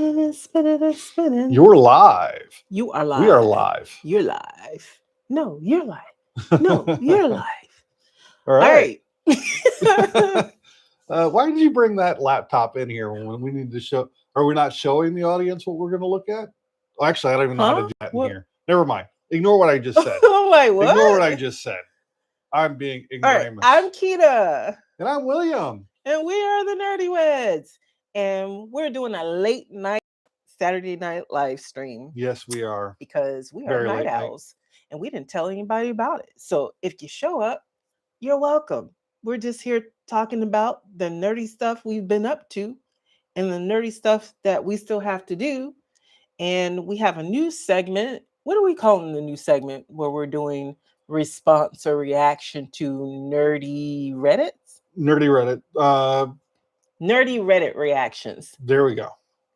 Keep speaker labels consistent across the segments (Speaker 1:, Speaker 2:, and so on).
Speaker 1: Spinning.
Speaker 2: You're live.
Speaker 1: You are live.
Speaker 2: We are live.
Speaker 1: You're live. No, you're live. No, you're live.
Speaker 2: All
Speaker 1: All
Speaker 2: right.
Speaker 1: right.
Speaker 2: Why did you bring that laptop in here when we need to show? Are we not showing the audience what we're going to look at? Well, actually, I don't even know how to do that in here. Never mind. Ignore what I just said.
Speaker 1: I'm like, what?
Speaker 2: Ignore what I just said. I'm being
Speaker 1: All right.
Speaker 2: ignoramus.
Speaker 1: I'm Kina.
Speaker 2: And I'm William.
Speaker 1: And we are the Nerdyweds. And we're doing a late night Saturday night live stream.
Speaker 2: Yes, we are.
Speaker 1: Because we are
Speaker 2: Very
Speaker 1: night
Speaker 2: late night.
Speaker 1: owls. And we didn't tell anybody about it. So if you show up, you're welcome. We're just here talking about the nerdy stuff we've been up to and the nerdy stuff that we still have to do. And we have a new segment. What are we calling the new segment where we're doing response or reaction to nerdy Reddits?
Speaker 2: Nerdy Reddit.
Speaker 1: Nerdy Reddit reactions.
Speaker 2: There we go.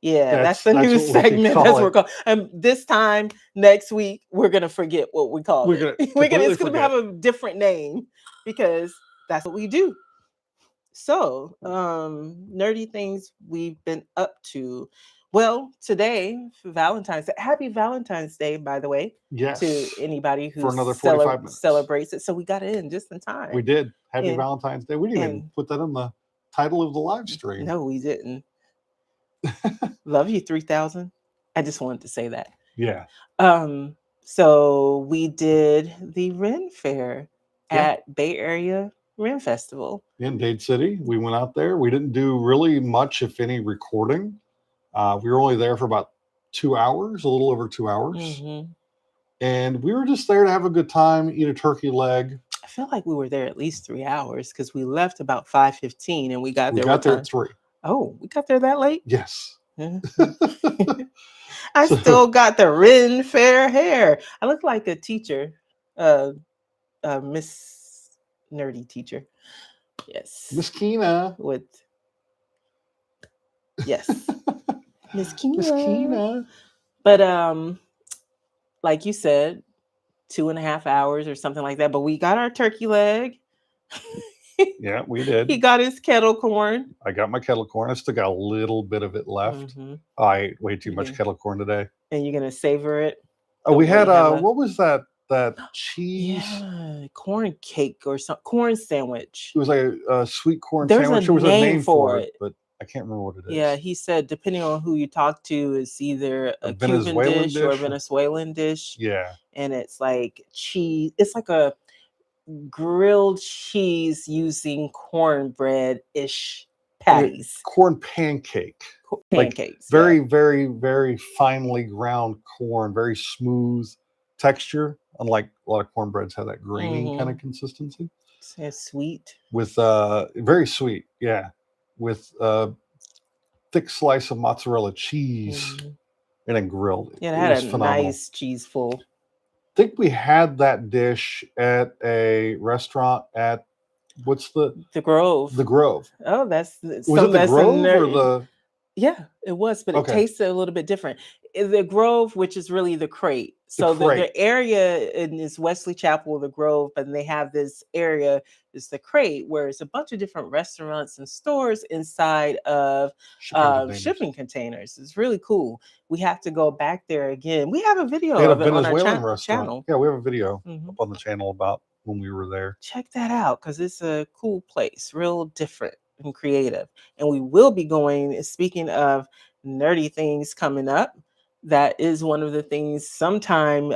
Speaker 1: Yeah, that's the new segment. That's what we're calling. And this time next week, we're gonna forget what we call it. It's gonna have a different name because that's what we do. So, nerdy things we've been up to. Well, today, Valentine's Day. Happy Valentine's Day, by the way.
Speaker 2: Yes.
Speaker 1: To anybody who
Speaker 2: for another 45 minutes.
Speaker 1: Celebrates it. So we got it in just in time.
Speaker 2: We did. Happy Valentine's Day. We didn't even put that in the title of the live stream.
Speaker 1: No, we didn't. Love you 3000. I just wanted to say that.
Speaker 2: Yeah.
Speaker 1: So we did the Ren Fair at Bay Area Ren Festival
Speaker 2: in Dade City. We went out there. We didn't do really much, if any, recording. We were only there for about 2 hours, a little over 2 hours.
Speaker 1: Mm-hmm.
Speaker 2: And we were just there to have a good time, eat a turkey leg.
Speaker 1: I feel like we were there at least 3 hours because we left about 5:15 and we got there.
Speaker 2: We got there at 3.
Speaker 1: Oh, we got there that late?
Speaker 2: Yes.
Speaker 1: I still got the Ren Fair hair. I look like a teacher, Miss Nerdy teacher. Yes.
Speaker 2: Miss Kina.
Speaker 1: Yes. Miss Kina.
Speaker 2: Miss Kina.
Speaker 1: But like you said, 2.5 hours or something like that. But we got our turkey leg.
Speaker 2: Yeah, we did.
Speaker 1: He got his kettle corn.
Speaker 2: I got my kettle corn. I still got a little bit of it left. Mm-hmm. I ate way too much kettle corn today.
Speaker 1: And you're gonna savor it?
Speaker 2: Oh, we had what was that cheese?
Speaker 1: Yeah, corn cake or some corn sandwich.
Speaker 2: It was like a sweet corn sandwich. There was a name for it, but I can't remember what it is.
Speaker 1: Yeah, he said depending on who you talk to, it's either a Cuban dish or a Venezuelan dish.
Speaker 2: Yeah.
Speaker 1: And it's like cheese. It's like a grilled cheese using cornbread-ish patties.
Speaker 2: Corn pancake.
Speaker 1: Pancakes.
Speaker 2: Like very, very, very finely ground corn, very smooth texture. Unlike a lot of cornbreads have that grainy kind of consistency.
Speaker 1: It's sweet.
Speaker 2: With very sweet, yeah. With thick slice of mozzarella cheese and then grilled.
Speaker 1: Yeah, it had a nice cheese full.
Speaker 2: I think we had that dish at a restaurant at what's the
Speaker 1: Grove.
Speaker 2: The Grove.
Speaker 1: Oh, was
Speaker 2: it the Grove or the?
Speaker 1: Yeah, it was, but it tasted a little bit different. The Grove, which is really the Crate. So the area in this Wesley Chapel, the Grove, and they have this area, is the Crate, where it's a bunch of different restaurants and stores inside of shipping containers. It's really cool. We have to go back there again. We have a video of it on our channel.
Speaker 2: Yeah, we have a video up on the channel about when we were there.
Speaker 1: Check that out because it's a cool place, real different and creative. And we will be going, speaking of nerdy things coming up, that is one of the things sometime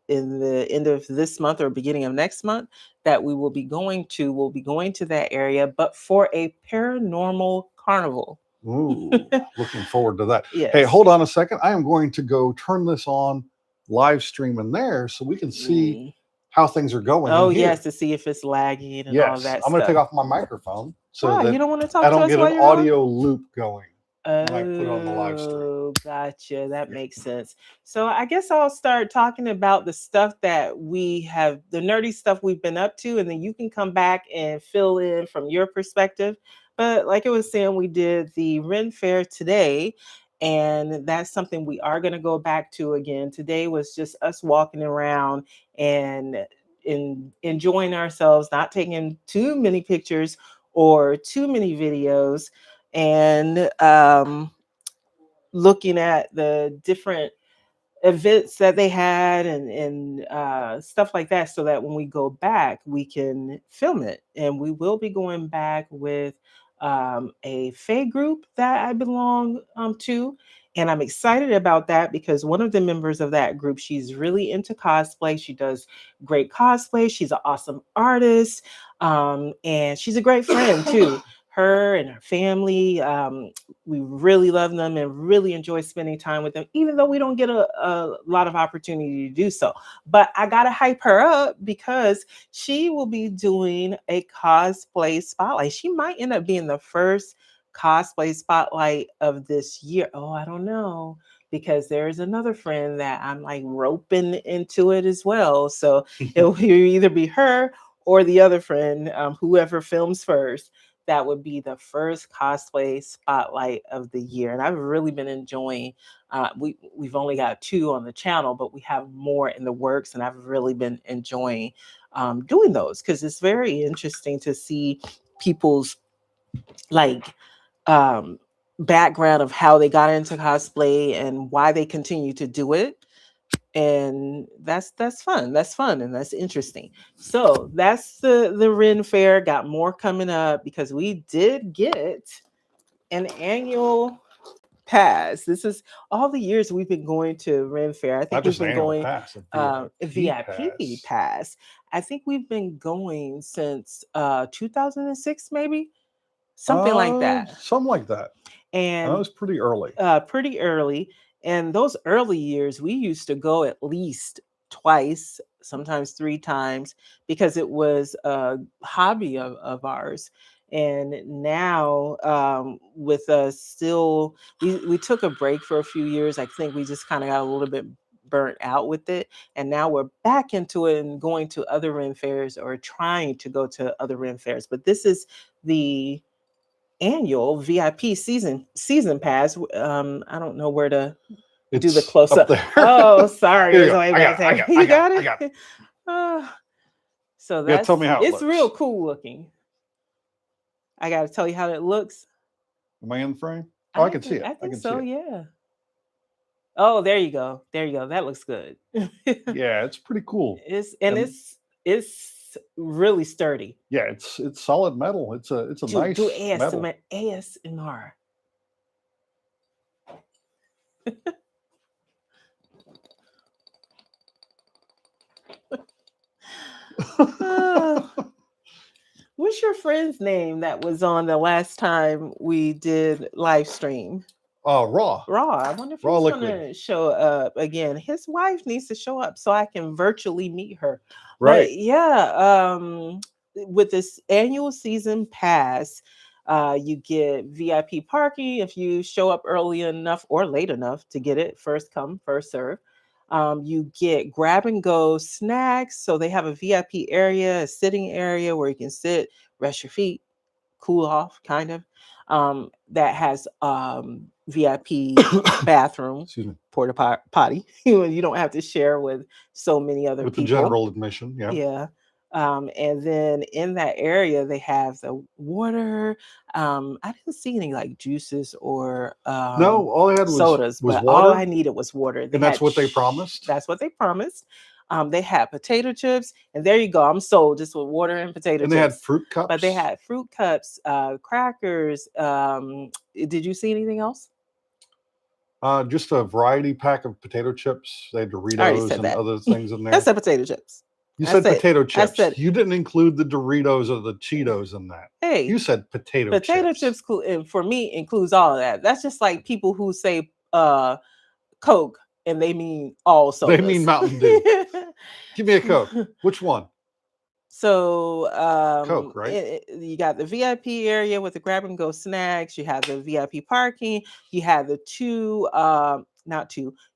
Speaker 1: in the end of this month or beginning of next month that we will be going to. We'll be going to that area, but for a paranormal carnival.
Speaker 2: Ooh, looking forward to that.
Speaker 1: Yes.
Speaker 2: Hey, hold on a second. I am going to go turn this on live stream in there so we can see how things are going.
Speaker 1: Oh, yes, to see if it's lagging and all that
Speaker 2: I'm going to take off my microphone so that
Speaker 1: you don't want to talk
Speaker 2: I don't
Speaker 1: to us
Speaker 2: get
Speaker 1: while
Speaker 2: an audio loop going. When I put it on the live stream.
Speaker 1: Oh, gotcha. That makes sense. So I guess I'll start talking about the stuff that we have, the nerdy stuff we've been up to, and then you can come back and fill in from your perspective. But like I was saying, we did the Ren Fair today, and that's something we are going to go back to again. Today was just us walking around and enjoying ourselves, not taking too many pictures or too many videos. And looking at the different events that they had and stuff like that, so that when we go back we can film it. And we will be going back with a fae group that I belong to, and I'm excited about that because one of the members of that group, she's really into cosplay. She does great cosplay. She's an awesome artist, and she's a great friend too. Her and her family, we really love them and really enjoy spending time with them, even though we don't get a lot of opportunity to do so. But I got to hype her up because she will be doing a cosplay spotlight. She might end up being the first cosplay spotlight of this year. Oh, I don't know. Because there's another friend that I'm like roping into it as well. So it'll either be her or the other friend, whoever films first, that would be the first cosplay spotlight of the year. And I've really been enjoying. We've only got 2 on the channel, but we have more in the works, and I've really been enjoying doing those because it's very interesting to see people's like um, background of how they got into cosplay and why they continue to do it. And that's fun. That's fun and that's interesting. So that's the Ren Fair. Got more coming up because we did get an annual pass. This is all the years we've been going to Ren Fair. I think we've been going
Speaker 2: pass,
Speaker 1: a VIP pass. I think we've been going since 2006, maybe something like that.
Speaker 2: Something like that.
Speaker 1: And
Speaker 2: that was pretty early.
Speaker 1: Pretty early. And those early years, we used to go at least twice, sometimes 3 times, because it was a hobby of ours. And now, with us still, we took a break for a few years. I think we just kind of got a little bit burnt out with it. And now we're back into it and going to other Ren fairs or trying to go to other Ren fairs. But this is the annual VIP season pass. I don't know where to do the close up. Oh, sorry.
Speaker 2: You got it.
Speaker 1: So that's
Speaker 2: tell me how it
Speaker 1: it's
Speaker 2: looks.
Speaker 1: real cool looking. I got to tell you how it looks.
Speaker 2: Am I in the frame? Oh, I can see it.
Speaker 1: I think so. Yeah. Oh, there you go. There you go. That looks good.
Speaker 2: Yeah, it's pretty cool.
Speaker 1: It's really sturdy.
Speaker 2: Yeah, it's solid metal. It's a nice
Speaker 1: do
Speaker 2: metal.
Speaker 1: ASMR. What's your friend's name that was on the last time we did live stream?
Speaker 2: Raw.
Speaker 1: I wonder if he's going to show up again. His wife needs to show up so I can virtually meet her.
Speaker 2: Right.
Speaker 1: But yeah, with this annual season pass, you get VIP parking if you show up early enough or late enough to get it. First come, first serve. You get grab and go snacks. So they have a VIP area, a sitting area where you can sit, rest your feet, cool off, kind of. That has VIP bathroom, porta potty. You don't have to share with so many other people.
Speaker 2: With the general admission, yeah.
Speaker 1: Yeah. And then in that area, they have the water. I didn't see any like juices or
Speaker 2: no, all they had
Speaker 1: sodas,
Speaker 2: was
Speaker 1: but
Speaker 2: water.
Speaker 1: All I needed was water.
Speaker 2: And that's what they promised?
Speaker 1: That's what they promised. They had potato chips, and there you go. I'm sold just with water and potato chips.
Speaker 2: And they had fruit cups.
Speaker 1: But they had fruit cups, crackers. Did you see anything else?
Speaker 2: Just a variety pack of potato chips. They had Doritos and other things in there.
Speaker 1: That's the potato chips.
Speaker 2: You said potato chips. You didn't include the Doritos or the Cheetos in that.
Speaker 1: Hey,
Speaker 2: you said potato chips.
Speaker 1: Potato chips, for me, includes all of that. That's just like people who say Coke and they mean all sodas.
Speaker 2: They mean Mountain Dew. Give me a Coke. Which one?
Speaker 1: So
Speaker 2: Coke, right?
Speaker 1: You got the VIP area with the grab and go snacks. You have the VIP parking. You have the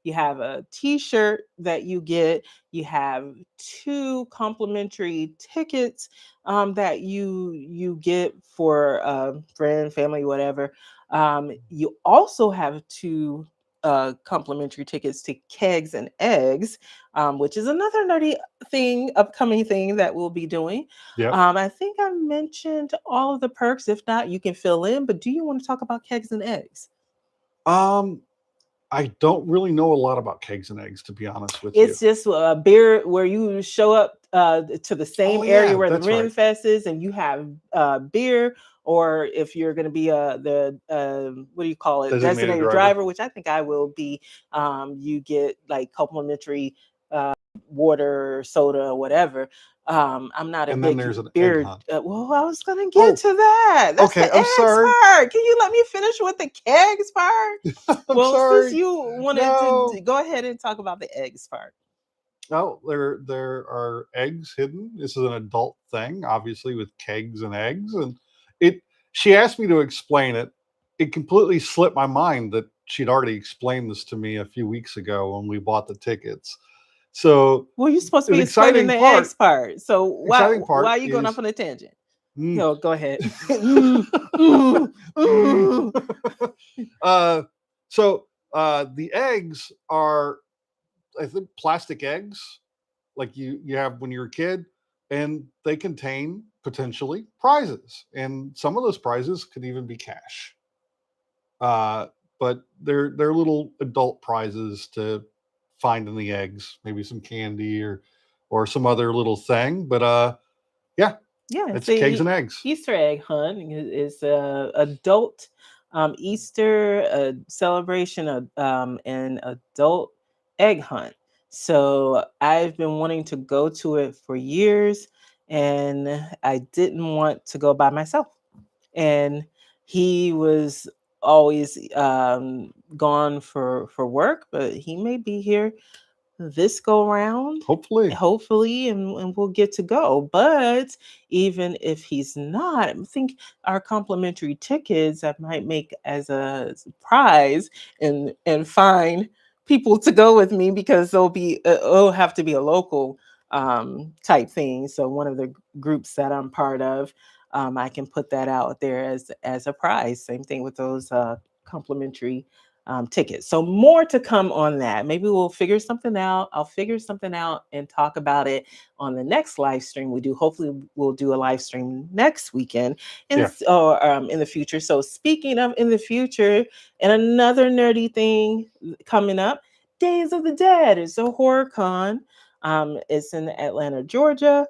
Speaker 1: you have a t-shirt that you get. You have 2 complimentary tickets that you get for friend, family, whatever. You also have 2 complimentary tickets to Kegs and Eggs, which is another nerdy upcoming thing that we'll be doing.
Speaker 2: Yep.
Speaker 1: I think I mentioned all of the perks. If not, you can fill in. But do you want to talk about Kegs and Eggs?
Speaker 2: I don't really know a lot about kegs and eggs, to be honest with you.
Speaker 1: It's just a beer where you show up to the same area where the Rim Fest is, and you have beer. Or if you're going to be the what do you call it, designated driver, which I think I will be, you get like complimentary water, soda, whatever. I'm not a big beer. Well, I was going to get to that. That's okay, the eggs part. Can you let me finish with the kegs part? Well, sorry. Since you wanted to go ahead and talk about the eggs part.
Speaker 2: No, there are eggs hidden. This is an adult thing, obviously, with kegs and eggs. And she asked me to explain it. It completely slipped my mind that she'd already explained this to me a few weeks ago when we bought the tickets. So,
Speaker 1: well, you're supposed to be explaining the eggs part. So why are you going off on a tangent? No, go ahead.
Speaker 2: So the eggs are, I think, plastic eggs like you have when you're a kid, and they contain potentially prizes, and some of those prizes could even be cash. But they're little adult prizes to find in the eggs, maybe some candy or some other little thing. But yeah, it's kegs and eggs.
Speaker 1: Easter egg hunt is adult Easter celebration and adult egg hunt. So I've been wanting to go to it for years, and I didn't want to go by myself. And he was always gone for work, but he may be here this go round, hopefully, and we'll get to go. But even if he's not, I think our complimentary tickets I might make as a prize and find people to go with me, because it'll have to be a local type thing. So one of the groups that I'm part of, I can put that out there as a prize. Same thing with those complimentary tickets. So more to come on that. Maybe we'll figure something out. I'll figure something out and talk about it on the next live stream we do. Hopefully we'll do a live stream next weekend or in the future. So speaking of in the future, and another nerdy thing coming up, Days of the Dead is a horror con. It's in Atlanta, Georgia,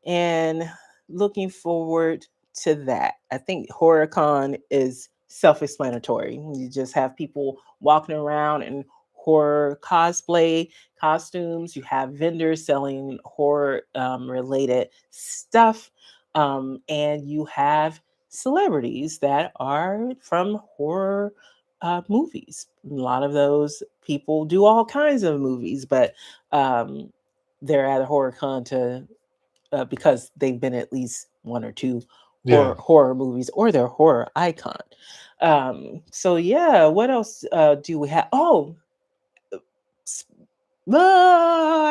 Speaker 1: and looking forward to that. I think HorrorCon is self-explanatory. You just have people walking around in horror cosplay costumes. You have vendors selling horror related stuff, and you have celebrities that are from horror movies. A lot of those people do all kinds of movies, but they're at a HorrorCon to because they've been at least one or two horror movies, or they're horror icon. So yeah, what else do we have? I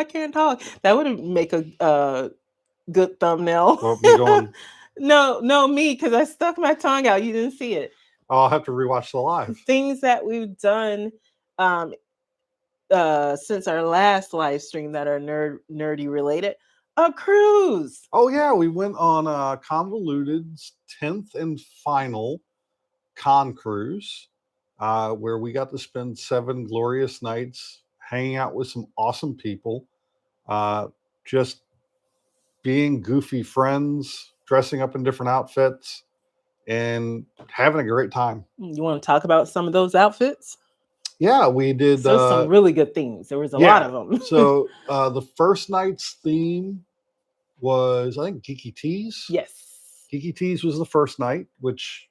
Speaker 1: can't talk. That would make a good thumbnail.
Speaker 2: Well, be going.
Speaker 1: No, me, because I stuck my tongue out. You didn't see it.
Speaker 2: I'll have to rewatch the live.
Speaker 1: Things that we've done since our last live stream that are nerdy related. A cruise.
Speaker 2: Oh yeah, we went on Convoluted's 10th and final con cruise, where we got to spend 7 glorious nights hanging out with some awesome people, just being goofy friends, dressing up in different outfits, and having a great time.
Speaker 1: You want to talk about some of those outfits?
Speaker 2: Yeah, we did.
Speaker 1: So some really good things. There was a lot of them.
Speaker 2: So the first night's theme was, I think, Geeky Teas.
Speaker 1: Yes.
Speaker 2: Geeky Teas was the first night, which,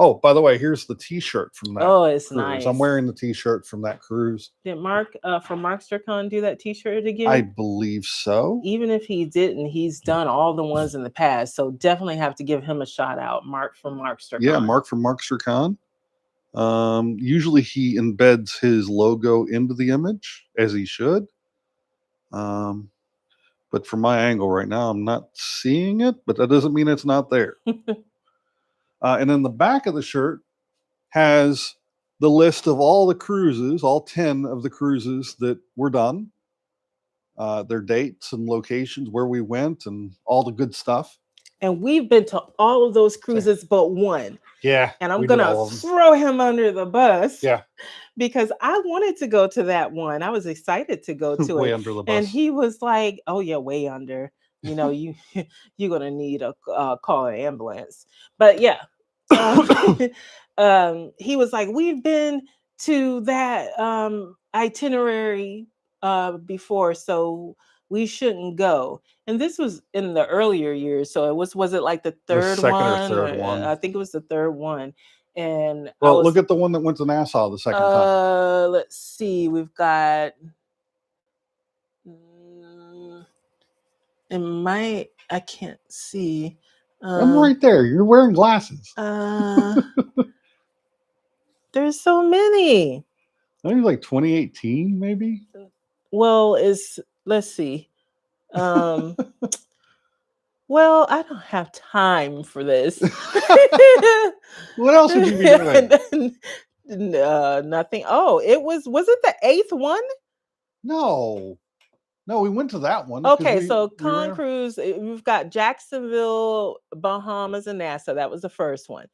Speaker 2: oh, by the way, here's the t-shirt from that.
Speaker 1: Oh, it's
Speaker 2: cruise.
Speaker 1: Nice.
Speaker 2: I'm wearing the t-shirt from that cruise.
Speaker 1: Did Mark from MarksterCon do that t-shirt again?
Speaker 2: I believe so.
Speaker 1: Even if he didn't, he's done all the ones in the past. So definitely have to give him a shout out. Mark from MarksterCon.
Speaker 2: Yeah, Mark from MarksterCon. Usually he embeds his logo into the image, as he should. But from my angle right now, I'm not seeing it, but that doesn't mean it's not there. And then the back of the shirt has the list of all the cruises, all 10 of the cruises that were done, their dates and locations, where we went, and all the good stuff.
Speaker 1: And we've been to all of those cruises but one.
Speaker 2: Yeah,
Speaker 1: And I'm
Speaker 2: we did
Speaker 1: gonna
Speaker 2: all of them.
Speaker 1: throw him under the bus.
Speaker 2: Yeah.
Speaker 1: Because I wanted to go to that one. I was excited to go to
Speaker 2: Way
Speaker 1: it.
Speaker 2: under the
Speaker 1: And
Speaker 2: bus.
Speaker 1: he was like, "Oh yeah, way under. You know, you're gonna need a call an ambulance." But yeah, um, he was like, "We've been to that itinerary before, so we shouldn't go." And this was in the earlier years, so was it like the
Speaker 2: The
Speaker 1: third
Speaker 2: second or
Speaker 1: one?
Speaker 2: third one.
Speaker 1: I think it was the third one. And I
Speaker 2: Well,
Speaker 1: was
Speaker 2: look at the one that went to Nassau the second time.
Speaker 1: let's see. We've got mm, it might I can't see.
Speaker 2: I'm right there. You're wearing glasses.
Speaker 1: There's so many.
Speaker 2: I think like 2018, maybe.
Speaker 1: Well, let's see. Um well, I don't have time for this.
Speaker 2: What else would you be doing?
Speaker 1: Nothing. Oh, was it the eighth one?
Speaker 2: No, we went to that one.
Speaker 1: Okay, so
Speaker 2: we
Speaker 1: Con
Speaker 2: ran.
Speaker 1: Cruise, we've got Jacksonville, Bahamas, and Nassau. That was the first one.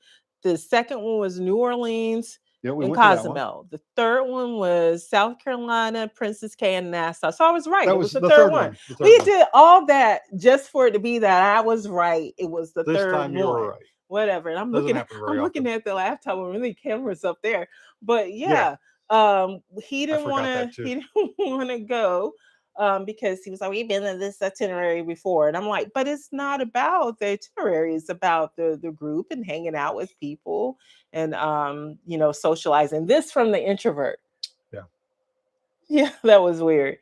Speaker 1: The second one was New Orleans
Speaker 2: Yeah, we
Speaker 1: and
Speaker 2: went to that one.
Speaker 1: Cozumel. The third one was South Carolina, Princess Cay, and Nassau. So I was right.
Speaker 2: That
Speaker 1: It
Speaker 2: was
Speaker 1: was the
Speaker 2: the
Speaker 1: third
Speaker 2: third
Speaker 1: one.
Speaker 2: one. The third
Speaker 1: We
Speaker 2: one.
Speaker 1: did all that just for it to be that I was right. It was the
Speaker 2: This
Speaker 1: third
Speaker 2: time you were
Speaker 1: one.
Speaker 2: right.
Speaker 1: Whatever. And I'm
Speaker 2: Doesn't
Speaker 1: looking
Speaker 2: happen very
Speaker 1: looking
Speaker 2: often.
Speaker 1: at the laptop and really cameras up there. But
Speaker 2: Yeah.
Speaker 1: he didn't
Speaker 2: forgot
Speaker 1: want
Speaker 2: that
Speaker 1: to
Speaker 2: too.
Speaker 1: he didn't want to go because he was like, we've been in this itinerary before. And I'm like, but it's not about the itinerary, it's about the group and hanging out with people and socializing. This from the introvert.
Speaker 2: Yeah.
Speaker 1: Yeah, that was weird.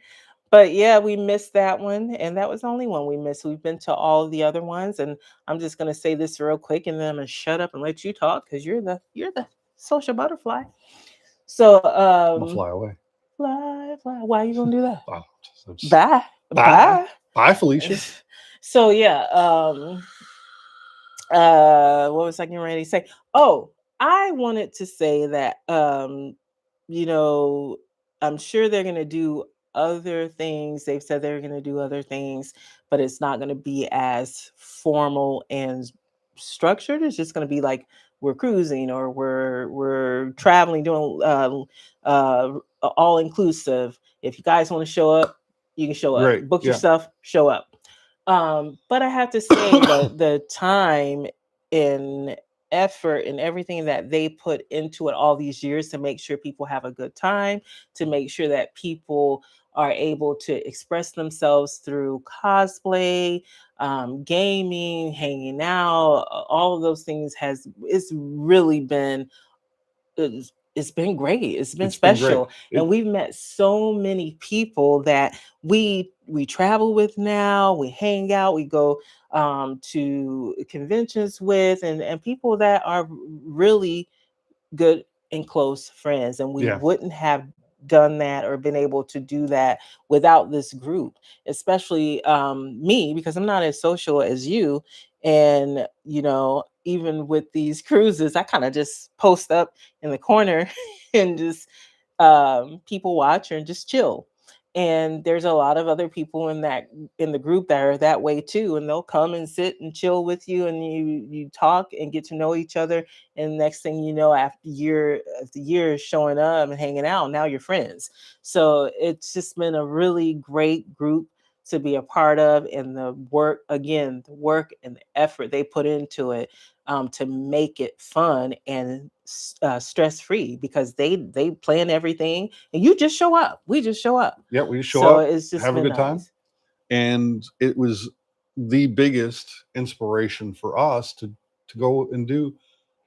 Speaker 1: But yeah, we missed that one, and that was the only one we missed. We've been to all the other ones, and I'm just gonna say this real quick, and then I'm gonna shut up and let you talk because you're the social butterfly. So
Speaker 2: I'm gonna fly away.
Speaker 1: fly, fly. Why are you gonna do that?
Speaker 2: Oh,
Speaker 1: Bye,
Speaker 2: bye, bye, Felicia.
Speaker 1: So yeah, what was I getting ready to say? Oh, I wanted to say that I'm sure they're gonna do other things. They've said they're gonna do other things, but it's not gonna be as formal and structured. It's just gonna be like we're cruising or we're traveling, doing all inclusive. If you guys want to show up, you can show up.
Speaker 2: Great.
Speaker 1: Book your stuff, show up. But I have to say the time and effort and everything that they put into it all these years to make sure people have a good time, to make sure that people are able to express themselves through cosplay, gaming, hanging out, all of those things it's really been it's been great. It's been special. And we've met so many people that we travel with now, we hang out, we go to conventions with and people that are really good and close friends, and we wouldn't have done that or been able to do that without this group, especially me, because I'm not as social as you. And even with these cruises, I kind of just post up in the corner and just people watch and just chill. And there's a lot of other people in the group that are that way too, and they'll come and sit and chill with you, and you talk and get to know each other. And next thing you know, after years showing up and hanging out, now you're friends. So it's just been a really great group to be a part of, and the work and the effort they put into it to make it fun and stress free, because they plan everything and you just show up. We just show up.
Speaker 2: Yeah, we just show
Speaker 1: so
Speaker 2: up,
Speaker 1: it's just
Speaker 2: have a
Speaker 1: been
Speaker 2: good time. And it was the biggest inspiration for us to go and do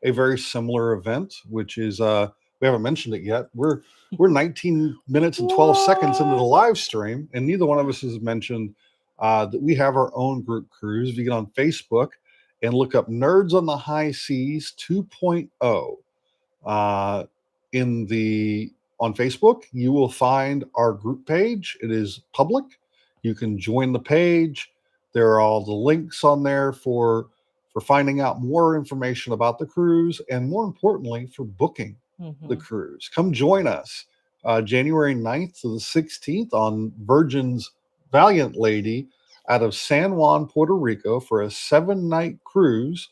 Speaker 2: a very similar event, which is we haven't mentioned it yet. We're 19 minutes and 12 seconds into the live stream, and neither one of us has mentioned that we have our own group cruise. If you get on Facebook and look up Nerds on the High Seas 2.0 on Facebook, you will find our group page. It is public. You can join the page. There are all the links on there for finding out more information about the cruise, and more importantly, for booking the cruise. Come join us January 9th to the 16th on Virgin's Valiant Lady out of San Juan, Puerto Rico for a 7-night cruise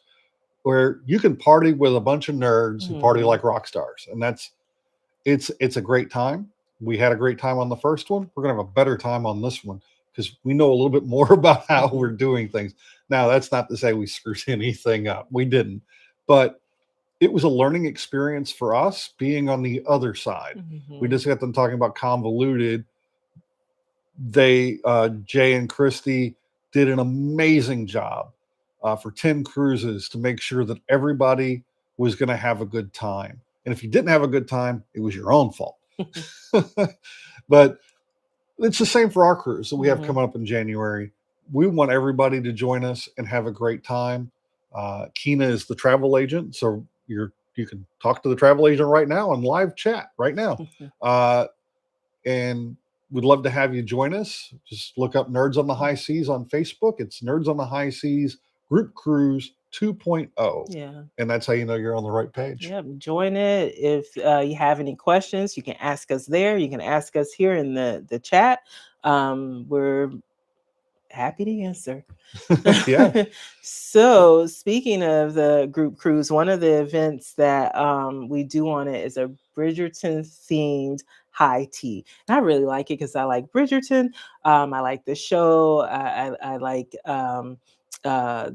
Speaker 2: where you can party with a bunch of nerds who party
Speaker 1: Mhm.
Speaker 2: like rock stars. And it's a great time. We had a great time on the first one. We're going to have a better time on this one because we know a little bit more about how we're
Speaker 1: Mhm.
Speaker 2: doing things. Now, that's not to say we screwed anything up. We didn't. But it was a learning experience for us being on the other side. We
Speaker 1: Mhm.
Speaker 2: just got them talking about convoluted. They, Jay and Christy, did an amazing job for 10 cruises to make sure that everybody was going to have a good time. And if you didn't have a good time, it was your own fault. But it's the same for our cruise that we have
Speaker 1: Mhm.
Speaker 2: coming up in January. We want everybody to join us and have a great time. Kina is the travel agent, so you can talk to the travel agent right now and live chat right now. Uh, and we'd love to have you join us. Just look up Nerds on the High Seas on Facebook. It's Nerds on the High Seas Group Cruise 2.0.
Speaker 1: Yeah.
Speaker 2: And that's how you know you're on the right page.
Speaker 1: Yep, join it. If you have any questions, you can ask us there. You can ask us here in the chat. We're happy to answer.
Speaker 2: Yeah.
Speaker 1: So, speaking of the group cruise, one of the events that we do on it is a Bridgerton themed high tea. And I really like it because I like Bridgerton. I like the show. I like, uh,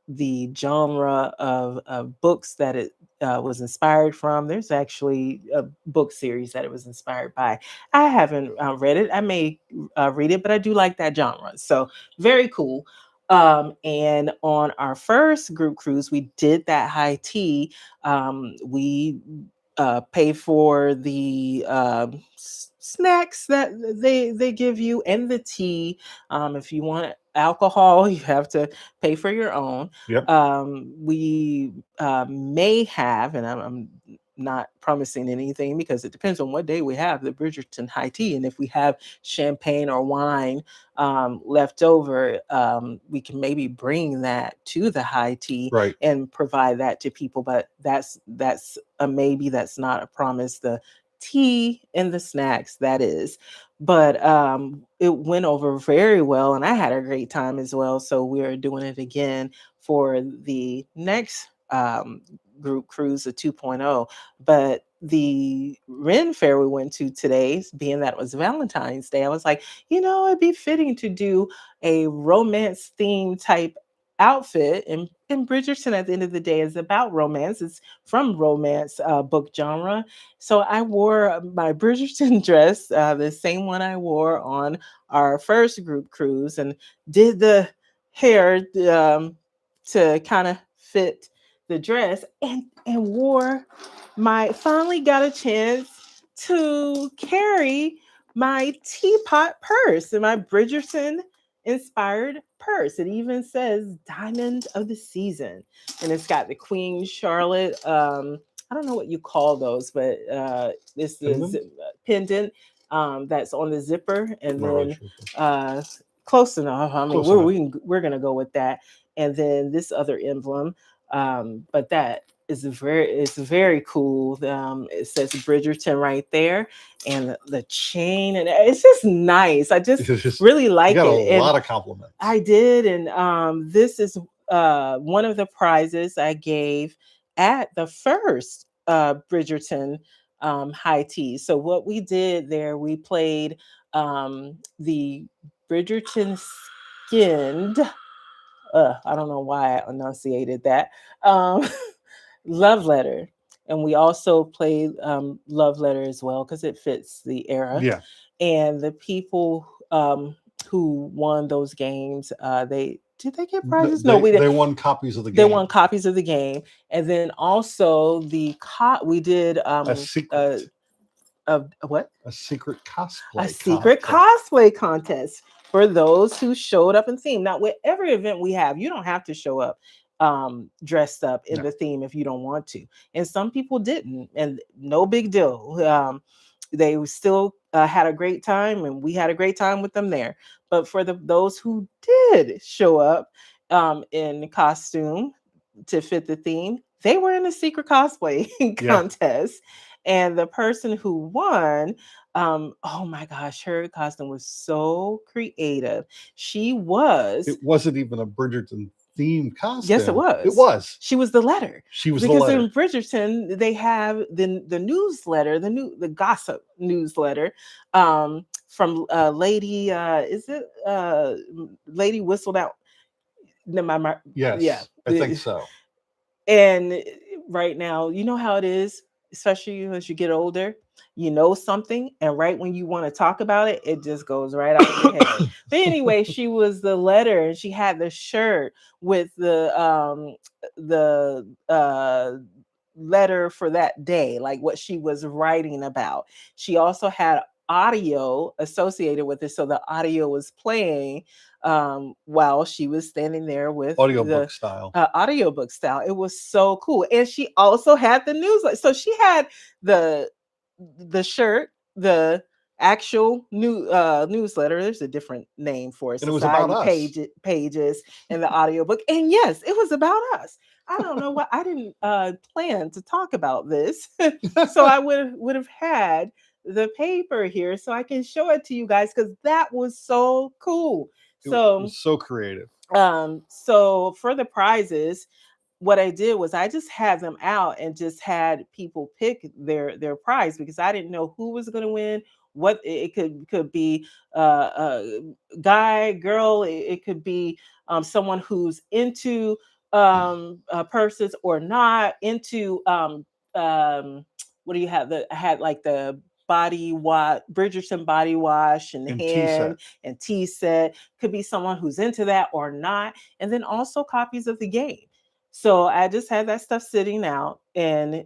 Speaker 1: the genre of books that it was inspired from. There's actually a book series that it was inspired by. I haven't read it. I may read it, but I do like that genre. So, very cool. And on our first group cruise, we did that high tea. We pay for the snacks that they give you and the tea. If you want alcohol, you have to pay for your own.
Speaker 2: Yep.
Speaker 1: We may have, and I'm not promising anything because it depends on what day we have the Bridgerton high tea, and if we have champagne or wine left over, we can maybe bring that to the high tea
Speaker 2: Right.
Speaker 1: and provide that to people. But that's a maybe. That's not a promise. The tea and the snacks, that is. But it went over very well, and I had a great time as well. So we're doing it again for the next group cruise, the 2.0. But the Ren Fair we went to today, being that it was Valentine's Day, I was like, it'd be fitting to do a romance theme type outfit. And Bridgerton, at the end of the day, is about romance. It's from romance book genre. So I wore my Bridgerton dress, the same one I wore on our first group cruise, and did the hair to kind of fit the dress, and wore my finally got a chance to carry my teapot purse and my Bridgerton inspired purse. It even says Diamond of the Season, and it's got the Queen Charlotte. I don't know what you call those, but this is
Speaker 2: Pendant?
Speaker 1: pendant that's on the zipper, and
Speaker 2: Not really
Speaker 1: then
Speaker 2: sure.
Speaker 1: uh, close enough. I mean,
Speaker 2: Close enough.
Speaker 1: we're gonna go with that, and then this other emblem. But that is it's very cool. It says Bridgerton right there, and the chain, and it's just nice. I just
Speaker 2: It's just,
Speaker 1: really
Speaker 2: you
Speaker 1: like
Speaker 2: got a
Speaker 1: it, and
Speaker 2: lot of compliments.
Speaker 1: I did. And this is one of the prizes I gave at the first Bridgerton high tea. So what we did there, we played the Bridgerton skinned. I don't know why I enunciated that. Um, Love Letter. And we also played Love Letter as well because it fits the era.
Speaker 2: Yeah.
Speaker 1: And the people who won those games, they did they get prizes? No,
Speaker 2: They
Speaker 1: we did.
Speaker 2: they won copies of the
Speaker 1: They
Speaker 2: game.
Speaker 1: won copies of the game, and then also we did
Speaker 2: A secret.
Speaker 1: what,
Speaker 2: A secret
Speaker 1: a
Speaker 2: cosplay
Speaker 1: secret
Speaker 2: contest.
Speaker 1: cosplay contest for those who showed up in theme. Now, with every event we have, you don't have to show up dressed up in
Speaker 2: No.
Speaker 1: the theme if you don't want to. And some people didn't, and no big deal. They still had a great time, and we had a great time with them there. But for those who did show up in costume to fit the theme, they were in a secret cosplay
Speaker 2: Yeah.
Speaker 1: contest. And the person who won, oh my gosh, her costume was so creative. She was,
Speaker 2: It wasn't even a Bridgerton themed
Speaker 1: yes, it
Speaker 2: costume. It
Speaker 1: was.
Speaker 2: was.
Speaker 1: She was the letter.
Speaker 2: She was the
Speaker 1: Because
Speaker 2: letter.
Speaker 1: in Bridgerton, they have the newsletter, the gossip newsletter, from Lady, is it Lady Whistled Out? No, yeah.
Speaker 2: Yes, I think so.
Speaker 1: And right now, you know how it is, especially as you get older, you know something, and right when you want to talk about it, it just goes right out your head. But anyway, she was the letter, and she had the shirt with the letter for that day, like what she was writing about. She also had audio associated with it, so the audio was playing while she was standing there with the
Speaker 2: Audiobook style.
Speaker 1: audiobook style. It was so cool. And she also had the newsletter. So she had the shirt, the actual newsletter. There's a different name for it.
Speaker 2: And it was about
Speaker 1: Society
Speaker 2: us.
Speaker 1: pages and the audiobook. And yes, it was about us. I don't know what I didn't plan to talk about this. So I would have had the paper here so I can show it to you guys because that was so cool.
Speaker 2: It
Speaker 1: So
Speaker 2: was so creative.
Speaker 1: so for the prizes, what I did was I just had them out and just had people pick their prize because I didn't know who was going to win. What it could be a guy, girl. It could be someone who's into purses or not into. What do you have? I had like the body wash, Bridgerton body wash and
Speaker 2: And tea
Speaker 1: hand
Speaker 2: set.
Speaker 1: and tea set. Could be someone who's into that or not, and then also copies of the game. So I just had that stuff sitting out, and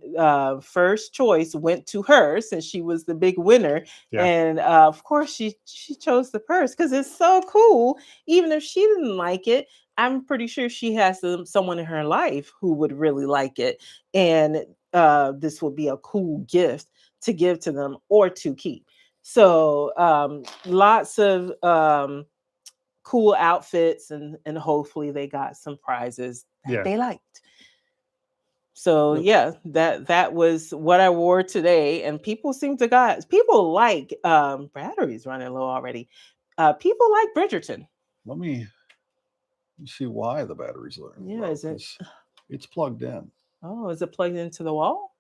Speaker 1: first choice went to her since she was the big winner.
Speaker 2: Yeah.
Speaker 1: And of course, she chose the purse because it's so cool. Even if she didn't like it, I'm pretty sure she has someone in her life who would really like it, and this will be a cool gift to give to them or to keep. So lots of cool outfits, and hopefully they got some prizes that
Speaker 2: Yeah.
Speaker 1: they liked. So yeah, that was what I wore today, and people people like batteries running low already. People like Bridgerton.
Speaker 2: Let me see why the battery's low.
Speaker 1: Yeah, is it?
Speaker 2: It's plugged in.
Speaker 1: Oh, is it plugged into the wall?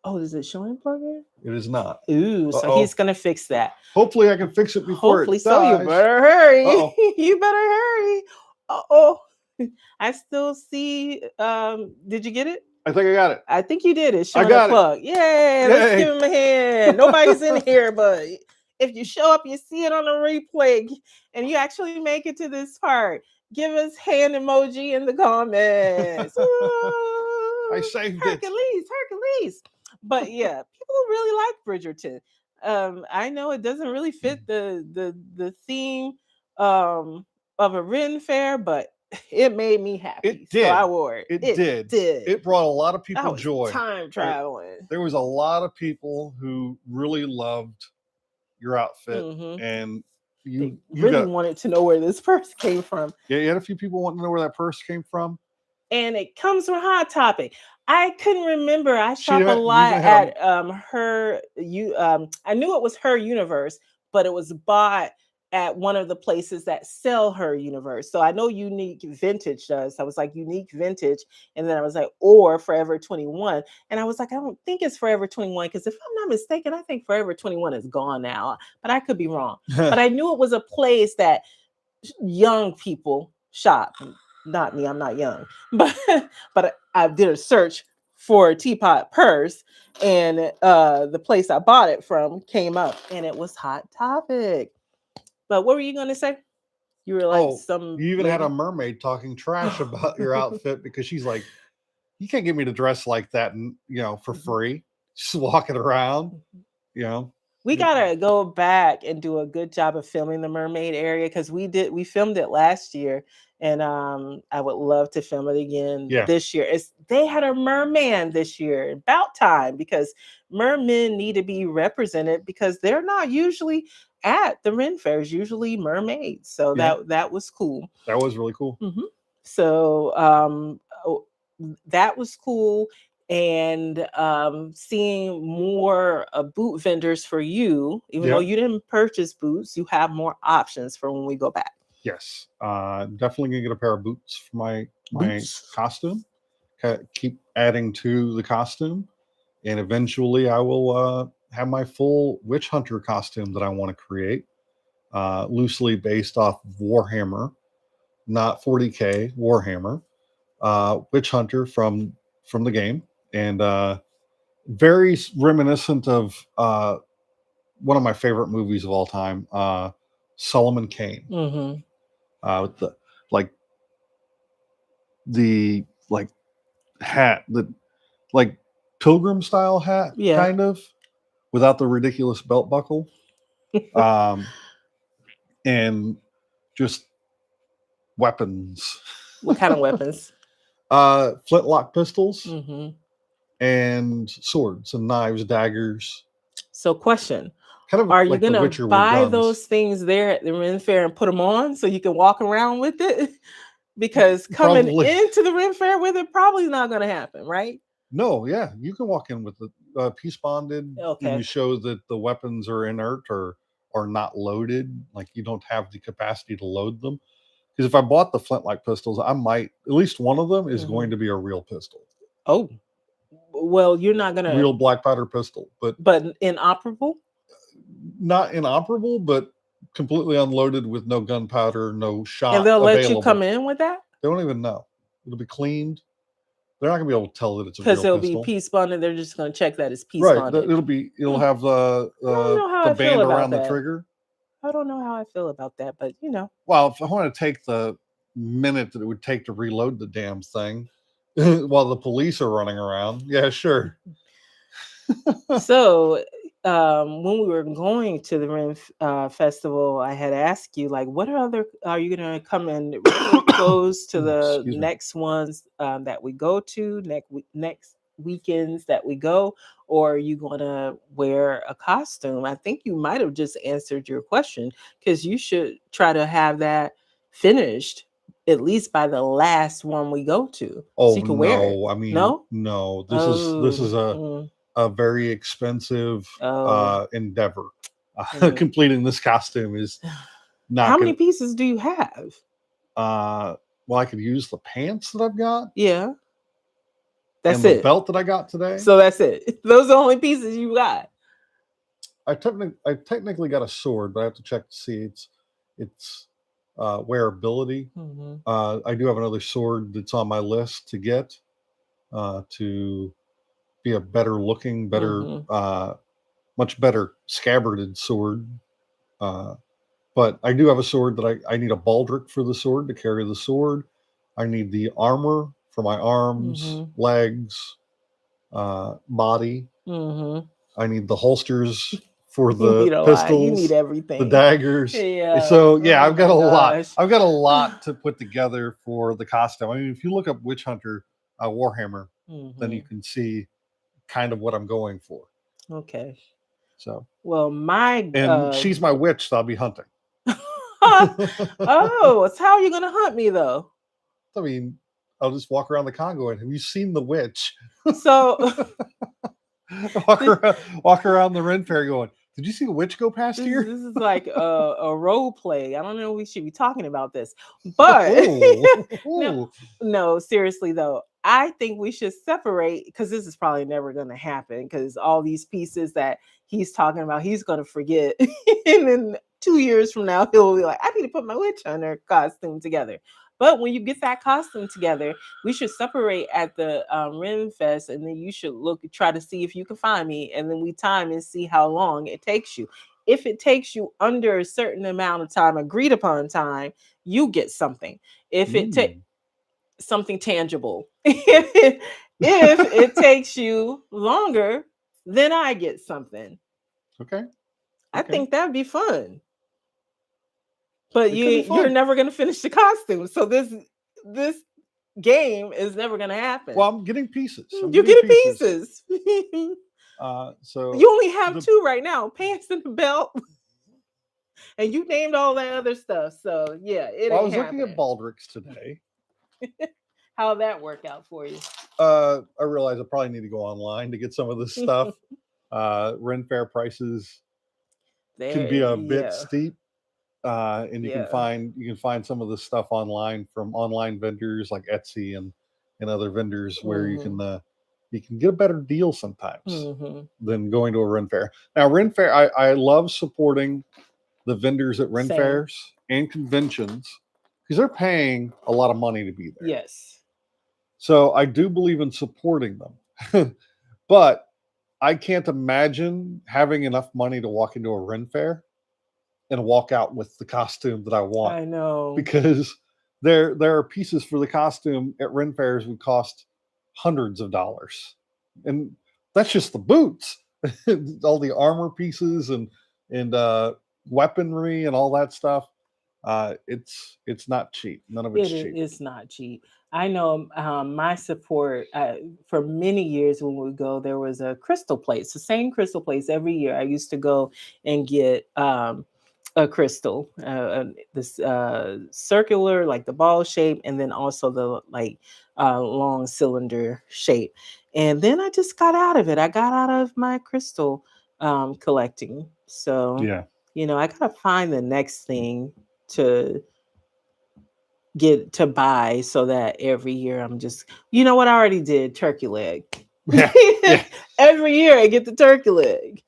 Speaker 1: Oh, is it showing plug in?
Speaker 2: It is not.
Speaker 1: Ooh, so
Speaker 2: Uh-oh.
Speaker 1: he's gonna fix that.
Speaker 2: Hopefully, I can fix it before
Speaker 1: Hopefully
Speaker 2: it
Speaker 1: so.
Speaker 2: dies.
Speaker 1: You better hurry.
Speaker 2: Uh-oh.
Speaker 1: You better hurry. Oh, I still see. Did you get it?
Speaker 2: I think I got it.
Speaker 1: I think you did it.
Speaker 2: I
Speaker 1: Showing
Speaker 2: got
Speaker 1: a plug. Yay! Let's give him a hand. Nobody's in here, but if you show up, you see it on the replay, and you actually make it to this part, give us hand emoji in the comments.
Speaker 2: I saved it.
Speaker 1: Hercules. But yeah, people really like Bridgerton. I know it doesn't really fit the theme of a Ren fair, but it made me happy.
Speaker 2: It did.
Speaker 1: So I wore it.
Speaker 2: It did. It brought a lot of people joy.
Speaker 1: Time traveling.
Speaker 2: There was a lot of people who really loved your outfit, and you
Speaker 1: really wanted to know where this purse came from.
Speaker 2: Yeah, you had a few people wanting to know where that purse came from.
Speaker 1: And it comes from Hot Topic. I couldn't remember. I shop a lot at her. I knew it was Her Universe, but it was bought at one of the places that sell Her Universe. So I know Unique Vintage does. I was like Unique Vintage, and then I was like, or Forever 21, and I was like, I don't think it's Forever 21 because if I'm not mistaken, I think Forever 21 is gone now, but I could be wrong. But I knew it was a place that young people shop. Not me, I'm not young, but I did a search for a teapot purse, and the place I bought it from came up, and it was Hot Topic. But what were you gonna say? You were like
Speaker 2: you even had a mermaid talking trash about your outfit because she's like, you can't get me to dress like that, and for free, just walking around,
Speaker 1: We gotta go back and do a good job of filming the mermaid area because we filmed it last year, and I would love to film it again this year. They had a merman this year, about time, because mermen need to be represented because they're not usually at the Ren fairs, usually mermaids. So that was cool.
Speaker 2: That was really cool.
Speaker 1: So that was cool. and seeing more boot vendors for you. Even though
Speaker 2: Yeah.
Speaker 1: you didn't purchase boots, you have more options for when we go back.
Speaker 2: Yes. Definitely gonna get a pair of boots for my
Speaker 1: Boots.
Speaker 2: costume. Keep adding to the costume, and eventually I will have my full witch hunter costume that I want to create, loosely based off of Warhammer, not 40K Warhammer, witch hunter from the game, and very reminiscent of one of my favorite movies of all time, Solomon Kane,
Speaker 1: Mm-hmm.
Speaker 2: with the like the like hat, the like pilgrim style hat,
Speaker 1: Yeah.
Speaker 2: kind of, without the ridiculous belt buckle, um, and just weapons.
Speaker 1: What kind of weapons?
Speaker 2: Flintlock pistols
Speaker 1: Mm-hmm.
Speaker 2: and swords and knives, daggers,
Speaker 1: So, question:
Speaker 2: kind of
Speaker 1: are you
Speaker 2: like The
Speaker 1: gonna
Speaker 2: Witcher with
Speaker 1: buy
Speaker 2: guns.
Speaker 1: those things there at the Ren Fair and put them on so you can walk around with it? Because coming
Speaker 2: Probably
Speaker 1: into the Ren Fair with it probably not gonna happen, right?
Speaker 2: no, yeah, you can walk in with the piece bonded, and you
Speaker 1: Okay.
Speaker 2: show that the weapons are inert or not loaded. Like you don't have the capacity to load them. Because if I bought the flintlock pistols, I might at least one of them is
Speaker 1: Mm-hmm.
Speaker 2: going to be a real pistol,
Speaker 1: Oh, well, you're not gonna,
Speaker 2: real black powder pistol, but
Speaker 1: but inoperable,
Speaker 2: not inoperable, but completely unloaded with no gunpowder, no
Speaker 1: and
Speaker 2: shot
Speaker 1: they'll let you come
Speaker 2: available.
Speaker 1: in with that
Speaker 2: They don't even know. It'll be cleaned. They're not gonna be able to tell that it's a
Speaker 1: because
Speaker 2: real
Speaker 1: it'll be
Speaker 2: pistol.
Speaker 1: piece bonded. They're just gonna check that it's piece
Speaker 2: Right.
Speaker 1: bonded.
Speaker 2: It'll
Speaker 1: Hmm.
Speaker 2: have
Speaker 1: I don't know how
Speaker 2: the
Speaker 1: I feel
Speaker 2: band
Speaker 1: about
Speaker 2: around the
Speaker 1: that.
Speaker 2: trigger.
Speaker 1: I don't know how I feel about that, but
Speaker 2: Well, if I want to take the minute that it would take to reload the damn thing while the police are running around, yeah, sure.
Speaker 1: So, when we were going to the Ren Festival, I had asked you, like, what other are you going to come in regular clothes to the
Speaker 2: Excuse me.
Speaker 1: next ones that we go to, next weekends that we go, or are you going to wear a costume? I think you might have just answered your question because you should try to have that finished at least by the last one we go to so
Speaker 2: Oh
Speaker 1: you can wear it.
Speaker 2: no, I mean
Speaker 1: No?
Speaker 2: no. This
Speaker 1: Oh.
Speaker 2: is a very expensive
Speaker 1: Oh.
Speaker 2: endeavor.
Speaker 1: Mm.
Speaker 2: Completing this costume is
Speaker 1: How
Speaker 2: not
Speaker 1: many
Speaker 2: gonna.
Speaker 1: pieces do you have?
Speaker 2: Uh, well, I could use the pants that I've got
Speaker 1: Yeah,
Speaker 2: and
Speaker 1: that's
Speaker 2: the
Speaker 1: it.
Speaker 2: belt that I got today.
Speaker 1: So that's it. Those are the only pieces you got.
Speaker 2: I technically got a sword, but I have to check to see its wearability.
Speaker 1: Mm-hmm.
Speaker 2: I do have another sword that's on my list to get to be a better looking,
Speaker 1: Mm-hmm.
Speaker 2: much better scabbarded sword. Uh, but I do have a sword that I need a baldric for the sword to carry the sword. I need the armor for my arms,
Speaker 1: Mm-hmm.
Speaker 2: legs, body.
Speaker 1: Mm-hmm.
Speaker 2: I need the holsters for
Speaker 1: You
Speaker 2: the
Speaker 1: need a lot. You need
Speaker 2: pistols, the
Speaker 1: everything.
Speaker 2: daggers.
Speaker 1: Yeah.
Speaker 2: So yeah,
Speaker 1: Oh
Speaker 2: I've got
Speaker 1: my
Speaker 2: a lot.
Speaker 1: gosh.
Speaker 2: I've got a lot to put together for the costume. I mean, if you look up Witch Hunter Warhammer, then you
Speaker 1: Mm-hmm.
Speaker 2: can see kind of what I'm going for.
Speaker 1: Okay.
Speaker 2: So,
Speaker 1: Well, my
Speaker 2: and she's my witch, so I'll be hunting.
Speaker 1: oh, so how are you gonna hunt me though?
Speaker 2: I mean, I'll just walk around the con going, "Have you seen the witch?"
Speaker 1: So this,
Speaker 2: walk around the Ren Fair going, "Did you see a witch go past
Speaker 1: this
Speaker 2: here?"
Speaker 1: this is like a role play. I don't know if we should be talking about this, but
Speaker 2: Oh,
Speaker 1: no,
Speaker 2: oh.
Speaker 1: no, seriously though, I think we should separate because this is probably never going to happen because all these pieces that he's talking about, he's going to forget, and then 2 years from now, he'll be like, "I need to put my witch hunter costume together." But when you get that costume together, we should separate at the Ren Fest, and then you should try to see if you can find me, and then we time and see how long it takes you. If it takes you under a certain amount of time, agreed upon time, you get something. If it takes
Speaker 2: Mm.
Speaker 1: something tangible, if it takes you longer, then I get something.
Speaker 2: Okay.
Speaker 1: I
Speaker 2: Okay.
Speaker 1: think that'd be fun. But
Speaker 2: It could be
Speaker 1: you're
Speaker 2: fun.
Speaker 1: never gonna finish the costume, so this game is never gonna happen.
Speaker 2: Well, I'm getting pieces. I'm
Speaker 1: You're
Speaker 2: getting
Speaker 1: getting
Speaker 2: pieces.
Speaker 1: pieces.
Speaker 2: So
Speaker 1: You only have
Speaker 2: the
Speaker 1: two right now: pants and the belt, and you named all that other stuff. So yeah, it
Speaker 2: well, I
Speaker 1: ain't
Speaker 2: was looking at
Speaker 1: happening.
Speaker 2: baldricks today.
Speaker 1: How'd that work out for you?
Speaker 2: I realize I probably need to go online to get some of this stuff. Ren Fair prices can be a bit
Speaker 1: Yeah,
Speaker 2: steep, and
Speaker 1: yeah.
Speaker 2: you can find some of this stuff online from online vendors like Etsy and other vendors where
Speaker 1: Hmm.
Speaker 2: you can get a better deal sometimes
Speaker 1: Hmm.
Speaker 2: than going to a Ren Fair. Now, Ren Fair, I love supporting the vendors at Ren
Speaker 1: Same.
Speaker 2: Fairs and conventions because they're paying a lot of money to be there.
Speaker 1: Yes.
Speaker 2: So I do believe in supporting them. But I can't imagine having enough money to walk into a Ren Fair and walk out with the costume that I want,
Speaker 1: I know.
Speaker 2: because there are pieces for the costume at Ren Fairs would cost hundreds of dollars, and that's just the boots, all the armor pieces and weaponry and all that stuff. It's not cheap. None of it's cheap.
Speaker 1: It's not cheap. I know my support for many years when we go, there was a crystal place, the same crystal place every year. I used to go and get a crystal, this circular, like the ball shape, and then also the like long cylinder shape. And then I just got out of it. I got out of my crystal collecting. So,
Speaker 2: Yeah.
Speaker 1: I got to find the next thing to get to buy so that every year I'm just, what I already did, turkey leg.
Speaker 2: Yeah. Yeah.
Speaker 1: Every year I get the turkey leg.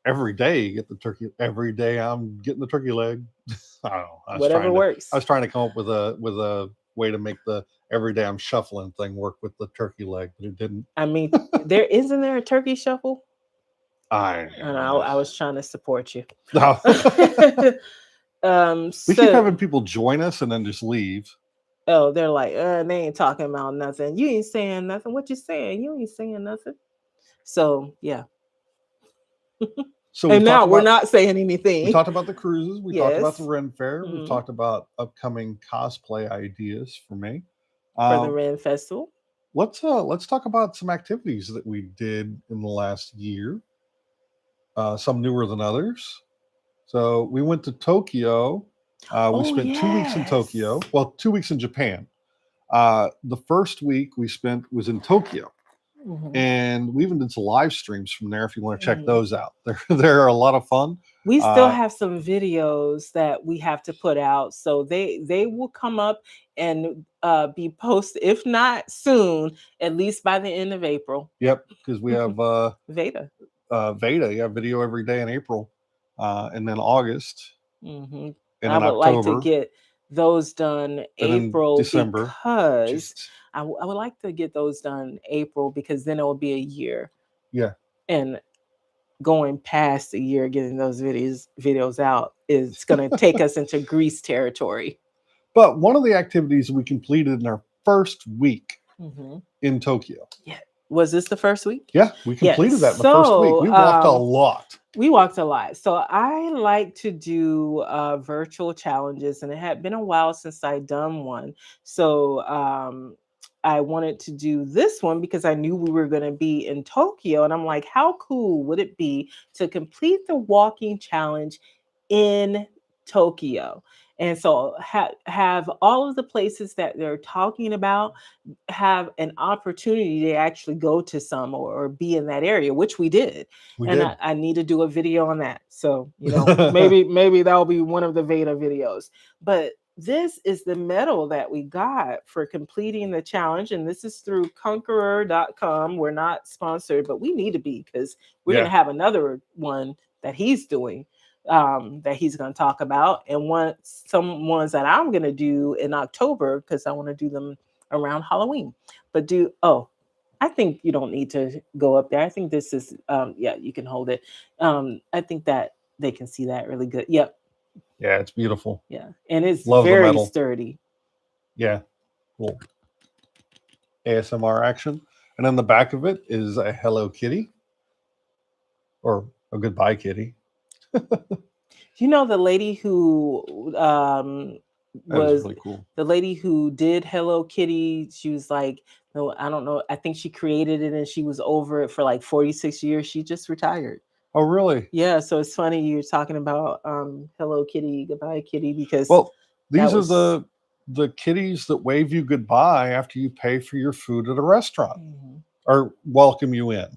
Speaker 2: Every day you get the turkey. Every day I'm getting the turkey leg. I don't know.
Speaker 1: Whatever
Speaker 2: I
Speaker 1: works.
Speaker 2: was trying to come up with a way to make the every day I'm shuffling thing work with the turkey leg, but it didn't.
Speaker 1: I mean, there a turkey shuffle?
Speaker 2: I
Speaker 1: And I was trying to support you.
Speaker 2: no. We keep
Speaker 1: So
Speaker 2: having people join us and then just leave.
Speaker 1: oh, they're like, they ain't talking about nothing. You ain't saying nothing. What you saying? You ain't saying nothing. So yeah.
Speaker 2: So
Speaker 1: And now we're not saying
Speaker 2: we
Speaker 1: anything.
Speaker 2: talked about the cruises. We talked about the
Speaker 1: Yes.
Speaker 2: Ren Fair. We've
Speaker 1: Mhm.
Speaker 2: talked about upcoming cosplay ideas for me.
Speaker 1: For the
Speaker 2: Um,
Speaker 1: Ren Festival.
Speaker 2: let's talk about some activities that we did in the last year. Some newer than others. So we went to Tokyo. We
Speaker 1: Oh
Speaker 2: spent 2 weeks in
Speaker 1: yes.
Speaker 2: Tokyo. Well, 2 weeks in Japan. The first week we spent was in Tokyo,
Speaker 1: Mhm.
Speaker 2: and we even did some live streams from there. If you want to check
Speaker 1: Mhm.
Speaker 2: those out, they're a lot of fun.
Speaker 1: We still
Speaker 2: Uh,
Speaker 1: have some videos that we have to put out, so they will come up and be posted. If not soon, at least by the end of April.
Speaker 2: yep, because we have
Speaker 1: Veda.
Speaker 2: Veda, yeah, video every day in April, and then August,
Speaker 1: Hmm.
Speaker 2: and
Speaker 1: I
Speaker 2: then
Speaker 1: would like to
Speaker 2: October,
Speaker 1: get those done
Speaker 2: and then
Speaker 1: April
Speaker 2: December.
Speaker 1: because
Speaker 2: Jesus,
Speaker 1: I would like to get those done April because then it will be a year.
Speaker 2: yeah.
Speaker 1: And going past a year getting those videos out is going to take us into Greece territory.
Speaker 2: But one of the activities we completed in our first week
Speaker 1: Hmm.
Speaker 2: in Tokyo.
Speaker 1: Yeah. Was this the first week?
Speaker 2: Yeah, we
Speaker 1: Yeah.
Speaker 2: completed that in the first week.
Speaker 1: So
Speaker 2: We walked a lot.
Speaker 1: we walked a lot. So I like to do virtual challenges, and it had been a while since I'd done one. So I wanted to do this one because I knew we were going to be in Tokyo. And I'm like, how cool would it be to complete the walking challenge in Tokyo? And so have all of the places that they're talking about, have an opportunity to actually go to some or be in that area, which we did.
Speaker 2: We
Speaker 1: And
Speaker 2: did.
Speaker 1: I need to do a video on that. So, maybe that'll be one of the Veda videos. But this is the medal that we got for completing the challenge. And this is through conqueror.com. We're not sponsored, but we need to be because we're going
Speaker 2: Yeah.
Speaker 1: to have another one that he's doing that he's going to talk about. And some ones that I'm going to do in October because I want to do them around Halloween. But I think you don't need to go up there. I think this is yeah, you can hold it. I think that they can see that really good. Yep.
Speaker 2: Yeah, it's beautiful.
Speaker 1: Yeah. And it's
Speaker 2: Love the
Speaker 1: very
Speaker 2: medal.
Speaker 1: sturdy.
Speaker 2: Yeah. Cool. ASMR action. And on the back of it is a Hello Kitty or a Goodbye Kitty.
Speaker 1: The lady who
Speaker 2: That is
Speaker 1: was
Speaker 2: really cool.
Speaker 1: the lady who did Hello Kitty, she was like, no, I don't know. I think she created it and she was over it for like 46 years. She just retired.
Speaker 2: Oh, really?
Speaker 1: Yeah, so it's funny you're talking about Hello Kitty, Goodbye Kitty, because
Speaker 2: Well,
Speaker 1: that
Speaker 2: these are
Speaker 1: was
Speaker 2: the kitties that wave you goodbye after you pay for your food at a restaurant
Speaker 1: Mhm.
Speaker 2: or welcome you in.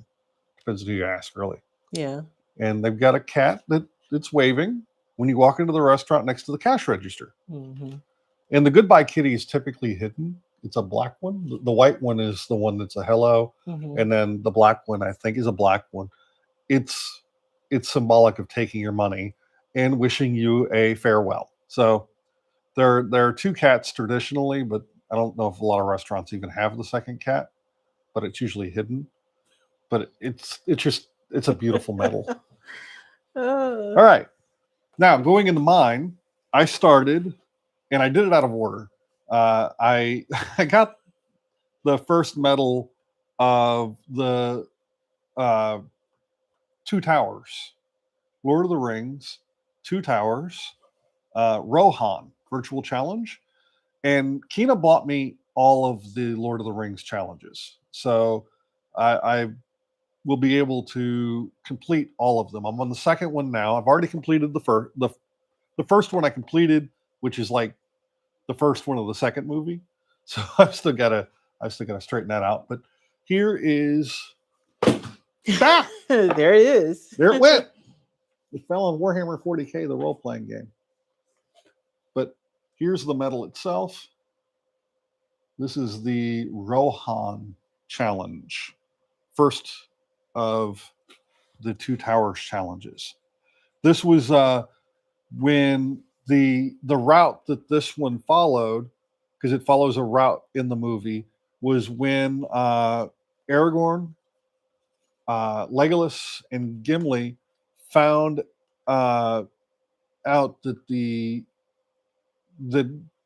Speaker 2: Depends who you ask, really.
Speaker 1: Yeah.
Speaker 2: And they've got a cat that's waving when you walk into the restaurant next to the cash register.
Speaker 1: Mhm.
Speaker 2: And the goodbye kitty is typically hidden. It's a black one. The white one is the one that's a hello,
Speaker 1: Mhm.
Speaker 2: and then the black one I think is a black one. It's symbolic of taking your money and wishing you a farewell. So there are two cats traditionally, but I don't know if a lot of restaurants even have the second cat, but it's usually hidden. But it's a beautiful medal.
Speaker 1: Uh,
Speaker 2: All right. Now going into mine, I started and I did it out of order. I I got the first medal of the uh, Two Towers, Lord of the Rings, Two Towers, Rohan Virtual Challenge, and Kina bought me all of the Lord of the Rings challenges, so I will be able to complete all of them. I'm on the second one now. I've already completed the first one I completed, which is like the first one of the second movie. So I've still gotta straighten that out. But here is
Speaker 1: there it is.
Speaker 2: there it went. It fell on Warhammer 40K, the role playing game. But here's the medal itself. This is the Rohan challenge, first of the Two Towers challenges. This was when the route that this one followed, because it follows a route in the movie, was when Aragorn, Legolas, and Gimli found uh, out that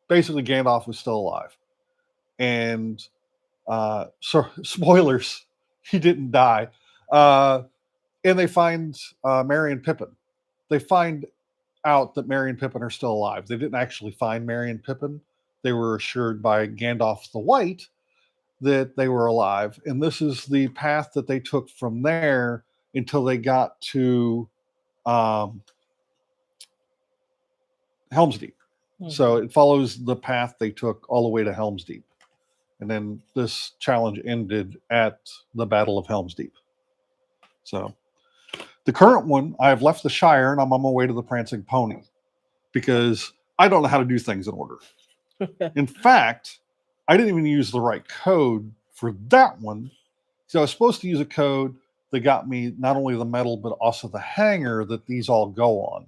Speaker 2: basically Gandalf was still alive, and so spoilers, he didn't die. And they find Merry and Pippin. They find out that Merry and Pippin are still alive. They didn't actually find Merry and Pippin. They were assured by Gandalf the White that they were alive. And this is the path that they took from there until they got to um, Helm's Deep. So
Speaker 1: Mhm.
Speaker 2: it follows the path they took all the way to Helm's Deep. And then this challenge ended at the Battle of Helm's Deep. So the current one, I've left the Shire and I'm on my way to the Prancing Pony because I don't know how to do things in order. In fact, I didn't even use the right code for that one. So I was supposed to use a code that got me not only the medal, but also the hanger that these all go on.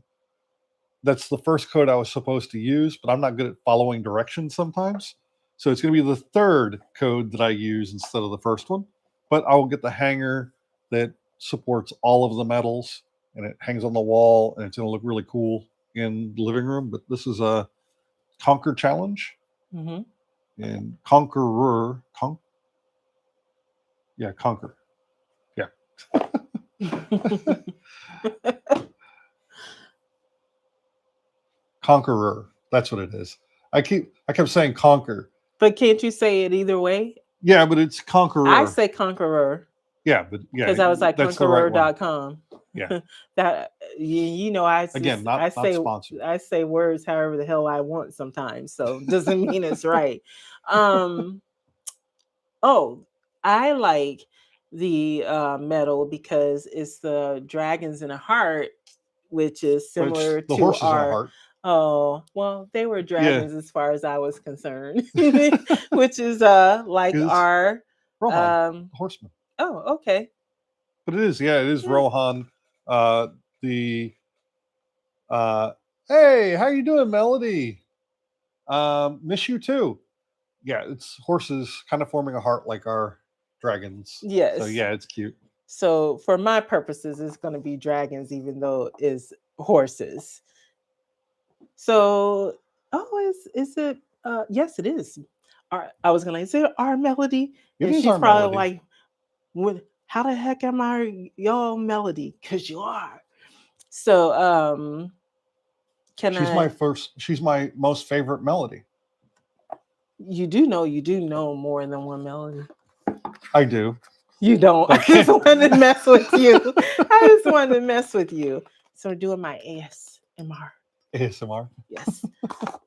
Speaker 2: That's the first code I was supposed to use, but I'm not good at following directions sometimes. So it's going to be the third code that I use instead of the first one. But I will get the hanger that supports all of the medals and it hangs on the wall and it's going to look really cool in the living room. But this is a Conquer challenge
Speaker 1: Mhm.
Speaker 2: and Conqueror. Conquer. Yeah. Conqueror. That's what it is. I kept saying conquer.
Speaker 1: But can't you say it either way?
Speaker 2: Yeah, but it's
Speaker 1: I
Speaker 2: conqueror.
Speaker 1: say conqueror
Speaker 2: Yeah, but yeah,
Speaker 1: because I was like
Speaker 2: that's the right one.
Speaker 1: conqueror.com.
Speaker 2: Yeah.
Speaker 1: That you know,
Speaker 2: Again,
Speaker 1: I
Speaker 2: not
Speaker 1: say
Speaker 2: sponsored.
Speaker 1: I say words however the hell I want sometimes, so doesn't mean it's right. Um, oh, I like the medal because it's the dragons in a heart, which is
Speaker 2: But it's
Speaker 1: similar
Speaker 2: the
Speaker 1: to
Speaker 2: horses in a
Speaker 1: our.
Speaker 2: heart.
Speaker 1: Oh, well, they were
Speaker 2: Yeah.
Speaker 1: dragons as far as I was concerned, which is like
Speaker 2: Because
Speaker 1: our
Speaker 2: Rohan,
Speaker 1: um.
Speaker 2: the horseman.
Speaker 1: Oh, okay.
Speaker 2: But it is, yeah, it is
Speaker 1: Yeah.
Speaker 2: Rohan. The Hey, how you doing, Melody? Miss you too. Yeah, it's horses kind of forming a heart like our dragons. So
Speaker 1: Yes.
Speaker 2: yeah, it's cute.
Speaker 1: So for my purposes, it's going to be dragons, even though it's horses. So, oh, is it? Yes, it is. I was gonna say our melody,
Speaker 2: It
Speaker 1: and
Speaker 2: is
Speaker 1: she's
Speaker 2: our
Speaker 1: probably
Speaker 2: Melody.
Speaker 1: like, "What? How the heck am I y'all melody? Because you are." So, can I?
Speaker 2: She's my most favorite Melody.
Speaker 1: You do know more than one melody.
Speaker 2: I do.
Speaker 1: You don't.
Speaker 2: But
Speaker 1: I
Speaker 2: I
Speaker 1: just
Speaker 2: can't.
Speaker 1: wanted to mess with you. I just wanted to mess with you. So, we're doing my ASMR.
Speaker 2: ASMR.
Speaker 1: Yes.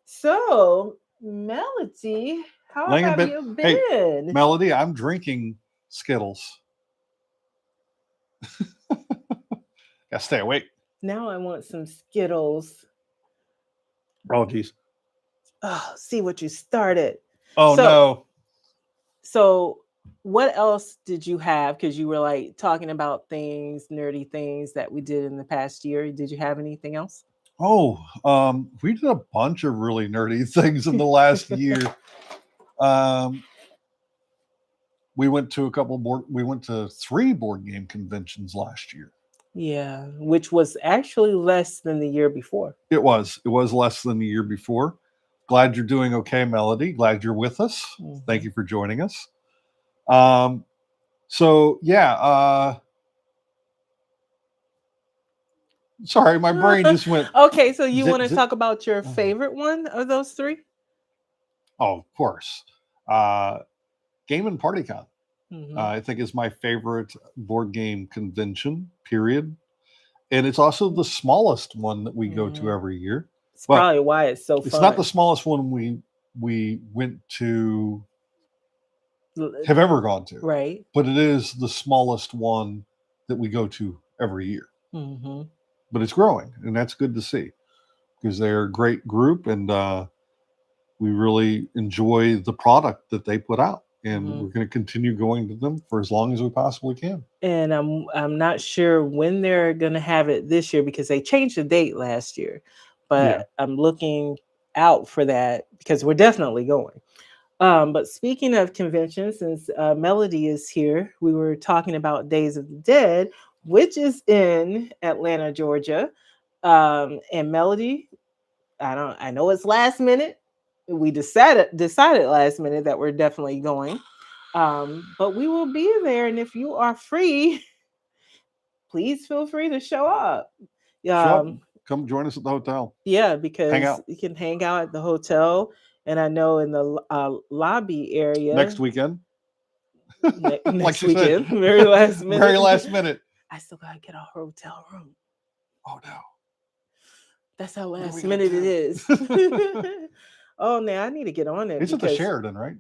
Speaker 1: So Melody, how
Speaker 2: Laying in
Speaker 1: have
Speaker 2: bed.
Speaker 1: you
Speaker 2: Hey,
Speaker 1: been?
Speaker 2: Melody, I'm drinking Skittles. Gotta stay awake.
Speaker 1: Now I want some Skittles.
Speaker 2: Oh, geez.
Speaker 1: Oh, see what you started.
Speaker 2: Oh,
Speaker 1: So,
Speaker 2: no.
Speaker 1: so what else did you have? Because you were like talking about things, nerdy things that we did in the past year. Did you have anything else?
Speaker 2: Oh, we did a bunch of really nerdy things in the last year. Um, we went to we went to 3 board game conventions last year.
Speaker 1: Yeah, which was actually less than the year before.
Speaker 2: It was less than the year before. Glad you're doing okay, Melody. Glad you're with us. Thank you for joining us. So yeah, sorry, my brain just went.
Speaker 1: Okay, so you
Speaker 2: zip,
Speaker 1: want to
Speaker 2: zip.
Speaker 1: talk about your favorite one of those 3?
Speaker 2: Oh, of course. Game and Party Con, I think, is my favorite board game convention, period. And it's also the smallest one that we go to every year.
Speaker 1: It's probably why it's so fun.
Speaker 2: It's not the smallest one we went to, have ever gone to.
Speaker 1: Right.
Speaker 2: But it is the smallest one that we go to every year. But it's growing, and that's good to see, because they're a great group, and we really enjoy the product that they put out, and we're going to continue going to them for as long as we possibly can.
Speaker 1: And I'm not sure when they're going to have it this year, because they changed the date last year, but I'm looking out for that, because we're definitely going. But speaking of conventions, since Melody is here, we were talking about Days of the Dead, which is in Atlanta, Georgia. And Melody, I know it's last minute. We decided last minute that we're definitely going. But we will be there, and if you are free, please feel free to show up.
Speaker 2: Show up. Come join us at the hotel.
Speaker 1: Yeah, because you can hang out at the hotel, and I know in the lobby area
Speaker 2: next weekend.
Speaker 1: Next weekend, very last minute.
Speaker 2: Very last minute.
Speaker 1: I still gotta get a hotel room.
Speaker 2: Oh no.
Speaker 1: That's how last minute it is. Oh, now I need to get on it.
Speaker 2: It's at the Sheraton, right?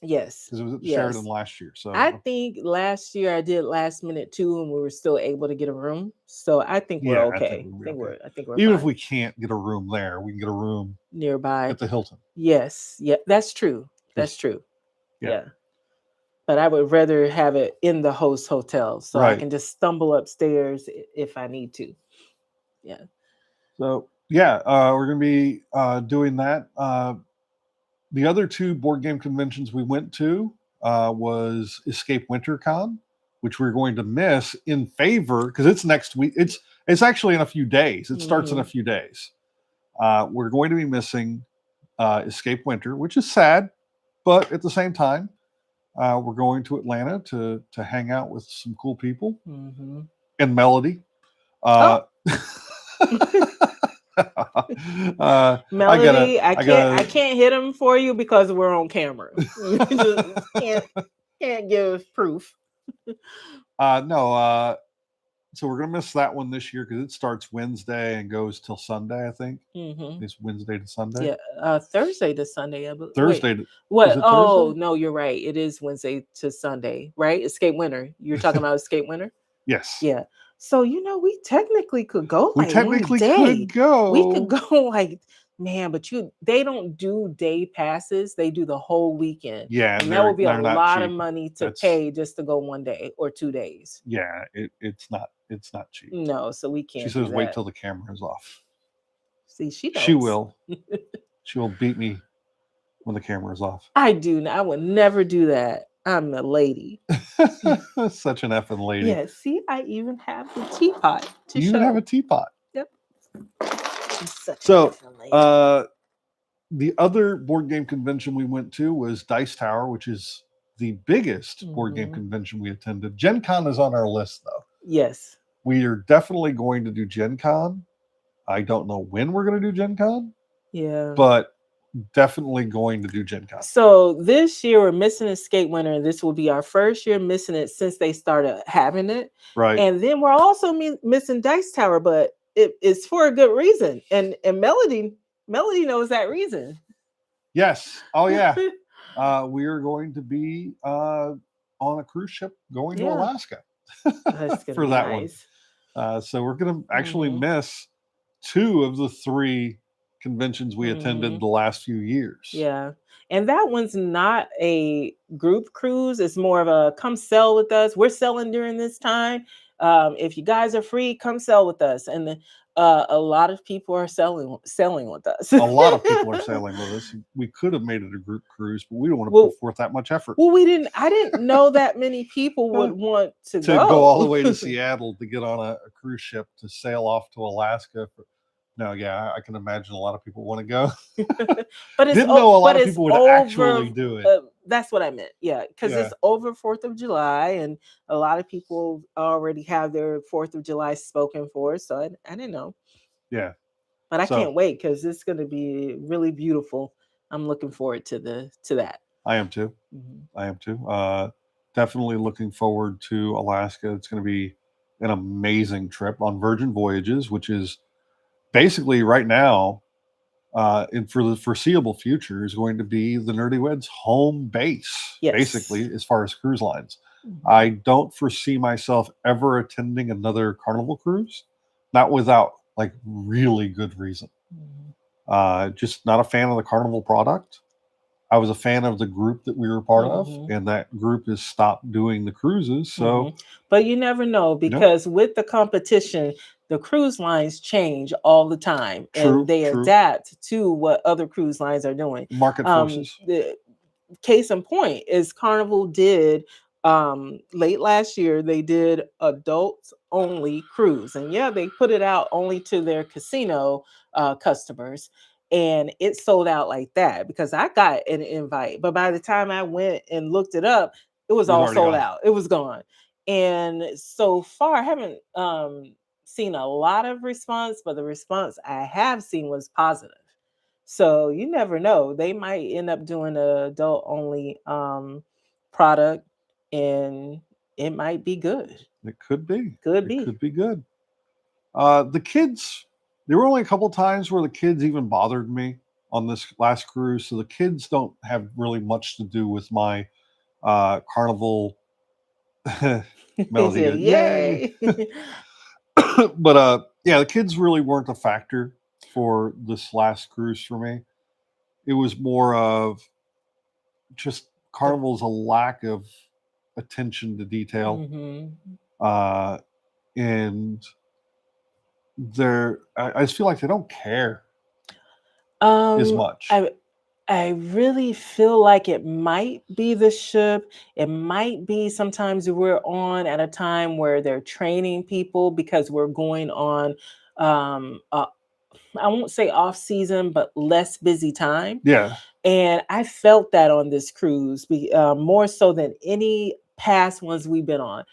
Speaker 1: Yes.
Speaker 2: Because it was at the Sheraton last year. So
Speaker 1: I think last year I did last minute too, and we were still able to get a room. So I think we're okay. I think we're
Speaker 2: even
Speaker 1: fine.
Speaker 2: if we can't get a room there, we can get a room
Speaker 1: nearby
Speaker 2: at the Hilton.
Speaker 1: Yes. Yeah, that's true. That's true. Yeah. But I would rather have it in the host hotel, so I can just stumble upstairs if I need to. Yeah.
Speaker 2: So yeah, we're gonna be doing that. The other 2 board game conventions we went to was Escape WinterCon, which we're going to miss in favor, because it's next week. It's actually in a few days. It starts in a few days. We're going to be missing Escape Winter, which is sad, but at the same time, we're going to Atlanta to hang out with some cool people and Melody.
Speaker 1: Melody, I can't hit him for you because we're on camera. can't give proof.
Speaker 2: No. So we're gonna miss that one this year because it starts Wednesday and goes till Sunday. I think it's Wednesday to Sunday.
Speaker 1: Yeah, Thursday to Sunday. I believe.
Speaker 2: Thursday.
Speaker 1: What? Oh Thursday? No, you're right. It is Wednesday to Sunday, right? Escape Winter. You're talking about Escape Winter.
Speaker 2: Yes.
Speaker 1: Yeah. So we technically could go.
Speaker 2: We technically could go.
Speaker 1: We could go man, but they don't do day passes. They do the whole weekend.
Speaker 2: Yeah,
Speaker 1: and that would be a lot of money to pay just to go 1 day or 2 days.
Speaker 2: Yeah, it's not cheap.
Speaker 1: No, so we can't.
Speaker 2: She says, "Wait till the camera is off."
Speaker 1: See, she
Speaker 2: will. She will beat me when the camera is off.
Speaker 1: I do. I would never do that. I'm a lady.
Speaker 2: Such an effing lady.
Speaker 1: Yeah, see, I even have the teapot to
Speaker 2: You even have a teapot.
Speaker 1: Yep.
Speaker 2: So, the other board game convention we went to was Dice Tower, which is the biggest board game convention we attended. Gen Con is on our list, though.
Speaker 1: Yes.
Speaker 2: We are definitely going to do Gen Con. I don't know when we're going to do Gen Con.
Speaker 1: Yeah.
Speaker 2: But definitely going to do Gen Con.
Speaker 1: So this year we're missing Escape Winter, and this will be our first year missing it since they started having it.
Speaker 2: Right.
Speaker 1: And then we're also missing Dice Tower, but it's for a good reason. And Melody knows that reason.
Speaker 2: Yes. Oh yeah. We are going to be on a cruise ship going to
Speaker 1: Yeah,
Speaker 2: Alaska
Speaker 1: that's gonna
Speaker 2: for
Speaker 1: be
Speaker 2: that one.
Speaker 1: nice.
Speaker 2: So we're going to actually
Speaker 1: Hmm.
Speaker 2: miss two of the three conventions we attended
Speaker 1: Hmm.
Speaker 2: the last few years.
Speaker 1: Yeah. And that one's not a group cruise. It's more of a come sell with us. We're selling during this time. If you guys are free, come sell with us. And a lot of people are selling with us.
Speaker 2: A lot of people are sailing with us. We could have made it a group cruise, but we don't want to
Speaker 1: well,
Speaker 2: put forth that much effort
Speaker 1: well, we didn't. I didn't know that many people would want to
Speaker 2: to go all the
Speaker 1: go.
Speaker 2: way to Seattle to get on a cruise ship to sail off to Alaska. No, yeah, I can imagine a lot of people want to go.
Speaker 1: but
Speaker 2: Didn't know a lot
Speaker 1: but
Speaker 2: of
Speaker 1: it's
Speaker 2: people would
Speaker 1: over.
Speaker 2: actually do it.
Speaker 1: That's what I meant. Yeah, because
Speaker 2: Yeah,
Speaker 1: it's over 4th of July, and a lot of people already have their 4th of July spoken for. So I didn't know,
Speaker 2: yeah.
Speaker 1: but I
Speaker 2: So
Speaker 1: can't wait because it's going to be really beautiful. I'm looking forward to that.
Speaker 2: I am too.
Speaker 1: Mhm.
Speaker 2: I am too. Definitely looking forward to Alaska. It's going to be an amazing trip on Virgin Voyages, which is basically right now, and for the foreseeable future, is going to be the Nerdyweds home base,
Speaker 1: Yes.
Speaker 2: basically, as far as cruise lines.
Speaker 1: Mhm.
Speaker 2: I don't foresee myself ever attending another Carnival cruise, not without like really good reason.
Speaker 1: Mhm.
Speaker 2: Just not a fan of the Carnival product. I was a fan of the group that we were part of,
Speaker 1: Mhm.
Speaker 2: and that group has stopped doing the cruises. So,
Speaker 1: Mhm. But you never know
Speaker 2: you know,
Speaker 1: because with the competition, the cruise lines change all the time and
Speaker 2: true,
Speaker 1: they
Speaker 2: true.
Speaker 1: adapt to what other cruise lines are doing.
Speaker 2: Market forces.
Speaker 1: The case in point is Carnival did late last year they did adults only cruise, and yeah, they put it out only to their casino customers, and it sold out like that because I got an invite, but by the time I went and looked it up, it was
Speaker 2: It was
Speaker 1: all
Speaker 2: already
Speaker 1: sold
Speaker 2: gone.
Speaker 1: out, it was gone. And so far I haven't seen a lot of response, but the response I have seen was positive. So you never know. They might end up doing a adult only product, and it might be good.
Speaker 2: It could be.
Speaker 1: Could
Speaker 2: It
Speaker 1: be.
Speaker 2: could be good. The kids, there were only a couple times where the kids even bothered me on this last cruise. So the kids don't have really much to do with my carnival. Melody goes, yay.
Speaker 1: Yay.
Speaker 2: But yeah, the kids really weren't a factor for this last cruise for me. It was more of just
Speaker 1: The-
Speaker 2: Carnival's a lack of attention to detail.
Speaker 1: mhm.
Speaker 2: Uh, and I just feel like they don't care as
Speaker 1: Um,
Speaker 2: much.
Speaker 1: I I really feel like it might be the ship. It might be sometimes we're on at a time where they're training people because we're going on I won't say off season, but less busy time.
Speaker 2: Yeah.
Speaker 1: And I felt that on this cruise, more so than any past ones we've been on.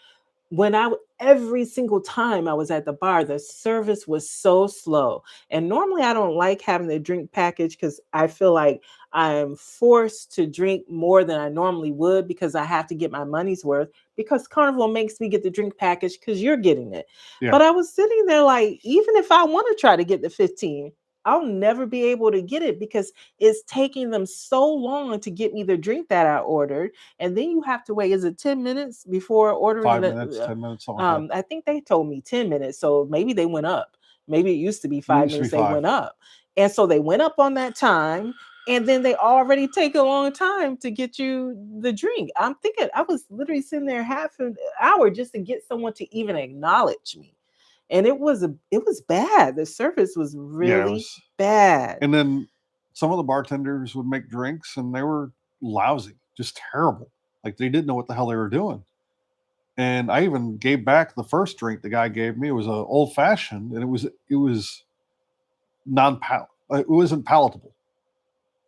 Speaker 1: Every single time I was at the bar, the service was so slow. And normally I don't like having the drink package because I feel like I'm forced to drink more than I normally would because I have to get my money's worth because Carnival makes me get the drink package because you're getting it.
Speaker 2: Yeah.
Speaker 1: But I was sitting there like, even if I want to try to get the 15, I'll never be able to get it because it's taking them so long to get me the drink that I ordered, and then you have to wait. Is it 10 minutes before ordering
Speaker 2: 5 minutes,
Speaker 1: the?
Speaker 2: 10 minutes, something like that.
Speaker 1: I think they told me 10 minutes, so maybe they went up. Maybe it used to be
Speaker 2: It
Speaker 1: five
Speaker 2: used to be
Speaker 1: minutes. They
Speaker 2: five.
Speaker 1: went up, and so they went up on that time. And then they already take a long time to get you the drink. I'm thinking I was literally sitting there half an hour just to get someone to even acknowledge me, and it was bad. The service was
Speaker 2: Yeah, it
Speaker 1: really
Speaker 2: was.
Speaker 1: bad.
Speaker 2: And then some of the bartenders would make drinks and they were lousy, just terrible. Like they didn't know what the hell they were doing. And I even gave back the first drink the guy gave me. It was an old fashioned, and it was non it wasn't palatable.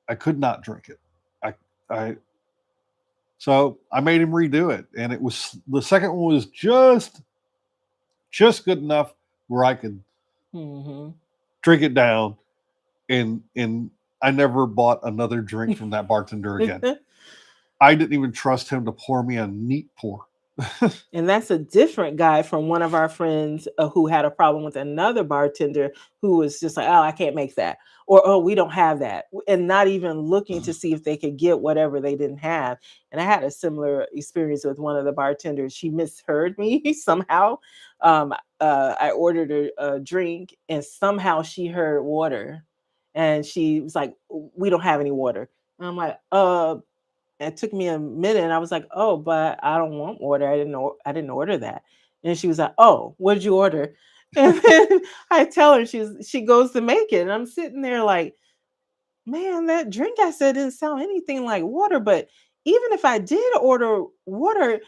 Speaker 2: I could not drink it. I I so I made him redo it, and it was the second one was just good enough where I could
Speaker 1: Hmm.
Speaker 2: drink it down, and I never bought another drink from that bartender again. I didn't even trust him to pour me a neat pour.
Speaker 1: And that's a different guy from one of our friends who had a problem with another bartender who was just like, oh, I can't make that. Or, oh, we don't have that. And not even looking to see if they could get whatever they didn't have. And I had a similar experience with one of the bartenders. She misheard me somehow. I ordered a drink and somehow she heard water. And she was like, we don't have any water. And I'm like, it took me a minute and I was like, oh, but I don't want water. I didn't order that. And she was like, oh, what did you order? And then I tell her she goes to make it. And I'm sitting there like, man, that drink I said didn't sound anything like water. But even if I did order water,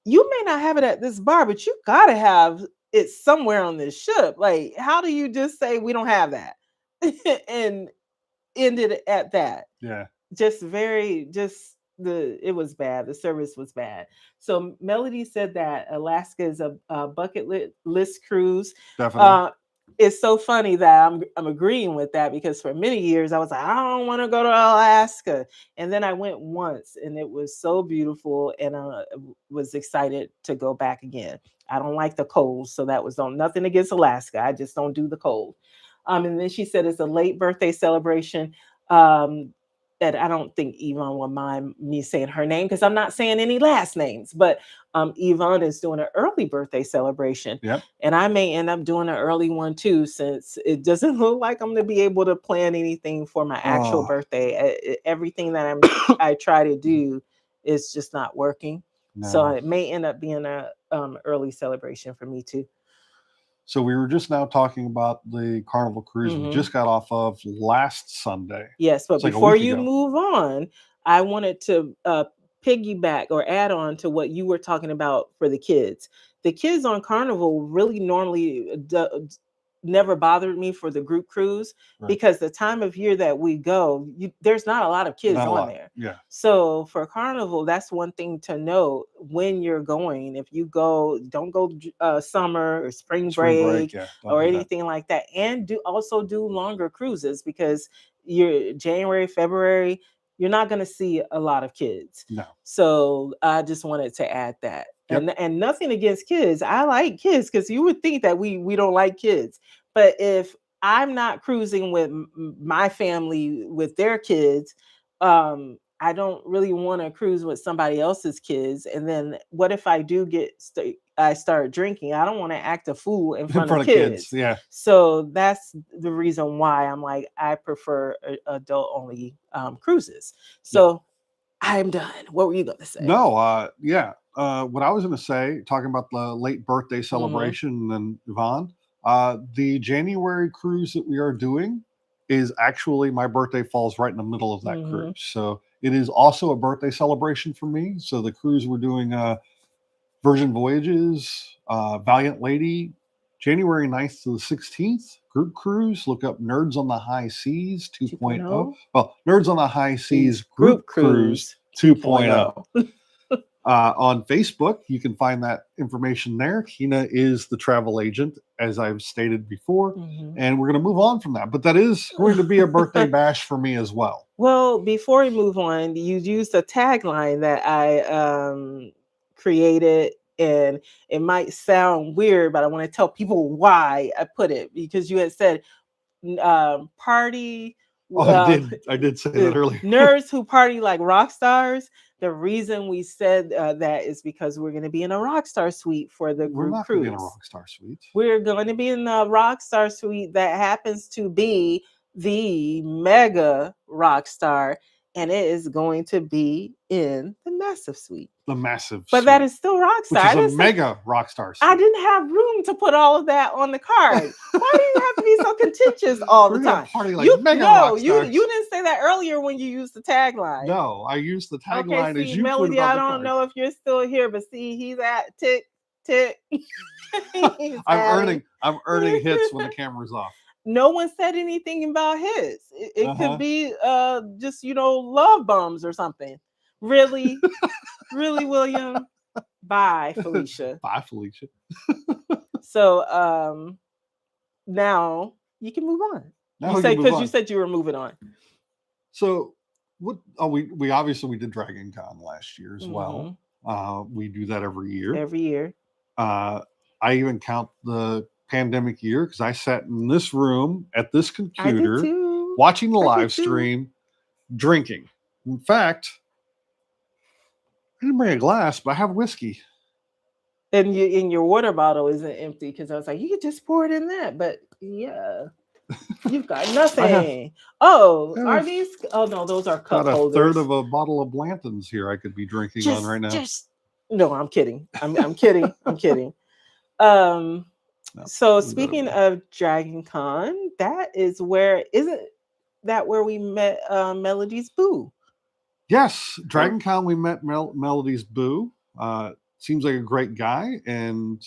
Speaker 1: you may not have it at this bar, but you gotta have it somewhere on this ship. Like, how do you just say we don't have that? And ended at that?
Speaker 2: Yeah.
Speaker 1: Just very it was bad. The service was bad. So Melody said that Alaska is a bucket list cruise.
Speaker 2: Definitely.
Speaker 1: It's so funny that I'm agreeing with that because for many years I was like, I don't want to go to Alaska, and then I went once and it was so beautiful, and was excited to go back again. I don't like the cold, so that was nothing against Alaska. I just don't do the cold. And then she said it's a late birthday celebration. That I don't think Yvonne will mind me saying her name because I'm not saying any last names, but Yvonne is doing an early birthday celebration.
Speaker 2: Yep.
Speaker 1: And I may end up doing an early one too, since it doesn't look like I'm going to be able to plan anything for my actual birthday. Everything that I try to do is just not working. No. So it may end up being a early celebration for me too.
Speaker 2: So we were just now talking about the Carnival cruise we just got off of last Sunday.
Speaker 1: Yes, but before you move on, I wanted to piggyback or add on to what you were talking about for the kids. The kids on Carnival really normally never bothered me for the group cruise because the time of year that we go, there's not a lot of kids on there.
Speaker 2: Yeah.
Speaker 1: So for Carnival, that's one thing to know when you're going. If you go, don't go summer or spring break or anything like that. And also do longer cruises because you're January, February, you're not going to see a lot of kids.
Speaker 2: No.
Speaker 1: So I just wanted to add that. Yep. And nothing against kids. I like kids because you would think that we don't like kids. But if I'm not cruising with my family with their kids, I don't really want to cruise with somebody else's kids. And then what if I do I start drinking? I don't want to act a fool in front of kids.
Speaker 2: Yeah.
Speaker 1: So that's the reason why I'm like, I prefer adult only cruises. So I'm done. What were you going to say?
Speaker 2: No, yeah. What I was going to say, talking about the late birthday celebration and Yvonne, the January cruise that we are doing is actually my birthday falls right in the middle of that cruise. So it is also a birthday celebration for me. So the cruise we're doing, Virgin Voyages, Valiant Lady, January 9th to the 16th, group cruise. Look up Nerds on the High Seas 2.0. Well, Nerds on the High Seas group cruise 2.0. On Facebook, you can find that information there. Kina is the travel agent, as I've stated before, and we're going to move on from that. But that is going to be a birthday bash for me as well.
Speaker 1: Well, before we move on, you used a tagline that I created, and it might sound weird, but I want to tell people why I put it, because you had said party.
Speaker 2: I did say that earlier.
Speaker 1: Nerds who party like rock stars. The reason we said that is because we're going to be in a rock star suite for the group cruise.
Speaker 2: We're not going to be in a rock star suite.
Speaker 1: We're going to be in a rock star suite that happens to be the mega rock star, and it is going to be in the massive suite.
Speaker 2: The massive
Speaker 1: but
Speaker 2: suite.
Speaker 1: That is still rock star.
Speaker 2: Which is a mega rock star suite.
Speaker 1: I didn't have room to put all of that on the card. Why do you have to be so contentious all the time?
Speaker 2: Party like mega rock stars.
Speaker 1: You didn't say that earlier when you used the tagline.
Speaker 2: No, I used the tagline as you
Speaker 1: Melody,
Speaker 2: put it on
Speaker 1: I
Speaker 2: the
Speaker 1: don't
Speaker 2: card.
Speaker 1: know if you're still here, but see, he's at tick.
Speaker 2: I'm earning hits when the camera's off.
Speaker 1: No one said anything about his. It could be just love bombs or something. Really, really, William. Bye, Felicia.
Speaker 2: Bye, Felicia.
Speaker 1: So now you can move on. Because you said you were moving on.
Speaker 2: So what? Oh, we obviously we did Dragon Con last year as well. We do that every year.
Speaker 1: Every year.
Speaker 2: Uh, I even count the pandemic year because I sat in this room at this
Speaker 1: I did
Speaker 2: computer
Speaker 1: too.
Speaker 2: watching the
Speaker 1: I did
Speaker 2: live
Speaker 1: too.
Speaker 2: stream, drinking. In fact, I didn't bring a glass, but I have whiskey.
Speaker 1: And your water bottle isn't empty because I was like, you could just pour it in that. But yeah, you've got
Speaker 2: I have,
Speaker 1: nothing. Oh,
Speaker 2: I
Speaker 1: are
Speaker 2: have
Speaker 1: these? Oh no, those are cup
Speaker 2: about a third
Speaker 1: holders.
Speaker 2: of a bottle of Blanton's here I could be drinking on right now.
Speaker 1: Just. No, I'm kidding. I'm kidding. I'm kidding. Um.
Speaker 2: No,
Speaker 1: So
Speaker 2: leave that
Speaker 1: speaking
Speaker 2: away.
Speaker 1: of Dragon Con, that is where isn't that where we met Melody's Boo?
Speaker 2: Yes,
Speaker 1: That
Speaker 2: Dragon Con, we met Melody's Boo. Seems like a great guy, and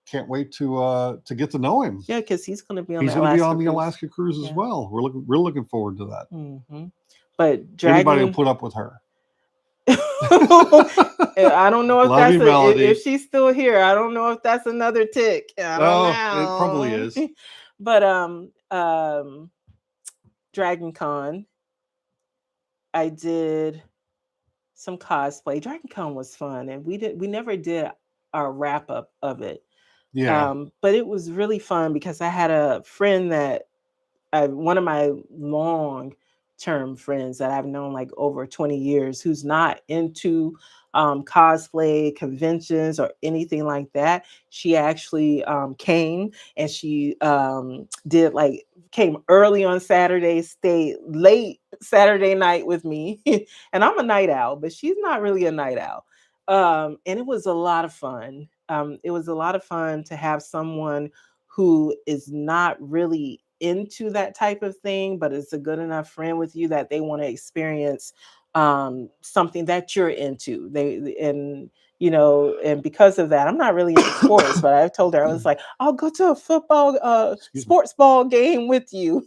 Speaker 2: can't wait to get to know him.
Speaker 1: yeah, because he's going to be on
Speaker 2: He's
Speaker 1: the
Speaker 2: going to be
Speaker 1: Alaska
Speaker 2: on the
Speaker 1: cruise.
Speaker 2: Alaska cruise as
Speaker 1: Yeah.
Speaker 2: well. We're looking forward to that.
Speaker 1: Mm-hmm. But
Speaker 2: Anybody will
Speaker 1: Dragon,
Speaker 2: put up with her.
Speaker 1: I don't know if
Speaker 2: Love
Speaker 1: that's
Speaker 2: you,
Speaker 1: a
Speaker 2: Melody.
Speaker 1: if she's still here. I don't know if that's another tick. I don't
Speaker 2: Oh, it probably
Speaker 1: know.
Speaker 2: is.
Speaker 1: But Dragon Con, I did some cosplay. Dragon Con was fun, and we never did our wrap up of it.
Speaker 2: Yeah.
Speaker 1: But it was really fun because I had a friend that one of my long term friends that I've known like over 20 years who's not into cosplay conventions or anything like that. She actually came and she did like came early on Saturday, stayed late Saturday night with me. And I'm a night owl, but she's not really a night owl. And it was a lot of fun. It was a lot of fun to have someone who is not really into that type of thing, but is a good enough friend with you that they want to experience something that you're into. They and and because of that, I'm not really into sports, but I told her I was like, I'll go to a football
Speaker 2: Excuse me.
Speaker 1: sports ball game with you.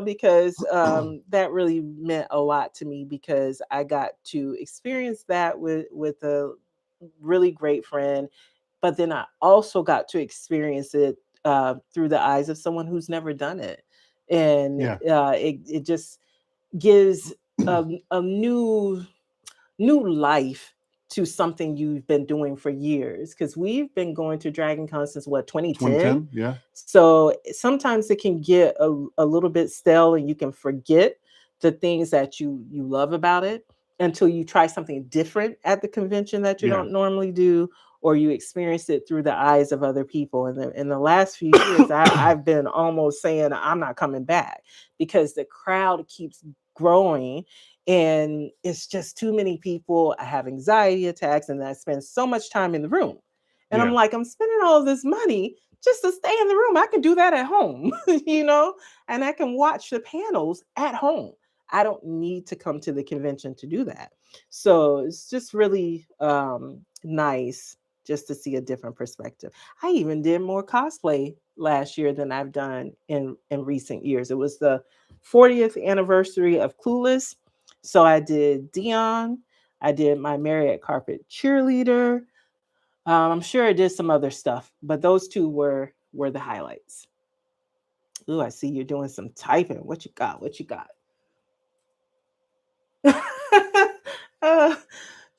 Speaker 1: Because that really meant a lot to me because I got to experience that with a really great friend, but then I also got to experience it through the eyes of someone who's never done it, and
Speaker 2: Yeah.
Speaker 1: it just gives a new life to something you've been doing for years. Because we've been going to Dragon Con since what 2010.
Speaker 2: 2010. Yeah.
Speaker 1: So sometimes it can get a little bit stale, and you can forget the things that you love about it until you try something different at the convention that you
Speaker 2: Yeah.
Speaker 1: don't normally do, or you experience it through the eyes of other people. And in the last few years, I've been almost saying I'm not coming back because the crowd keeps growing and it's just too many people. I have anxiety attacks and I spend so much time in the room. And I'm
Speaker 2: Yeah.
Speaker 1: like, I'm spending all of this money just to stay in the room. I can do that at home, and I can watch the panels at home. I don't need to come to the convention to do that. So it's just really nice just to see a different perspective. I even did more cosplay last year than I've done in recent years. It was the 40th anniversary of Clueless. So I did Dion. I did my Marriott Carpet cheerleader. I'm sure I did some other stuff, but those two were the highlights. Ooh, I see you're doing some typing. What you got? What you got? uh,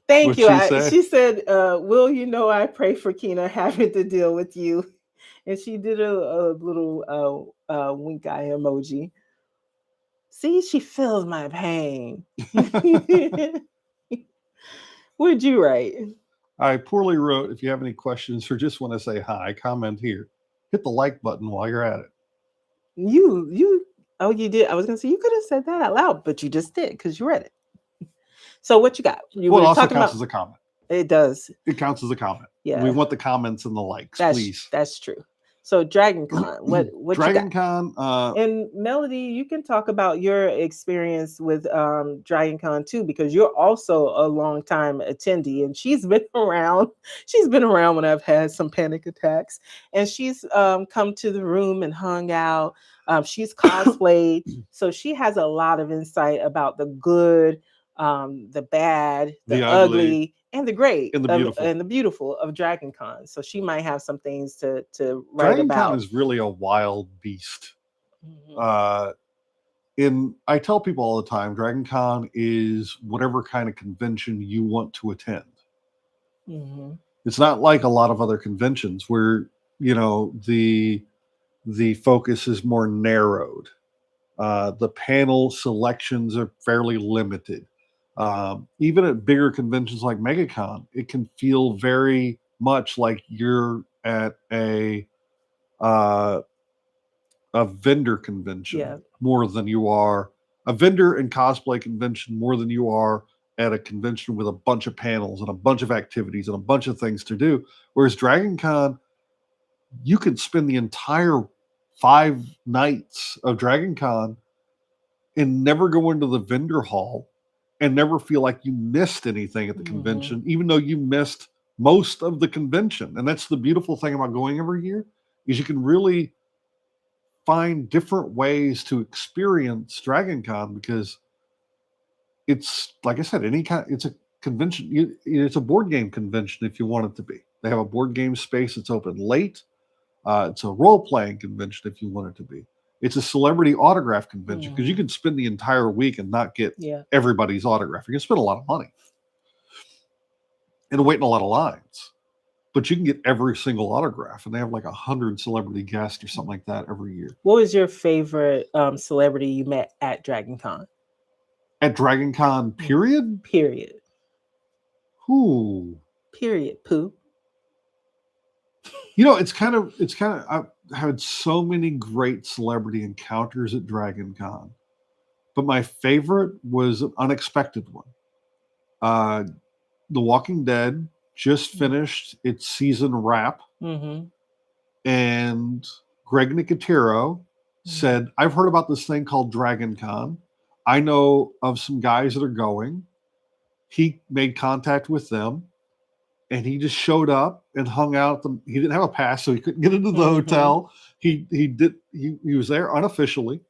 Speaker 1: thank
Speaker 2: What'd
Speaker 1: you.
Speaker 2: she say?
Speaker 1: She said, "Will you know I pray for Kina having to deal with you?" And she did a little wink eye emoji. See, she feels my pain. What'd you write?
Speaker 2: I poorly wrote. If you have any questions or just want to say hi, comment here. Hit the like button while you're at it.
Speaker 1: You oh you did. I was gonna say you could have said that out loud, but you just did because you read it. So what you got? You
Speaker 2: Well, it
Speaker 1: were
Speaker 2: also
Speaker 1: talking
Speaker 2: counts
Speaker 1: about
Speaker 2: as a comment.
Speaker 1: it does.
Speaker 2: It counts as a comment. We
Speaker 1: Yeah,
Speaker 2: want the comments and the likes, please.
Speaker 1: that's true. So Dragon Con, what you got?
Speaker 2: Dragon Con,
Speaker 1: And Melody, you can talk about your experience with Dragon Con too, because you're also a long time attendee, and she's been around. She's been around when I've had some panic attacks, and she's come to the room and hung out. She's cosplayed, so she has a lot of insight about the good, the bad, the
Speaker 2: the ugly,
Speaker 1: ugly, and the great
Speaker 2: and the beautiful.
Speaker 1: and the beautiful of Dragon Con. So she might have some things to write
Speaker 2: Dragon Con
Speaker 1: about.
Speaker 2: is really a wild beast.
Speaker 1: Mhm.
Speaker 2: I tell people all the time, Dragon Con is whatever kind of convention you want to attend.
Speaker 1: Mm-hmm.
Speaker 2: It's not like a lot of other conventions where, the focus is more narrowed. The panel selections are fairly limited. Even at bigger conventions like MegaCon, it can feel very much like you're at uh, a vendor convention
Speaker 1: Yeah.
Speaker 2: more than you are a vendor and cosplay convention more than you are at a convention with a bunch of panels and a bunch of activities and a bunch of things to do. Whereas Dragon Con, you could spend the entire 5 nights of Dragon Con and never go into the vendor hall and never feel like you missed anything at the
Speaker 1: Mm-hmm.
Speaker 2: convention, even though you missed most of the convention. And that's the beautiful thing about going every year is you can really find different ways to experience Dragon Con because it's like I said, it's a convention. It's a board game convention if you want it to be. They have a board game space that's open late. It's a role playing convention if you want it to be. It's a celebrity autograph convention because you
Speaker 1: Mm-hmm.
Speaker 2: can spend the entire week and not get
Speaker 1: Yeah.
Speaker 2: everybody's autograph. You can spend a lot of money and wait in a lot of lines, but you can get every single autograph. And they have like 100 celebrity guests or something like that every year.
Speaker 1: What was your favorite celebrity you met at Dragon Con?
Speaker 2: At Dragon Con, period?
Speaker 1: Period.
Speaker 2: Who?
Speaker 1: Period. Pooh.
Speaker 2: It's kind of, I've had so many great celebrity encounters at Dragon Con, but my favorite was an unexpected one. The Walking Dead just finished its season wrap,
Speaker 1: Mm-hmm.
Speaker 2: and Greg Nicotero said, I've heard about this thing called Dragon Con. I know of some guys that are going. He made contact with them. And he just showed up and hung out. He didn't have a pass, so he couldn't get into the hotel. He was there unofficially.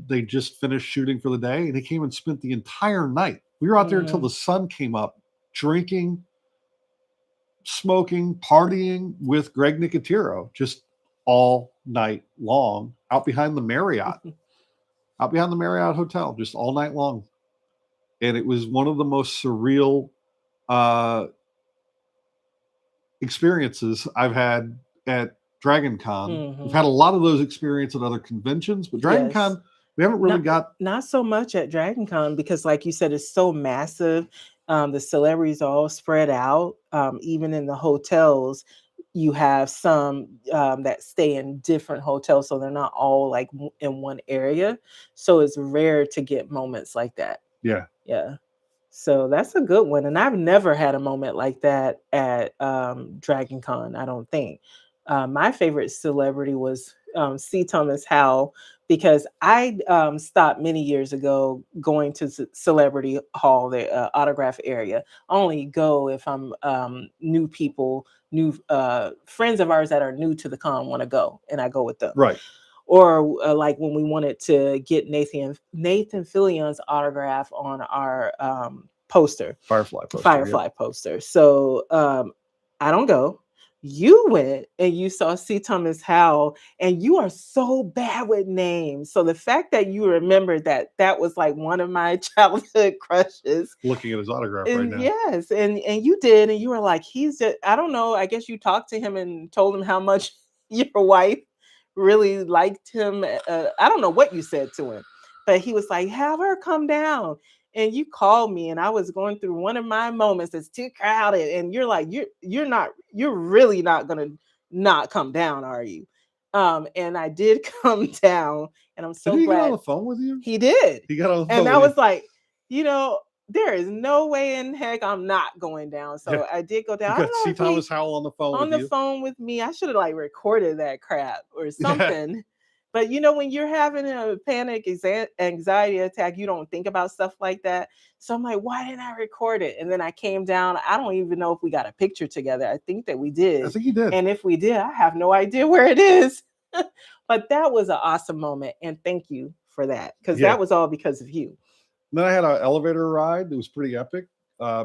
Speaker 2: They just finished shooting for the day, and he came and spent the entire night. We were out there until the sun came up, drinking, smoking, partying with Greg Nicotero, just all night long, out behind the Marriott Hotel, just all night long. And it was one of the most surreal experiences I've had at Dragon Con.
Speaker 1: Mm-hmm.
Speaker 2: We've had a lot of those experiences at other conventions, but Dragon Con, we haven't really
Speaker 1: not so much at Dragon Con because, like you said, it's so massive. The celebrities are all spread out. Even in the hotels, you have some that stay in different hotels, so they're not all like in one area. So it's rare to get moments like that.
Speaker 2: Yeah.
Speaker 1: So that's a good one. And I've never had a moment like that at Dragon Con, I don't think. My favorite celebrity was C. Thomas Howell because I stopped many years ago going to Celebrity Hall, the autograph area. I only go if I'm new people, new friends of ours that are new to the con want to go, and I go with them.
Speaker 2: Right.
Speaker 1: Or like when we wanted to get Nathan Fillion's autograph on our Firefly poster. So I don't go. You went and you saw C. Thomas Howell, and you are so bad with names. So the fact that you remembered that was like one of my childhood crushes.
Speaker 2: Looking at his autograph right now.
Speaker 1: Yes, and you did, and you were like, he's just, I don't know. I guess you talked to him and told him how much your wife really liked him. I don't know what you said to him, but he was like, have her come down. And you called me, and I was going through one of my moments that's too crowded, and you're like, you're really not gonna not come down, are you? And I did come down, and I'm so glad.
Speaker 2: Did he get on the phone with you?
Speaker 1: He did.
Speaker 2: He got on the phone,
Speaker 1: and I was like, there is no way in heck I'm not going down. So I did go down.
Speaker 2: You got C. Thomas Howell on the phone
Speaker 1: with me. I should have like recorded that crap or something. Yeah. But when you're having a panic anxiety attack, you don't think about stuff like that. So I'm like, why didn't I record it? And then I came down. I don't even know if we got a picture together. I think that we did.
Speaker 2: I think you did.
Speaker 1: And if we did, I have no idea where it is. But that was an awesome moment. And thank you for that. Because that was all because of you.
Speaker 2: Then I had an elevator ride that was pretty epic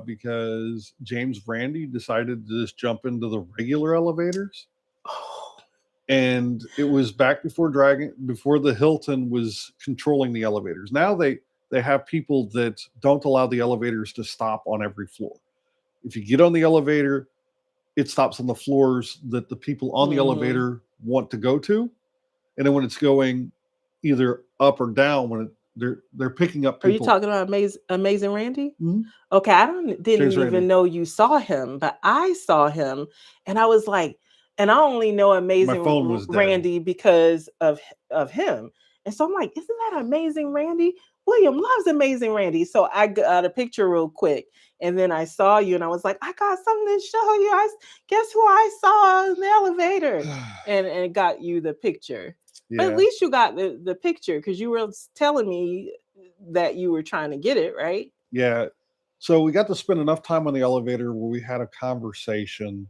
Speaker 2: because James Randi decided to just jump into the regular elevators. And it was back before the Hilton was controlling the elevators. Now they have people that don't allow the elevators to stop on every floor. If you get on the elevator, it stops on the floors that the people on the elevator want to go to, and then when it's going either up or down, when they're picking up
Speaker 1: Are you
Speaker 2: people.
Speaker 1: talking about Amazing Randy?
Speaker 2: Mhm.
Speaker 1: Okay, I didn't
Speaker 2: James
Speaker 1: even
Speaker 2: Randy.
Speaker 1: know you saw him, but I saw him, and I was like, and I only know
Speaker 2: My phone was dead.
Speaker 1: Randy because of him, and so I'm like, isn't that Amazing Randy? William loves Amazing Randy, so I got a picture real quick, and then I saw you, and I was like, I got something to show you. Guess who I saw in the elevator, and got you the picture. But at
Speaker 2: Yeah.
Speaker 1: least you got the picture because you were telling me that you were trying to get it, right?
Speaker 2: Yeah. So we got to spend enough time on the elevator where we had a conversation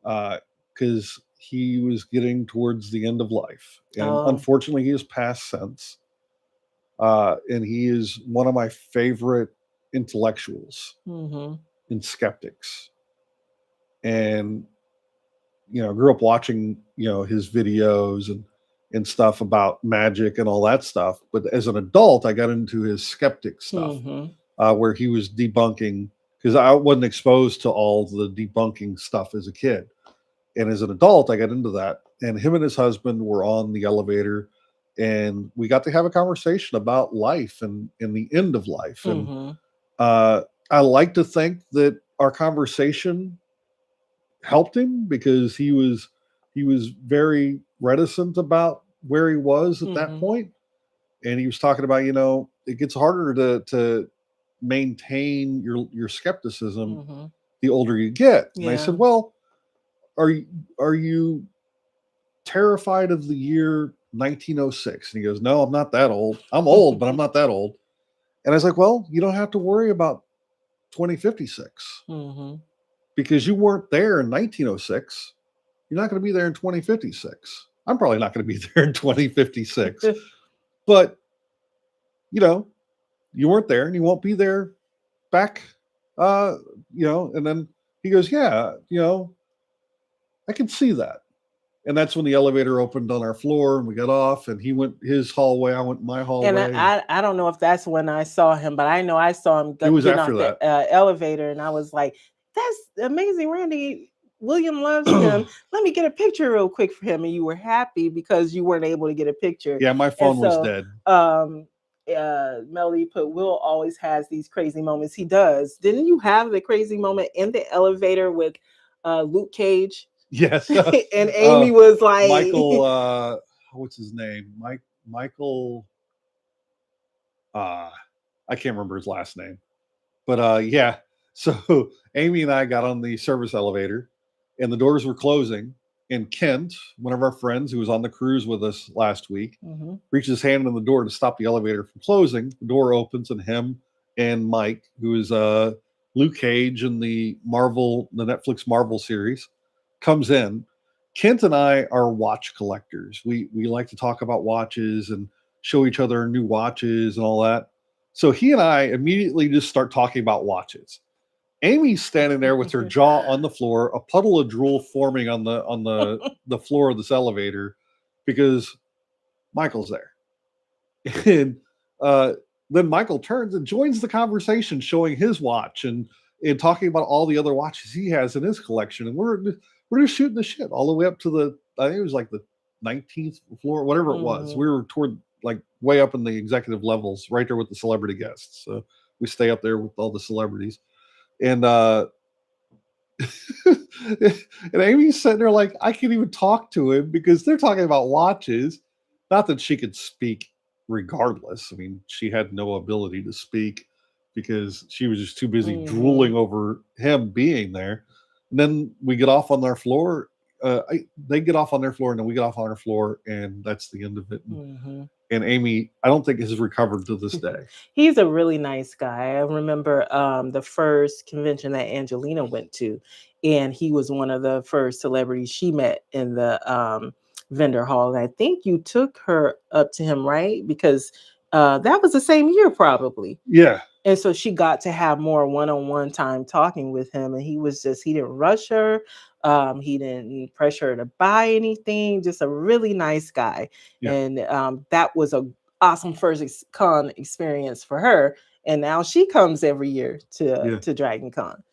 Speaker 2: because he was getting towards the end of life. And
Speaker 1: Oh.
Speaker 2: unfortunately, he has passed since. And he is one of my favorite intellectuals
Speaker 1: Mm-hmm.
Speaker 2: and skeptics. And, grew up watching, his videos and stuff about magic and all that stuff. But as an adult, I got into his skeptic stuff.
Speaker 1: Mm-hmm.
Speaker 2: Where he was debunking, because I wasn't exposed to all the debunking stuff as a kid. And as an adult, I got into that. And him and his husband were on the elevator, and we got to have a conversation about life and the end of life. And
Speaker 1: Mm-hmm.
Speaker 2: uh, I like to think that our conversation helped him because he was very reticent about where he was at that
Speaker 1: Mm-hmm.
Speaker 2: point. And he was talking about, it gets harder to maintain your skepticism
Speaker 1: Mm-hmm.
Speaker 2: the older you get. And I
Speaker 1: Yeah.
Speaker 2: said, well, are you terrified of the year 1906? And he goes, no, I'm not that old. I'm old, but I'm not that old. And I was like, well, you don't have to worry about 2056
Speaker 1: Mm-hmm.
Speaker 2: because you weren't there in 1906. You're not going to be there in 2056. I'm probably not going to be there in 2056. But, you know, you weren't there and you won't be there back, uh, and then he goes, yeah, I can see that. And that's when the elevator opened on our floor and we got off and he went his hallway. I went my
Speaker 1: And
Speaker 2: hallway.
Speaker 1: I don't know if that's when I saw him, but I know I saw him
Speaker 2: It was
Speaker 1: getting
Speaker 2: after
Speaker 1: off the
Speaker 2: that.
Speaker 1: elevator, and I was like, "That's Amazing, Randy. William loves him. Let me get a picture real quick for him." And you were happy because you weren't able to get a picture,
Speaker 2: Yeah, my
Speaker 1: and
Speaker 2: phone was
Speaker 1: so
Speaker 2: dead.
Speaker 1: Melody put, Will always has these crazy moments. He does. Didn't you have the crazy moment in the elevator with Luke Cage?
Speaker 2: Yes.
Speaker 1: And Amy was like,
Speaker 2: Michael, what's his name? Michael, I can't remember his last name. But yeah, so Amy and I got on the service elevator and the doors were closing. And Kent, one of our friends who was on the cruise with us last week,
Speaker 1: mm-hmm.
Speaker 2: reaches his hand in the door to stop the elevator from closing. The door opens and him and Mike, who is Luke Cage in the Netflix Marvel series, comes in. Kent and I are watch collectors. We like to talk about watches and show each other new watches and all that. So he and I immediately just start talking about watches. Amy's standing there with her jaw on the floor, a puddle of drool forming on the floor of this elevator because Michael's there. And uh, then Michael turns and joins the conversation, showing his watch and talking about all the other watches he has in his collection. And we're just shooting the shit all the way up to I think it was like the 19th floor, whatever it was.
Speaker 1: Mm-hmm.
Speaker 2: We were toward like way up in the executive levels, right there with the celebrity guests. So we stay up there with all the celebrities. And and Amy's sitting there like, I can't even talk to him because they're talking about watches. Not that she could speak regardless. I mean, she had no ability to speak because she was just too busy
Speaker 1: Mm-hmm.
Speaker 2: drooling over him being there. And then we get off on our floor. They get off on their floor, and then we get off on our floor, and that's the end of it.
Speaker 1: Mm-hmm.
Speaker 2: And Amy, I don't think has recovered to this day.
Speaker 1: He's a really nice guy. I remember the first convention that Angelina went to, and he was one of the first celebrities she met in the vendor hall. And I think you took her up to him, right? Because that was the same year, probably.
Speaker 2: Yeah.
Speaker 1: And so she got to have more one-on-one time talking with him, and he didn't rush her. He didn't pressure her to buy anything, just a really nice guy.
Speaker 2: Yeah.
Speaker 1: And that was a awesome first con experience for her. And now she comes every year to Dragon Con.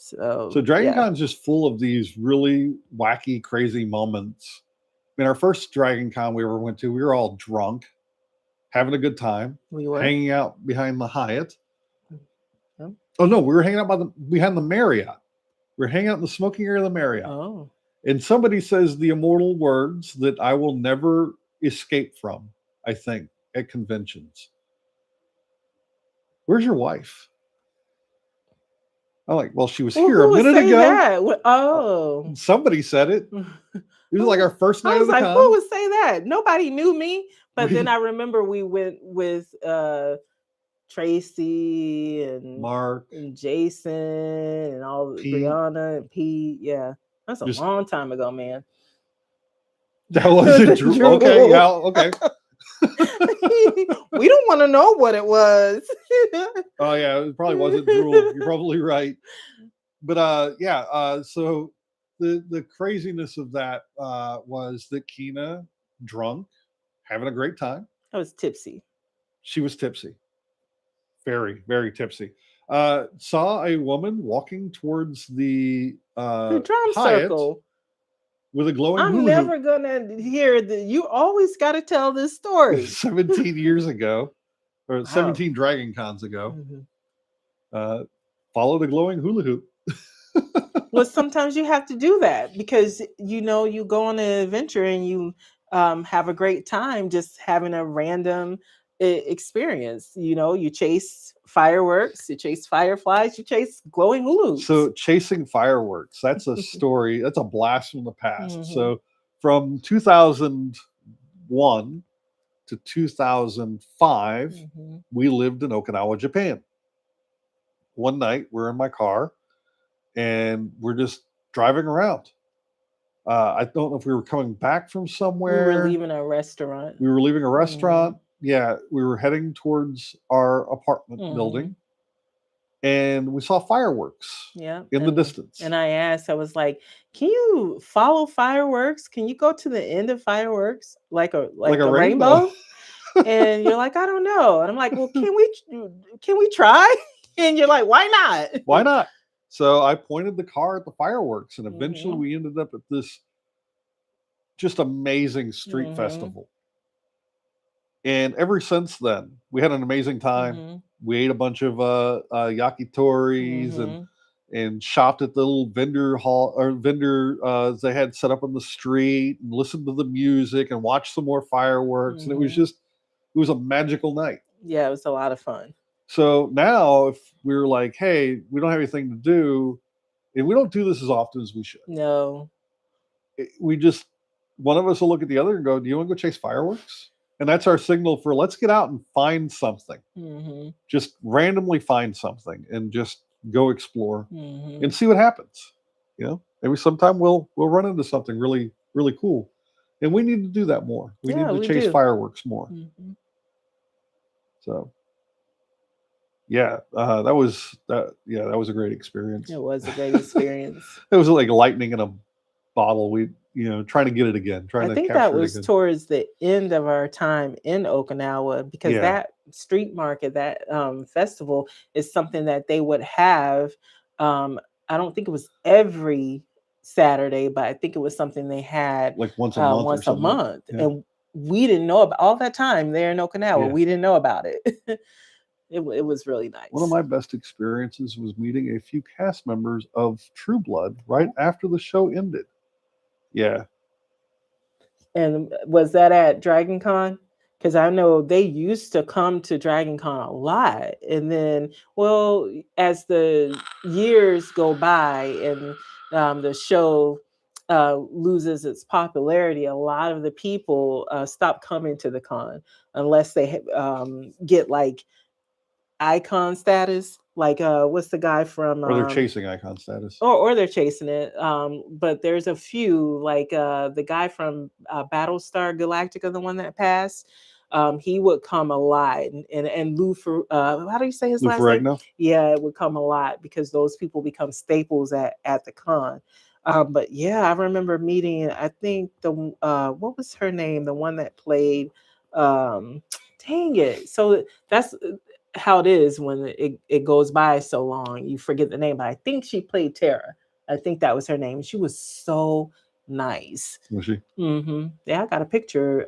Speaker 2: So
Speaker 1: So
Speaker 2: Dragon
Speaker 1: yeah,
Speaker 2: Con's just full of these really wacky, crazy moments. I mean, our first Dragon Con we ever went to, we were all drunk, having a good time,
Speaker 1: we were.
Speaker 2: hanging out behind the Hyatt.
Speaker 1: Yeah.
Speaker 2: Oh no, we were hanging out behind the Marriott. We were hanging out in the smoking area of the Marriott.
Speaker 1: Oh,
Speaker 2: And somebody says the immortal words that I will never escape from, I think, at conventions. Where's your wife? I'm like, well, she was
Speaker 1: well,
Speaker 2: here a
Speaker 1: who would
Speaker 2: minute
Speaker 1: say
Speaker 2: ago.
Speaker 1: that? Oh,
Speaker 2: Somebody said it. It was like our first
Speaker 1: I
Speaker 2: night
Speaker 1: was
Speaker 2: of the
Speaker 1: like, who
Speaker 2: con.
Speaker 1: would say that? Nobody knew me. But then
Speaker 2: We,
Speaker 1: I remember we went with Tracy
Speaker 2: Mark,
Speaker 1: and Jason and all
Speaker 2: Pete,
Speaker 1: Brianna and Pete. Yeah, that's a
Speaker 2: just
Speaker 1: long time ago, man.
Speaker 2: that wasn't Drew. Okay, yeah,
Speaker 1: Drew.
Speaker 2: okay.
Speaker 1: We don't want to know what it was.
Speaker 2: Oh yeah, it probably wasn't Drool. You're probably right. But yeah, so the craziness of that was that Kina, drunk, having a great time.
Speaker 1: I was tipsy.
Speaker 2: She was tipsy, very, very tipsy. Saw a woman walking towards the
Speaker 1: The drum
Speaker 2: Hyatt
Speaker 1: circle.
Speaker 2: with a glowing
Speaker 1: I'm
Speaker 2: hula hoop
Speaker 1: never gonna hear that. You always got to tell this story.
Speaker 2: 17 years ago, or
Speaker 1: Wow.
Speaker 2: 17 Dragon Cons ago.
Speaker 1: Mhm.
Speaker 2: Followed a glowing hula hoop.
Speaker 1: Well, sometimes you have to do that because you go on an adventure and you have a great time just having a random experience. You chase fireworks, you chase fireflies, you chase glowing hula hoops.
Speaker 2: So chasing fireworks, that's a story, that's a blast from the past.
Speaker 1: Mhm.
Speaker 2: So from 2001 to 2005,
Speaker 1: Mhm.
Speaker 2: we lived in Okinawa, Japan. One night we're in my car and we're just driving around. I don't know if we were coming back from
Speaker 1: We were
Speaker 2: somewhere.
Speaker 1: leaving a restaurant.
Speaker 2: We were leaving a
Speaker 1: Mhm.
Speaker 2: restaurant. Yeah, we were heading towards our apartment
Speaker 1: Mhm.
Speaker 2: building and we saw fireworks
Speaker 1: Yeah,
Speaker 2: in the
Speaker 1: and
Speaker 2: distance,
Speaker 1: I asked, I was like, "Can you follow fireworks? Can you go to the end of fireworks like a
Speaker 2: like
Speaker 1: like
Speaker 2: a
Speaker 1: the
Speaker 2: rainbow.
Speaker 1: rainbow?" And you're like, "I don't know." And I'm like, "Well, can we try?" And you're like, "Why not?"
Speaker 2: Why not? So I pointed the car at the fireworks, and eventually
Speaker 1: Mhm.
Speaker 2: we ended up at this just amazing street
Speaker 1: Mhm.
Speaker 2: festival. And ever since then, we had an amazing time.
Speaker 1: Mhm.
Speaker 2: We ate a bunch of yakitoris
Speaker 1: Mhm.
Speaker 2: and shopped at the little vendor hall or vendor they had set up on the street and listened to the music and watched some more fireworks. And
Speaker 1: Mhm.
Speaker 2: it was a magical night.
Speaker 1: Yeah, it was a lot of fun.
Speaker 2: So now, if we're like, hey, we don't have anything to do, and we don't do this as often as we should,
Speaker 1: No.
Speaker 2: we just one of us will look at the other and go, "Do you want to go chase fireworks?" And that's our signal for let's get out and find something.
Speaker 1: Mhm.
Speaker 2: Just randomly find something and just go explore
Speaker 1: Mhm.
Speaker 2: and see what happens. Maybe sometime we'll run into something really really cool, and we need to do that more. We need
Speaker 1: Yeah,
Speaker 2: to
Speaker 1: we
Speaker 2: chase
Speaker 1: do.
Speaker 2: fireworks more.
Speaker 1: Mhm.
Speaker 2: So yeah, that was that. Yeah, that was a great
Speaker 1: It
Speaker 2: experience.
Speaker 1: was a great experience.
Speaker 2: It was like lightning in a bottle. We, trying to get it again, trying
Speaker 1: I
Speaker 2: to
Speaker 1: think that
Speaker 2: capture it
Speaker 1: was
Speaker 2: again.
Speaker 1: towards the end of our time in Okinawa because
Speaker 2: Yeah,
Speaker 1: that street market, that festival, is something that they would have. Um, I don't think it was every Saturday, but I think it was something they had
Speaker 2: like once a month or
Speaker 1: once a
Speaker 2: something.
Speaker 1: month,
Speaker 2: Yeah,
Speaker 1: and we didn't know about all that time there in Okinawa.
Speaker 2: yeah.
Speaker 1: We didn't know about it. It was really
Speaker 2: One of
Speaker 1: nice.
Speaker 2: my best experiences was meeting a few cast members of True Blood right after the show ended. Yeah,
Speaker 1: And was that at Dragon Con? Because I know they used to come to Dragon Con a lot. And then, well, as the years go by and the show loses its popularity, a lot of the people stop coming to the con unless they get like icon status. Like, what's the guy from
Speaker 2: or they're chasing icon status.
Speaker 1: or they're chasing it. But there's a few like the guy from Battlestar Galactica, the one that passed. He would come a lot, and Lou for how do you say his
Speaker 2: Lou
Speaker 1: last name?
Speaker 2: Ferrigno.
Speaker 1: Yeah, it would come a lot because those people become staples at the con. But yeah, I remember meeting. I think the what was her name? The one that played. Um, dang it! So that's how it is when it goes by so long, you forget the name. But I think she played Tara. I think that was her name. She was so nice.
Speaker 2: Was she?
Speaker 1: Yeah, I got a picture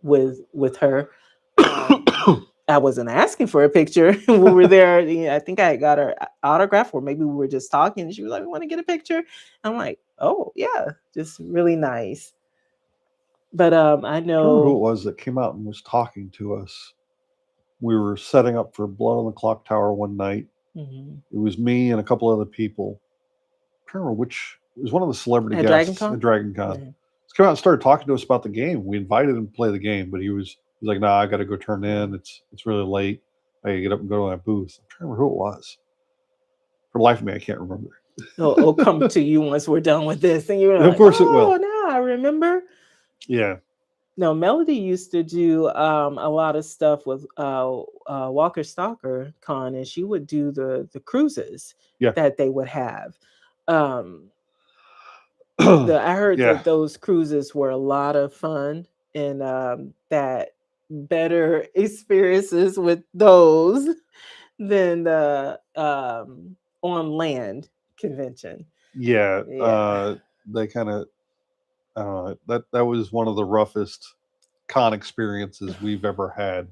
Speaker 1: with her. I wasn't asking for a picture. We were there. I think I got her autograph, or maybe we were just talking. And she was like, "We want to get a picture." I'm like, "Oh yeah, just really nice." But I
Speaker 2: I don't remember who it
Speaker 1: know.
Speaker 2: was that came out and was talking to us. We were setting up for Blood on the Clock Tower one night.
Speaker 1: Mhm.
Speaker 2: It was me and a couple other people. I can't remember which. It was one of the celebrity
Speaker 1: At Dragon
Speaker 2: guests at
Speaker 1: Con.
Speaker 2: Dragon Con.
Speaker 1: Yeah.
Speaker 2: He's come out and started talking to us about the game. We invited him to play the game, but he's like, "Nah, I got to go turn in. It's really late. I got to get up and go to my booth." I'm trying to remember who it was. For the life of me, I can't remember.
Speaker 1: It'll come to you once we're done with this, and you're
Speaker 2: And of
Speaker 1: like,
Speaker 2: course, it
Speaker 1: "Oh,
Speaker 2: will.
Speaker 1: now I remember."
Speaker 2: Yeah,
Speaker 1: No, Melody used to do a lot of stuff with Walker Stalker Con, and she would do the cruises
Speaker 2: yeah,
Speaker 1: that they would have. Um, I heard
Speaker 2: yeah,
Speaker 1: that those cruises were a lot of fun, and that better experiences with those than the on land convention.
Speaker 2: yeah.
Speaker 1: Yeah.
Speaker 2: They kind of that was one of the roughest con experiences we've ever had.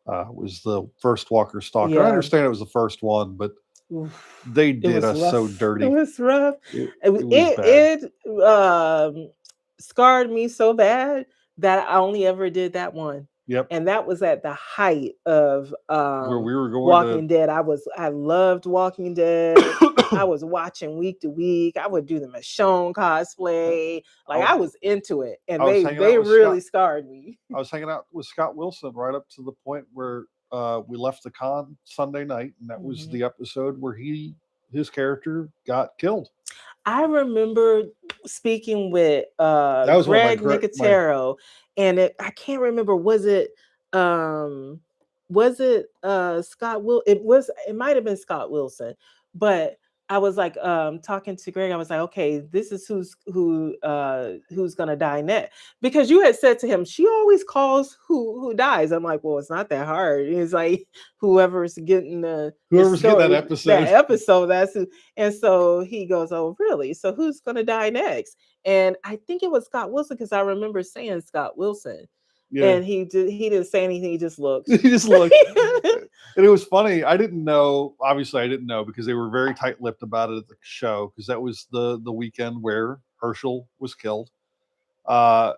Speaker 2: Was the first Walker Stalker. I
Speaker 1: Yeah.
Speaker 2: understand it was the first one, but
Speaker 1: Oof.
Speaker 2: they
Speaker 1: It
Speaker 2: did
Speaker 1: was
Speaker 2: us so
Speaker 1: rough. It
Speaker 2: dirty.
Speaker 1: was rough.
Speaker 2: It was bad.
Speaker 1: It scarred me so bad that I only ever did that one.
Speaker 2: Yep.
Speaker 1: And that was at the height of
Speaker 2: Where we were going to.
Speaker 1: Walking Dead. I loved Walking Dead. I was watching week to week. I would do the Michonne cosplay.
Speaker 2: I
Speaker 1: Like
Speaker 2: was,
Speaker 1: I was into it. And
Speaker 2: I was hanging out
Speaker 1: they
Speaker 2: with Scott.
Speaker 1: really scarred me.
Speaker 2: I was hanging out with Scott Wilson right up to the point where we left the con Sunday night, and that was
Speaker 1: Mhm.
Speaker 2: the episode where his character got killed.
Speaker 1: I remember speaking with
Speaker 2: That was one of
Speaker 1: Greg
Speaker 2: my
Speaker 1: Nicotero, and I can't remember, um was it Scott Will it might have been Scott Wilson, but I was like talking to Greg. I was like, okay, this is who's gonna die next, because you had said to him, she always calls who dies. I'm like, well, it's not that hard. It's like whoever's getting the
Speaker 2: whoever's getting
Speaker 1: story, that
Speaker 2: episode.
Speaker 1: episode, that's who. And so he goes, oh really, so who's gonna die next? And I think it was Scott Wilson, because I remember saying Scott Wilson,
Speaker 2: Yeah,
Speaker 1: and he didn't say anything. He just looked.
Speaker 2: he just looked. And it was funny. I didn't know. Obviously, I didn't know because they were very tight-lipped about it at the show, because that was the weekend where Herschel was killed. Uh,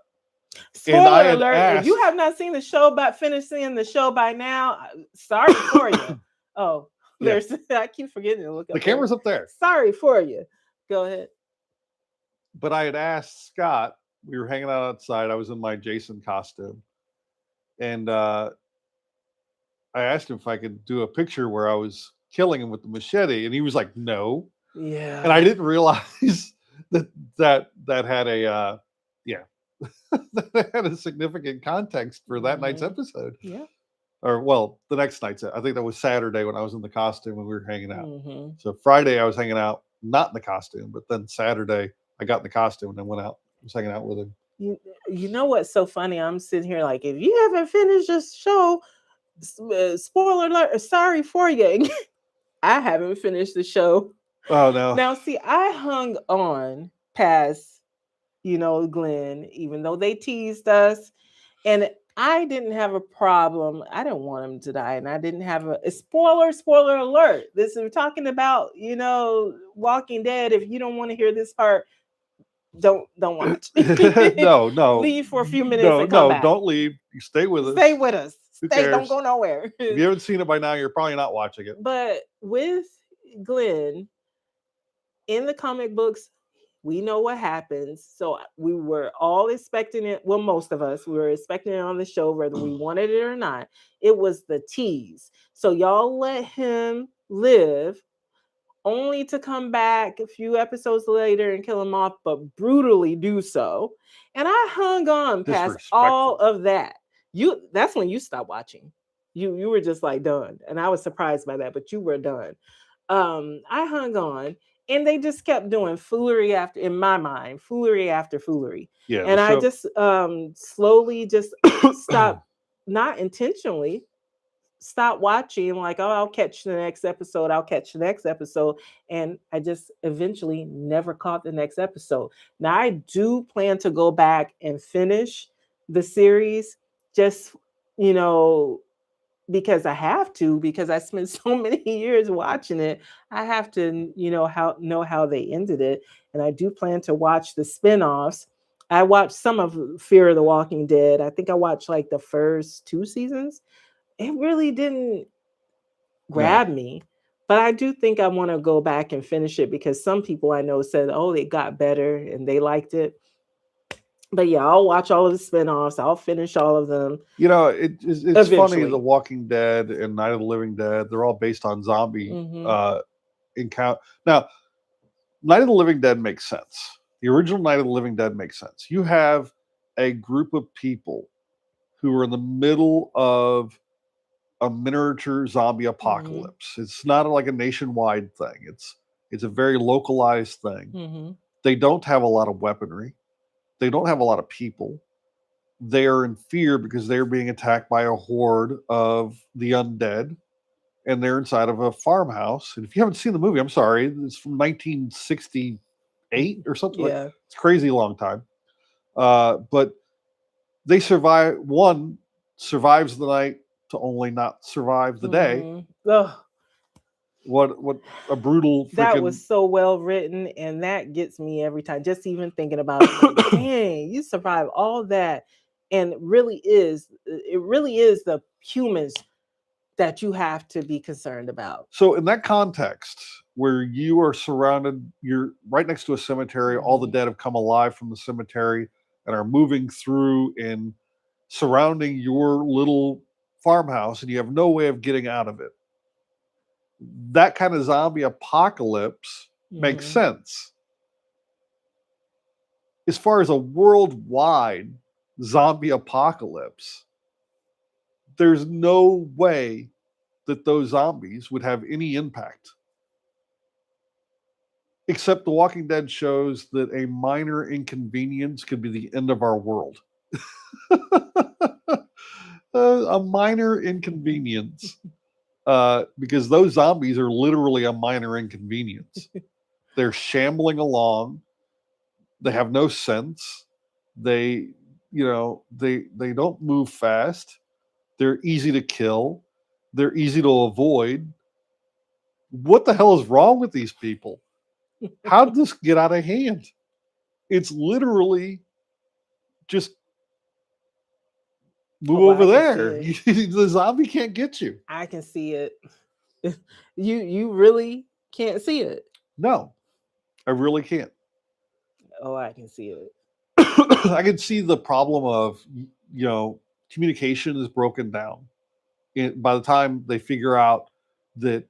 Speaker 2: and I
Speaker 1: Spoiler
Speaker 2: had
Speaker 1: alert! If you
Speaker 2: asked.
Speaker 1: have not seen the show, but finished seeing the show by now, sorry for you. Oh,
Speaker 2: Yeah,
Speaker 1: there's I keep forgetting to look
Speaker 2: the
Speaker 1: up there.
Speaker 2: camera's up there.
Speaker 1: Sorry for you. Go ahead.
Speaker 2: But I had asked Scott. We were hanging out outside. I was in my Jason costume, and I asked him if I could do a picture where I was killing him with the machete, and he was like, "No."
Speaker 1: Yeah.
Speaker 2: And I didn't realize that had a yeah that had a significant context for that night's episode.
Speaker 1: Yeah.
Speaker 2: Or well, the next night's. I think that was Saturday when I was in the costume and we were hanging out.
Speaker 1: Mm-hmm.
Speaker 2: So Friday I was hanging out, not in the costume, but then Saturday I got in the costume and then went out. I was hanging out with him.
Speaker 1: You know what's so funny? I'm sitting here like, if you haven't finished this show, spoiler alert, sorry for you. I haven't finished the show.
Speaker 2: Oh no.
Speaker 1: Now, see, I hung on past, Glenn, even though they teased us, and I didn't have a problem. I didn't want him to die, and I didn't have a spoiler alert. This is, we're talking about, Walking Dead. If you don't want to hear this part, don't watch.
Speaker 2: No.
Speaker 1: Leave for a few minutes and come back.
Speaker 2: Don't leave. You stay with us.
Speaker 1: Stay with us.
Speaker 2: Who
Speaker 1: Stay. Don't
Speaker 2: cares?
Speaker 1: go nowhere.
Speaker 2: If you haven't seen it by now, you're probably not watching it.
Speaker 1: But with Glenn, in the comic books, we know what happens. So we were all expecting it. Well, most of us, we were expecting it on the show, whether we wanted it or not. It was the tease. So y'all let him live, only to come back a few episodes later and kill him off, but brutally do so. And I hung on past all of that. That's when you stopped watching. You were just like done. And I was surprised by that, but you were done. I hung on, and they just kept doing foolery after, in my mind, foolery after foolery.
Speaker 2: Yeah.
Speaker 1: And I just slowly just stopped, not intentionally, stop watching, like, oh, I'll catch the next episode, I'll catch the next episode. And I just eventually never caught the next episode. Now, I do plan to go back and finish the series, just, you know, because I have to, because I spent so many years watching it. I have to, know how they ended it. And I do plan to watch the spin-offs. I watched some of Fear of the Walking Dead. I think I watched like the first 2 seasons. It really didn't
Speaker 2: No.
Speaker 1: grab me. But I do think I want to go back and finish it, because some people I know said, oh, it got better and they liked it. But yeah, I'll watch all of the spin-offs. I'll finish all of them
Speaker 2: It's funny. The
Speaker 1: eventually.
Speaker 2: Walking Dead and Night of the Living Dead, they're all based on zombie
Speaker 1: Hmm.
Speaker 2: encounter. Now, Night of the Living Dead makes sense. The original Night of the Living Dead makes sense. You have a group of people who are in the middle of a miniature zombie apocalypse. It's not like a nationwide thing. It's a very localized thing.
Speaker 1: Hmm.
Speaker 2: They don't have a lot of weaponry. They don't have a lot of people. They are in fear because they're being attacked by a horde of the undead, and they're inside of a farmhouse. And if you haven't seen the movie, I'm sorry, it's from 1968 or something. Like,
Speaker 1: Yeah.
Speaker 2: it's a crazy long time. But they survive. One survives the night to only not survive the day.
Speaker 1: Ugh,
Speaker 2: What a brutal
Speaker 1: that
Speaker 2: freaking.
Speaker 1: was so well written, and that gets me every time. Just even thinking about it, like, dang, you survive all that, and it really is the humans that you have to be concerned about.
Speaker 2: So in that context, where you are surrounded, you're right next to a cemetery, all the dead have come alive from the cemetery and are moving through and surrounding your little farmhouse, and you have no way of getting out of it. That kind of zombie apocalypse makes sense. As far as a worldwide zombie apocalypse, there's no way that those zombies would have any impact. Except The Walking Dead shows that a minor inconvenience could be the end of our world. A minor inconvenience. Because those zombies are literally a minor inconvenience. They're shambling along. They have no sense. They don't move fast. They're easy to kill. They're easy to avoid. What the hell is wrong with these people? How did this get out of hand? It's literally just move over there. The zombie can't get you.
Speaker 1: I can see it. You really can't see it.
Speaker 2: No, I really can't.
Speaker 1: Oh, I can see it.
Speaker 2: I can see the problem of, communication is broken down. And by the time they figure out that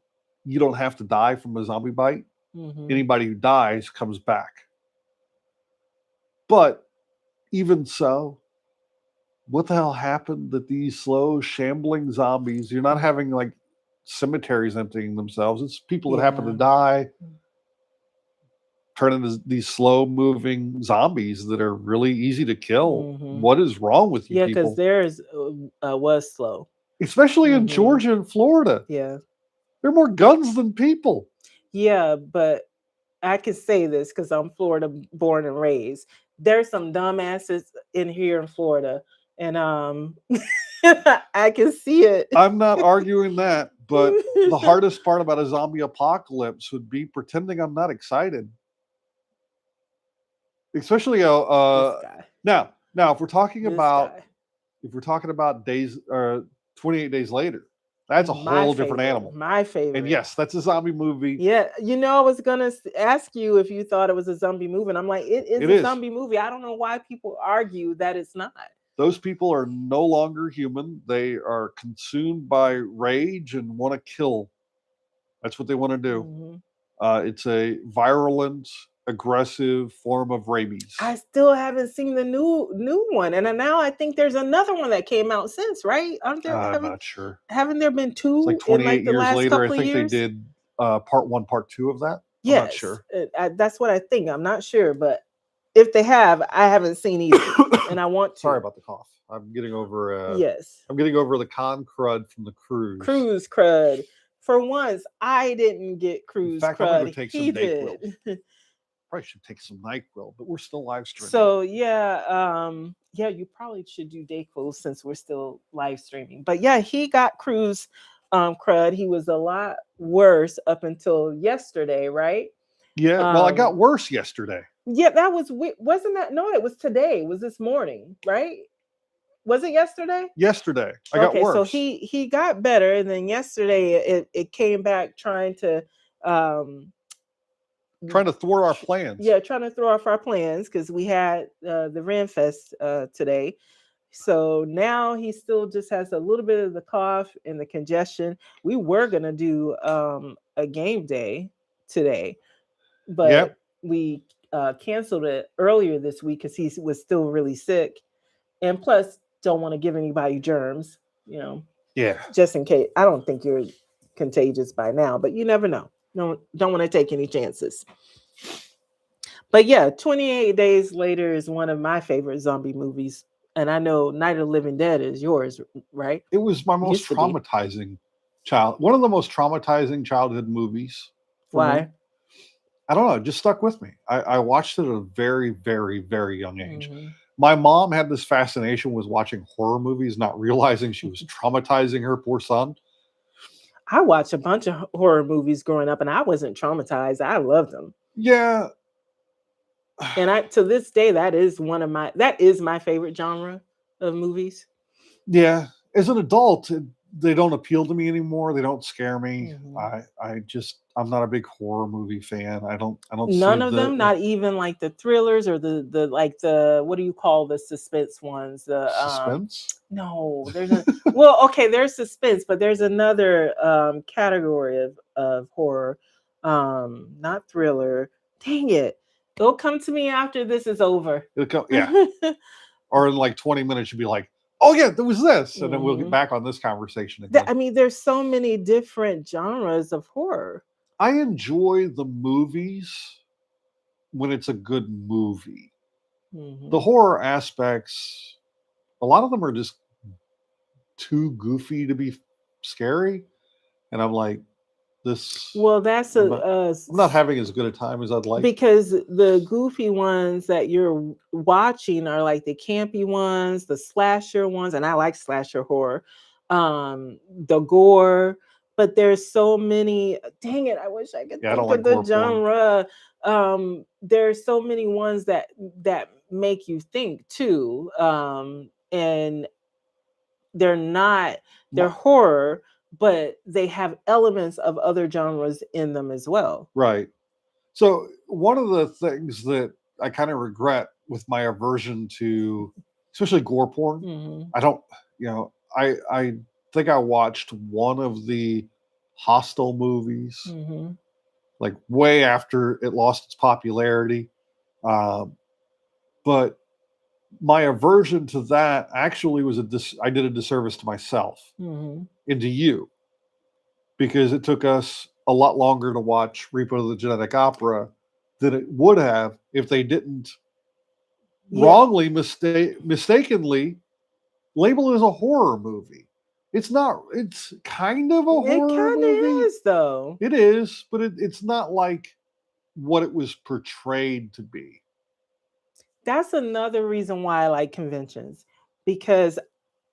Speaker 2: you don't have to die from a zombie bite, anybody who dies comes back. But even so, what the hell happened that these slow, shambling zombies, you're not having like cemeteries emptying themselves. It's people that happen to die turn into these slow moving zombies that are really easy to kill. What is wrong with you people?
Speaker 1: Yeah, because theirs was slow.
Speaker 2: Especially in Georgia and Florida.
Speaker 1: Yeah.
Speaker 2: There are more guns than people.
Speaker 1: Yeah, but I can say this because I'm Florida born and raised. There's some dumbasses in here in Florida. And I can see it.
Speaker 2: I'm not arguing that, but the hardest part about a zombie apocalypse would be pretending I'm not excited. Especially now if we're talking about days 28 days later, that's a whole different animal.
Speaker 1: My favorite.
Speaker 2: And yes, that's a zombie movie.
Speaker 1: Yeah, I was gonna ask you if you thought it was a zombie movie, and I'm like, it is a zombie movie. I don't know why people argue that it's not.
Speaker 2: Those people are no longer human. They are consumed by rage and want to kill. That's what they want to do. It's a virulent, aggressive form of rabies.
Speaker 1: I still haven't seen the new one, and now I think there's another one that came out since, right?
Speaker 2: I'm not sure.
Speaker 1: Haven't there been two?
Speaker 2: It's like 28
Speaker 1: in the
Speaker 2: years
Speaker 1: last
Speaker 2: later.
Speaker 1: couple
Speaker 2: I think
Speaker 1: years?
Speaker 2: they did part 1, part 2 of that.
Speaker 1: Yes,
Speaker 2: I'm not sure.
Speaker 1: That's what I think. I'm not sure, but If they have, I haven't seen either, and I want to.
Speaker 2: Sorry about the cough. I'm getting over.
Speaker 1: Yes,
Speaker 2: I'm getting over the con crud from the cruise.
Speaker 1: cruise crud. For once, I didn't get
Speaker 2: In
Speaker 1: cruise
Speaker 2: fact, I'm gonna go
Speaker 1: crud.
Speaker 2: take
Speaker 1: He
Speaker 2: some NyQuil.
Speaker 1: did.
Speaker 2: Probably should take some NyQuil, but we're still live streaming.
Speaker 1: So yeah, you probably should do Dayquil since we're still live streaming. But yeah, he got cruise crud. He was a lot worse up until yesterday, right?
Speaker 2: Yeah, well, I got worse yesterday.
Speaker 1: Yeah, that was wasn't that? No, it was today. It was this morning, right? Was it yesterday?
Speaker 2: Yesterday, I got worse.
Speaker 1: So he got better, and then yesterday it came back trying to
Speaker 2: thwart our plans.
Speaker 1: Yeah, trying to throw off our plans because we had the Renfest today. So now he still just has a little bit of the cough and the congestion. We were gonna do a game day today, but we canceled it earlier this week because he was still really sick, and plus don't want to give anybody germs,
Speaker 2: Yeah,
Speaker 1: just in case. I don't think you're contagious by now, but you never know. Don't want to take any chances. But yeah, 28 Days Later is one of my favorite zombie movies. And I know Night of the Living Dead is yours, right?
Speaker 2: It was my most traumatizing one of the most traumatizing childhood movies.
Speaker 1: Why?
Speaker 2: Me. I don't know. It just stuck with me. I watched it at a very, very, very young age. Mm-hmm. My mom had this fascination with watching horror movies, not realizing she was traumatizing her poor son.
Speaker 1: I watched a bunch of horror movies growing up, and I wasn't traumatized. I loved them.
Speaker 2: Yeah.
Speaker 1: And to this day, that is my favorite genre of movies.
Speaker 2: Yeah. As an adult, they don't appeal to me anymore. They don't scare me. Mm-hmm. I'm not a big horror movie fan. I don't
Speaker 1: none of them, not even like the thrillers or the what do you call the suspense ones? The
Speaker 2: suspense?
Speaker 1: No, there's there's suspense, but there's another category of horror. Not thriller. Dang it. It'll come to me after this is over.
Speaker 2: Yeah. Or in like 20 minutes, you'll be like, oh yeah, there was this. And then we'll get back on this conversation again.
Speaker 1: There's so many different genres of horror.
Speaker 2: I enjoy the movies when it's a good movie. Mm-hmm. The horror aspects, a lot of them are just too goofy to be scary. And I'm like,
Speaker 1: that's
Speaker 2: I'm not having as good a time as I'd like.
Speaker 1: Because the goofy ones that you're watching are like the campy ones, the slasher ones, and I like slasher horror, the gore. But there's so many. Dang it! I wish I could think of the genre. There's so many ones that make you think too, and they're horror, but they have elements of other genres in them as well.
Speaker 2: Right. So one of the things that I kind of regret with my aversion to, especially gore porn, mm-hmm. I don't, I think I watched one of the Hostel movies, mm-hmm. like way after it lost its popularity. But my aversion to that actually was I did a disservice to myself, mm-hmm. and to you, because it took us a lot longer to watch Repo of the Genetic Opera than it would have if they didn't wrongly, mistakenly label it as a horror movie. It's not. It's kind of a horror movie.
Speaker 1: It kind of is, though.
Speaker 2: It is, but it's not like what it was portrayed to be.
Speaker 1: That's another reason why I like conventions, because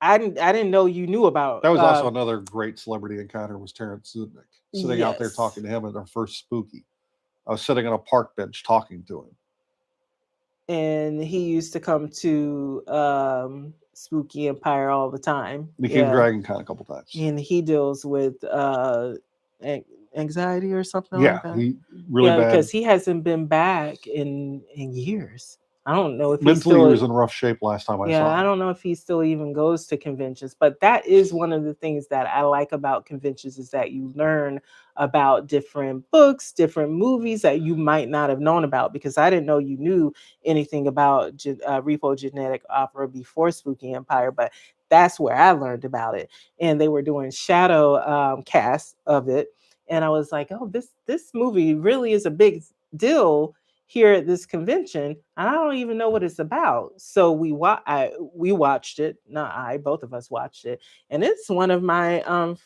Speaker 1: I didn't know you knew about.
Speaker 2: That was also another great celebrity encounter was Terrence Zudnik, sitting out there talking to him at our first Spooky. I was sitting on a park bench talking to him.
Speaker 1: And he used to come to Spooky Empire all the time.
Speaker 2: He came Dragon Con a couple times.
Speaker 1: And he deals with anxiety or something like that.
Speaker 2: He really bad.
Speaker 1: Because he hasn't been back in years. I don't know if
Speaker 2: mentally he was in rough shape last time I saw him.
Speaker 1: I don't know if he still even goes to conventions, but that is one of the things that I like about conventions, is that you learn about different books, different movies that you might not have known about, because I didn't know you knew anything about Repo Genetic Opera before Spooky Empire, but that's where I learned about it. And they were doing shadow casts of it. And I was like, oh, this movie really is a big deal here at this convention, and I don't even know what it's about. So we watched it. Not I, both of us watched it, and it's one of my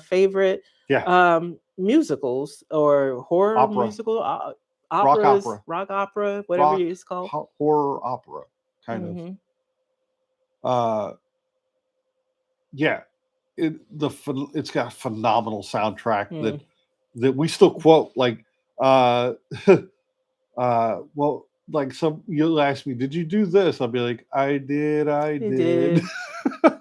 Speaker 1: favorite
Speaker 2: Yeah,
Speaker 1: musicals or horror
Speaker 2: opera,
Speaker 1: musical
Speaker 2: rock
Speaker 1: operas,
Speaker 2: opera,
Speaker 1: rock opera, whatever
Speaker 2: rock
Speaker 1: it's called.
Speaker 2: horror opera, kind of.
Speaker 1: Hmm.
Speaker 2: Uh, yeah, it's got a phenomenal soundtrack
Speaker 1: Mm.
Speaker 2: that we still quote. Like, uh, well, like you'll ask me, did you do this? I'll be like, I did, I
Speaker 1: It
Speaker 2: did.
Speaker 1: did.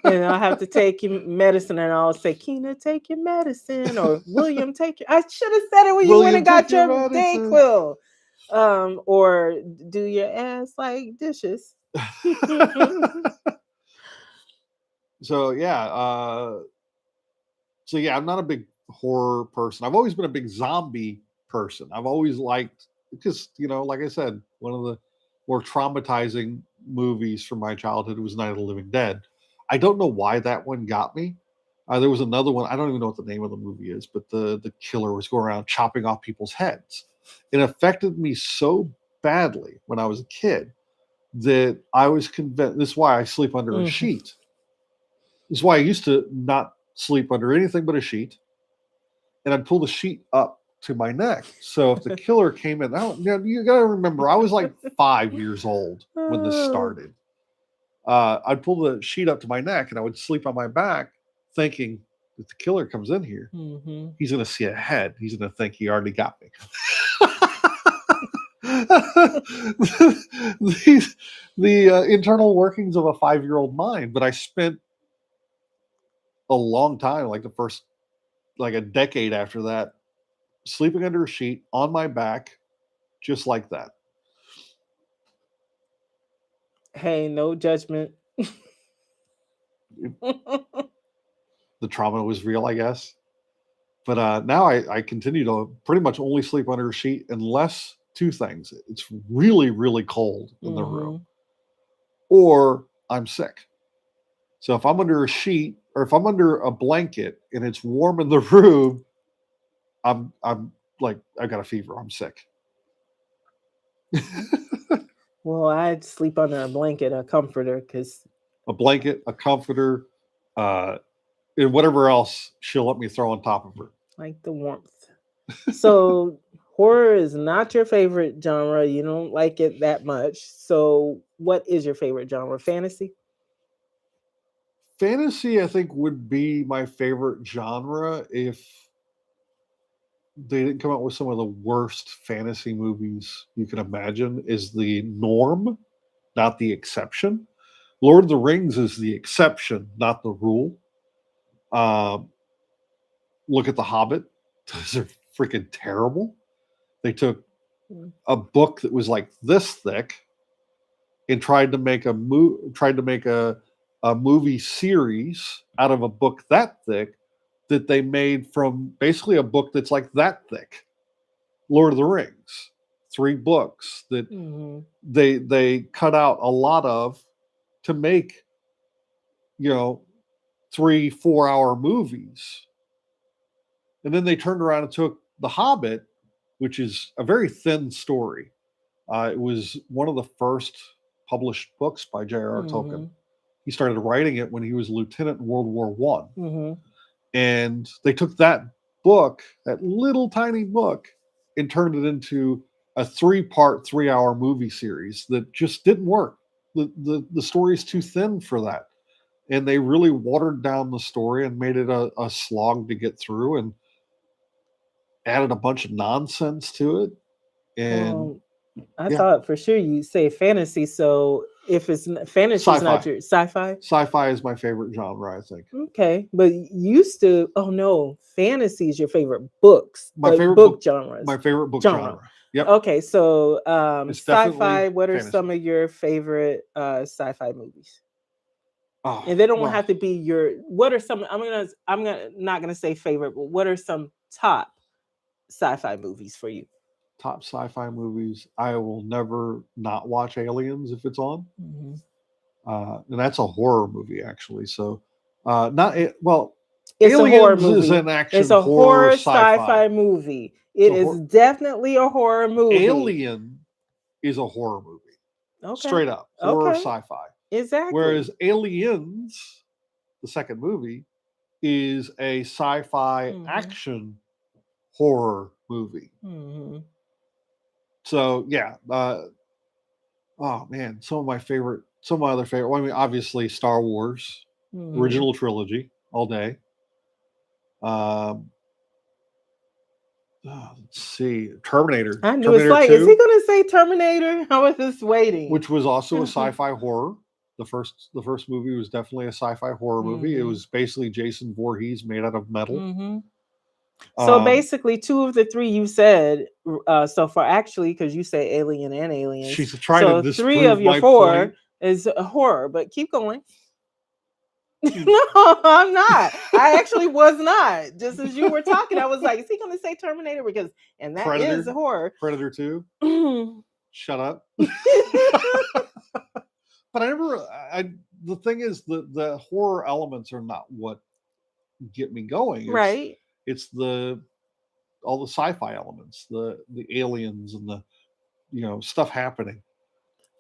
Speaker 1: And I'll have to take your medicine, and I'll say, Kina, take your medicine, or William, take your. I should have said it when you went
Speaker 2: William,
Speaker 1: and
Speaker 2: take
Speaker 1: got
Speaker 2: your
Speaker 1: your
Speaker 2: medicine.
Speaker 1: Dayquil. Or do your ass like dishes.
Speaker 2: So yeah, I'm not a big horror person. I've always been a big zombie person. I've always liked, because like I said, one of the more traumatizing movies from my childhood was Night of the Living Dead. I don't know why that one got me. There was another one. I don't even know what the name of the movie is, but the killer was going around chopping off people's heads. It affected me so badly when I was a kid that I was convinced. This is why I sleep under a
Speaker 1: Mhm.
Speaker 2: sheet. This is why I used to not sleep under anything but a sheet, and I'd pull the sheet up to my neck. So if the killer came in, you got to remember, I was like 5 years old when this
Speaker 1: Oh.
Speaker 2: started. I'd pull the sheet up to my neck and I would sleep on my back, thinking, if the killer comes in here,
Speaker 1: Mhm.
Speaker 2: he's going to see a head. He's going to think he already got me. the internal workings of a 5-year-old mind. But I spent a long time, like the first, like a decade after that, sleeping under a sheet on my back, just like that.
Speaker 1: Hey, no judgment.
Speaker 2: The trauma was real, I guess. But now I continue to pretty much only sleep under a sheet unless two things. It's really, really cold in the room,
Speaker 1: Mhm.
Speaker 2: or I'm sick. So if I'm under a sheet or if I'm under a blanket and it's warm in the room, I'm like, I got a fever. I'm sick.
Speaker 1: Well, I'd sleep under a blanket, a comforter, because
Speaker 2: A blanket, a comforter, uh, and whatever else she'll let me throw on top of her.
Speaker 1: like the warmth. So horror is not your favorite genre. You don't like it that much. So what is your favorite genre? Fantasy?
Speaker 2: Fantasy, I think, would be my favorite genre if they didn't come out with some of the worst fantasy movies you can imagine. Is the norm, not the exception. Lord of the Rings is the exception, not the rule. Um, Look at The Hobbit. Those are freaking terrible. They took
Speaker 1: Mm.
Speaker 2: a book that was like this thick and tried to make a movie series out of a book that thick that they made from basically a book that's like that thick. Lord of the Rings, 3 books that
Speaker 1: Mhm.
Speaker 2: they cut out a lot of to make, you know 3-4 hour movies. And then they turned around and took The Hobbit, which is a very thin story. It was one of the first published books by J.R.R. Tolkien.
Speaker 1: Mhm.
Speaker 2: He started writing it when he was a lieutenant in World War One,
Speaker 1: Mhm.
Speaker 2: and they took that book, that little tiny book, and turned it into a 3-part, 3-hour movie series that just didn't work. The story is too thin for that, and they really watered down the story and made it a slog to get through, and added a bunch of nonsense to it. And
Speaker 1: Well, I
Speaker 2: yeah,
Speaker 1: thought for sure you say fantasy. So if fantasy is not
Speaker 2: sci-fi.
Speaker 1: your sci-fi,
Speaker 2: Sci-fi is my favorite genre, I think.
Speaker 1: okay. But used to, oh no, fantasy is your favorite books,
Speaker 2: My favorite
Speaker 1: book
Speaker 2: book,
Speaker 1: genres,
Speaker 2: my favorite book
Speaker 1: genre.
Speaker 2: genre. Yep,
Speaker 1: Okay, so
Speaker 2: it's
Speaker 1: sci-fi.
Speaker 2: definitely
Speaker 1: What are some
Speaker 2: fantasy.
Speaker 1: of your favorite sci-fi movies?
Speaker 2: Oh
Speaker 1: And they don't
Speaker 2: well,
Speaker 1: have to be your. What are some? I'm gonna not gonna say favorite, but what are some top sci-fi movies for you?
Speaker 2: top sci-fi movies. I will never not watch Aliens if it's on,
Speaker 1: Mhm.
Speaker 2: and that's a horror movie actually. So, not well,
Speaker 1: It's a horror
Speaker 2: Aliens is
Speaker 1: movie.
Speaker 2: an
Speaker 1: It's
Speaker 2: action
Speaker 1: a
Speaker 2: horror
Speaker 1: horror
Speaker 2: sci-fi.
Speaker 1: sci-fi movie.
Speaker 2: It's
Speaker 1: It
Speaker 2: a
Speaker 1: is definitely a horror movie.
Speaker 2: Alien is a horror movie.
Speaker 1: Okay.
Speaker 2: Straight up. Horror
Speaker 1: Okay.
Speaker 2: sci-fi.
Speaker 1: Exactly.
Speaker 2: Whereas Aliens, the second movie, is a sci-fi action horror movie. So yeah, oh man, some of my other favorite. Well, I mean, obviously Star Wars, original trilogy, all day. Let's see, Terminator.
Speaker 1: I knew
Speaker 2: Terminator
Speaker 1: it's like,
Speaker 2: 2,
Speaker 1: is he going to say Terminator? I was just waiting.
Speaker 2: which was also a sci-fi horror. The first movie was definitely a sci-fi horror movie. It was basically Jason Voorhees made out of metal.
Speaker 1: So basically, 2 of the 3 you said so far, actually, because you say Alien and Aliens.
Speaker 2: She's trying to disprove
Speaker 1: 3 of your 4 point. Is a horror, but keep going. No, I'm not. I actually was not. Just as you were talking, I was like, is he going to say Terminator? Because, and that Predator, is horror.
Speaker 2: Predator 2. Shut up. But the thing is, the horror elements are not what get me going.
Speaker 1: Right.
Speaker 2: It's all the sci-fi elements, the aliens and the, stuff happening.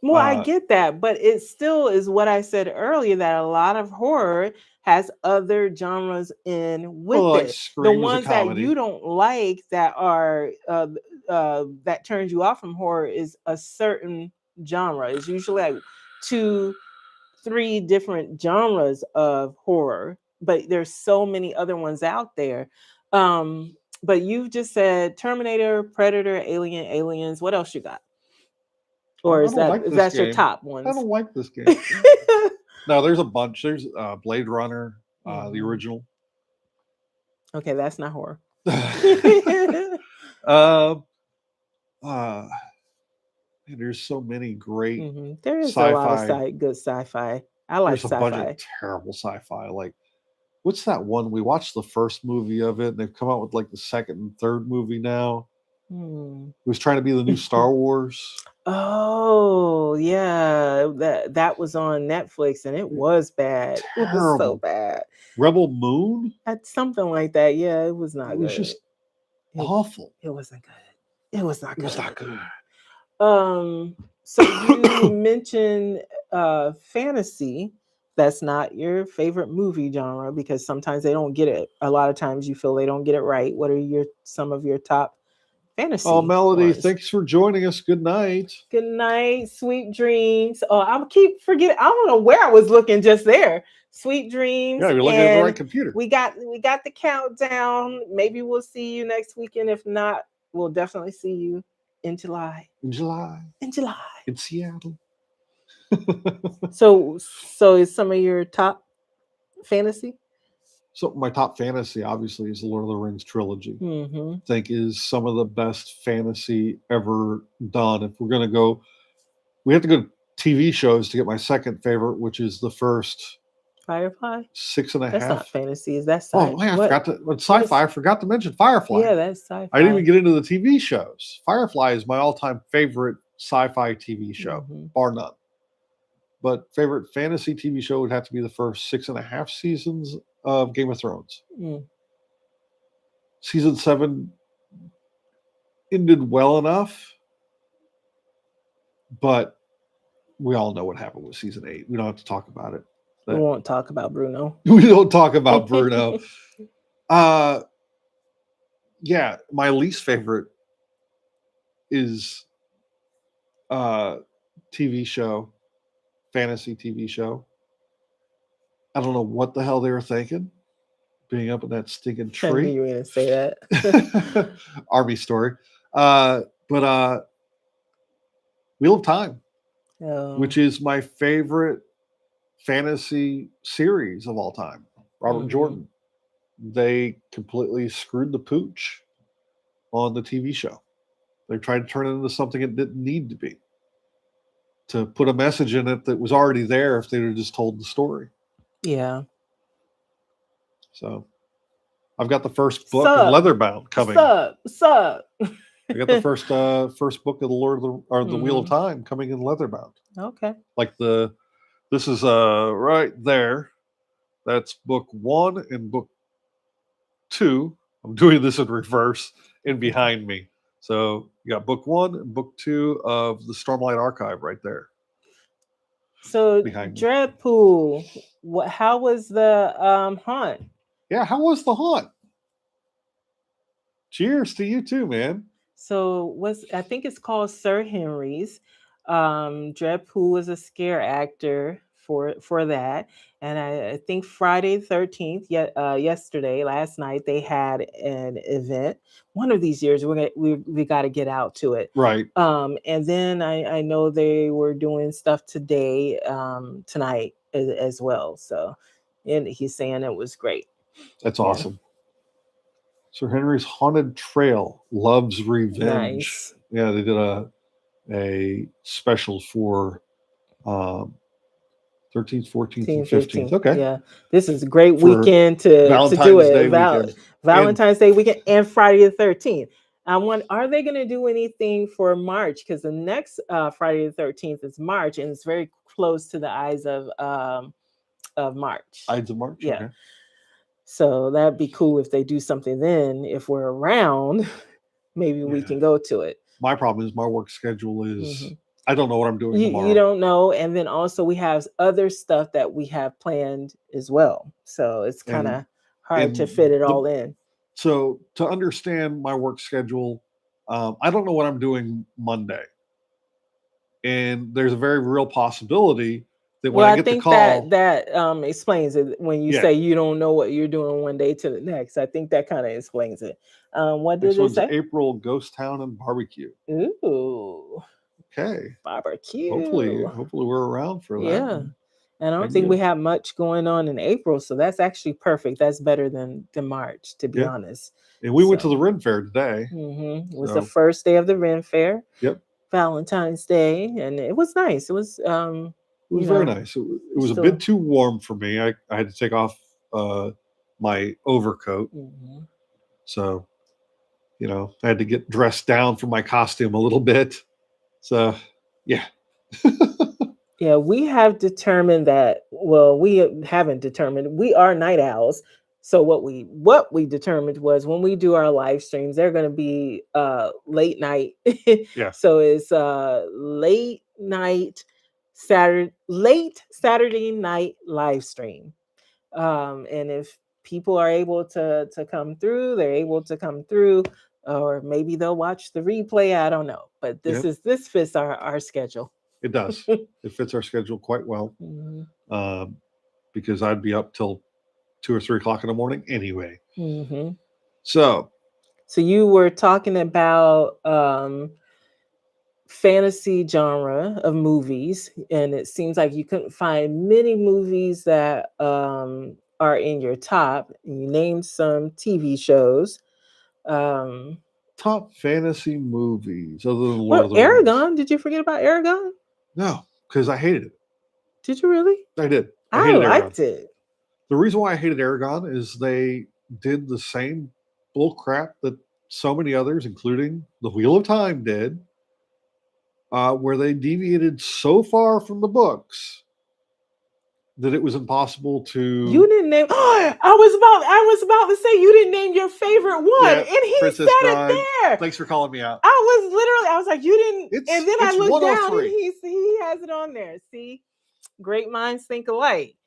Speaker 1: Well, I get that, but it still is what I said earlier, that a lot of horror has other genres in with
Speaker 2: like
Speaker 1: it.
Speaker 2: Scream,
Speaker 1: the ones that you don't like that are that turns you off from horror is a certain genre. It's usually like 2-3 different genres of horror, but there's so many other ones out there. But you've just said Terminator, Predator, Alien, Aliens. What else you got? Or is that your top ones?
Speaker 2: I don't like this game. No, there's a bunch. There's Blade Runner, the original.
Speaker 1: Okay, that's not horror.
Speaker 2: There's so many great.
Speaker 1: There is sci-fi. A lot of good sci-fi. I like
Speaker 2: sci-fi. There's a bunch of terrible sci-fi. Like, what's that one? We watched the first movie of it, and they've come out with like the second and third movie now. It was trying to be the new Star Wars.
Speaker 1: Oh yeah, that was on Netflix, and it was bad.
Speaker 2: Terrible.
Speaker 1: It was so bad.
Speaker 2: Rebel Moon?
Speaker 1: Something like that. Yeah, it was not good.
Speaker 2: It was just awful.
Speaker 1: It wasn't good. It was not good.
Speaker 2: It was not good.
Speaker 1: So you mentioned fantasy. That's not your favorite movie genre, because sometimes they don't get it. A lot of times you feel they don't get it right. What are some of your top fantasy?
Speaker 2: Oh, Melody, thanks for joining us. Good night.
Speaker 1: Good night. Sweet dreams. Oh, I keep forgetting. I don't know where I was looking just there. Sweet dreams.
Speaker 2: Yeah, you're looking at the right computer.
Speaker 1: We got the countdown. Maybe we'll see you next weekend. If not, we'll definitely see you in July.
Speaker 2: In July. In Seattle.
Speaker 1: So is some of your top fantasy?
Speaker 2: So my top fantasy, obviously, is the Lord of the Rings trilogy.
Speaker 1: Mm-hmm.
Speaker 2: I think is some of the best fantasy ever done. If we're going to go, we have to go to TV shows to get my second favorite, which is the first
Speaker 1: Firefly.
Speaker 2: 6.5.
Speaker 1: That's not fantasy. Is that
Speaker 2: sci-fi? Oh, man, I forgot to mention Firefly.
Speaker 1: Yeah, that's sci-fi.
Speaker 2: I didn't even get into the TV shows. Firefly is my all-time favorite sci-fi TV show, bar none. But favorite fantasy TV show would have to be the first 6.5 seasons of Game of Thrones. Season 7 ended well enough, but we all know what happened with season 8. We don't have to talk about it.
Speaker 1: We won't talk about Bruno.
Speaker 2: We don't talk about Bruno. Yeah, my least favorite is TV show, fantasy TV show. I don't know what the hell they were thinking, being up in that stinking tree.
Speaker 1: I knew you were going to say that.
Speaker 2: Army story. But Wheel of Time, which is my favorite fantasy series of all time. Robert Jordan. They completely screwed the pooch on the TV show. They tried to turn it into something it didn't need to be, to put a message in it that was already there if they would have just told the story.
Speaker 1: Yeah.
Speaker 2: So I've got the first book in leatherbound coming.
Speaker 1: What's up?
Speaker 2: I got the first book of the Wheel of Time coming in leatherbound.
Speaker 1: Okay.
Speaker 2: Like this is right there. That's book 1 and book 2. I'm doing this in reverse and behind me. So you got book 1 and book 2 of the Stormlight Archive right there
Speaker 1: So
Speaker 2: behind me.
Speaker 1: Dreadpool, how was the haunt?
Speaker 2: Yeah, how was the haunt? Cheers to you too, man.
Speaker 1: So I think it's called Sir Henry's. Dreadpool was a scare actor for that, and I think Friday the 13th, yesterday, last night, they had an event. One of these years, we got to get out to it.
Speaker 2: Right.
Speaker 1: And then I know they were doing stuff today, tonight as well. So, and he's saying it was great.
Speaker 2: That's awesome. Sir Henry's Haunted Trail Love's Revenge.
Speaker 1: Nice.
Speaker 2: Yeah, they did a special for 13th, 14th, and 15th. Okay.
Speaker 1: Yeah. This is a great
Speaker 2: For
Speaker 1: weekend to do
Speaker 2: Valentine's
Speaker 1: it.
Speaker 2: Day weekend.
Speaker 1: Valentine's Day weekend and Friday the 13th. I want, are they going to do anything for March? Because the next Friday the 13th is March, and it's very close to the Ides of March.
Speaker 2: Ides of March?
Speaker 1: Yeah.
Speaker 2: Okay.
Speaker 1: So that'd be cool if they do something then. If we're around, maybe we can go to it.
Speaker 2: My problem is my work schedule is I don't know what I'm doing tomorrow.
Speaker 1: You don't know. And then also we have other stuff that we have planned as well. So it's kind of hard to fit it all in.
Speaker 2: So to understand my work schedule, I don't know what I'm doing Monday. And there's a very real possibility that when I get the call,
Speaker 1: that explains it. When you say you don't know what you're doing one day to the next, I think that kind of explains it. What did it say?
Speaker 2: April Ghost Town and Barbecue.
Speaker 1: Ooh.
Speaker 2: Okay.
Speaker 1: Barbecue.
Speaker 2: Hopefully we're around for that.
Speaker 1: Yeah. And I don't think we have much going on in April, so that's actually perfect. That's better than March, to be honest.
Speaker 2: And we went to the Ren Fair today.
Speaker 1: It was the first day of the Ren Fair.
Speaker 2: Yep.
Speaker 1: Valentine's Day, and it was nice. It was
Speaker 2: very nice. It was a bit too warm for me. I had to take off my overcoat. So, I had to get dressed down for my costume a little bit. So, yeah.
Speaker 1: Yeah, we have determined that, well, we haven't determined, we are night owls. So what we determined was when we do our live streams, they're going to be late night.
Speaker 2: Yeah.
Speaker 1: So it's late Saturday night live stream. And if people are able to come through, they're able to come through, or maybe they'll watch the replay. I don't know, but this fits our schedule.
Speaker 2: It does. It fits our schedule quite well. Because I'd be up till 2 or 3 o'clock in the morning anyway. So
Speaker 1: you were talking about fantasy genre of movies, and it seems like you couldn't find many movies that are in your top. You named some TV shows.
Speaker 2: Top fantasy movies other than
Speaker 1: Lord of the Rings. Aragon. Did you forget about Aragon?
Speaker 2: No, because I hated it.
Speaker 1: Did you really?
Speaker 2: I did.
Speaker 1: I liked it.
Speaker 2: The reason why I hated Aragon is they did the same bull crap that so many others, including The Wheel of Time, did, where they deviated so far from the books that it was impossible to.
Speaker 1: You didn't name. Oh, I was about to say you didn't name your favorite one, and he Princess said Bride. It there.
Speaker 2: Thanks for calling me out.
Speaker 1: I was like, you didn't. And then I looked down, and he has it on there. See, great minds think alike.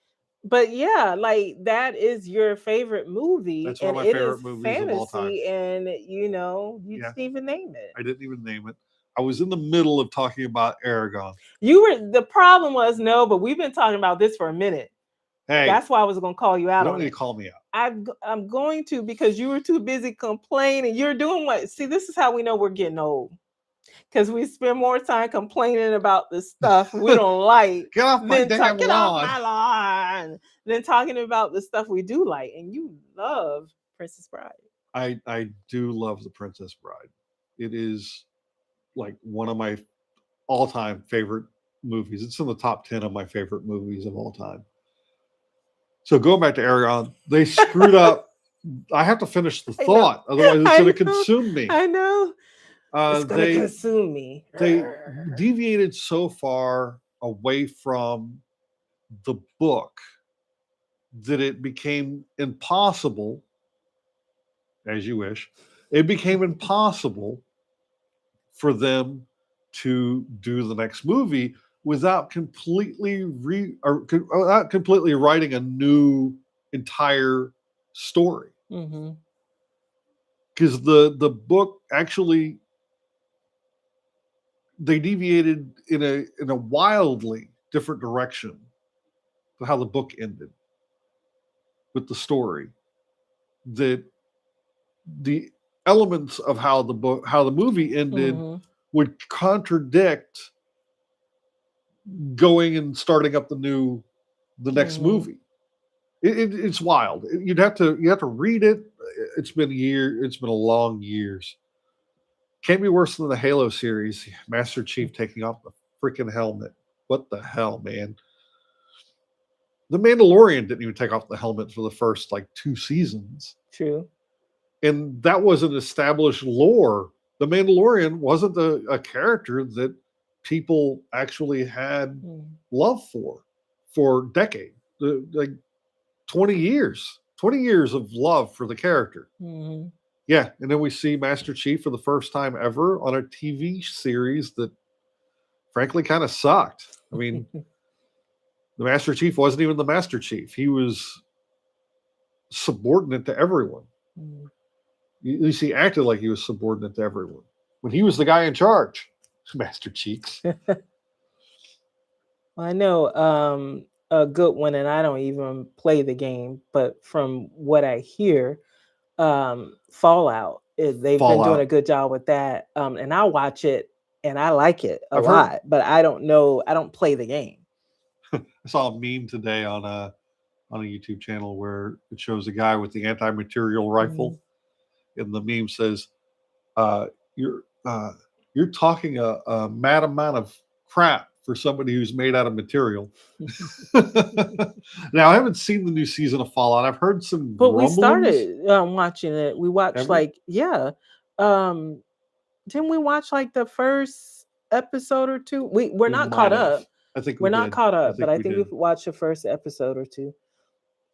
Speaker 1: But yeah, like that is your favorite movie.
Speaker 2: That's one of my favorite movies of all time.
Speaker 1: And you didn't even name it.
Speaker 2: I didn't even name it. I was in the middle of talking about Aragon.
Speaker 1: The problem was but we've been talking about this for a minute. Hey, that's why I was going to call you out.
Speaker 2: You don't need to call me out.
Speaker 1: I'm going to, because you were too busy complaining. You're doing what? See, this is how we know we're getting old. Because we spend more time complaining about the stuff we don't like.
Speaker 2: Get off my
Speaker 1: lawn. Than talking about the stuff we do like. And you love Princess Bride.
Speaker 2: I do love The Princess Bride. It is like one of my all-time favorite movies. It's in the top 10 of my favorite movies of all time. So going back to Aragon, they screwed up. I have to finish the thought. Otherwise it's going to consume me.
Speaker 1: I know. It's going to consume me.
Speaker 2: They deviated so far away from the book that it became impossible, as you wish, it became impossible for them to do the next movie without completely without completely writing a new entire story. Because the book actually, they deviated in a wildly different direction to how the book ended with the story. That the elements of how the movie ended would contradict going and starting up the next movie. It's wild. You have to read it. It's been a long years. Can't be worse than the Halo series. Master Chief taking off the freaking helmet. What the hell, man? The Mandalorian didn't even take off the helmet for the first 2 seasons.
Speaker 1: True.
Speaker 2: And that wasn't established lore. The Mandalorian wasn't a character that people actually had love for decades. 20 years. 20 years of love for the character. Yeah, and then we see Master Chief for the first time ever on a TV series that frankly kind of sucked. I mean, the Master Chief wasn't even the Master Chief. He was subordinate to everyone. At least he acted like he was subordinate to everyone. When he was the guy in charge, Master Cheeks.
Speaker 1: I know a good one, and I don't even play the game, but from what I hear, Fallout, they've been doing a good job with that. And I watch it, and I like it a lot, but I don't play the game.
Speaker 2: I saw a meme today on a YouTube channel where it shows a guy with the anti-material rifle, and the meme says, "You're talking a mad amount of crap for somebody who's made out of material." Now, I haven't seen the new season of Fallout. I've heard some
Speaker 1: but
Speaker 2: rumblings.
Speaker 1: We started watching it. We watched didn't we watch the first episode or two? We're not caught up.
Speaker 2: I think
Speaker 1: we're not caught up, but I think we've watched the first episode or two.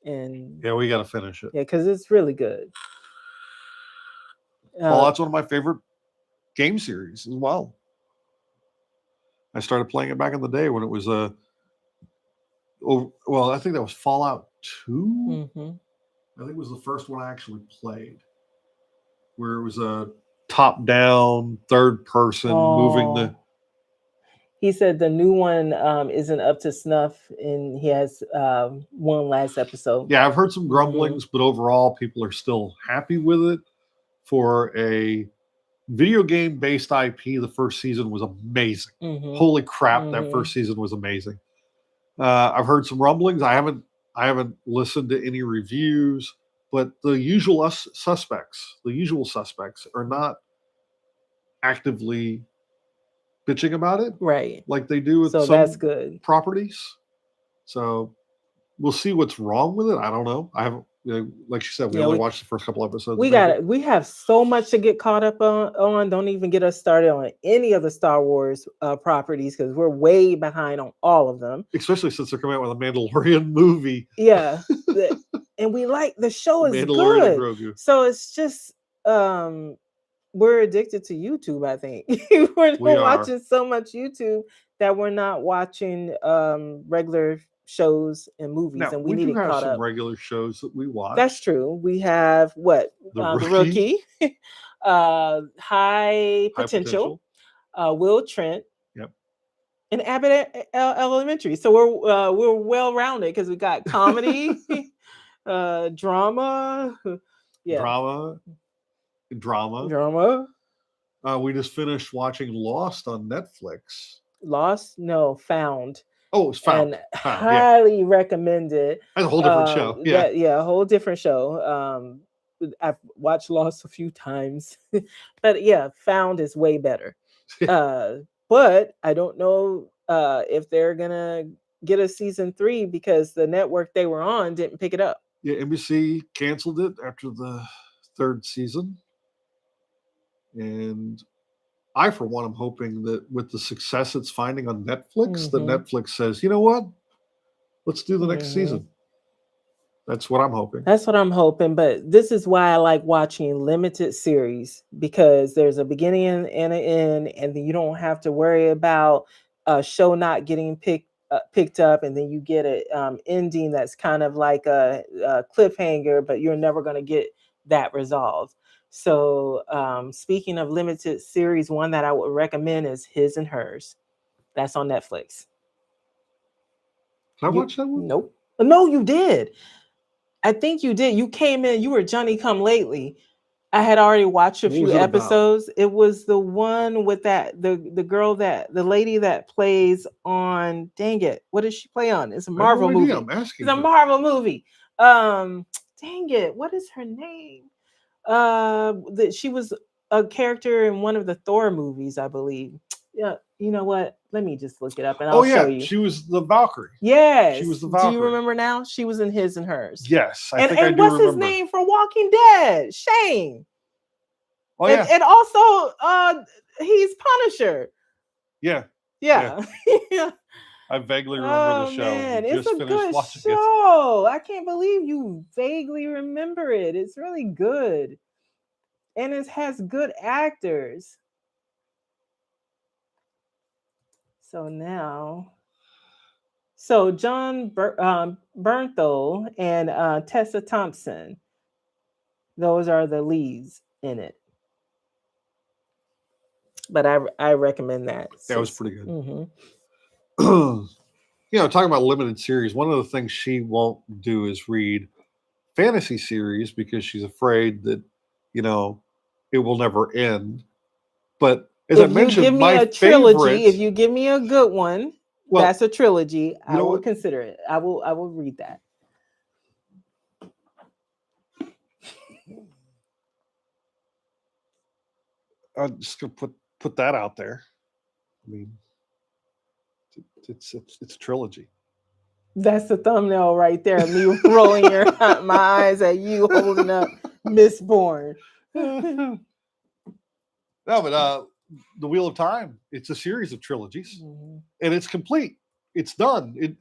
Speaker 1: And
Speaker 2: yeah, we got to finish it.
Speaker 1: Yeah, because it's really good.
Speaker 2: Fallout's one of my favorite game series as well. I started playing it back in the day when it was I think that was Fallout 2. I think it was the first one I actually played, where it was a top-down, third person moving the.
Speaker 1: He said the new one isn't up to snuff, and he has one last episode.
Speaker 2: Yeah, I've heard some grumblings, but overall, people are still happy with it. For a video game based IP, the first season was amazing. Holy crap, that first season was amazing. I've heard some rumblings. I haven't listened to any reviews, but the usual suspects are not actively bitching about it,
Speaker 1: right?
Speaker 2: Like they do with
Speaker 1: some that's good
Speaker 2: properties. So we'll see what's wrong with it. I don't know. I haven't. Like you said, we only watched the first couple episodes.
Speaker 1: We have so much to get caught up on. Don't even get us started on any of the Star Wars properties, because we're way behind on all of them.
Speaker 2: Especially since they're coming out with a Mandalorian movie.
Speaker 1: Yeah, and we like the show is good. And Grogu. So it's just we're addicted to YouTube. I think we're watching so much YouTube that we're not watching regular shows and movies, and we need to caught up.
Speaker 2: Regular shows that we watch.
Speaker 1: That's true. We have the Rookie, High Potential, Will Trent, and Abbott Elementary. So we're well rounded because we got comedy, drama, drama.
Speaker 2: We just finished watching Lost on Netflix.
Speaker 1: Found.
Speaker 2: Oh, it's Found.
Speaker 1: And highly recommended.
Speaker 2: That's a whole different show.
Speaker 1: Yeah, a whole different show. I've watched Lost a few times, but yeah, Found is way better. But I don't know if they're gonna get a season 3 because the network they were on didn't pick it up.
Speaker 2: Yeah, NBC canceled it after the 3rd season, and I, for one, am hoping that with the success it's finding on Netflix, that Netflix says, you know what? Let's do the next season. That's what I'm hoping.
Speaker 1: That's what I'm hoping. But this is why I like watching limited series, because there's a beginning and an end, and then you don't have to worry about a show not getting picked up, and then you get a ending that's kind of like a cliffhanger, but you're never going to get that resolved. So, speaking of limited series, one that I would recommend is His and Hers. That's on Netflix.
Speaker 2: Did I watch that one?
Speaker 1: Nope. No, you did. I think you did. You came in. You were Johnny Come Lately. I had already watched a
Speaker 2: What
Speaker 1: few
Speaker 2: was it about?
Speaker 1: episodes. It was the one with that the girl that the lady that plays on. Dang it! What does she play on? It's a
Speaker 2: I have
Speaker 1: Marvel
Speaker 2: no idea.
Speaker 1: movie.
Speaker 2: I'm asking
Speaker 1: It's a
Speaker 2: you.
Speaker 1: Marvel movie. Dang it! What is her name? That she was a character in one of the Thor movies, I believe. Yeah, you know what? Let me just look it up and I'll
Speaker 2: Oh
Speaker 1: show
Speaker 2: yeah,
Speaker 1: you.
Speaker 2: she was the Valkyrie.
Speaker 1: Yes.
Speaker 2: She was the
Speaker 1: Do
Speaker 2: Valkyrie.
Speaker 1: you remember now? She was in His and Hers.
Speaker 2: Yes, I
Speaker 1: And
Speaker 2: think I do
Speaker 1: what's his
Speaker 2: remember.
Speaker 1: name for Walking Dead? Shane.
Speaker 2: Oh yeah,
Speaker 1: And also he's Punisher.
Speaker 2: yeah.
Speaker 1: Yeah. Yeah.
Speaker 2: I vaguely remember the show.
Speaker 1: Man,
Speaker 2: We
Speaker 1: it's
Speaker 2: just
Speaker 1: a
Speaker 2: finished
Speaker 1: good
Speaker 2: watching
Speaker 1: show. I can't believe you vaguely remember it. It's really good. And it has good actors. So now, so John Bernthal and Tessa Thompson, those are the leads in it. But I recommend that.
Speaker 2: That was pretty good.
Speaker 1: Mm-hmm.
Speaker 2: Talking about limited series, one of the things she won't do is read fantasy series because she's afraid that, it will never end. But as I mentioned,
Speaker 1: give me
Speaker 2: my
Speaker 1: a trilogy,
Speaker 2: favorite,
Speaker 1: if you give me a good one,
Speaker 2: well,
Speaker 1: that's a trilogy. I will
Speaker 2: what?
Speaker 1: consider it. I will read that.
Speaker 2: I'm just gonna put that out there. I mean, it's a trilogy.
Speaker 1: That's the thumbnail right there. Me rolling my eyes at you holding up Miss Bourne.
Speaker 2: No, but the Wheel of Time, it's a series of trilogies, and it's complete. It's done.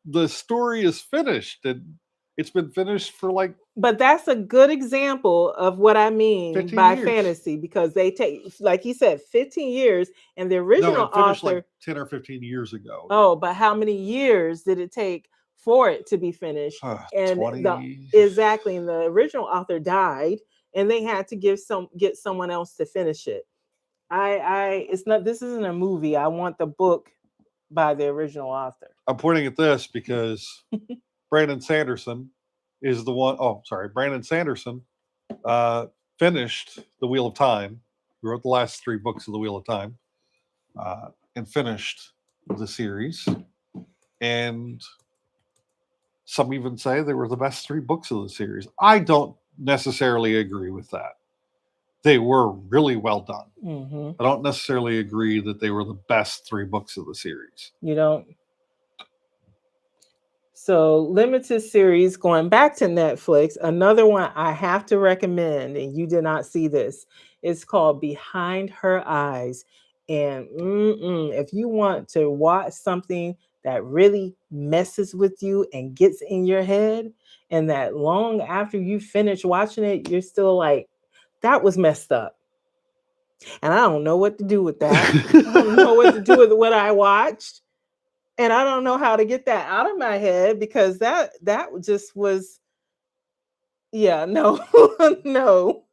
Speaker 2: The story is finished, and it's been finished for like.
Speaker 1: But that's a good example of what I mean by fantasy, because they take, like he said, 15 years, and the original
Speaker 2: it finished
Speaker 1: author
Speaker 2: like 10 or 15 years ago.
Speaker 1: Oh, but how many years did it take for it to be finished? And
Speaker 2: 20.
Speaker 1: Exactly, and the original author died, and they had to get someone else to finish it. This isn't a movie. I want the book by the original author.
Speaker 2: I'm pointing at this because Brandon Sanderson is the one. Oh, sorry, Brandon Sanderson finished The Wheel of Time. He wrote the last 3 books of The Wheel of Time, and finished the series. And some even say they were the best 3 books of the series. I don't necessarily agree with that. They were really well done.
Speaker 1: Mm-hmm.
Speaker 2: I don't necessarily agree that they were the best 3 books of the series.
Speaker 1: You don't? So, limited series, going back to Netflix, another one I have to recommend, and you did not see this, it's called Behind Her Eyes. And if you want to watch something that really messes with you and gets in your head, and that long after you finish watching it, you're still like, that was messed up. And I don't know what to do with that. I don't know what to do with what I watched. And I don't know how to get that out of my head, because that just was, no. No.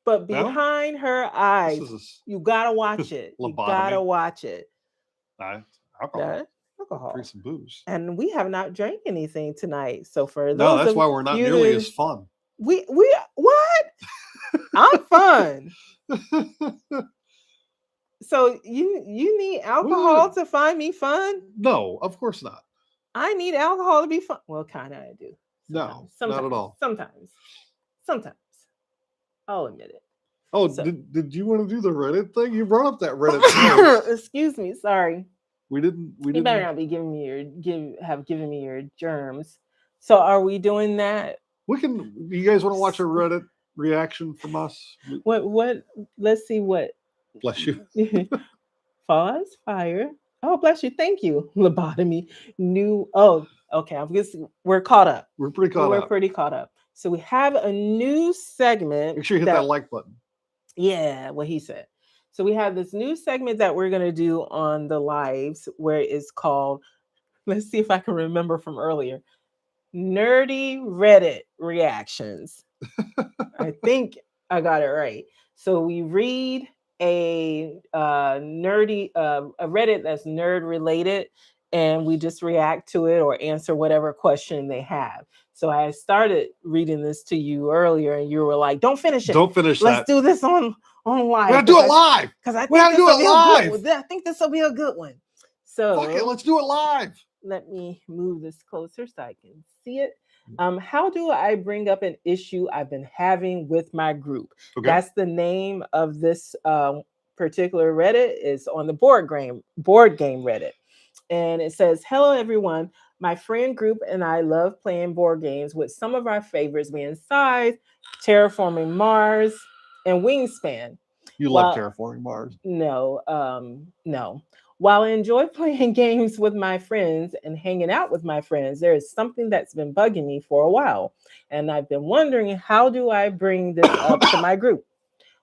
Speaker 1: But Behind Her Eyes, you gotta watch it. You gotta watch it.
Speaker 2: Alcohol. Drink some booze.
Speaker 1: And we have not drank anything tonight. So for
Speaker 2: no, that's why we're not nearly as fun.
Speaker 1: We what? I'm fun. So you need alcohol to find me fun?
Speaker 2: No, of course not.
Speaker 1: I need alcohol to be fun. Well, kind of I do.
Speaker 2: Sometimes. No, not at all.
Speaker 1: Sometimes. I'll admit it.
Speaker 2: Oh, so, did you want to do the Reddit thing? You brought up that Reddit thing.
Speaker 1: Excuse me, sorry.
Speaker 2: We didn't.
Speaker 1: You better not be giving me your germs. So are we doing that?
Speaker 2: We can. You guys want to watch a Reddit reaction from us?
Speaker 1: What? Let's see what.
Speaker 2: Bless you.
Speaker 1: Pause. Fire. Oh, bless you. Thank you. Lobotomy. Okay, I'm just we're caught up.
Speaker 2: We're pretty caught
Speaker 1: We're
Speaker 2: up.
Speaker 1: pretty caught up. So we have a new segment
Speaker 2: Make sure you hit that
Speaker 1: that
Speaker 2: like button.
Speaker 1: yeah, what he said. So we have this new segment that we're gonna do on the lives where it's called, let's see if I can remember from earlier. Nerdy Reddit reactions. I think I got it right. So we read a Reddit that's nerd related, and we just react to it or answer whatever question they have. So I started reading this to you earlier, and you were like, "Don't finish it.
Speaker 2: Don't finish
Speaker 1: Let's
Speaker 2: that.
Speaker 1: do this on
Speaker 2: We
Speaker 1: live
Speaker 2: gotta do it live.
Speaker 1: because I
Speaker 2: We
Speaker 1: think
Speaker 2: gotta
Speaker 1: this
Speaker 2: do
Speaker 1: will
Speaker 2: it
Speaker 1: be a good
Speaker 2: live.
Speaker 1: one. I think this will be a good one."
Speaker 2: Fuck it,
Speaker 1: So
Speaker 2: let's do it live.
Speaker 1: let me move this closer so I can see it. How do I bring up an issue I've been having with my group?
Speaker 2: Okay.
Speaker 1: That's the name of this particular Reddit. Is on the board game Reddit, and it says, "Hello everyone. My friend group and I love playing board games with some of our favorites being Size, Terraforming Mars, and Wingspan.
Speaker 2: You love
Speaker 1: Well,
Speaker 2: terraforming Mars.
Speaker 1: no. While I enjoy playing games with my friends and hanging out with my friends, there is something that's been bugging me for a while. And I've been wondering, how do I bring this up to my group?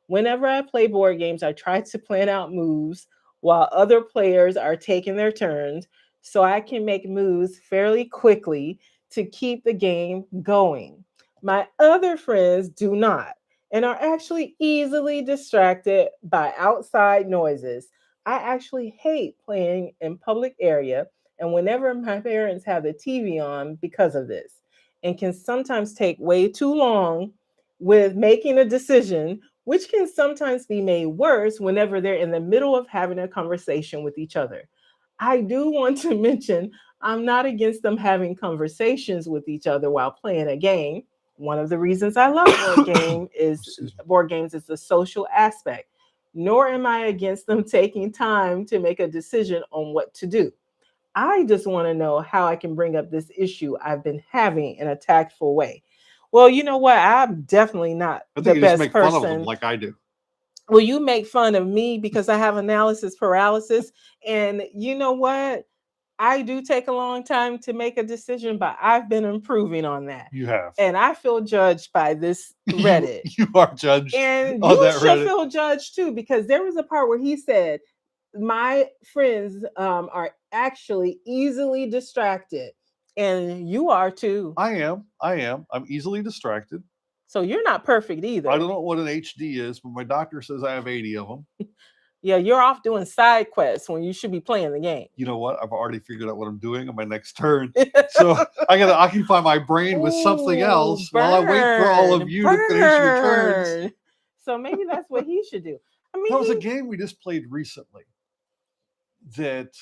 Speaker 1: Whenever I play board games, I try to plan out moves while other players are taking their turns so I can make moves fairly quickly to keep the game going. My other friends do not and are actually easily distracted by outside noises. I actually hate playing in public area and whenever my parents have the TV on because of this and can sometimes take way too long with making a decision, which can sometimes be made worse whenever they're in the middle of having a conversation with each other. I do want to mention I'm not against them having conversations with each other while playing a game. One of the reasons I love
Speaker 2: Excuse me.
Speaker 1: board games is the social aspect. Nor am I against them taking time to make a decision on what to do. I just want to know how I can bring up this issue I've been having in a tactful way. Well, you know what? I'm definitely not
Speaker 2: I
Speaker 1: the
Speaker 2: think you just
Speaker 1: best
Speaker 2: make fun of them
Speaker 1: person.
Speaker 2: like I do.
Speaker 1: Well, you make fun of me because I have analysis paralysis. And you know what? I do take a long time to make a decision, but I've been improving on that.
Speaker 2: You have.
Speaker 1: And I feel judged by this
Speaker 2: you
Speaker 1: Reddit.
Speaker 2: you are judged
Speaker 1: And
Speaker 2: on
Speaker 1: you
Speaker 2: that
Speaker 1: should
Speaker 2: Reddit.
Speaker 1: feel judged too, because there was a part where he said, my friends are actually easily distracted. And you are too.
Speaker 2: I am. I'm easily distracted.
Speaker 1: So you're not perfect either.
Speaker 2: I don't know what an HD is, but my doctor says I have 80 of them.
Speaker 1: Yeah, you're off doing side quests when you should be playing the game.
Speaker 2: You know what? I've already figured out what I'm doing on my next turn. So I got to occupy my brain with something else while I wait for all of you to finish your turns.
Speaker 1: So maybe that's what he should do. I mean,
Speaker 2: That was a game we just played recently that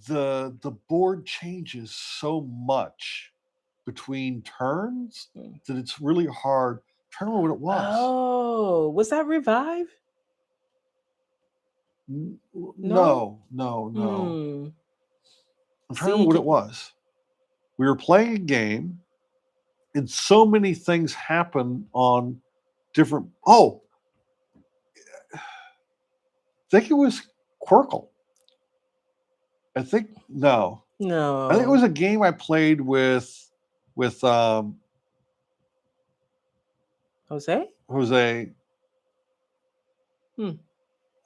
Speaker 2: the board changes so much between turns that it's really hard. I don't remember what it was.
Speaker 1: Oh, was that Revive?
Speaker 2: No.
Speaker 1: Hmm.
Speaker 2: I'm trying to remember what it was. We were playing a game, and so many things happen on different. Oh, I think it was Quirkle. I think no.
Speaker 1: No.
Speaker 2: I think it was a game I played with
Speaker 1: Jose.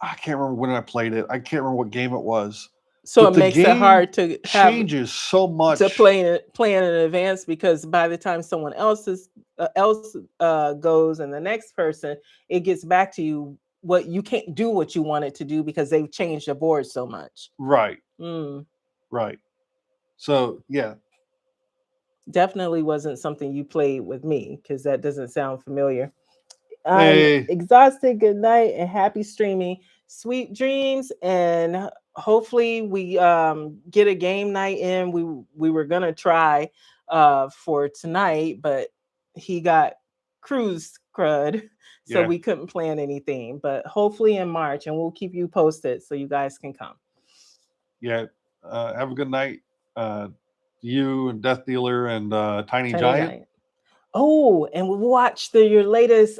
Speaker 2: I can't remember when I played it. I can't remember what game it was.
Speaker 1: So
Speaker 2: But
Speaker 1: it
Speaker 2: the
Speaker 1: makes it
Speaker 2: game
Speaker 1: hard to have
Speaker 2: changes so much
Speaker 1: to plan in advance because by the time someone else goes and the next person, it gets back to you what you can't do what you want it to do because they've changed the board so much.
Speaker 2: Right.
Speaker 1: Mm.
Speaker 2: Right. So yeah,
Speaker 1: Definitely wasn't something you played with me because that doesn't sound familiar.
Speaker 2: Hey.
Speaker 1: I'm exhausted. Good night and happy streaming. Sweet dreams, and hopefully we get a game night in. We were gonna try for tonight, but he got cruise crud, so we couldn't plan anything. But hopefully in March, and we'll keep you posted so you guys can come.
Speaker 2: Yeah. Have a good night. You and Death Dealer and Tiny Giant.
Speaker 1: Oh, and we watched your latest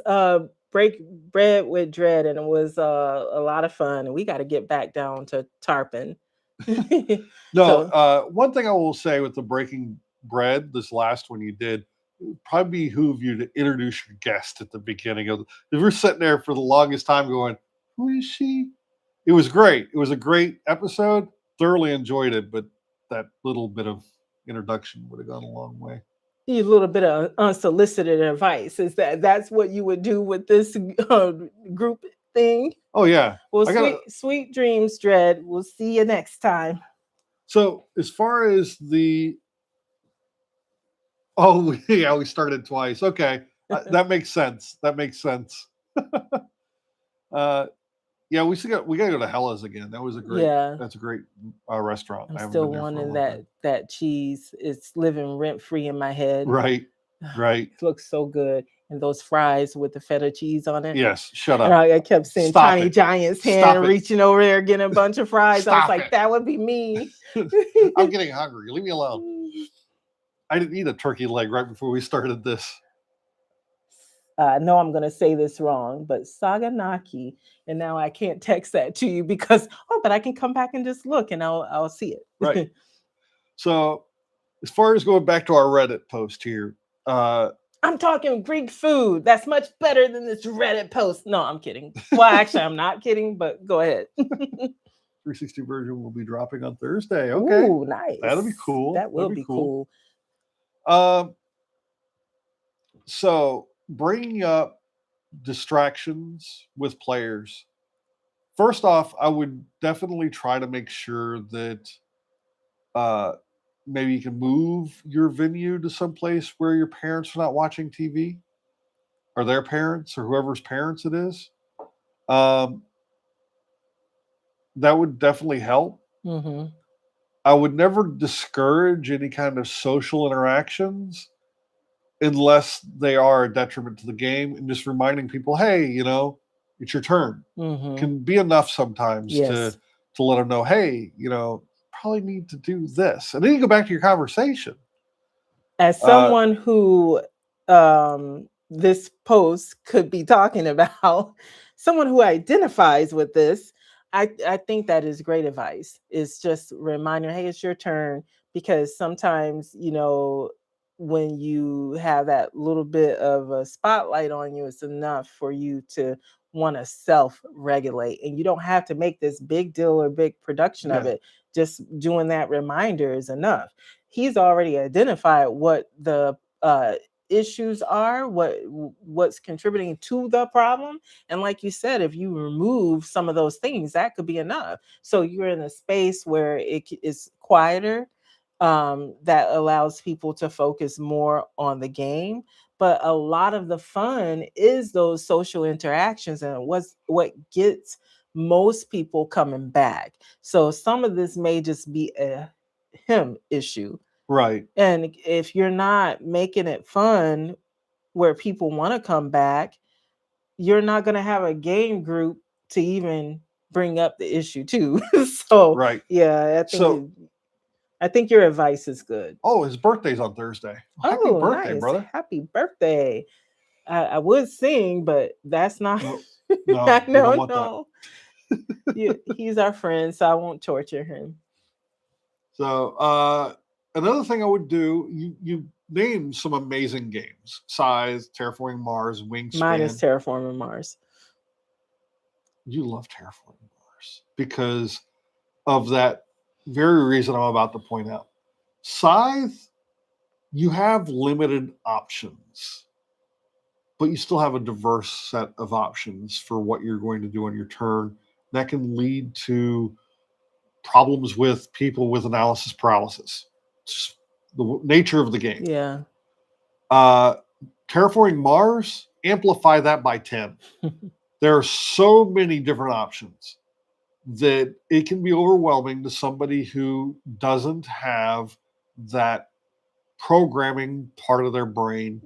Speaker 1: Break Bread with Dread, and it was a lot of fun. And we got to get back down to Tarpon
Speaker 2: No,
Speaker 1: So
Speaker 2: one thing I will say with the breaking bread, this last one you did, it would probably behoove you to introduce your guest at the beginning of. If we're sitting there for the longest time going, "Who is she?" It was great. It was a great episode. Thoroughly enjoyed it, but that little bit of introduction would have gone a long way.
Speaker 1: a little bit of unsolicited advice is that's what you would do with this uh, group thing.
Speaker 2: Oh yeah,
Speaker 1: Well,
Speaker 2: I got.
Speaker 1: sweet dreams, Dread. We'll see you next time.
Speaker 2: So as far as the oh yeah, we started twice. Okay, that makes sense. That makes sense. uh, yeah, we gotta go to Hella's again.
Speaker 1: Yeah,
Speaker 2: That's a great restaurant.
Speaker 1: I'm
Speaker 2: I haven't
Speaker 1: still
Speaker 2: been there for a
Speaker 1: wanting
Speaker 2: long time.
Speaker 1: that cheese. It's living rent free in my head.
Speaker 2: Right, right.
Speaker 1: It looks so good, and those fries with the feta cheese on it.
Speaker 2: Yes. Shut
Speaker 1: And
Speaker 2: up.
Speaker 1: I kept seeing
Speaker 2: Stop
Speaker 1: Tiny
Speaker 2: it.
Speaker 1: Giant's
Speaker 2: Stop
Speaker 1: hand
Speaker 2: it.
Speaker 1: reaching over there, getting a bunch of fries. I was
Speaker 2: Stop
Speaker 1: like,
Speaker 2: it.
Speaker 1: that would be me.
Speaker 2: I'm getting hungry. Leave me alone. I didn't eat a turkey leg right before we started this.
Speaker 1: I know I'm going to say this wrong, but Saganaki. And now I can't text that to you because, but I can come back and just look and I'll see it.
Speaker 2: Right. So, as far as going back to our Reddit post here,
Speaker 1: I'm talking Greek food. That's much better than this Reddit post. No, I'm kidding. Well, actually, I'm not kidding, but go ahead.
Speaker 2: 360 version will be dropping on Thursday. Okay.
Speaker 1: Ooh, nice.
Speaker 2: That'll be cool.
Speaker 1: That will
Speaker 2: That'll
Speaker 1: be cool.
Speaker 2: So, bringing up distractions with players. First off, I would definitely try to make sure that maybe you can move your venue to some place where your parents are not watching TV, or their parents, or whoever's parents it is. Um, that would definitely help.
Speaker 1: Mm-hmm.
Speaker 2: I would never discourage any kind of social interactions unless they are a detriment to the game, and just reminding people, hey, it's your turn.
Speaker 1: Mm-hmm.
Speaker 2: Can be enough sometimes
Speaker 1: Yes.
Speaker 2: to let them know, hey, probably need to do this. And then you go back to your conversation.
Speaker 1: As someone who this post could be talking about, someone who identifies with this, I think that is great advice. It's just a reminder, hey, it's your turn. Because sometimes, when you have that little bit of a spotlight on you, it's enough for you to want to self-regulate. And you don't have to make this big deal or big production of it. Just doing that reminder is enough. He's already identified what the issues are, what's contributing to the problem. And like you said, if you remove some of those things, that could be enough. So you're in a space where it is quieter, that allows people to focus more on the game. But a lot of the fun is those social interactions, and what gets most people coming back. So some of this may just be a him issue.
Speaker 2: Right.
Speaker 1: And if you're not making it fun where people want to come back, you're not going to have a game group to even bring up the issue too. So,
Speaker 2: right.
Speaker 1: Yeah, I think your advice is good.
Speaker 2: Oh, his birthday's on Thursday. Happy birthday,
Speaker 1: nice.
Speaker 2: brother.
Speaker 1: Happy birthday. I would sing, but that's not.
Speaker 2: No,
Speaker 1: no. He's our friend, so I won't torture him.
Speaker 2: So, another thing I would do, you name some amazing games. Size, Terraforming Mars, Wingspan.
Speaker 1: Mine is Terraforming Mars.
Speaker 2: You love Terraforming Mars because of that very reason I'm about to point out. Scythe, you have limited options, but you still have a diverse set of options for what you're going to do on your turn. That can lead to problems with people with analysis paralysis. It's the nature of the game.
Speaker 1: Yeah.
Speaker 2: Terraforming Mars, amplify that by 10. There are so many different options that it can be overwhelming to somebody who doesn't have that programming part of their brain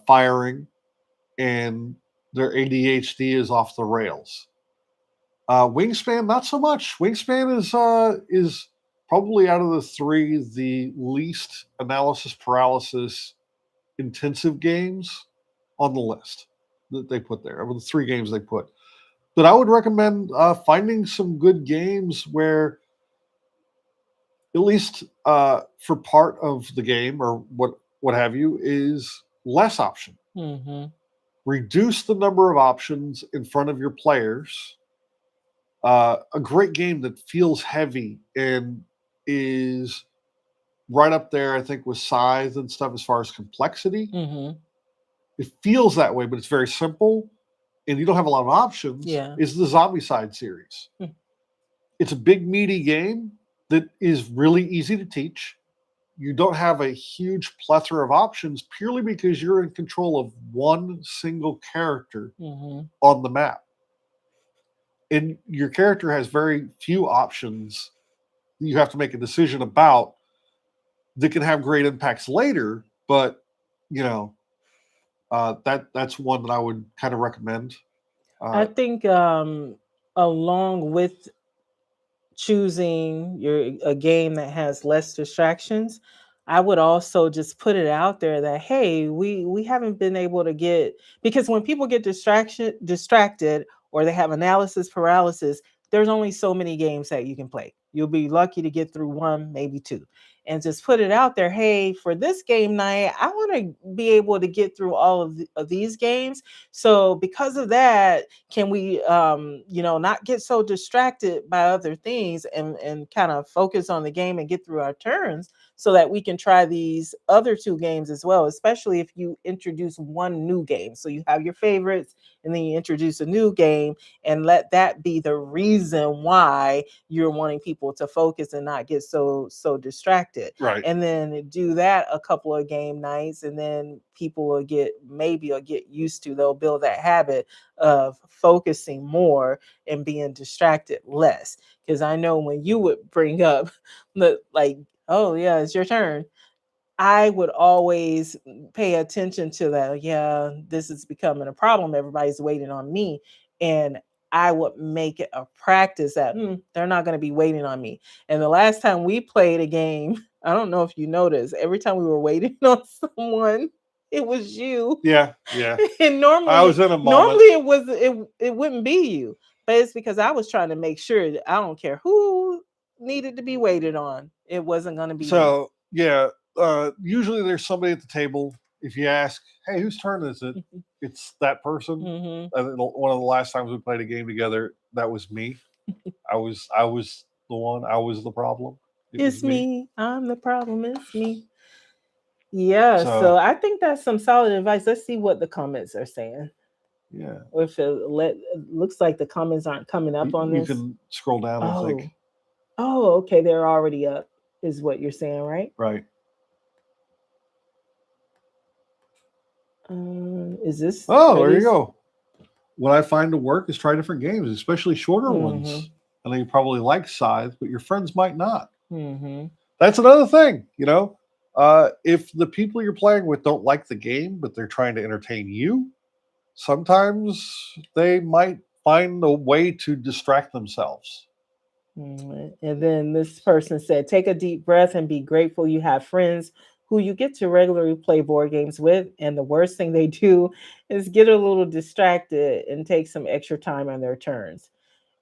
Speaker 2: firing, and their ADHD is off the rails. Wingspan, not so much. Wingspan is probably out of the three the least analysis paralysis intensive games on the list that they put there. Of the three games they put. But I would recommend finding some good games where at least for part of the game or what have you, is less option.
Speaker 1: Mm-hmm.
Speaker 2: Reduce the number of options in front of your players. A great game that feels heavy and is right up there, I think, with size and stuff as far as complexity.
Speaker 1: Mm-hmm.
Speaker 2: It feels that way, but it's very simple and you don't have a lot of options,
Speaker 1: Yeah.
Speaker 2: is the Zombie Side series.
Speaker 1: Hmm.
Speaker 2: It's a big, meaty game that is really easy to teach. You don't have a huge plethora of options purely because you're in control of one single character
Speaker 1: Mm-hmm.
Speaker 2: on the map. And your character has very few options that you have to make a decision about that can have great impacts later. But, you know, that's one that I would kind of recommend.
Speaker 1: I
Speaker 2: Uh,
Speaker 1: think along with choosing a game that has less distractions, I would also just put it out there that hey, we haven't been able to get, because when people get distracted or they have analysis paralysis, there's only so many games that you can play. You'll be lucky to get through one, maybe two. And just put it out there, hey, for this game night, I want to be able to get through all of these games. So because of that, can we not get so distracted by other things and kind of focus on the game and get through our turns so that we can try these other two games as well, especially if you introduce one new game. So you have your favorites and then you introduce a new game, and let that be the reason why you're wanting people to focus and not get so distracted.
Speaker 2: right.
Speaker 1: And then do that a couple of game nights, and then people will get used to, they'll build that habit of focusing more and being distracted less. Because I know when you would bring up the like, oh yeah, it's your turn, I would always pay attention to that. Yeah, this is becoming a problem. Everybody's waiting on me. And I would make it a practice that they're not going to be waiting on me. And the last time we played a game, I don't know if you noticed, every time we were waiting on someone, it was you.
Speaker 2: Yeah, yeah.
Speaker 1: And
Speaker 2: I
Speaker 1: normally,
Speaker 2: was in a moment.
Speaker 1: normally it wouldn't be you. But it's because I was trying to make sure that I don't care who needed to be waited on. It wasn't going to be me.
Speaker 2: So, yeah, usually there's somebody at the table. If you ask, hey, whose turn is it? It's that person.
Speaker 1: Mm-hmm.
Speaker 2: One of the last times we played a game together, that was me. I was the one. I was the problem. It was
Speaker 1: It's
Speaker 2: me.
Speaker 1: me. I'm the problem. It's me. Yeah. So
Speaker 2: So,
Speaker 1: I think that's some solid advice. Let's see what the comments are saying.
Speaker 2: yeah,
Speaker 1: Or if it looks like the comments aren't coming up on
Speaker 2: you
Speaker 1: this.
Speaker 2: can scroll down, I
Speaker 1: Oh.
Speaker 2: think.
Speaker 1: Oh, okay. They're already up, is what you're saying, right?
Speaker 2: Right.
Speaker 1: Is this?
Speaker 2: Oh,
Speaker 1: Are
Speaker 2: there you
Speaker 1: these?
Speaker 2: go. What I find to work is try different games, especially shorter
Speaker 1: Mm-hmm.
Speaker 2: ones. I know you probably like Scythe, but your friends might not.
Speaker 1: Mm-hmm.
Speaker 2: That's another thing, you know. If the people you're playing with don't like the game, but they're trying to entertain you, sometimes they might find a way to distract themselves.
Speaker 1: And then this person said, take a deep breath and be grateful you have friends who you get to regularly play board games with. And the worst thing they do is get a little distracted and take some extra time on their turns.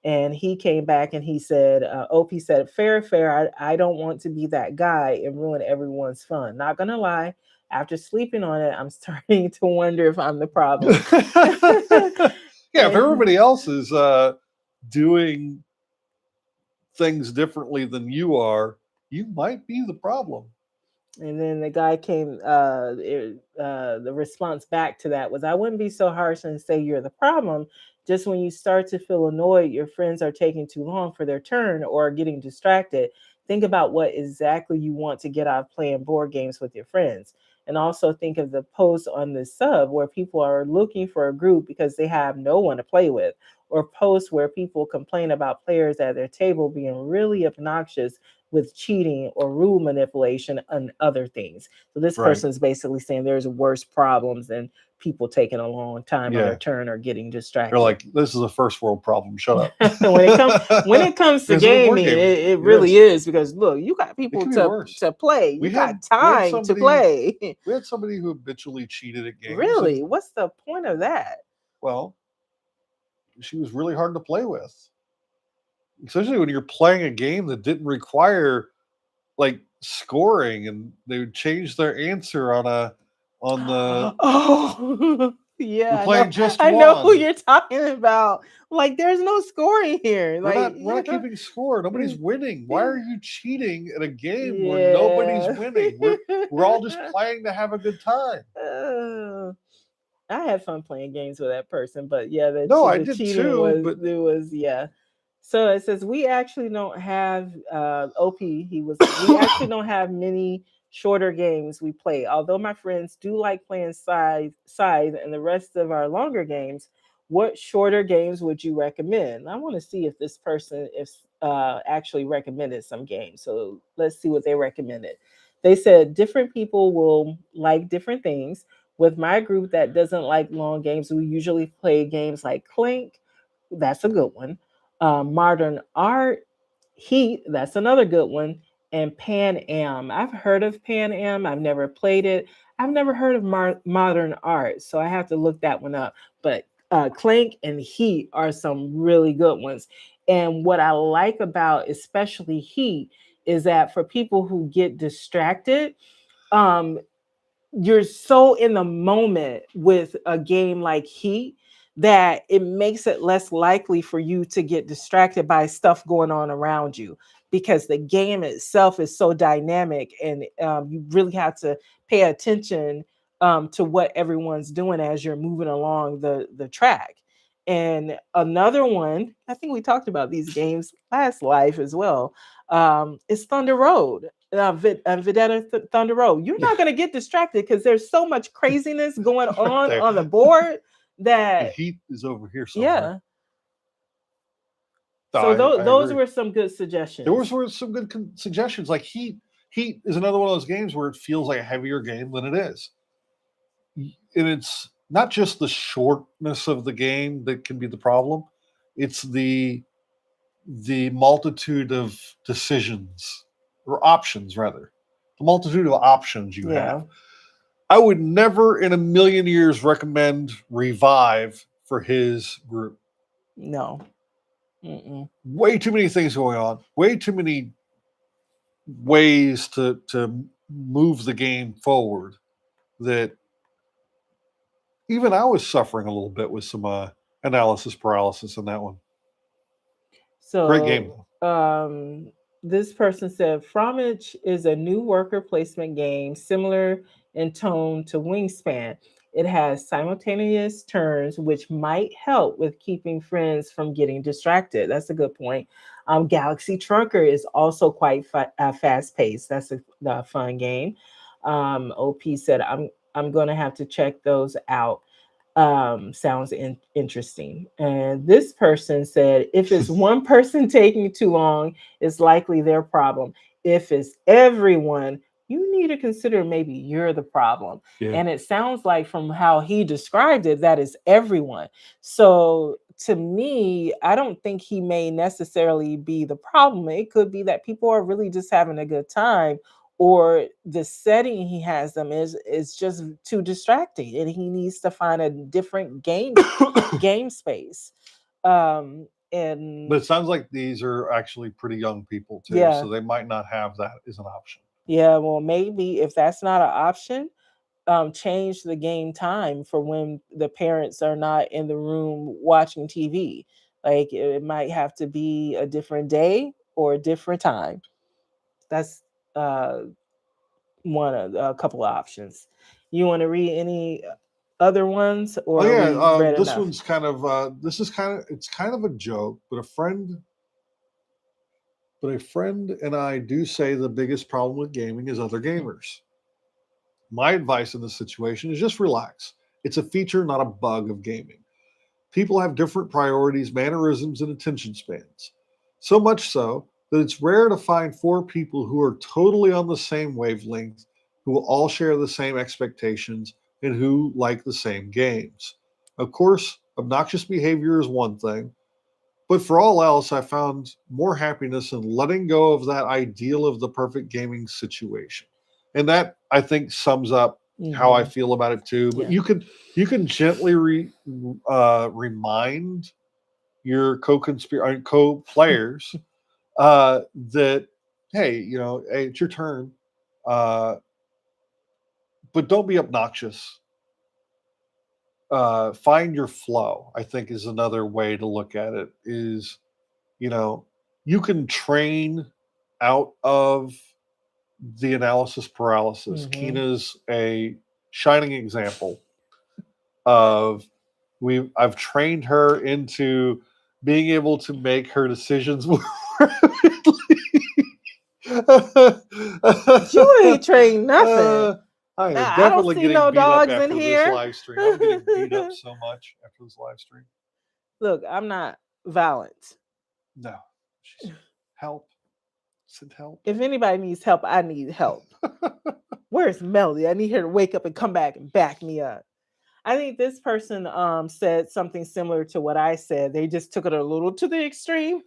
Speaker 1: And he came back and he said, OP said, fair. I don't want to be that guy and ruin everyone's fun. Not going to lie. After sleeping on it, I'm starting to wonder if I'm the problem.
Speaker 2: Yeah, if
Speaker 1: And
Speaker 2: everybody else is doing things differently than you are, you might be the problem.
Speaker 1: And then the guy came, the response back to that was, I wouldn't be so harsh and say you're the problem. Just when you start to feel annoyed, your friends are taking too long for their turn or getting distracted, think about what exactly you want to get out of playing board games with your friends. And also think of the post on the sub where people are looking for a group because they have no one to play with, or posts where people complain about players at their table being really obnoxious with cheating or rule manipulation and other things. So this
Speaker 2: Right.
Speaker 1: person is basically saying there's worse problems than people taking a long time on their
Speaker 2: Yeah.
Speaker 1: turn or getting
Speaker 2: They're
Speaker 1: distracted.
Speaker 2: like, this is a first world problem. Shut up.
Speaker 1: when it comes to
Speaker 2: Because in a board
Speaker 1: gaming,
Speaker 2: game,
Speaker 1: it
Speaker 2: it
Speaker 1: really
Speaker 2: is.
Speaker 1: is, because look, you got
Speaker 2: It
Speaker 1: people
Speaker 2: can be worse.
Speaker 1: to play. You
Speaker 2: We
Speaker 1: got
Speaker 2: had
Speaker 1: time to
Speaker 2: somebody
Speaker 1: play.
Speaker 2: we had somebody who habitually cheated at games.
Speaker 1: Really?
Speaker 2: And,
Speaker 1: What's the point of that?
Speaker 2: well, she was really hard to play with. Especially when you're playing a game that didn't require like scoring, and they would change their answer on the
Speaker 1: Oh,
Speaker 2: we're
Speaker 1: yeah,
Speaker 2: playing just
Speaker 1: I know who
Speaker 2: one.
Speaker 1: you're talking about. Like, there's no scoring here. Like,
Speaker 2: We're not keeping score. Nobody's winning. Why are you cheating at a game where nobody's
Speaker 1: yeah.
Speaker 2: winning? We're all just playing to have a good time.
Speaker 1: Uh, I had fun playing games with that person, but yeah,
Speaker 2: No, I
Speaker 1: the
Speaker 2: did
Speaker 1: cheating
Speaker 2: too,
Speaker 1: was
Speaker 2: but
Speaker 1: it was yeah. So it says we actually don't have OP. He was like, we actually don't have many shorter games we play. Although my friends do like playing scythe and the rest of our longer games. What shorter games would you recommend? I want to see if this person if actually recommended some games. So let's see what they recommended. They said different people will like different things. With my group that doesn't like long games, we usually play games like Clink. That's a good one. Modern Art, Heat. That's another good one. And Pan Am. I've heard of Pan Am. I've never played it. I've never heard of Modern Art, so I have to look that one up. But Clank and Heat are some really good ones. And what I like about especially Heat is that for people who get distracted, um, you're so in the moment with a game like Heat that it makes it less likely for you to get distracted by stuff going on around you because the game itself is so dynamic and you really have to pay attention to what everyone's doing as you're moving along the track. And another one, I think we talked about these games last life as well, is Thunder Road. Vendetta Thunder Road. You're not going to get distracted because there's so much craziness going
Speaker 2: right there.
Speaker 1: on the board
Speaker 2: And
Speaker 1: that
Speaker 2: Heat is over here somewhere.
Speaker 1: yeah.
Speaker 2: No,
Speaker 1: So
Speaker 2: I
Speaker 1: those
Speaker 2: agree.
Speaker 1: were some good
Speaker 2: There
Speaker 1: suggestions.
Speaker 2: were some good suggestions. Like Heat is another one of those games where it feels like a heavier game than it is, and it's not just the shortness of the game that can be the problem. It's the multitude of decisions or options, rather, the multitude of options you
Speaker 1: Yeah.
Speaker 2: have. I would never in a million years recommend Revive for his group.
Speaker 1: No. Mm-mm.
Speaker 2: Way too many things going on. Way too many ways to move the game forward that even I was suffering a little bit with some analysis paralysis in that one. Great game
Speaker 1: So
Speaker 2: though.
Speaker 1: this person said Fromage is a new worker placement game similar in tone to Wingspan. It has simultaneous turns, which might help with keeping friends from getting distracted. That's a good point. Galaxy Trucker is also quite fast paced. That's a fun game. OP said, I'm going to have to check those out. Sounds interesting. And this person said, if it's one person taking too long, it's likely their problem. If it's everyone, you need to consider maybe you're the problem.
Speaker 2: Yeah.
Speaker 1: And it sounds like from how he described it, that is everyone. So to me, I don't think he may necessarily be the problem. It could be that people are really just having a good time, or the setting he has them is just too distracting and he needs to find a different game space.
Speaker 2: But
Speaker 1: And
Speaker 2: it sounds like these are actually pretty young people too,
Speaker 1: yeah,
Speaker 2: so they might not have that as an option.
Speaker 1: yeah, well, maybe if that's not an option, change the game time for when the parents are not in the room watching TV. Like it might have to be a different day or a different time. That's uh one of a couple of options. You want to read any other ones,
Speaker 2: Oh
Speaker 1: or are
Speaker 2: yeah,
Speaker 1: we read
Speaker 2: this
Speaker 1: enough?
Speaker 2: one's kind of this is kind of it's kind of a joke, but a friend and I do say the biggest problem with gaming is other gamers. My advice in this situation is just relax. It's a feature, not a bug of gaming. People have different priorities, mannerisms, and attention spans. So much so that it's rare to find four people who are totally on the same wavelength, who will all share the same expectations, and who like the same games. Of course, obnoxious behavior is one thing, but for all else, I found more happiness in letting go of that ideal of the perfect gaming situation. And that I think sums up how I
Speaker 1: Mm-hmm.
Speaker 2: feel about it too. But
Speaker 1: Yeah.
Speaker 2: you can gently remind your co-players that hey, hey, it's your turn, uh, but don't be obnoxious. Find your flow, I think, is another way to look at it. Is, you know, you can train out of the analysis paralysis.
Speaker 1: Mm-hmm.
Speaker 2: Kina's a shining example of I've trained her into being able to make her decisions more rapidly.
Speaker 1: You ain't trained nothing.
Speaker 2: uh, I am
Speaker 1: I don't
Speaker 2: definitely
Speaker 1: see
Speaker 2: getting
Speaker 1: no
Speaker 2: beat up
Speaker 1: dogs in
Speaker 2: after this
Speaker 1: here.
Speaker 2: live stream. I'm getting beat up so much after this live stream.
Speaker 1: Look, I'm not violent.
Speaker 2: No, she's help. Send help.
Speaker 1: If anybody needs help, I need help. Where's Melody? I need her to wake up and come back and back me up. I think this person said something similar to what I said. They just took it a little to the extreme,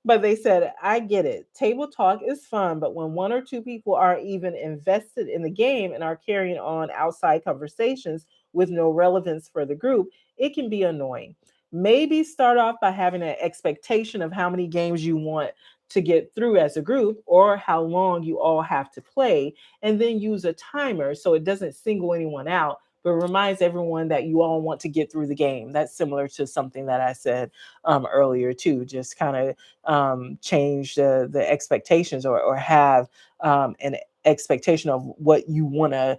Speaker 1: but they said, I get it. Table talk is fun, but when one or two people are even invested in the game and are carrying on outside conversations with no relevance for the group, it can be annoying. Maybe start off by having an expectation of how many games you want to get through as a group or how long you all have to play, and then use a timer so it doesn't single anyone out but reminds everyone that you all want to get through the game. That's similar to something that I said earlier too. Just kind of change the expectations, or have an expectation of what you want to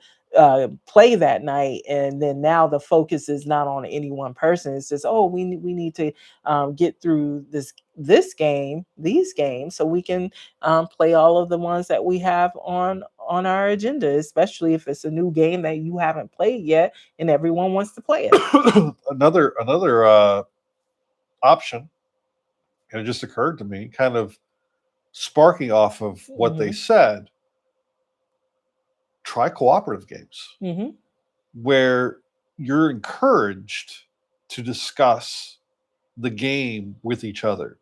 Speaker 1: play that night, and then now the focus is not on any one person. It's just, oh, we need to get through these games so we can play all of the ones that we have on our agenda, especially if it's a new game that you haven't played yet and everyone wants to play it.
Speaker 2: Another option, and it just occurred to me, kind of sparking off of what they
Speaker 1: Mm-hmm.
Speaker 2: said. Try cooperative games
Speaker 1: Mm-hmm.
Speaker 2: where you're encouraged to discuss the game with each other.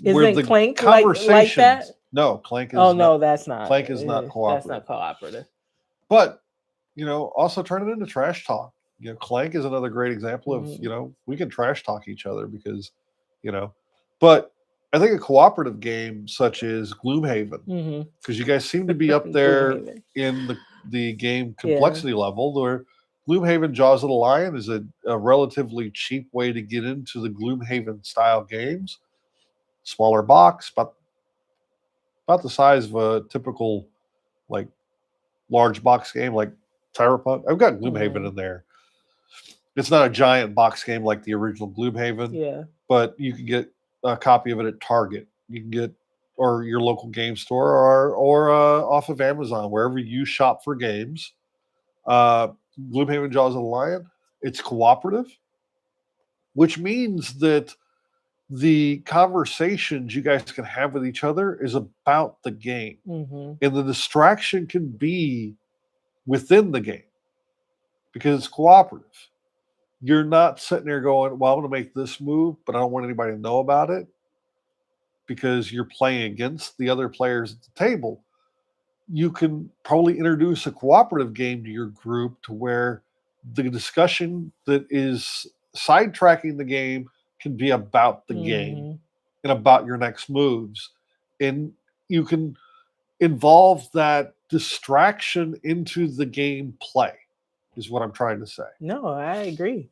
Speaker 2: Where
Speaker 1: Isn't
Speaker 2: the
Speaker 1: Clank like that?
Speaker 2: conversations, no, Clank
Speaker 1: Oh
Speaker 2: is not.
Speaker 1: no, that's not.
Speaker 2: Clank is not
Speaker 1: That's not
Speaker 2: cooperative.
Speaker 1: cooperative.
Speaker 2: But also turn it into trash talk. Clank is another great example of
Speaker 1: Mm-hmm.
Speaker 2: we can trash talk each other because you know. But I think a cooperative game such as Gloomhaven,
Speaker 1: Mm-hmm.
Speaker 2: because you guys seem to be up there
Speaker 1: Gloomhaven.
Speaker 2: in the game
Speaker 1: Yeah.
Speaker 2: complexity level, where Gloomhaven Jaws of the Lion is a relatively cheap way to get into the Gloomhaven style games. Smaller box, about the size of a typical like large box game like Cyberpunk. I've got Gloomhaven
Speaker 1: Mm-hmm.
Speaker 2: in there. It's not a giant box game like the original Gloomhaven,
Speaker 1: Yeah.
Speaker 2: but you can get a copy of it at Target. You can get or your local game store or off of Amazon, wherever you shop for games. Uh, Gloomhaven Jaws of the Lion. It's cooperative, which means that the conversations you guys can have with each other is about the game,
Speaker 1: Mm-hmm.
Speaker 2: and the distraction can be within the game because it's cooperative. You're not sitting there going, well, I'm going to make this move, but I don't want anybody to know about it because you're playing against the other players at the table. You can probably introduce a cooperative game to your group to where the discussion that is sidetracking the game can be about the game
Speaker 1: Mm-hmm.
Speaker 2: and about your next moves. And you can involve that distraction into the game play, is what I'm trying to say.
Speaker 1: No, I agree.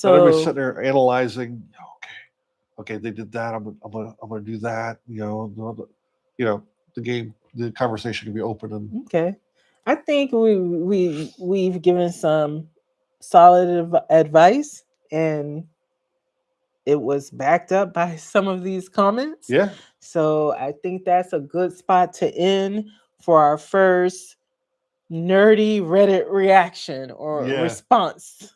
Speaker 2: Not everybody's
Speaker 1: So
Speaker 2: sitting there analyzing. Okay, they did that. I'm gonna do that. The game, the conversation can be open and
Speaker 1: okay, I think we've given some solid advice, and it was backed up by some of these comments.
Speaker 2: yeah,
Speaker 1: So I think that's a good spot to end for our first nerdy Reddit reaction or
Speaker 2: yeah.
Speaker 1: response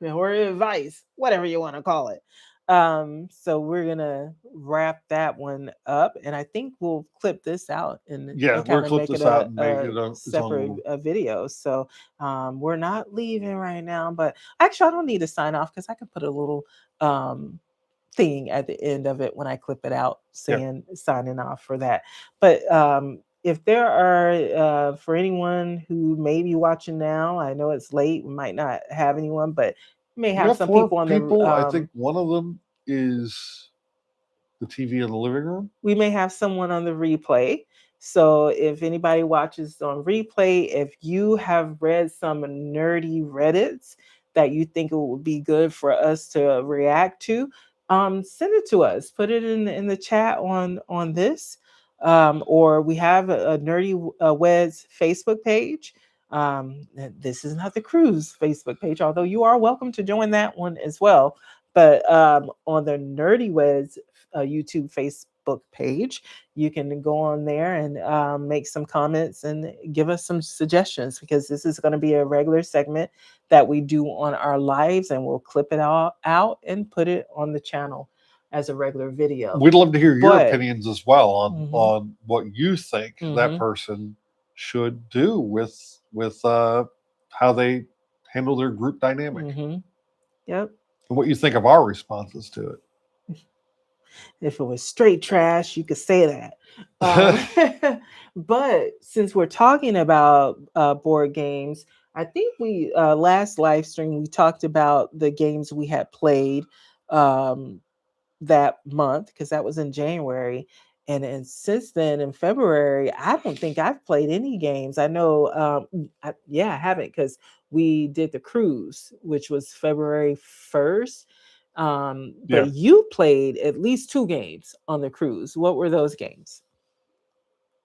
Speaker 1: or advice, whatever you want to call it. So we're gonna wrap that one up, and I think we'll clip this out
Speaker 2: Yeah,
Speaker 1: and
Speaker 2: we're
Speaker 1: kind
Speaker 2: gonna
Speaker 1: of
Speaker 2: clip
Speaker 1: make it
Speaker 2: this out
Speaker 1: a,
Speaker 2: and make
Speaker 1: a
Speaker 2: it on its own
Speaker 1: separate
Speaker 2: little.
Speaker 1: video. So we're not leaving right now, but actually, I don't need to sign off because I can put a little thing at the end of it when I clip it out
Speaker 2: Yeah.
Speaker 1: saying signing off for that. But if there are for anyone who may be watching now, I know it's late, we might not have anyone, but may
Speaker 2: We
Speaker 1: have
Speaker 2: got
Speaker 1: some
Speaker 2: four
Speaker 1: people on the
Speaker 2: people. I think one of them is the TV in the living room?
Speaker 1: We may have someone on the replay. So if anybody watches on replay, if you have read some nerdy Reddits that you think it would be good for us to react to, send it to us. Put it in the chat on this. Or we have a Nerdy Weds Facebook page. This is not the cruise Facebook page, although you are welcome to join that one as well. But on the Nerdyweds YouTube Facebook page, you can go on there and make some comments and give us some suggestions, because this is going to be a regular segment that we do on our lives, and we'll clip it all out and put it on the channel as a regular video.
Speaker 2: We'd love to hear your opinions as well on
Speaker 1: Mhm.
Speaker 2: on what you think that person should do with how they handle their group dynamic.
Speaker 1: Yep.
Speaker 2: And what you think of our responses to it.
Speaker 1: If it was straight trash, you could say that. But since we're talking about board games, I think we last live stream we talked about the games we had played that month, because that was in January. And since then, in February, I don't think I've played any games. I know, I haven't, because we did the cruise, which was February 1st. But you played at least 2 games on the cruise. What were those games?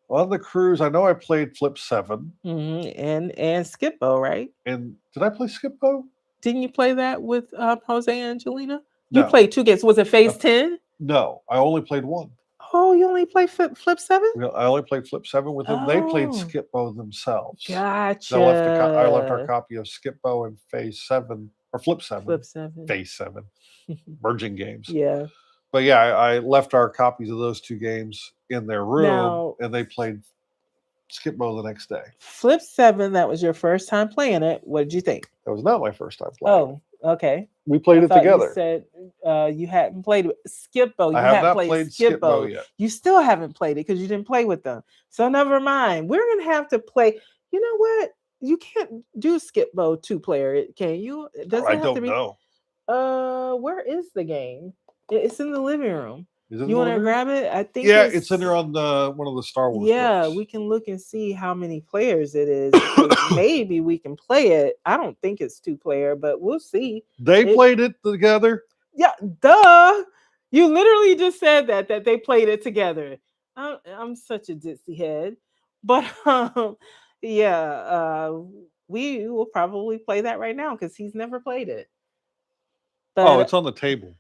Speaker 2: On the cruise, I know I played Flip 7.
Speaker 1: And Skip-Bo, right?
Speaker 2: And did I play Skip-Bo?
Speaker 1: Didn't you play that with Jose and Angelina?
Speaker 2: No.
Speaker 1: You played 2 games. Was it Phase 10?
Speaker 2: No, I only played 1.
Speaker 1: Oh, you only played Flip 7?
Speaker 2: I only played Flip 7 with them. They played Skip-Bo themselves.
Speaker 1: Gotcha.
Speaker 2: So I left our copy of Skip-Bo in Phase 7, or Flip 7.
Speaker 1: Flip 7.
Speaker 2: Phase 7. Merging games.
Speaker 1: Yeah.
Speaker 2: But yeah, I left our copies of those 2 games in their room, and they played Skip-Bo the next day.
Speaker 1: Flip 7, that was your first time playing it. What did you think?
Speaker 2: That was not my first time playing
Speaker 1: it. Okay.
Speaker 2: We played it together.
Speaker 1: You said you hadn't played Skip-Bo.
Speaker 2: I have not played Skip-Bo yet.
Speaker 1: You still haven't played it because you didn't play with them. So never mind. We're going to have to play. You know what? You can't do Skip-Bo 2-player, can you?
Speaker 2: I don't know.
Speaker 1: Where is the game? It's in the living room.
Speaker 2: You
Speaker 1: want to grab it? I think.
Speaker 2: Yeah, it's in there on one of the Star Wars.
Speaker 1: Yeah,
Speaker 2: books.
Speaker 1: We can look and see how many players it is. Maybe we can play it. I don't think it's 2-player, but we'll see.
Speaker 2: They played it together.
Speaker 1: Yeah, duh. You literally just said that they played it together. I'm such a ditzy head, but we will probably play that right now because he's never played it.
Speaker 2: But, it's on the table.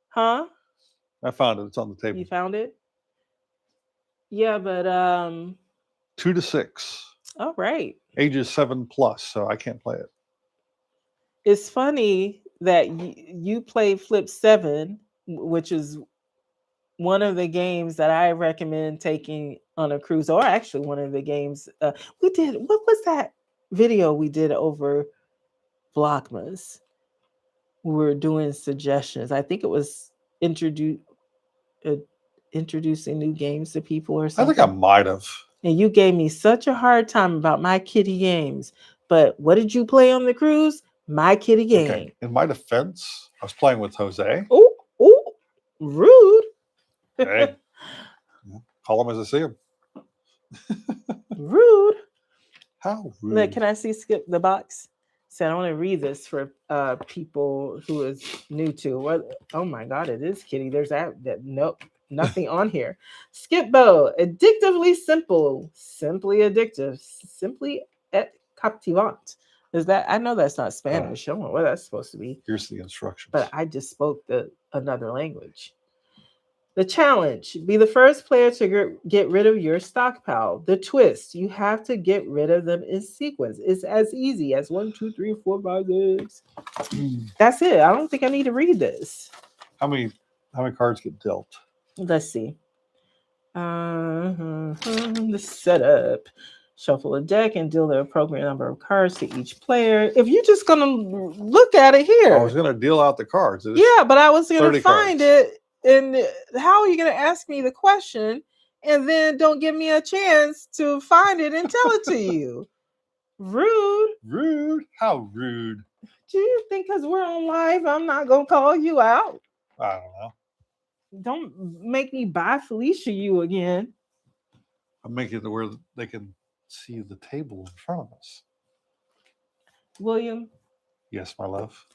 Speaker 1: Huh?
Speaker 2: I found it. It's on the table.
Speaker 1: You found it? Yeah, but
Speaker 2: 2 to 6.
Speaker 1: All right.
Speaker 2: Ages 7+, so I can't play it.
Speaker 1: It's funny that you played Flip 7, which is one of the games that I recommend taking on a cruise, or actually one of the games we did. What was that video we did over Vlogmas? We were doing suggestions. I think it was introducing new games to people or something.
Speaker 2: I think I might have.
Speaker 1: And you gave me such a hard time about My Kitty games. But what did you play on the cruise? My Kitty game. Okay.
Speaker 2: In my defense, I was playing with Jose.
Speaker 1: Oh, rude.
Speaker 2: Hey, call him as I see him.
Speaker 1: Rude.
Speaker 2: How rude?
Speaker 1: Can I see Skip the box? So I want to read this for people who is new to what. Oh my God, it is Kitty. There's that nope, nothing on here. Skip-Bo, addictively simple, simply addictive, simply et captivant. Is that? I know that's not Spanish. I don't know what that's supposed to be.
Speaker 2: Here's the instructions.
Speaker 1: But I just spoke another language. The challenge: be the first player to get rid of your stockpile. The twist: you have to get rid of them in sequence. It's as easy as 1, 2, 3, 4, 5, 6. That's it. I don't think I need to read this.
Speaker 2: How many cards get dealt?
Speaker 1: Let's see. The setup: shuffle a deck and deal the appropriate number of cards to each player. If you're just gonna look at it here,
Speaker 2: I was gonna deal out the cards.
Speaker 1: Yeah, but I was gonna find
Speaker 2: cards.
Speaker 1: it. And how are you going to ask me the question and then don't give me a chance to find it and tell it to you? Rude.
Speaker 2: Rude? How rude?
Speaker 1: Do you think because we're on live, I'm not going to call you out?
Speaker 2: I don't know.
Speaker 1: Don't make me buy Felicia you again.
Speaker 2: I'm making it where they can see the table in front of us.
Speaker 1: William,
Speaker 2: Yes, my love.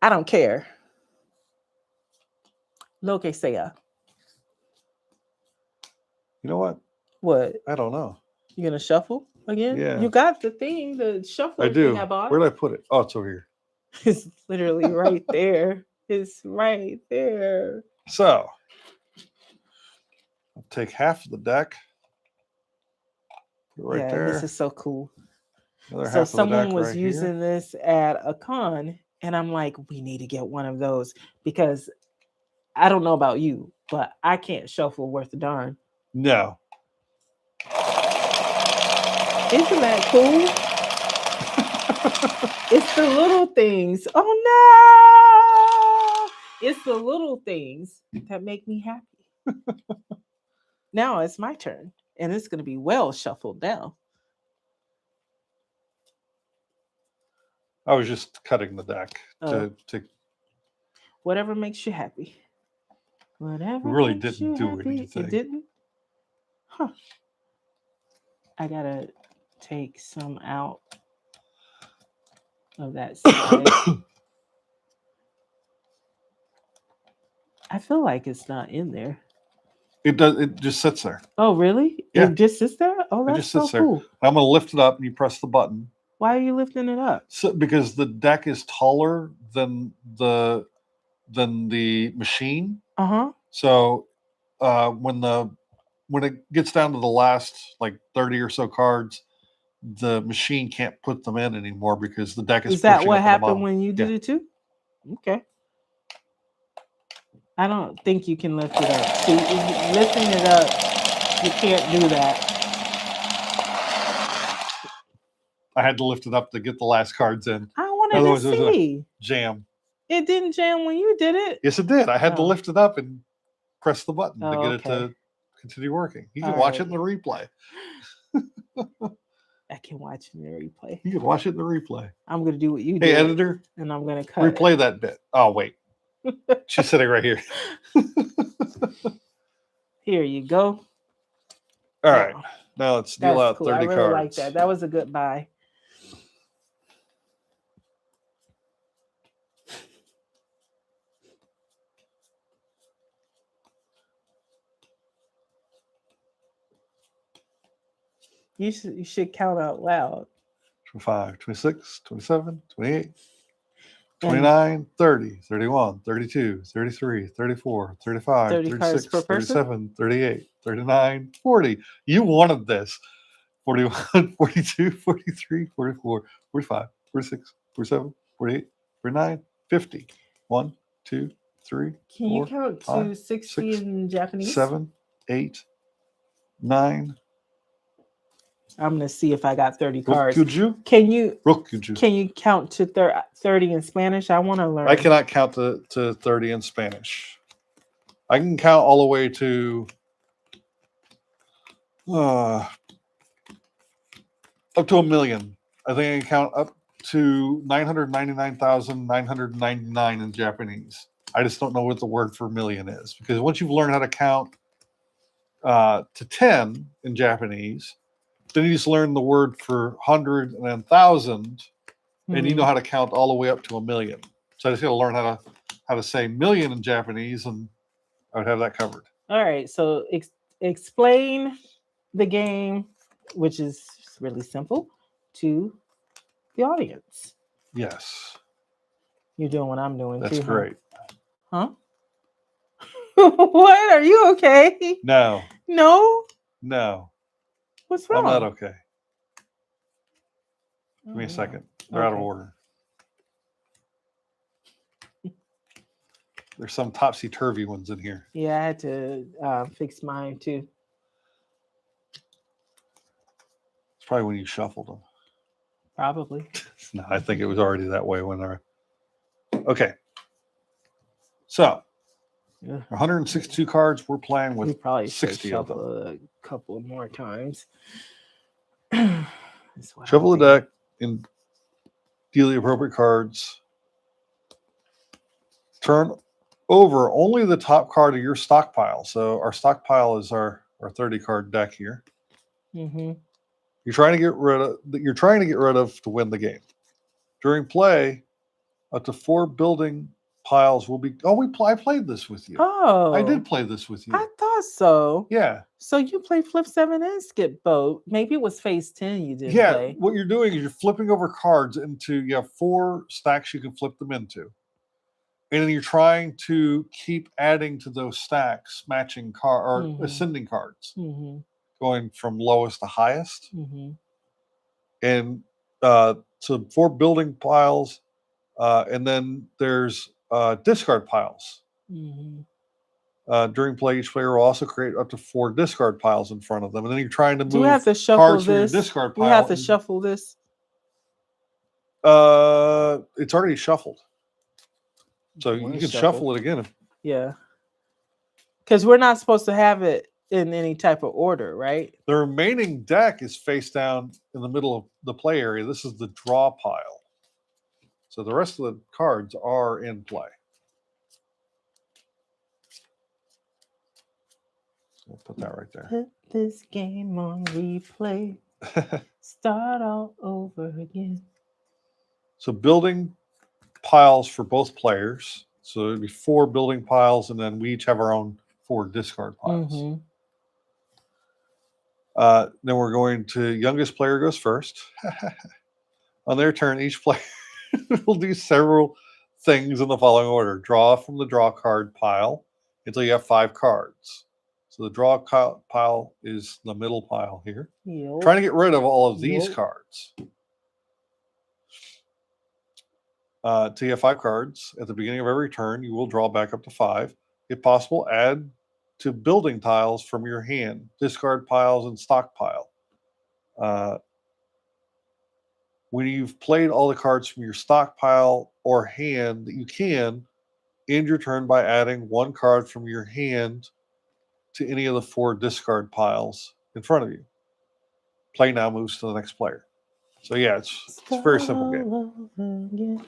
Speaker 1: I don't care. Lo que sea.
Speaker 2: You know what?
Speaker 1: What?
Speaker 2: I don't know.
Speaker 1: You gonna shuffle again?
Speaker 2: Yeah.
Speaker 1: You got the thing, the shuffler
Speaker 2: I do.
Speaker 1: thing I bought.
Speaker 2: Where did I put it? Oh, it's over here.
Speaker 1: It's literally right there. It's right there.
Speaker 2: So I'll take half of the deck. Put it right there.
Speaker 1: This is so cool.
Speaker 2: Another
Speaker 1: So
Speaker 2: half of the
Speaker 1: someone
Speaker 2: deck
Speaker 1: was
Speaker 2: right
Speaker 1: using
Speaker 2: here.
Speaker 1: this at a con, and I'm like, we need to get one of those because I don't know about you, but I can't shuffle worth a darn.
Speaker 2: No.
Speaker 1: Isn't that cool? It's the little things. Oh no! It's the little things that make me happy. Now it's my turn, and it's going to be well shuffled now.
Speaker 2: I was just cutting the deck
Speaker 1: Oh.
Speaker 2: to
Speaker 1: Whatever makes you happy. Whatever.
Speaker 2: really
Speaker 1: makes
Speaker 2: didn't
Speaker 1: you
Speaker 2: do
Speaker 1: happy.
Speaker 2: anything.
Speaker 1: It didn't? Huh. I gotta take some out of that side. I feel like it's not in there.
Speaker 2: It does. It just sits there.
Speaker 1: Oh, really?
Speaker 2: Yeah.
Speaker 1: It just sits there? Oh,
Speaker 2: It
Speaker 1: that's
Speaker 2: just
Speaker 1: so
Speaker 2: sits there.
Speaker 1: cool.
Speaker 2: I'm going to lift it up, and you press the button.
Speaker 1: Why are you lifting it up?
Speaker 2: So, because the deck is taller than the machine.
Speaker 1: Uh-huh.
Speaker 2: So when it gets down to the last like 30 or so cards, the machine can't put them in anymore because the deck is.
Speaker 1: Is that
Speaker 2: pushing
Speaker 1: what
Speaker 2: up on the
Speaker 1: happened
Speaker 2: bottom.
Speaker 1: when you did it too? Okay. I don't think you can lift it up. See, lifting it up, you can't do that.
Speaker 2: I had to lift it up to get the last cards in.
Speaker 1: I wanted
Speaker 2: Otherwise,
Speaker 1: to
Speaker 2: it was
Speaker 1: see.
Speaker 2: Jam.
Speaker 1: It didn't jam when you did it.
Speaker 2: Yes, it did. I had to
Speaker 1: Oh.
Speaker 2: lift it up and press the button to
Speaker 1: Oh,
Speaker 2: get
Speaker 1: okay.
Speaker 2: it to continue working. You can
Speaker 1: All
Speaker 2: watch
Speaker 1: right.
Speaker 2: it in the replay.
Speaker 1: I can watch it in the replay.
Speaker 2: You can watch it in the replay.
Speaker 1: I'm going to do what you
Speaker 2: Hey,
Speaker 1: did.
Speaker 2: editor,
Speaker 1: And I'm going to cut
Speaker 2: replay that bit. Oh, wait. She's sitting right here.
Speaker 1: Here you go.
Speaker 2: All right. Now let's deal out
Speaker 1: cool.
Speaker 2: 30
Speaker 1: I really
Speaker 2: cards.
Speaker 1: like that. That was a good buy. You should count out loud.
Speaker 2: 25, 26, 27, 28, 29, 30, 31, 32, 33, 34, 35,
Speaker 1: 30 cards
Speaker 2: 36,
Speaker 1: per person?
Speaker 2: 37, 38, 39, 40. You wanted this. 41, 42, 43, 44, 45, 46, 47, 48, 49, 50. 1, 2, 3,
Speaker 1: Can
Speaker 2: 4,
Speaker 1: you count to
Speaker 2: 5,
Speaker 1: 60
Speaker 2: 6,
Speaker 1: in Japanese?
Speaker 2: 7, 8, 9.
Speaker 1: I'm going to see if I got 30 cards.
Speaker 2: Rokuju?
Speaker 1: Can you
Speaker 2: Rokuju.
Speaker 1: count to 30 in Spanish? I want to learn.
Speaker 2: I cannot count to 30 in Spanish. I can count all the way to up to 1 million. I think I can count up to 999,999 in Japanese. I just don't know what the word for million is, because once you've learned how to count to 10 in Japanese, then you just learn the word for 100 and then 1,000, and you know how to count all the way up to 1 million. So I just got to learn how to say million in Japanese, and I would have that covered.
Speaker 1: All right. So explain the game, which is really simple, to the audience.
Speaker 2: Yes.
Speaker 1: You're doing what I'm doing.
Speaker 2: That's
Speaker 1: too,
Speaker 2: great.
Speaker 1: Huh? What? Are you okay?
Speaker 2: No.
Speaker 1: No?
Speaker 2: No.
Speaker 1: What's wrong?
Speaker 2: I'm not okay. Give me a second. They're out of order. There's some topsy-turvy ones in here.
Speaker 1: Yeah, I had to fix mine too.
Speaker 2: It's probably when you shuffled them.
Speaker 1: Probably.
Speaker 2: No, I think it was already that way when they're... Okay. So, 162 cards. We're playing with
Speaker 1: probably
Speaker 2: 60 of them.
Speaker 1: A couple more times.
Speaker 2: Shuffle the deck and deal the appropriate cards. Turn over only the top card of your stockpile. So our stockpile is our 30 card deck here.
Speaker 1: Mm-hmm.
Speaker 2: You're trying to get rid of to win the game. During play, up to 4 building piles will be. Oh, I played this with you.
Speaker 1: Oh,
Speaker 2: I did play this with you.
Speaker 1: I thought so.
Speaker 2: Yeah.
Speaker 1: So you play Flip 7 and Skip Boat. Maybe it was Phase 10 you didn't
Speaker 2: Yeah.
Speaker 1: play.
Speaker 2: What you're doing is you're flipping over cards into. You have 4 stacks you can flip them into, and then you're trying to keep adding to those stacks, matching ascending cards, going from lowest to highest, and so 4 building piles. And then there's discard piles. During play, each player will also create up to 4 discard piles in front of them. And then you're trying to move.
Speaker 1: Do we have to shuffle
Speaker 2: cards
Speaker 1: this?
Speaker 2: From your discard pile.
Speaker 1: We have to shuffle this.
Speaker 2: It's already shuffled. So you can shuffle it again.
Speaker 1: Yeah. Because we're not supposed to have it in any type of order, right?
Speaker 2: The remaining deck is face down in the middle of the play area. This is the draw pile. So the rest of the cards are in play. We'll put that right there.
Speaker 1: Put this game on replay. Start all over again.
Speaker 2: So building piles for both players. So it'd be 4 building piles, and then we each have our own 4 discard piles. Then we're going to youngest player goes first. On their turn, each player will do several things in the following order. Draw from the draw card pile until you have 5 cards. So the draw pile is the middle pile here.
Speaker 1: Yep.
Speaker 2: Trying to get rid of all of these cards. Till you have 5 cards. At the beginning of every turn, you will draw back up to 5. If possible, add to building tiles from your hand, discard piles, and stockpile. When you've played all the cards from your stockpile or hand that you can, end your turn by adding 1 card from your hand to any of the 4 discard piles in front of you. Play now moves to the next player. So yeah, it's a very simple game.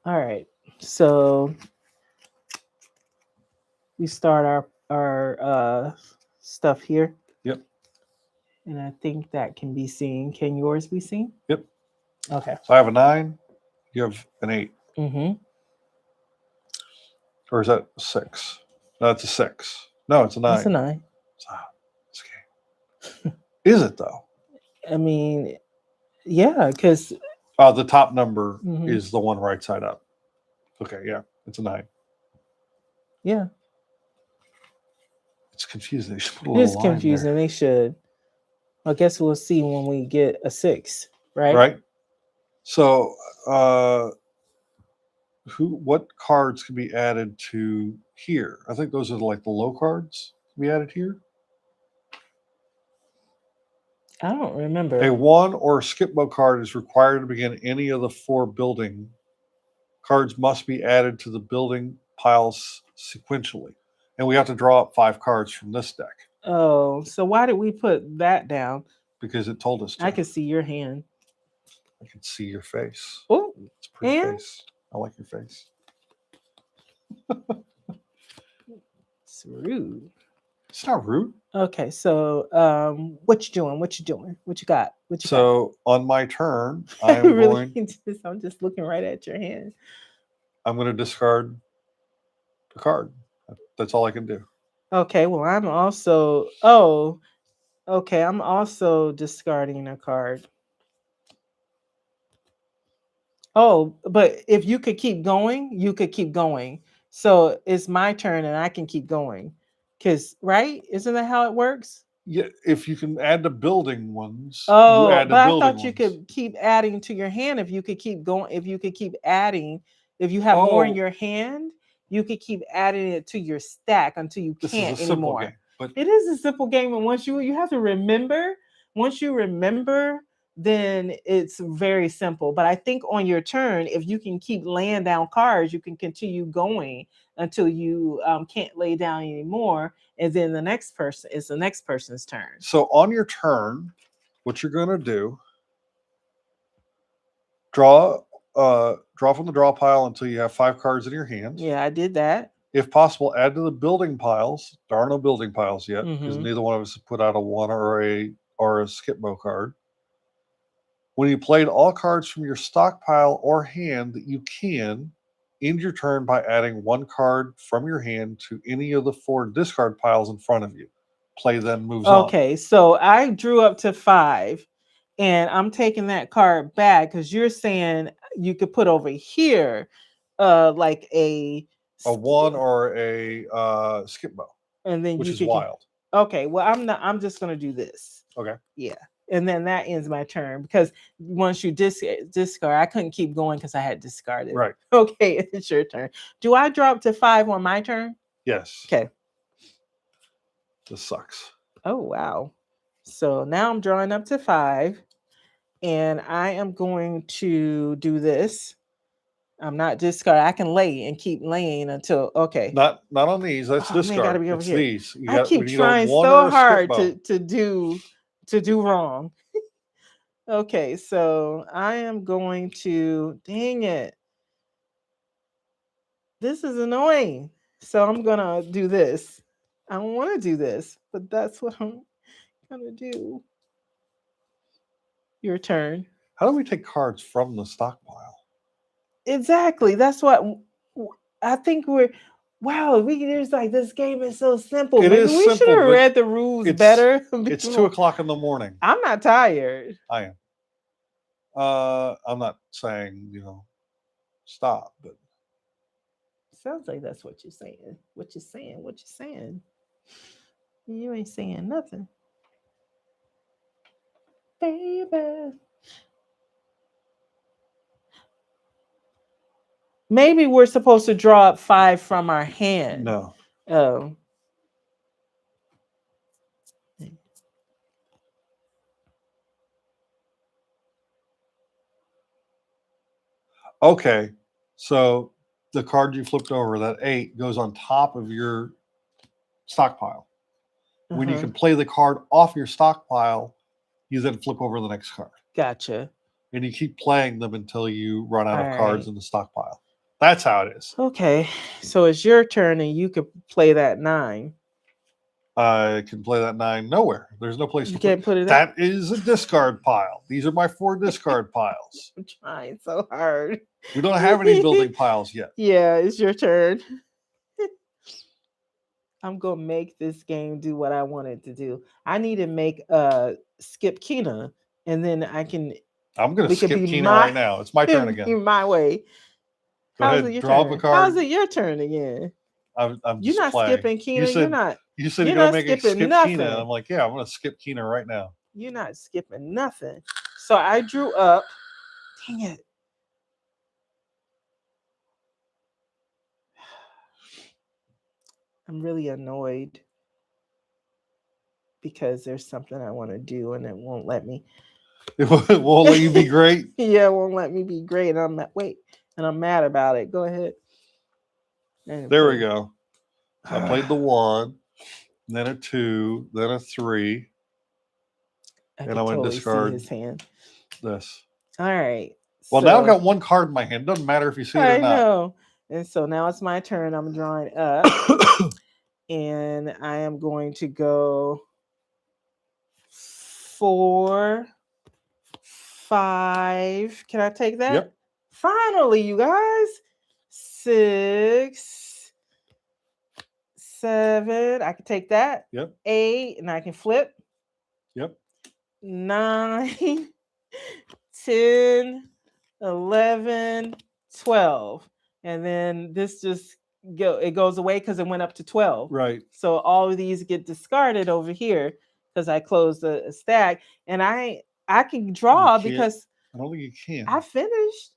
Speaker 1: All right, so we start our stuff here.
Speaker 2: Yep.
Speaker 1: And I think that can be seen. Can yours be seen?
Speaker 2: Yep.
Speaker 1: Okay.
Speaker 2: So I have a 9. You have an 8. Or is that 6? No, it's a 6. No, it's a 9.
Speaker 1: It's a 9.
Speaker 2: It's okay. Is it though?
Speaker 1: I mean, yeah, because
Speaker 2: the top number is the one right side up. Okay, yeah, it's a 9.
Speaker 1: Yeah.
Speaker 2: It's confusing. They should put a
Speaker 1: It is
Speaker 2: little line
Speaker 1: confusing.
Speaker 2: there.
Speaker 1: They should. I guess we'll see when we get a 6, right?
Speaker 2: Right. So, what cards can be added to here? I think those are like the low cards can be added here.
Speaker 1: I don't remember.
Speaker 2: A 1 or skip mode card is required to begin any of the 4 building cards. Must be added to the building piles sequentially, and we have to draw up 5 cards from this deck.
Speaker 1: Oh, so why did we put that down?
Speaker 2: Because it told us to.
Speaker 1: I can see your hand.
Speaker 2: I can see your face.
Speaker 1: Oh,
Speaker 2: it's a pretty face. I like your face.
Speaker 1: It's rude.
Speaker 2: It's not rude.
Speaker 1: Okay, so what you doing? What you doing? What you got? What you
Speaker 2: got? On my turn,
Speaker 1: I'm just looking right at your hand.
Speaker 2: I'm going to discard a card. That's all I can do.
Speaker 1: Okay, well, I'm also discarding a card. Oh, but if you could keep going, you could keep going. So it's my turn and I can keep going. Right? Isn't that how it works?
Speaker 2: Yeah, if you can add the building ones.
Speaker 1: Oh, but I thought you could keep adding to your hand if you could keep going. If you could keep adding, if you have more in your hand, you could keep adding it to your stack until you can't anymore.
Speaker 2: Game, but
Speaker 1: it is a simple game, and once you have to remember. Once you remember, then it's very simple. But I think on your turn, if you can keep laying down cards, you can continue going until you can't lay down anymore. And then the next person's turn.
Speaker 2: So on your turn, what you're going to do, draw draw from the draw pile until you have 5 cards in your hand.
Speaker 1: Yeah, I did that.
Speaker 2: If possible, add to the building piles. There are no building piles yet because
Speaker 1: Mhm.
Speaker 2: neither one of us has put out a 1 or a skip bow card. When you played all cards from your stockpile or hand that you can, end your turn by adding 1 card from your hand to any of the 4 discard piles in front of you. Play then moves on.
Speaker 1: Okay, so I drew up to 5, and I'm taking that card back because you're saying you could put over here, like
Speaker 2: A 1 or a skip bow,
Speaker 1: and then
Speaker 2: which
Speaker 1: you
Speaker 2: is
Speaker 1: could
Speaker 2: wild.
Speaker 1: Okay, well, I'm not. I'm just gonna do this.
Speaker 2: Okay.
Speaker 1: Yeah, and then that ends my turn because once you discard, I couldn't keep going because I had discarded.
Speaker 2: Right.
Speaker 1: Okay, it's your turn. Do I drop to 5 on my turn?
Speaker 2: Yes.
Speaker 1: Okay.
Speaker 2: This sucks.
Speaker 1: Oh wow. So now I'm drawing up to 5, and I am going to do this. I'm not discard. I can lay and keep laying until okay.
Speaker 2: Not on these. That's
Speaker 1: Oh, man,
Speaker 2: discard.
Speaker 1: gotta be over
Speaker 2: It's
Speaker 1: here.
Speaker 2: these.
Speaker 1: I keep
Speaker 2: we need
Speaker 1: trying
Speaker 2: a 1
Speaker 1: so
Speaker 2: or a skip
Speaker 1: hard
Speaker 2: bow.
Speaker 1: to do wrong. Okay, so I am going to, dang it. This is annoying. So I'm gonna do this. I don't want to do this, but that's what I'm gonna do. Your turn.
Speaker 2: How do we take cards from the stockpile?
Speaker 1: Exactly. That's what I think we're. Wow, there's like this game is so simple.
Speaker 2: It
Speaker 1: Maybe
Speaker 2: is
Speaker 1: we should
Speaker 2: simple,
Speaker 1: have
Speaker 2: but
Speaker 1: read the rules better.
Speaker 2: It's 2:00 in the morning.
Speaker 1: I'm not tired.
Speaker 2: I am. I'm not saying, stop, but
Speaker 1: Sounds like that's what you're saying. What you're saying. You ain't saying nothing. Baby. Maybe we're supposed to draw up 5 from our hand.
Speaker 2: no.
Speaker 1: Oh.
Speaker 2: Okay. So the card you flipped over, that 8, goes on top of your stockpile. When you can play the card off your stockpile, you then flip over the next card.
Speaker 1: Gotcha.
Speaker 2: And you keep playing them until you run out of
Speaker 1: All
Speaker 2: cards
Speaker 1: right.
Speaker 2: in the stockpile. That's how it is.
Speaker 1: Okay. So it's your turn and you could play that 9.
Speaker 2: I can play that 9 nowhere. There's no place
Speaker 1: You
Speaker 2: to
Speaker 1: can't put it
Speaker 2: That is a discard pile. These are my 4 discard piles.
Speaker 1: I'm trying so hard.
Speaker 2: We don't have any building piles yet.
Speaker 1: Yeah, it's your turn. I'm gonna make this game do what I want it to do. I need to make skip Kina, and then I can.
Speaker 2: I'm gonna skip Kina right now. It's my turn again.
Speaker 1: My way.
Speaker 2: Go ahead,
Speaker 1: your
Speaker 2: draw
Speaker 1: turn?
Speaker 2: up a card.
Speaker 1: How's it your turn again?
Speaker 2: I'm
Speaker 1: You're
Speaker 2: just
Speaker 1: not
Speaker 2: playing.
Speaker 1: skipping Kina. You're not.
Speaker 2: You said
Speaker 1: you're
Speaker 2: you're gonna
Speaker 1: not
Speaker 2: make it
Speaker 1: skipping
Speaker 2: skip
Speaker 1: nothing.
Speaker 2: Kina. I'm like, yeah, I'm gonna skip Kina right now.
Speaker 1: You're not skipping nothing. So I drew up. Dang it. I'm really annoyed because there's something I want to do and it won't let me.
Speaker 2: It won't let you be great.
Speaker 1: Yeah, it won't let me be great. And I'm mad about it. Go ahead.
Speaker 2: There we go. I played the 1, then a 2, then a 3. And I went
Speaker 1: totally
Speaker 2: discard
Speaker 1: see his hand.
Speaker 2: this.
Speaker 1: All right.
Speaker 2: Well, now I've got 1 card in my hand. Doesn't matter if you see it or not.
Speaker 1: I know. And so now it's my turn. I'm drawing up. And I am going to go 4, 5. Can I take that?
Speaker 2: Yep.
Speaker 1: Finally, you guys. 6, 7. I can take that.
Speaker 2: Yep.
Speaker 1: 8, and I can flip.
Speaker 2: Yep.
Speaker 1: 9, 10, 11, 12. And then this just it goes away because it went up to 12.
Speaker 2: Right.
Speaker 1: So all of these get discarded over here because I closed a stack. And I can draw because
Speaker 2: I don't think you can.
Speaker 1: I finished.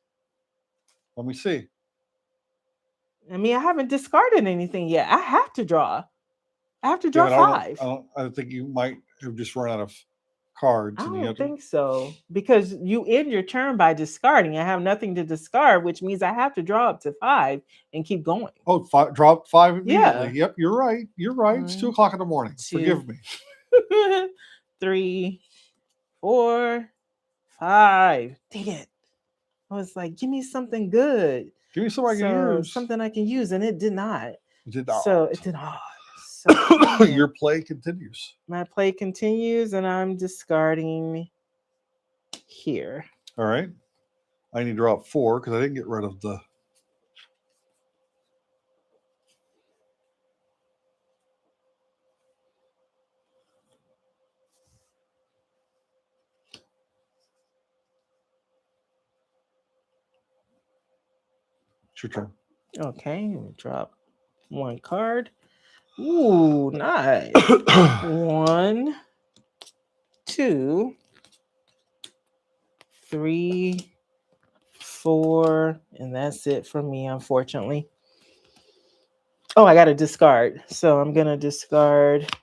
Speaker 2: Let me see.
Speaker 1: I mean, I haven't discarded anything yet. I have to draw. I have to draw 5.
Speaker 2: I think you might have just run out of cards.
Speaker 1: I don't think so, because you end your turn by discarding. I have nothing to discard, which means I have to draw up to 5 and keep going.
Speaker 2: Oh, drop 5 immediately.
Speaker 1: Yeah.
Speaker 2: Yep, you're right. You're right. It's 2:00 in the morning.
Speaker 1: 2,
Speaker 2: Forgive me.
Speaker 1: 3, 4, 5. Dang it. I was like, give me something good.
Speaker 2: Give me something I can
Speaker 1: So
Speaker 2: use.
Speaker 1: something I can use, and it did not.
Speaker 2: It did not.
Speaker 1: So it did not. So dang it.
Speaker 2: Your play continues.
Speaker 1: My play continues, and I'm discarding here.
Speaker 2: All right. I need to draw up 4 because I didn't get rid of the. It's your turn.
Speaker 1: Okay, drop 1 card. Ooh, nice. 1, 2, 3, 4, and that's it for me, unfortunately. Oh, I got to discard. So I'm gonna discard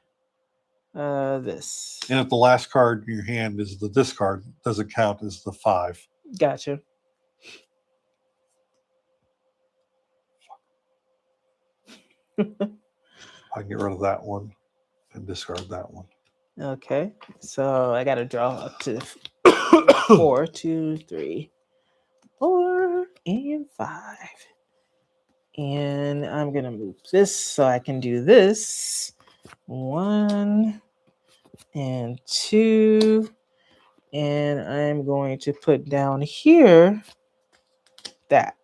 Speaker 1: this.
Speaker 2: And if the last card in your hand is the discard, it doesn't count as the 5.
Speaker 1: Gotcha.
Speaker 2: I can get rid of that one and discard that one.
Speaker 1: Okay, so I got to draw up to 4, 2, 3, 4, and 5. And I'm gonna move this so I can do this. 1 and 2. And I'm going to put down here that.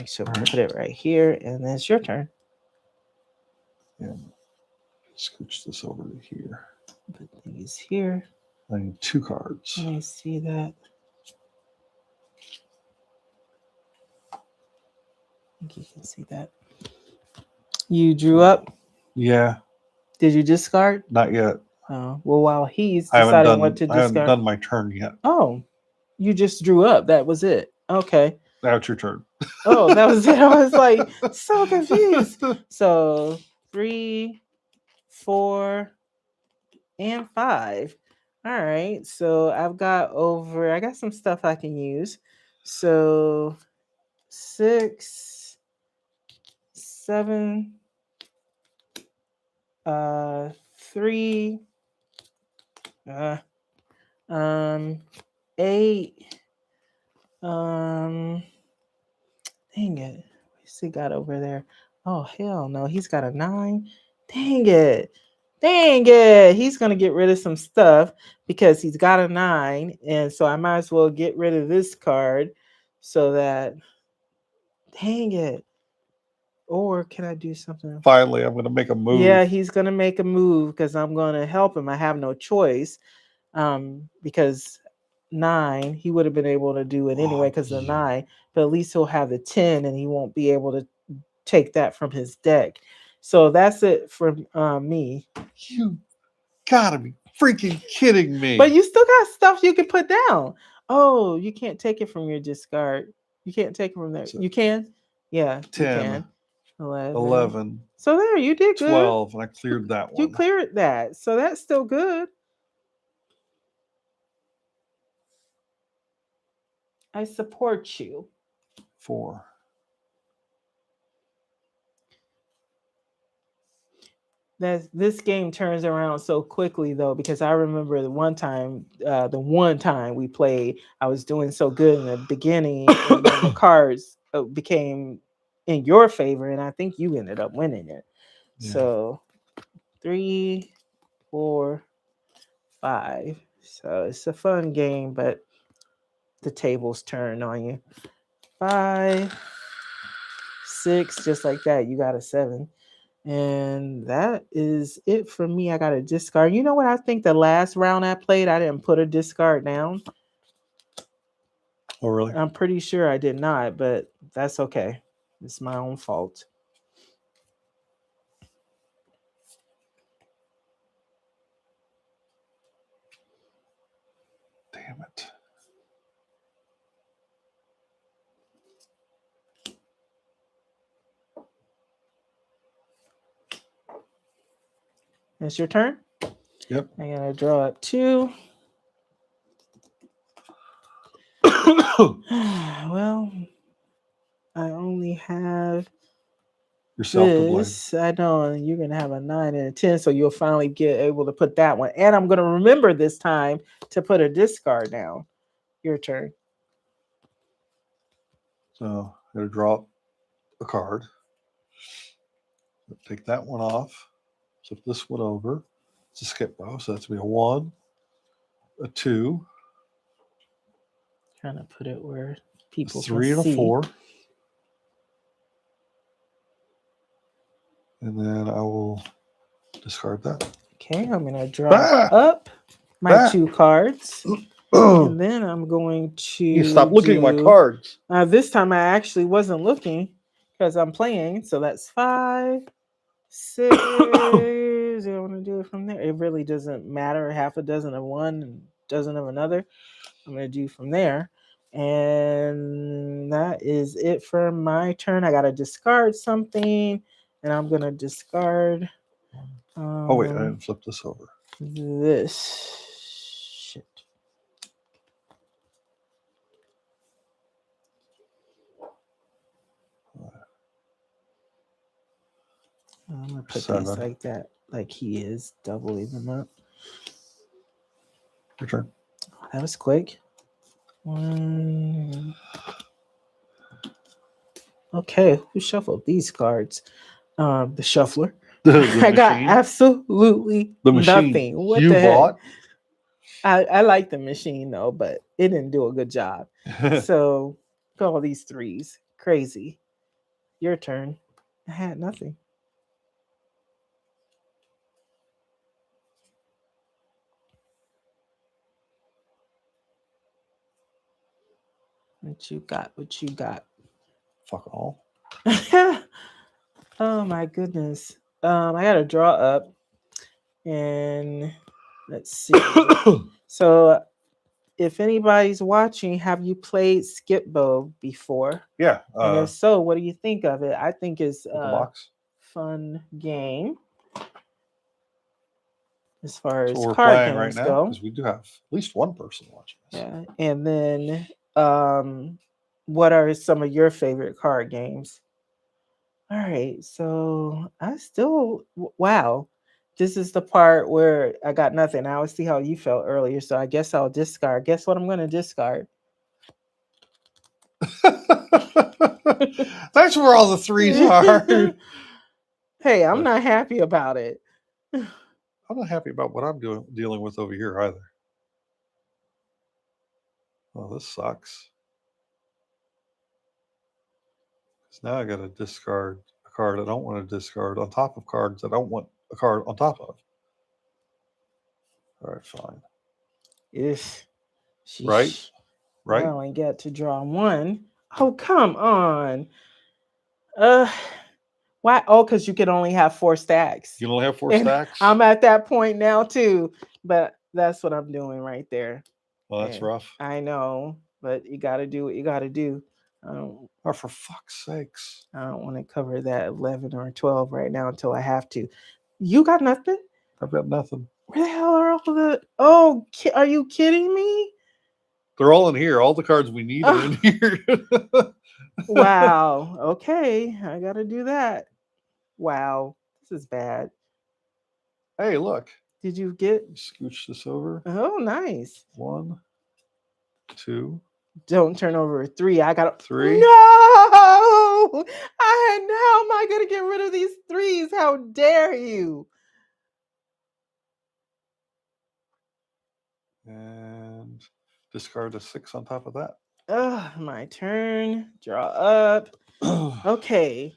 Speaker 1: So I'm gonna put it right here, and then it's your turn.
Speaker 2: And scooch this over to here.
Speaker 1: Put these here.
Speaker 2: I need 2 cards.
Speaker 1: Let me see that. I think you can see that. You drew up?
Speaker 2: Yeah.
Speaker 1: Did you discard?
Speaker 2: Not yet.
Speaker 1: Oh, well, while he's
Speaker 2: I
Speaker 1: deciding what to
Speaker 2: I haven't
Speaker 1: discard.
Speaker 2: done my turn yet.
Speaker 1: Oh, you just drew up. That was it. Okay.
Speaker 2: Now it's your turn.
Speaker 1: Oh, that was it. I was like so confused. So 3, 4, and 5. All right. So I got some stuff I can use. So 6, 7, 3, 8. Dang it. What's he got over there? Oh, hell no. He's got a 9. Dang it. He's going to get rid of some stuff because he's got a 9. And so I might as well get rid of this card so that, dang it. Or can I do something?
Speaker 2: Finally, I'm going to make a move.
Speaker 1: Yeah, he's going to make a move because I'm going to help him. I have no choice because 9, he would have been able to do it anyway because of the 9. But at least he'll have the 10 and he won't be able to take that from his deck. So that's it for me.
Speaker 2: You gotta be freaking kidding me.
Speaker 1: But you still got stuff you can put down. Oh, you can't take it from your discard. You can't take it from there. You can? Yeah,
Speaker 2: 10,
Speaker 1: you can.
Speaker 2: 11.
Speaker 1: So there, you did good.
Speaker 2: 12, and I cleared that one.
Speaker 1: You cleared that. So that's still good. I support you.
Speaker 2: 4.
Speaker 1: This game turns around so quickly though, because I remember the one time we played, I was doing so good in the beginning, and then the cards became in your favor, and I think you ended up winning it. Yeah. So 3, 4, 5. So it's a fun game, but the tables turn on you. 5, 6, just like that. You got a 7. And that is it for me. I got a discard. You know what? I think the last round I played, I didn't put a discard down.
Speaker 2: Oh, really?
Speaker 1: I'm pretty sure I did not, but that's okay. It's my own fault.
Speaker 2: Damn it.
Speaker 1: It's your turn?
Speaker 2: Yep.
Speaker 1: I'm going to draw up 2. Well, I only have
Speaker 2: yourself
Speaker 1: this. I know you're going to have a 9 and a 10, so you'll finally get able to put that one. And I'm going to remember this time to put a discard down. Your turn.
Speaker 2: So I'm going to draw a card. Take that one off. Flip this one over. It's a skip row, so that's going to be a 1, a 2,
Speaker 1: Trying to put it where
Speaker 2: a
Speaker 1: people
Speaker 2: 3,
Speaker 1: can
Speaker 2: and a
Speaker 1: see.
Speaker 2: 4. And then I will discard that.
Speaker 1: Okay, I'm gonna draw
Speaker 2: Ah!
Speaker 1: up my
Speaker 2: Ah!
Speaker 1: 2 cards, and then I'm going to
Speaker 2: You stop looking at my cards.
Speaker 1: This time I actually wasn't looking because I'm playing. So that's 5, 6. Do I want to do it from there? It really doesn't matter. Half a dozen of one and a dozen of another. I'm gonna do from there. And that is it for my turn. I gotta discard something, and I'm gonna discard
Speaker 2: Oh wait, I didn't flip this over.
Speaker 1: this shit. I'm gonna put
Speaker 2: 7.
Speaker 1: these like that, like he is, doubling them up.
Speaker 2: Your turn.
Speaker 1: Oh, that was quick. 1. Okay, who shuffled these cards? The shuffler. I got absolutely
Speaker 2: the machine
Speaker 1: nothing. What
Speaker 2: you
Speaker 1: the
Speaker 2: bought?
Speaker 1: heck? I like the machine though, but it didn't do a good job. So all these 3s. Crazy. Your turn. I had nothing. What you got? What you got?
Speaker 2: Fuck all.
Speaker 1: Oh my goodness. I gotta draw up, and let's see. So if anybody's watching, have you played Skip-Bo before?
Speaker 2: Yeah.
Speaker 1: And if so, what do you think of it? I think it's a
Speaker 2: box.
Speaker 1: fun game as far as
Speaker 2: we're
Speaker 1: card
Speaker 2: playing
Speaker 1: games
Speaker 2: right now
Speaker 1: go.
Speaker 2: because we do have at least one person watching this.
Speaker 1: Yeah. And then what are some of your favorite card games? All right. So I still wow. This is the part where I got nothing. I always see how you felt earlier. So I guess I'll discard. Guess what I'm going to discard?
Speaker 2: That's where all the 3s are.
Speaker 1: Hey, I'm not happy about it.
Speaker 2: I'm not happy about what I'm dealing with over here either. Oh, this sucks. Because now I got to discard a card I don't want to discard on top of cards I don't want a card on top of. All right, fine.
Speaker 1: Yes.
Speaker 2: Right?
Speaker 1: I only get to draw 1. Oh, come on. Why? Oh, because you can only have 4 stacks.
Speaker 2: You can only have 4
Speaker 1: And
Speaker 2: stacks?
Speaker 1: I'm at that point now too. But that's what I'm doing right there.
Speaker 2: Well, that's rough.
Speaker 1: I know, but you got to do what you got to do.
Speaker 2: Oh, for fuck's sakes.
Speaker 1: I don't want to cover that 11 or 12 right now until I have to. You got nothing?
Speaker 2: I've got nothing.
Speaker 1: Where the hell are all the... Oh, are you kidding me?
Speaker 2: They're all in here. All the cards we need are in here.
Speaker 1: Wow. Okay. I got to do that. Wow. This is bad.
Speaker 2: Hey, look.
Speaker 1: Did you get...
Speaker 2: Scooch this over.
Speaker 1: Oh, nice.
Speaker 2: 1, 2.
Speaker 1: Don't turn over 3. I got
Speaker 2: 3.
Speaker 1: No! How am I going to get rid of these 3s? How dare you?
Speaker 2: And discard a 6 on top of that.
Speaker 1: My turn. Draw up. Okay.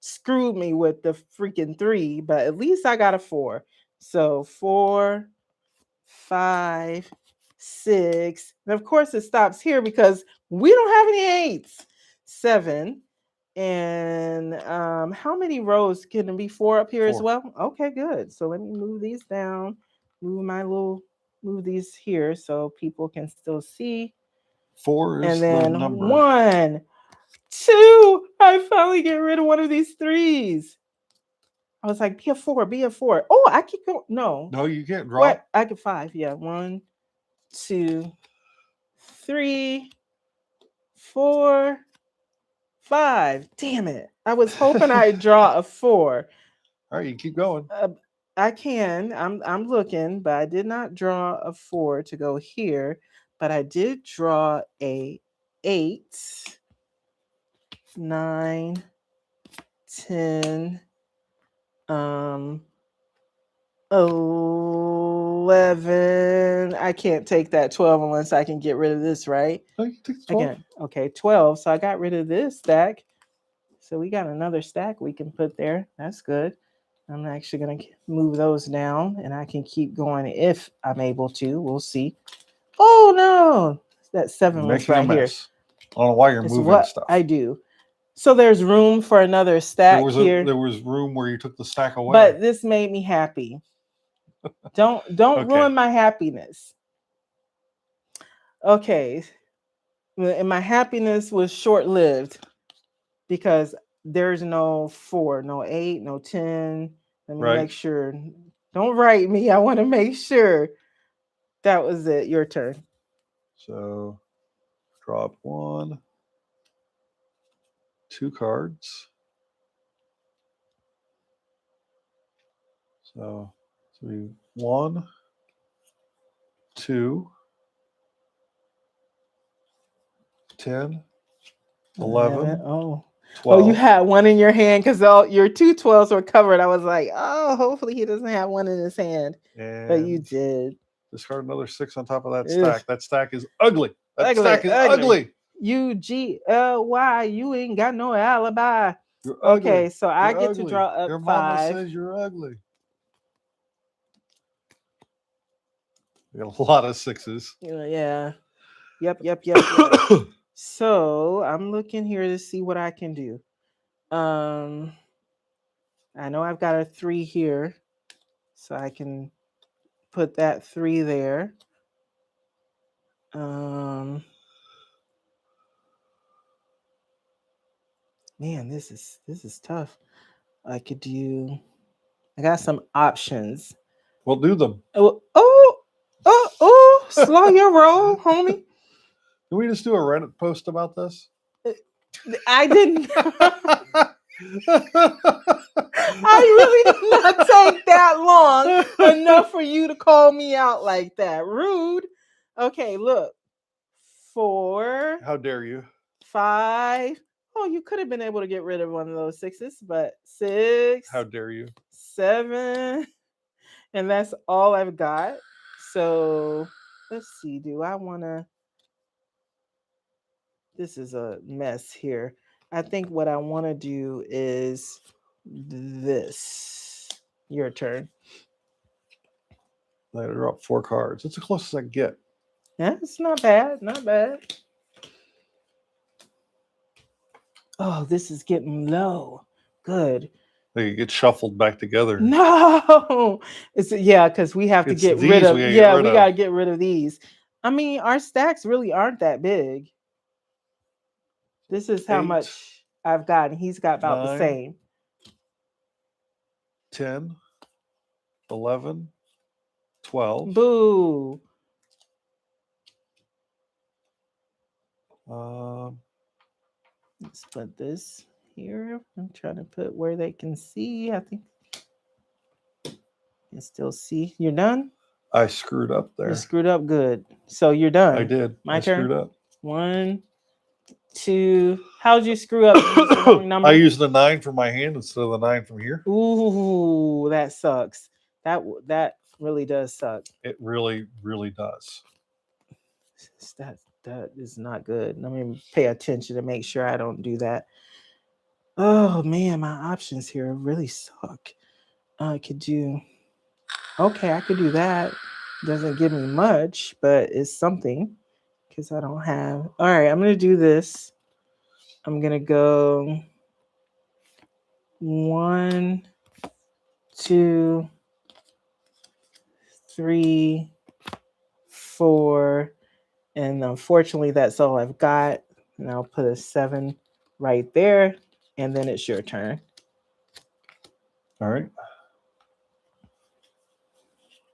Speaker 1: Screwed me with the freaking 3, but at least I got a 4. So 4, 5, 6. And of course it stops here because we don't have any 8s. 7. And how many rows can it be? 4 up here
Speaker 2: 4.
Speaker 1: as well? Okay, good. So let me move these down. Move these here so people can still see.
Speaker 2: 4 is
Speaker 1: and then
Speaker 2: the number.
Speaker 1: 1, 2. I finally get rid of one of these 3s. I was like, be a 4, be a 4. Oh, I keep going. No,
Speaker 2: you can't drop.
Speaker 1: What? I get 5. Yeah, 1, 2, 3, 4, 5. Damn it! I was hoping I'd draw a 4.
Speaker 2: All right, you keep going.
Speaker 1: I can. I'm looking, but I did not draw a 4 to go here. But I did draw a 8. 9, 10, 11. I can't take that 12 unless I can get rid of this, right?
Speaker 2: No, you take the 12.
Speaker 1: Again, okay, 12. So I got rid of this stack. So we got another stack we can put there. That's good. I'm actually going to move those down and I can keep going if I'm able to. We'll see. Oh, no. That 7 was
Speaker 2: Making a
Speaker 1: right here.
Speaker 2: mess. I don't know why you're
Speaker 1: It's
Speaker 2: moving
Speaker 1: what
Speaker 2: stuff.
Speaker 1: I do. So there's room for another stack here.
Speaker 2: There was room where you took the stack away.
Speaker 1: But this made me happy. Don't
Speaker 2: Okay.
Speaker 1: ruin my happiness. Okay. And my happiness was short-lived because there's no 4, no 8, no 10. Let me
Speaker 2: Right.
Speaker 1: make sure. Don't write me. I want to make sure. That was it. Your turn.
Speaker 2: So drop 1, 2 cards. So 1, 2, 10, 11,
Speaker 1: Oh.
Speaker 2: 12.
Speaker 1: Oh, you had one in your hand because all your 2 12s were covered. I was like, oh, hopefully he doesn't have one in his hand.
Speaker 2: And
Speaker 1: but you did.
Speaker 2: Discard another 6 on top of that
Speaker 1: Ugh.
Speaker 2: stack. That stack is ugly. That
Speaker 1: Ugly,
Speaker 2: stack is
Speaker 1: ugly.
Speaker 2: ugly.
Speaker 1: UGLY. You ain't got no alibi.
Speaker 2: You're ugly.
Speaker 1: Okay, so I
Speaker 2: You're
Speaker 1: get
Speaker 2: ugly.
Speaker 1: to draw up
Speaker 2: Your mama
Speaker 1: 5.
Speaker 2: says you're ugly. You got a lot of 6s.
Speaker 1: Yeah. Yep. So I'm looking here to see what I can do. I know I've got a 3 here, so I can put that 3 there. Man, this is tough. I got some options.
Speaker 2: We'll do them.
Speaker 1: Oh, slow your roll, homie.
Speaker 2: Can we just do a Reddit post about this?
Speaker 1: I didn't. I really did not take that long enough for you to call me out like that. Rude. Okay, look. 4.
Speaker 2: How dare you?
Speaker 1: 5. Oh, you could have been able to get rid of one of those 6s, but 6.
Speaker 2: How dare you?
Speaker 1: 7. And that's all I've got. So let's see. Do I want to? This is a mess here. I think what I want to do is this. Your turn.
Speaker 2: I drop 4 cards. It's the closest I can get.
Speaker 1: Yeah, it's not bad. Not bad. Oh, this is getting low. Good.
Speaker 2: They get shuffled back together.
Speaker 1: No, because we have to get rid of. We got to get rid of these. I mean, our stacks really aren't that big. This is how
Speaker 2: 8,
Speaker 1: much I've gotten. He's got about
Speaker 2: 9,
Speaker 1: the same.
Speaker 2: 10, 11, 12.
Speaker 1: Boo. Let's put this here. I'm trying to put where they can see. I think you can still see. You're done?
Speaker 2: I screwed up there.
Speaker 1: You screwed up good. So you're done.
Speaker 2: I did.
Speaker 1: My turn.
Speaker 2: Screwed up.
Speaker 1: 1, 2. How'd you screw up? You used the wrong number?
Speaker 2: I used the 9 from my hand instead of the 9 from here.
Speaker 1: Ooh, that sucks. That really does suck.
Speaker 2: It really, really does.
Speaker 1: That is not good. Let me pay attention to make sure I don't do that. Oh man, my options here really suck. I could do that. Doesn't give me much, but it's something because I don't have. All right, I'm gonna do this. I'm gonna go 1, 2, 3, 4, and unfortunately that's all I've got. And I'll put a 7 right there, and then it's your turn.
Speaker 2: All right.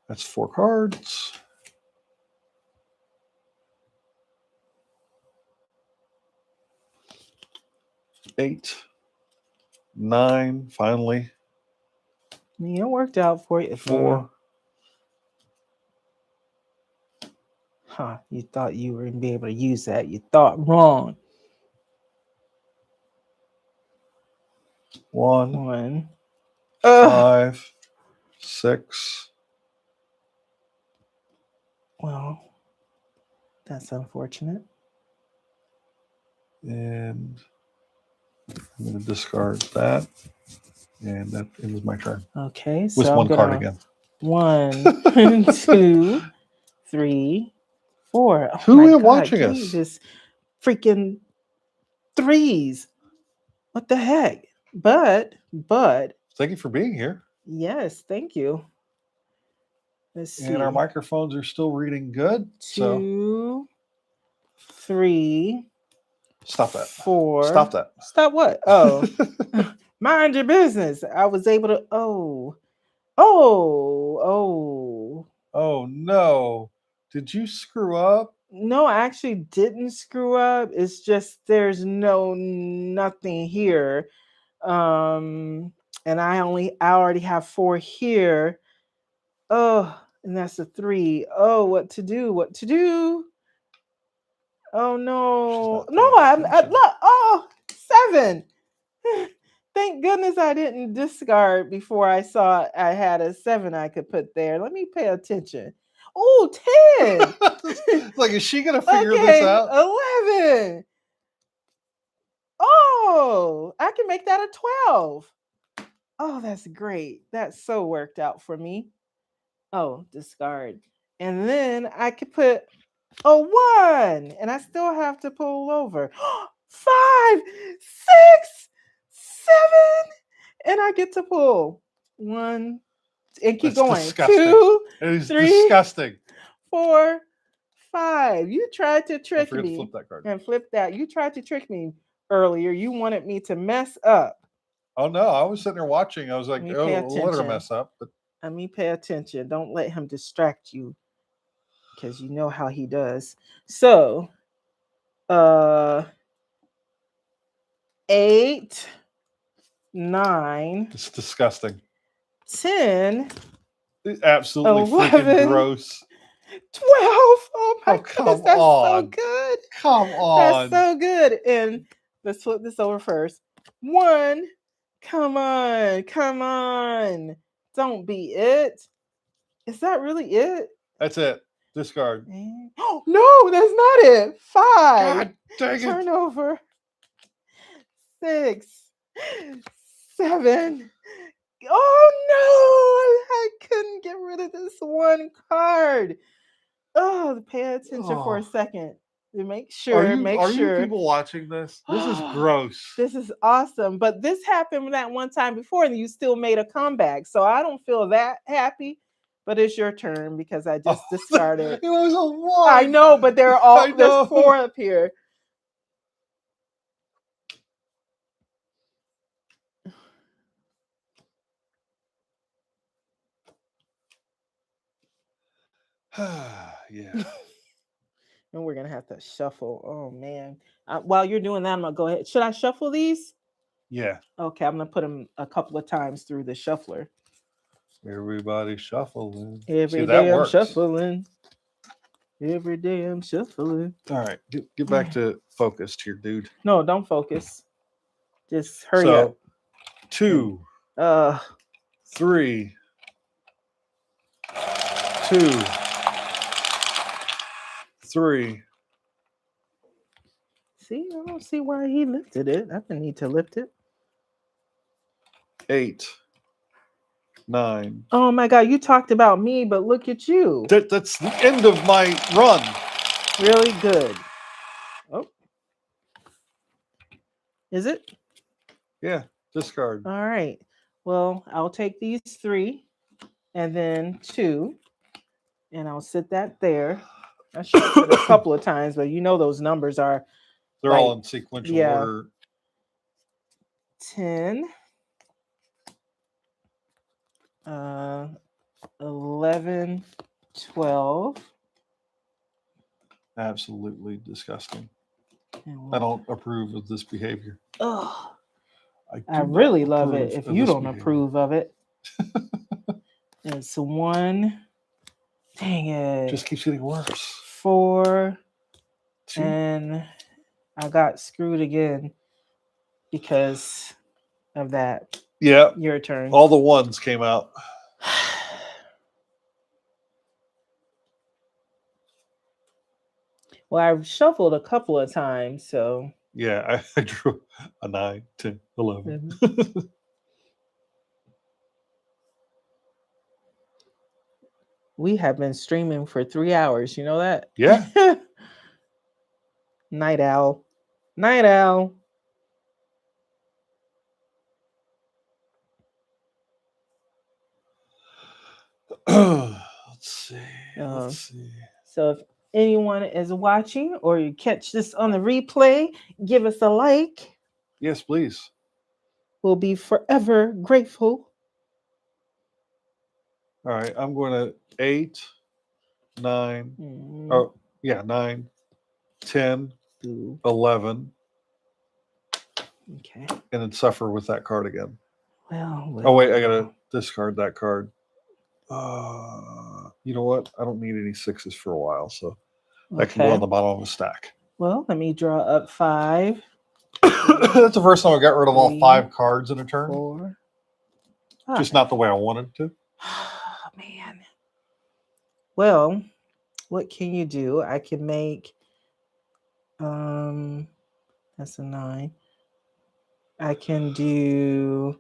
Speaker 2: That's 4 cards. Eight, 9, finally.
Speaker 1: Yeah, it worked out for you.
Speaker 2: 4.
Speaker 1: You thought you were going to be able to use that. You thought wrong.
Speaker 2: 1,
Speaker 1: 1.
Speaker 2: 5, 6.
Speaker 1: Well, that's unfortunate.
Speaker 2: And I'm going to discard that. And that ends my turn.
Speaker 1: Okay,
Speaker 2: With
Speaker 1: so
Speaker 2: one
Speaker 1: I'm
Speaker 2: card
Speaker 1: gonna
Speaker 2: again.
Speaker 1: 1, 2, 3, 4. Oh
Speaker 2: Who
Speaker 1: my
Speaker 2: is
Speaker 1: God!
Speaker 2: watching
Speaker 1: Give me
Speaker 2: us?
Speaker 1: this freaking threes. What the heck? But
Speaker 2: Thank you for being here.
Speaker 1: yes, thank you. Let's see.
Speaker 2: And our microphones are still reading good.
Speaker 1: 2, 3.
Speaker 2: Stop that.
Speaker 1: 4.
Speaker 2: Stop that.
Speaker 1: Stop what? Oh, mind your business. I was able to. Oh.
Speaker 2: Oh no. Did you screw up?
Speaker 1: No, I actually didn't screw up. It's just there's nothing here. And I already have 4 here. Oh, and that's a 3. Oh, what to do? Oh no. No, look. Oh, 7. Thank goodness I didn't discard before I saw I had a 7 I could put there. Let me pay attention. Oh, 10.
Speaker 2: Like, is she gonna figure this out?
Speaker 1: 11. Oh, I can make that a 12. Oh, that's great. That so worked out for me. Oh, discard. And then I could put a 1. And I still have to pull over. 5, 6, 7. And I get to pull 1 and keep
Speaker 2: That's
Speaker 1: going.
Speaker 2: disgusting.
Speaker 1: 2,
Speaker 2: It is
Speaker 1: 3,
Speaker 2: disgusting.
Speaker 1: 4, 5. You tried to
Speaker 2: I
Speaker 1: trick
Speaker 2: forgot to
Speaker 1: me
Speaker 2: flip that card.
Speaker 1: and flip that. You tried to trick me earlier. You wanted me to mess up.
Speaker 2: Oh no, I was sitting there watching. I was like,
Speaker 1: Let me
Speaker 2: oh,
Speaker 1: pay
Speaker 2: let her
Speaker 1: attention.
Speaker 2: mess up. But
Speaker 1: Let me pay attention. Don't let him distract you, because you know how he does. So, 8, 9,
Speaker 2: it's disgusting.
Speaker 1: 10,
Speaker 2: It's absolutely
Speaker 1: 11,
Speaker 2: freaking gross.
Speaker 1: 12. Oh my
Speaker 2: come
Speaker 1: goodness, that's so
Speaker 2: on.
Speaker 1: good.
Speaker 2: Come
Speaker 1: That's
Speaker 2: on.
Speaker 1: so good. And let's flip this over first. 1. Come on. Don't be it. Is that really it?
Speaker 2: That's it. Discard.
Speaker 1: Oh no, that's not it. 5.
Speaker 2: God dang it.
Speaker 1: Turn over. 6, 7. Oh no, I couldn't get rid of this 1 card. Oh, pay attention for a second. Make sure.
Speaker 2: Are you people watching this? This is gross.
Speaker 1: This is awesome. But this happened that one time before, and you still made a comeback. So I don't feel that happy. But it's your turn because I just discarded.
Speaker 2: It was a 1.
Speaker 1: I know, but there's 4 up here.
Speaker 2: Yeah.
Speaker 1: And we're gonna have to shuffle. Oh man! While you're doing that, I'm gonna go ahead. Should I shuffle these?
Speaker 2: Yeah.
Speaker 1: Okay, I'm gonna put them a couple of times through the shuffler.
Speaker 2: Everybody shuffling.
Speaker 1: Every day I'm shuffling. Every day I'm shuffling.
Speaker 2: All right, get back to focused here, dude.
Speaker 1: No, don't focus. Just hurry up.
Speaker 2: 2, 3, 2, 3.
Speaker 1: See, I don't see why he lifted it. I didn't need to lift it.
Speaker 2: 8, 9.
Speaker 1: Oh my God, you talked about me, but look at you.
Speaker 2: That's the end of my run.
Speaker 1: Really good. Oh. Is it?
Speaker 2: Yeah, discard.
Speaker 1: All right. Well, I'll take these 3 and then 2, and I'll sit that there. I shuffled it a couple of times, but you know those numbers are.
Speaker 2: They're all in sequential order.
Speaker 1: 10, 11, 12.
Speaker 2: Absolutely disgusting. I don't approve of this behavior.
Speaker 1: Oh, I really love it if you don't approve of it. It's 1. Dang it.
Speaker 2: Just keeps getting worse.
Speaker 1: 4.
Speaker 2: 2.
Speaker 1: And I got screwed again because of that.
Speaker 2: Yeah.
Speaker 1: Your turn.
Speaker 2: All the ones came out.
Speaker 1: Well, I've shuffled a couple of times, so.
Speaker 2: Yeah, I drew a 9, 10, 11.
Speaker 1: Mm-hmm. We have been streaming for 3 hours. You know that?
Speaker 2: Yeah.
Speaker 1: Night owl. Night owl.
Speaker 2: Let's see. Let's see.
Speaker 1: So if anyone is watching or you catch this on the replay, give us a like.
Speaker 2: Yes, please.
Speaker 1: We'll be forever grateful.
Speaker 2: All right, I'm going to 8, 9. Oh, yeah, 9, 10, 11.
Speaker 1: Okay.
Speaker 2: And then suffer with that card again.
Speaker 1: Well.
Speaker 2: Oh, wait, I got to discard that card. You know what? I don't need any 6s for a while, so that can go on the bottom of a stack.
Speaker 1: Well, let me draw up 5.
Speaker 2: That's the first time I got rid of all 5 cards in a turn.
Speaker 1: 4.
Speaker 2: Just not the way I wanted to.
Speaker 1: Oh, man. Well, what can you do? I can make that's a 9. I can do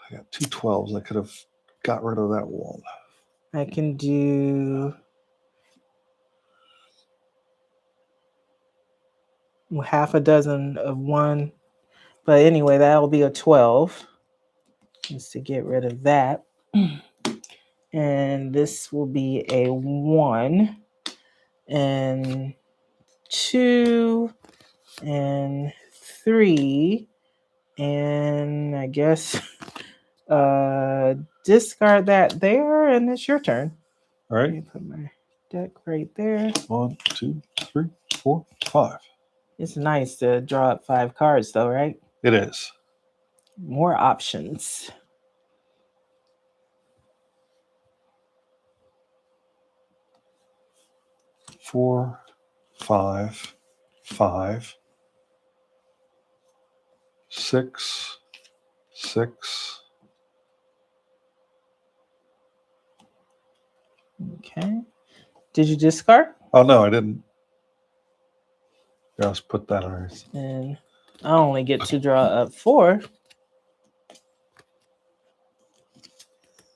Speaker 2: I got 2 12s. I could have got rid of that one.
Speaker 1: I can do half a dozen of one. But anyway, that'll be a 12. Just to get rid of that. And this will be a 1 and 2 and 3. And I guess discard that there, and it's your turn.
Speaker 2: All right.
Speaker 1: Let me put my deck right there.
Speaker 2: 1, 2, 3, 4, 5.
Speaker 1: It's nice to draw up 5 cards, though, right?
Speaker 2: It is.
Speaker 1: More options.
Speaker 2: Four, 5, 5, 6, 6.
Speaker 1: Okay. Did you discard?
Speaker 2: Oh, no, I didn't. Yeah, let's put that on.
Speaker 1: And I only get to draw up 4.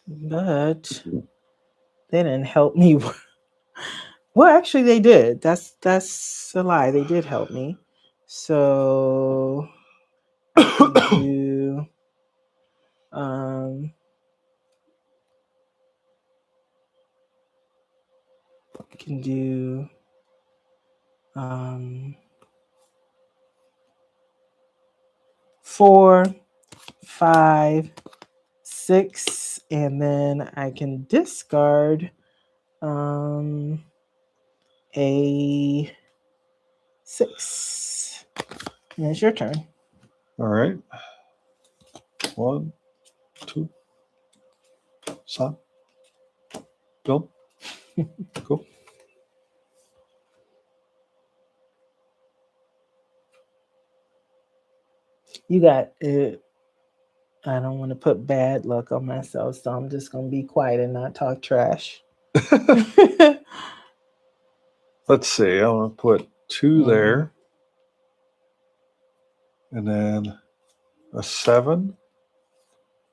Speaker 1: But they didn't help me. Well, actually, they did. That's a lie. They did help me. So do can do 4, 5, 6, and then I can discard a 6. And it's your turn.
Speaker 2: All right. 1, 2. Son. Go. Cool.
Speaker 1: You got it. I don't want to put bad luck on myself, so I'm just going to be quiet and not talk trash.
Speaker 2: Let's see. I'm going to put 2 there. And then a 7,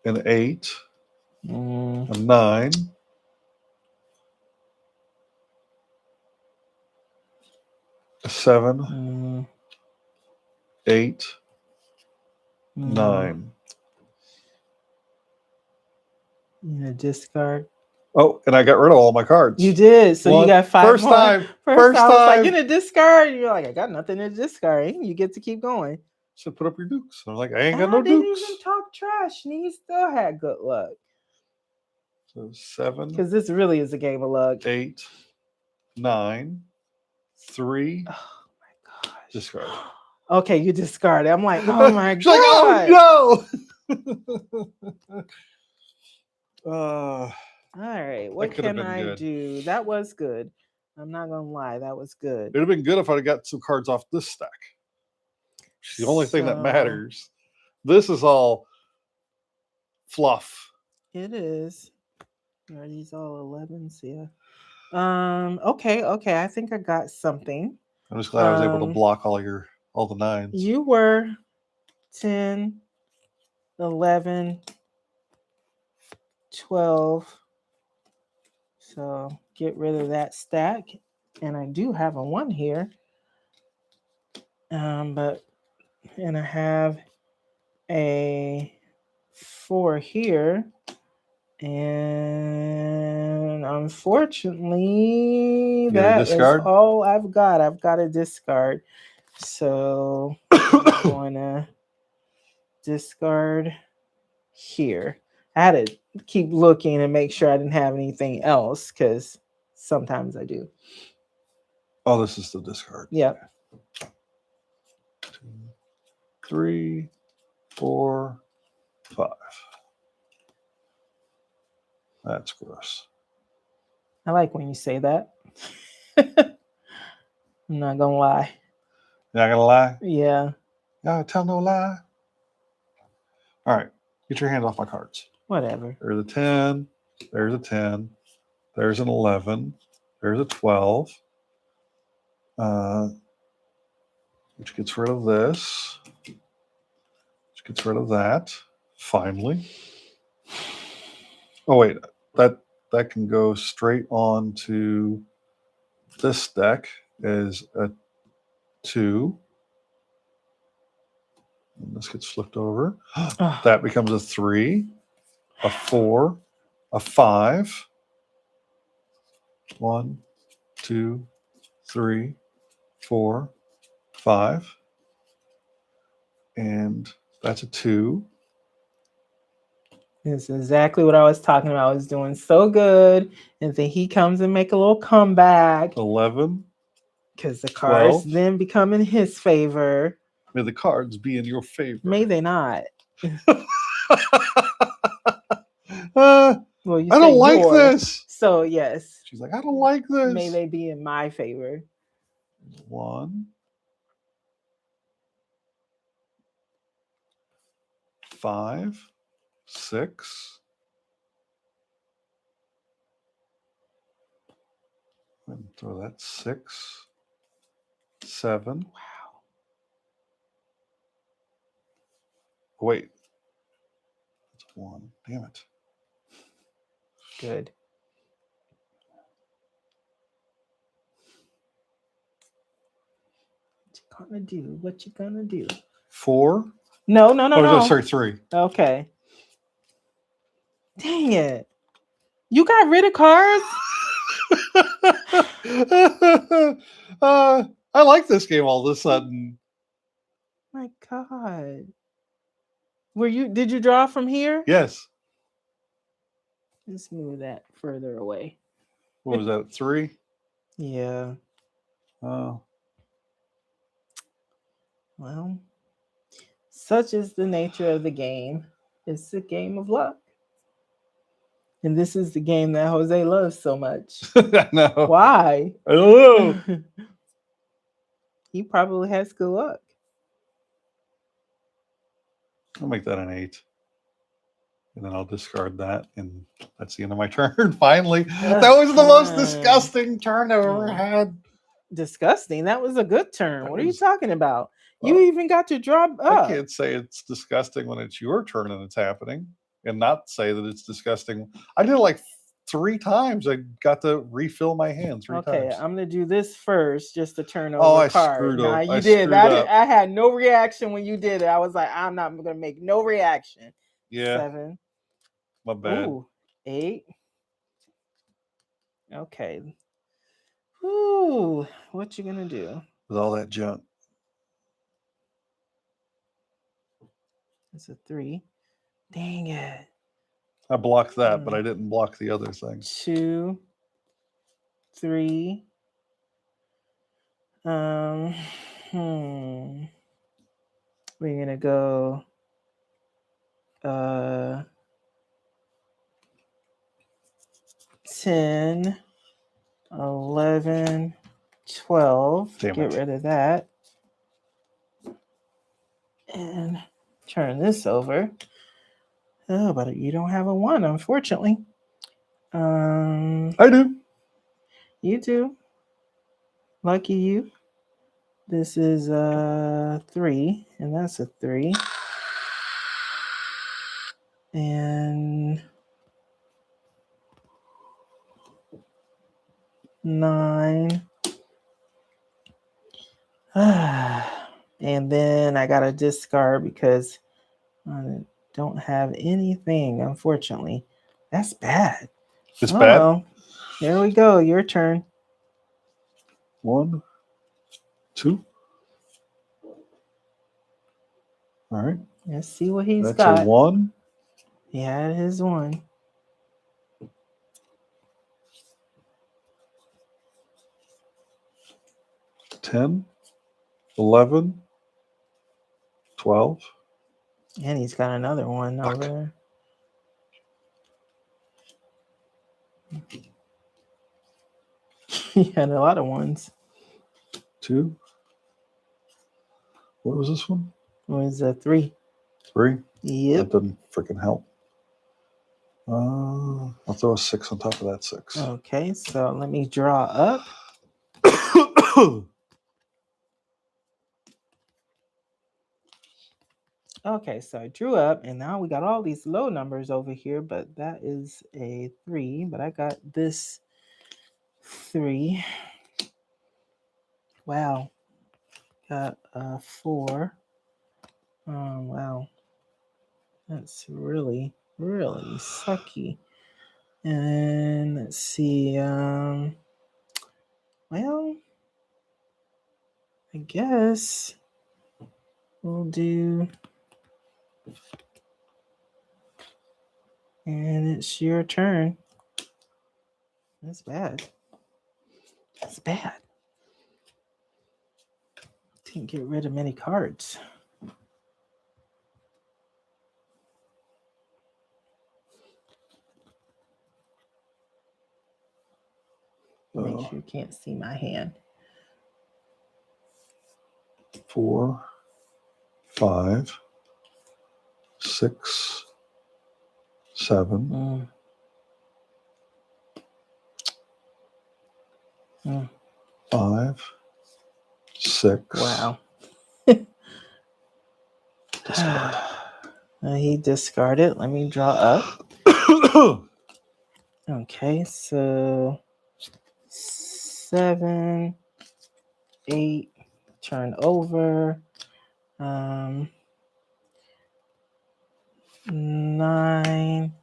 Speaker 2: an 8, a 9, a 7, 8, 9.
Speaker 1: You gonna discard?
Speaker 2: Oh, and I got rid of all my cards.
Speaker 1: You did. So you got 5
Speaker 2: first
Speaker 1: more.
Speaker 2: time.
Speaker 1: First time. I was like, you gonna discard? And you're like, I got nothing to discard. You get to keep going.
Speaker 2: So put up your dukes. I was like, I ain't got no dukes.
Speaker 1: I didn't even talk trash, and he still had good luck.
Speaker 2: So 7.
Speaker 1: Because this really is a game of luck.
Speaker 2: 8, 9, 3.
Speaker 1: Oh my gosh.
Speaker 2: Discard.
Speaker 1: Okay, you discarded. I'm like, oh my god.
Speaker 2: Like, oh no.
Speaker 1: All right, what can I do? That was good. I'm not gonna lie, that was good.
Speaker 2: It'd have been good if I'd have got some cards off this stack. It's the only thing that
Speaker 1: So,
Speaker 2: matters. This is all fluff.
Speaker 1: It is. Are these all 11s? Yeah. Okay, okay. I think I got something.
Speaker 2: I'm just glad I was able to block all the 9s.
Speaker 1: You were 10, 11, 12. So get rid of that stack. And I do have a 1 here. And I have a 4 here. And unfortunately, that is all I've got. I've got a discard. So I'm going to discard here. I had to keep looking and make sure I didn't have anything else because sometimes I do.
Speaker 2: Oh, this is the discard.
Speaker 1: Yep.
Speaker 2: 2, 3, 4, 5. That's gross.
Speaker 1: I like when you say that. I'm not gonna lie.
Speaker 2: You're not gonna lie?
Speaker 1: Yeah.
Speaker 2: Y'all tell no lie. All right. Get your hand off my cards.
Speaker 1: Whatever.
Speaker 2: There's a 10. There's a 10. There's an 11. There's a 12. Which gets rid of this. Which gets rid of that. Finally. Oh, wait. That can go straight on to this deck as a 2. And this gets flipped over. That becomes a 3, a 4, a 5. 1, 2, 3, 4, 5. And that's a 2.
Speaker 1: It's exactly what I was talking about. I was doing so good. And then he comes and make a little comeback.
Speaker 2: 11.
Speaker 1: Because the cards
Speaker 2: 12.
Speaker 1: then become in his favor.
Speaker 2: May the cards be in your favor.
Speaker 1: May they not.
Speaker 2: Well, I don't like this.
Speaker 1: So, yes.
Speaker 2: She's like, I don't like this.
Speaker 1: May they be in my favor.
Speaker 2: 1, 5, 6. And throw that 6, 7.
Speaker 1: Wow.
Speaker 2: Wait. That's 1. Damn it.
Speaker 1: Good. What you gonna do?
Speaker 2: 4.
Speaker 1: No.
Speaker 2: Sorry, 3.
Speaker 1: Okay. Dang it. You got rid of cards?
Speaker 2: I like this game all of a sudden.
Speaker 1: My God. Did you draw from here?
Speaker 2: Yes.
Speaker 1: Let's move that further away.
Speaker 2: What was that, 3?
Speaker 1: Yeah.
Speaker 2: Oh.
Speaker 1: Well, such is the nature of the game. It's a game of luck. And this is the game that Jose loves so much.
Speaker 2: I know.
Speaker 1: Why?
Speaker 2: I don't know.
Speaker 1: He probably has good luck.
Speaker 2: I'll make that an 8. And then I'll discard that. And that's the end of my turn, finally. That was the most disgusting turn I've ever had.
Speaker 1: Disgusting? That was a good turn. What are you talking about? You even got to draw up.
Speaker 2: I can't say it's disgusting when it's your turn and it's happening. And not say that it's disgusting. I did it like 3 times. I got to refill my hand 3 times.
Speaker 1: Okay, I'm gonna do this first, just to turn over a card.
Speaker 2: Screwed up.
Speaker 1: You did. I had no reaction when you did it. I was like, I'm not gonna make no reaction.
Speaker 2: Yeah.
Speaker 1: 7.
Speaker 2: My bad.
Speaker 1: Ooh, 8. Okay. Ooh, what you gonna do?
Speaker 2: With all that junk.
Speaker 1: It's a 3. Dang it.
Speaker 2: I blocked that, but I didn't block the other thing.
Speaker 1: 2, 3. We're gonna go 10, 11, 12. Get rid of that. And turn this over. Oh, but you don't have a 1, unfortunately.
Speaker 2: I do.
Speaker 1: You do. Lucky you. This is a 3, and that's a 3. And 9. And then I got to discard because I don't have anything, unfortunately. That's bad.
Speaker 2: It's
Speaker 1: Oh,
Speaker 2: bad.
Speaker 1: well. There we go. Your turn.
Speaker 2: 1, 2. All right.
Speaker 1: Let's see what he's
Speaker 2: That's
Speaker 1: got.
Speaker 2: a 1.
Speaker 1: He had his 1.
Speaker 2: 10, 11, 12.
Speaker 1: And he's got another 1
Speaker 2: Fuck.
Speaker 1: over there. He had a lot of 1s.
Speaker 2: 2. What was this one?
Speaker 1: It was a 3.
Speaker 2: 3.
Speaker 1: Yep.
Speaker 2: That didn't freaking help. I'll throw a 6 on top of that 6.
Speaker 1: Okay, so let me draw up. Okay, so I drew up, and now we got all these low numbers over here, but that is a 3. But I got this 3. Wow. Got a 4. Oh, wow. That's really, really sucky. And let's see. Well, I guess we'll do. And it's your turn. That's bad. That's bad. Didn't get rid of many cards. Make sure you can't see my hand.
Speaker 2: 4, 5, 6, 7. 5, 6.
Speaker 1: Wow.
Speaker 2: Discard.
Speaker 1: He discarded. Let me draw up. Okay, so 7, 8, turn over. 9,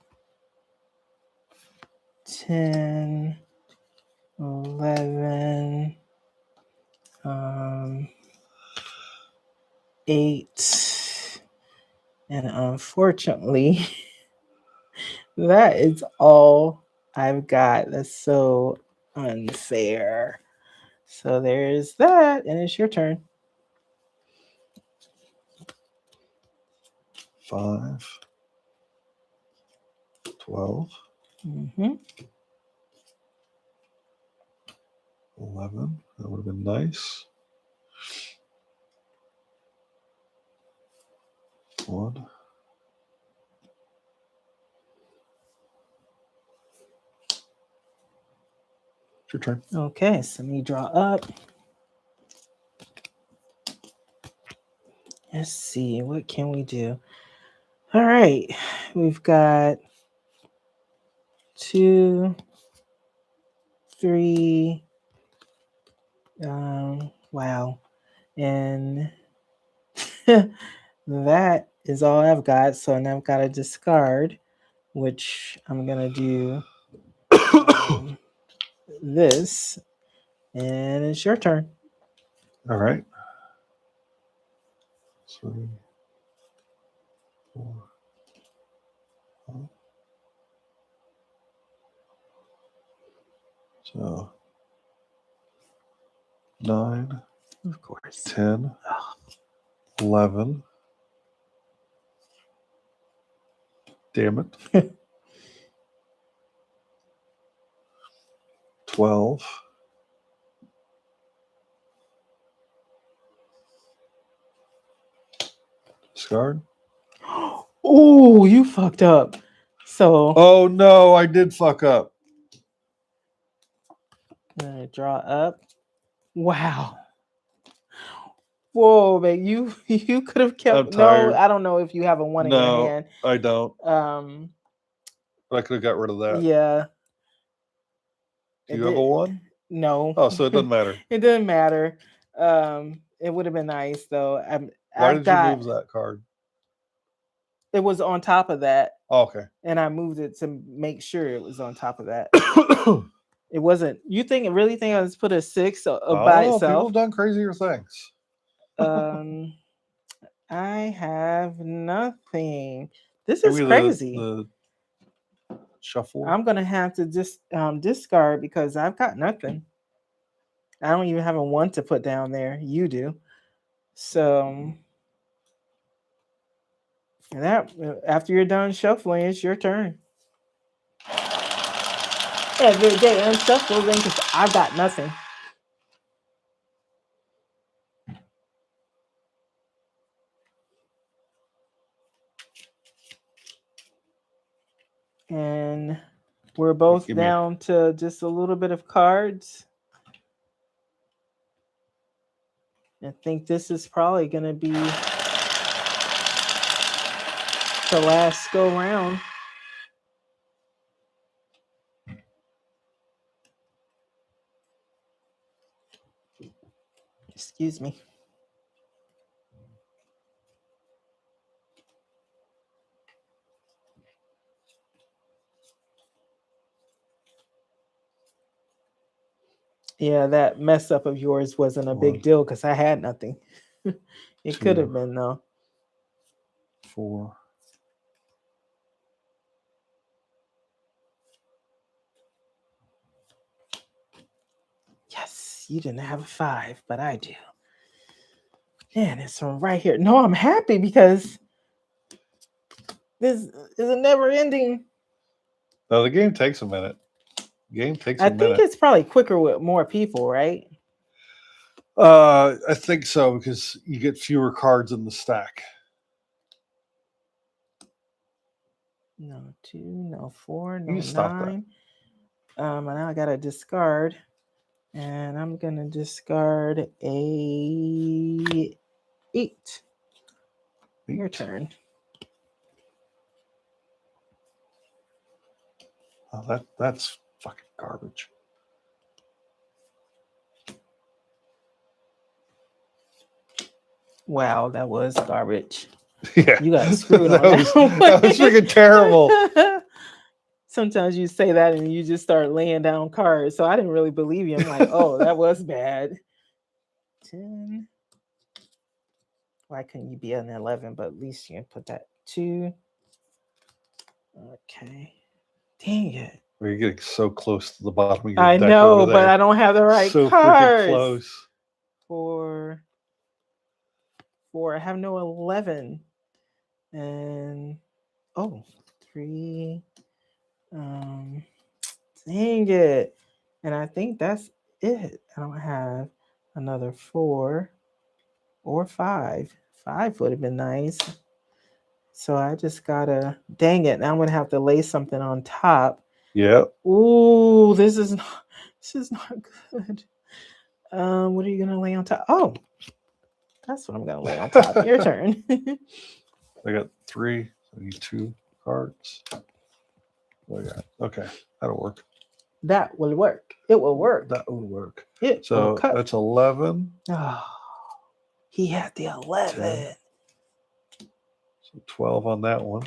Speaker 1: 10, 11, 8, and unfortunately, that is all I've got. That's so unfair. So there's that, and it's your turn.
Speaker 2: 5, 12, 11. That would have been nice. 1. It's your turn.
Speaker 1: Okay, so let me draw up. Let's see, what can we do? All right, we've got 2, 3. Wow, and that is all I've got. So now I've got to discard, which I'm gonna do this, and it's your turn.
Speaker 2: All right. 3, 4, 5. So 9,
Speaker 1: Of course.
Speaker 2: 10, 11. Damn it. 12. Discard.
Speaker 1: Oh, you fucked up. So
Speaker 2: Oh no, I did fuck up.
Speaker 1: I'm gonna draw up. Wow. Whoa, man, you could have kept.
Speaker 2: I'm
Speaker 1: No,
Speaker 2: tired.
Speaker 1: I don't know if you have a one in your
Speaker 2: No,
Speaker 1: hand.
Speaker 2: I don't.
Speaker 1: Um,
Speaker 2: But I could have got rid of that.
Speaker 1: yeah.
Speaker 2: Do you have a one?
Speaker 1: No.
Speaker 2: Oh, so it doesn't matter.
Speaker 1: It doesn't matter. It would have been nice though.
Speaker 2: Why
Speaker 1: I've
Speaker 2: did
Speaker 1: got.
Speaker 2: you move that card?
Speaker 1: It was on top of that,
Speaker 2: Oh, okay.
Speaker 1: and I moved it to make sure it was on top of that. It wasn't. You really think I was put a 6 by
Speaker 2: Oh, people
Speaker 1: itself?
Speaker 2: have done crazier things.
Speaker 1: I have nothing. This
Speaker 2: Give
Speaker 1: is
Speaker 2: me
Speaker 1: crazy.
Speaker 2: the shuffle.
Speaker 1: I'm gonna have to just discard because I've got nothing. I don't even have a 1 to put down there. You do. So that after you're done shuffling, it's your turn. Every day unshuffling because I got nothing. And we're both down to just a little bit of cards. I think this is probably going to be the last go round. Excuse me. Yeah, that mess up of yours wasn't a big deal because I had nothing. It could have been though.
Speaker 2: 4.
Speaker 1: Yes, you didn't have a 5, but I do. Man, it's from right here. No, I'm happy because this is a never ending.
Speaker 2: No, the game takes a minute.
Speaker 1: I think it's probably quicker with more people, right?
Speaker 2: I think so because you get fewer cards in the stack.
Speaker 1: No 2, no 4, no
Speaker 2: You can stop
Speaker 1: 9. And now I gotta discard, and I'm gonna discard a 8. Your turn.
Speaker 2: Oh, that's fucking garbage.
Speaker 1: Wow, that was garbage.
Speaker 2: Yeah,
Speaker 1: you got screwed on
Speaker 2: that was freaking terrible.
Speaker 1: Sometimes you say that and you just start laying down cards. So I didn't really believe you. I'm like, oh, that was bad. 10. Why couldn't you be an 11? But at least you can put that 2. Okay. Dang it.
Speaker 2: You're getting so close to the bottom of your
Speaker 1: I
Speaker 2: deck.
Speaker 1: know,
Speaker 2: over there.
Speaker 1: But I don't have the right
Speaker 2: so
Speaker 1: cards.
Speaker 2: Freaking close.
Speaker 1: 4. I have no 11. And 3. Dang it. And I think that's it. I don't have another 4 or 5. 5 would have been nice. So I just gotta, dang it. Now I'm gonna have to lay something on top.
Speaker 2: Yep.
Speaker 1: Ooh, this is not good. What are you gonna lay on top? Oh, that's what I'm gonna lay on top. Your turn.
Speaker 2: I got 3. I need 2 cards. What I got? Okay, that'll work.
Speaker 1: That will work. It will work.
Speaker 2: That will work.
Speaker 1: So
Speaker 2: that's 11.
Speaker 1: Oh, he had the 11. 10.
Speaker 2: So 12 on that one.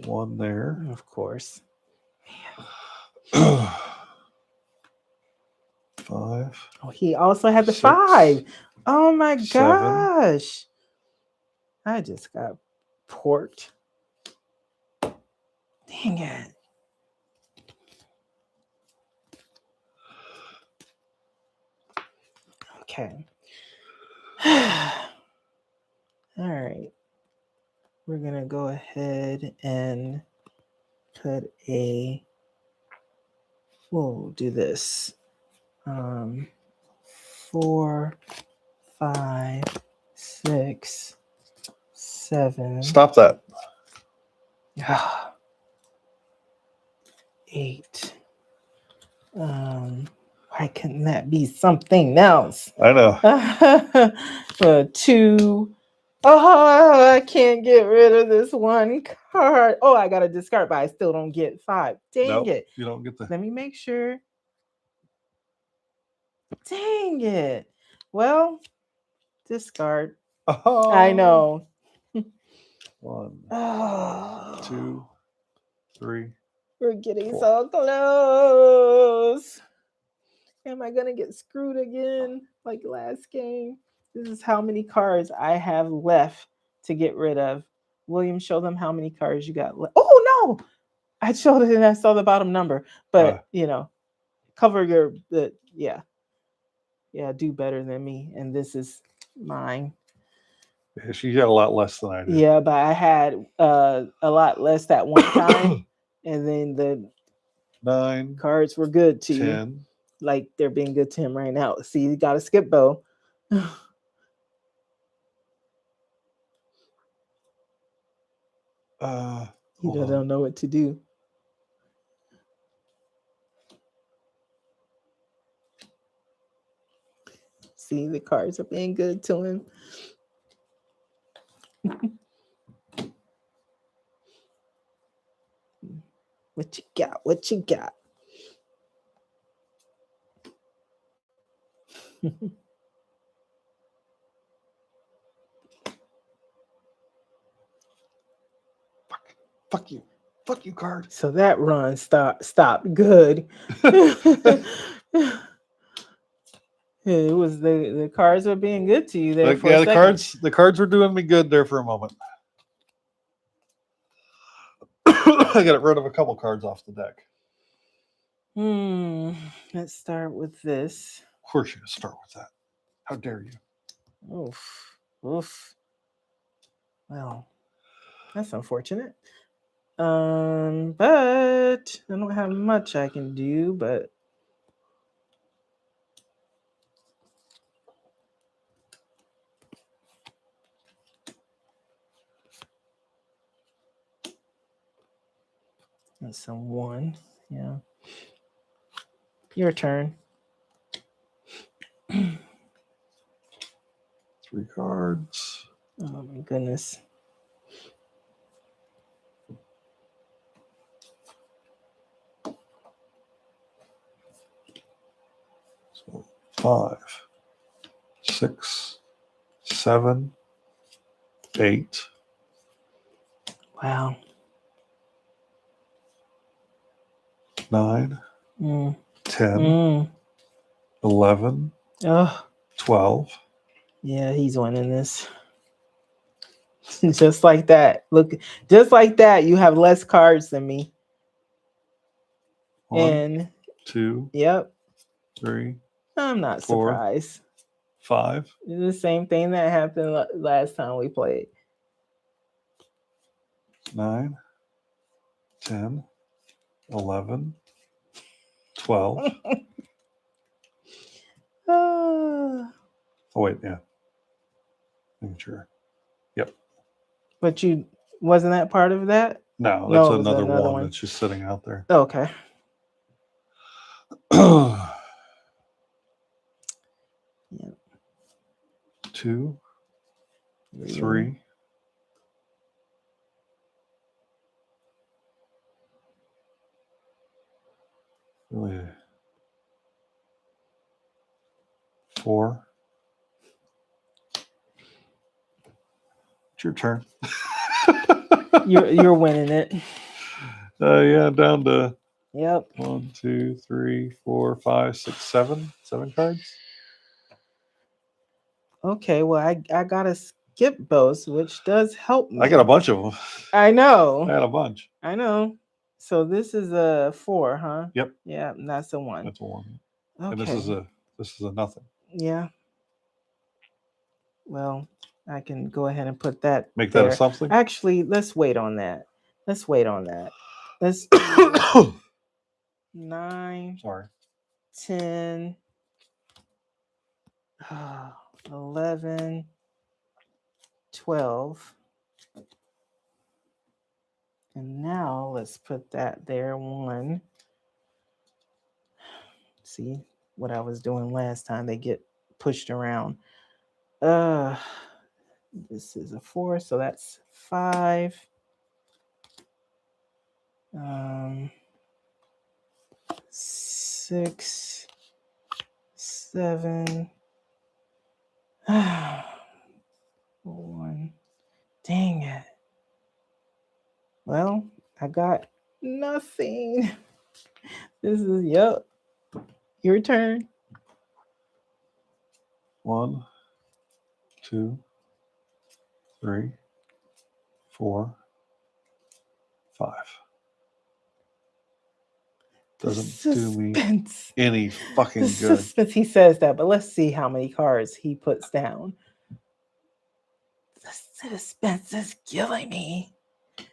Speaker 2: One there.
Speaker 1: Of course.
Speaker 2: 5.
Speaker 1: Oh, he also had the
Speaker 2: 6,
Speaker 1: 5. Oh my
Speaker 2: 7.
Speaker 1: gosh. I just got porked. Dang it. Okay. All right. We're going to go ahead and we'll do this. 4, 5, 6, 7.
Speaker 2: Stop that.
Speaker 1: 8. Why couldn't that be something else?
Speaker 2: I know.
Speaker 1: 2. Oh, I can't get rid of this one card. Oh, I got to discard, but I still don't get 5. Dang
Speaker 2: Nope,
Speaker 1: it.
Speaker 2: you don't get the.
Speaker 1: Let me make sure. Dang it. Well, discard.
Speaker 2: Oh.
Speaker 1: I know.
Speaker 2: 1,
Speaker 1: Oh,
Speaker 2: 2, 3.
Speaker 1: we're getting
Speaker 2: 4.
Speaker 1: so close. Am I going to get screwed again like last game? This is how many cards I have left to get rid of. William, show them how many cards you got left. Oh, no. I showed it and I saw the bottom number. But, cover your, yeah, do better than me. And this is mine.
Speaker 2: Yeah, she got a lot less than I did.
Speaker 1: Yeah, but I had a lot less that one time. And then the
Speaker 2: 9
Speaker 1: cards were good to
Speaker 2: 10.
Speaker 1: you. Like they're being good to him right now. See, you got to skip Bo. He don't know what to do. See, the cards are being good to him. What you got? What you got?
Speaker 2: Fuck you. Fuck you, card.
Speaker 1: So that run stopped good. It was the cards were being good to you there.
Speaker 2: Like, yeah, the cards were doing me good there for a moment. I got rid of a couple cards off the deck.
Speaker 1: Let's start with this.
Speaker 2: Of course you start with that. How dare you?
Speaker 1: Oof. Well, that's unfortunate. But I don't have much I can do, but that's a 1. Yeah. Your turn.
Speaker 2: 3 cards.
Speaker 1: Oh my goodness.
Speaker 2: So 5, 6, 7, 8.
Speaker 1: Wow.
Speaker 2: 9, 10, 11,
Speaker 1: Oh,
Speaker 2: 12.
Speaker 1: yeah, he's winning this. Just like that. Look, just like that, you have less cards than me.
Speaker 2: 1,
Speaker 1: and
Speaker 2: 2,
Speaker 1: yep.
Speaker 2: 3.
Speaker 1: I'm not
Speaker 2: 4,
Speaker 1: surprised.
Speaker 2: 5.
Speaker 1: It's the same thing that happened last time we played.
Speaker 2: 9, 10, 11, 12. Oh, wait, yeah. Making sure. Yep.
Speaker 1: But you wasn't that part of that?
Speaker 2: No, that's another one that's just sitting out there.
Speaker 1: Okay. Yep.
Speaker 2: 2, 3. Really? 4. It's your turn.
Speaker 1: You're winning it.
Speaker 2: Yeah, down to
Speaker 1: Yep.
Speaker 2: 1, 2, 3, 4, 5, 6, 7. 7 cards.
Speaker 1: Okay, well I gotta skip those, which does help me.
Speaker 2: I got a bunch of them.
Speaker 1: I know.
Speaker 2: I had a bunch.
Speaker 1: I know. So this is a 4, huh?
Speaker 2: Yep.
Speaker 1: Yeah, and that's a 1.
Speaker 2: That's a 1.
Speaker 1: Okay.
Speaker 2: And this is a nothing.
Speaker 1: Yeah. Well, I can go ahead and put that.
Speaker 2: Make
Speaker 1: there.
Speaker 2: that a something.
Speaker 1: Actually, let's wait on that. Let's 9.
Speaker 2: Sorry.
Speaker 1: 10. 11, 12. And now let's put that there. 1. See what I was doing last time. They get pushed around. This is a 4, so that's 5. 6, 7. 1. Dang it. Well, I got nothing. This is, yep. Your turn.
Speaker 2: 1, 2, 3, 4, 5. Doesn't do me any fucking
Speaker 1: The
Speaker 2: good.
Speaker 1: suspense, he says that, but let's see how many cards he puts down. The suspense is killing me.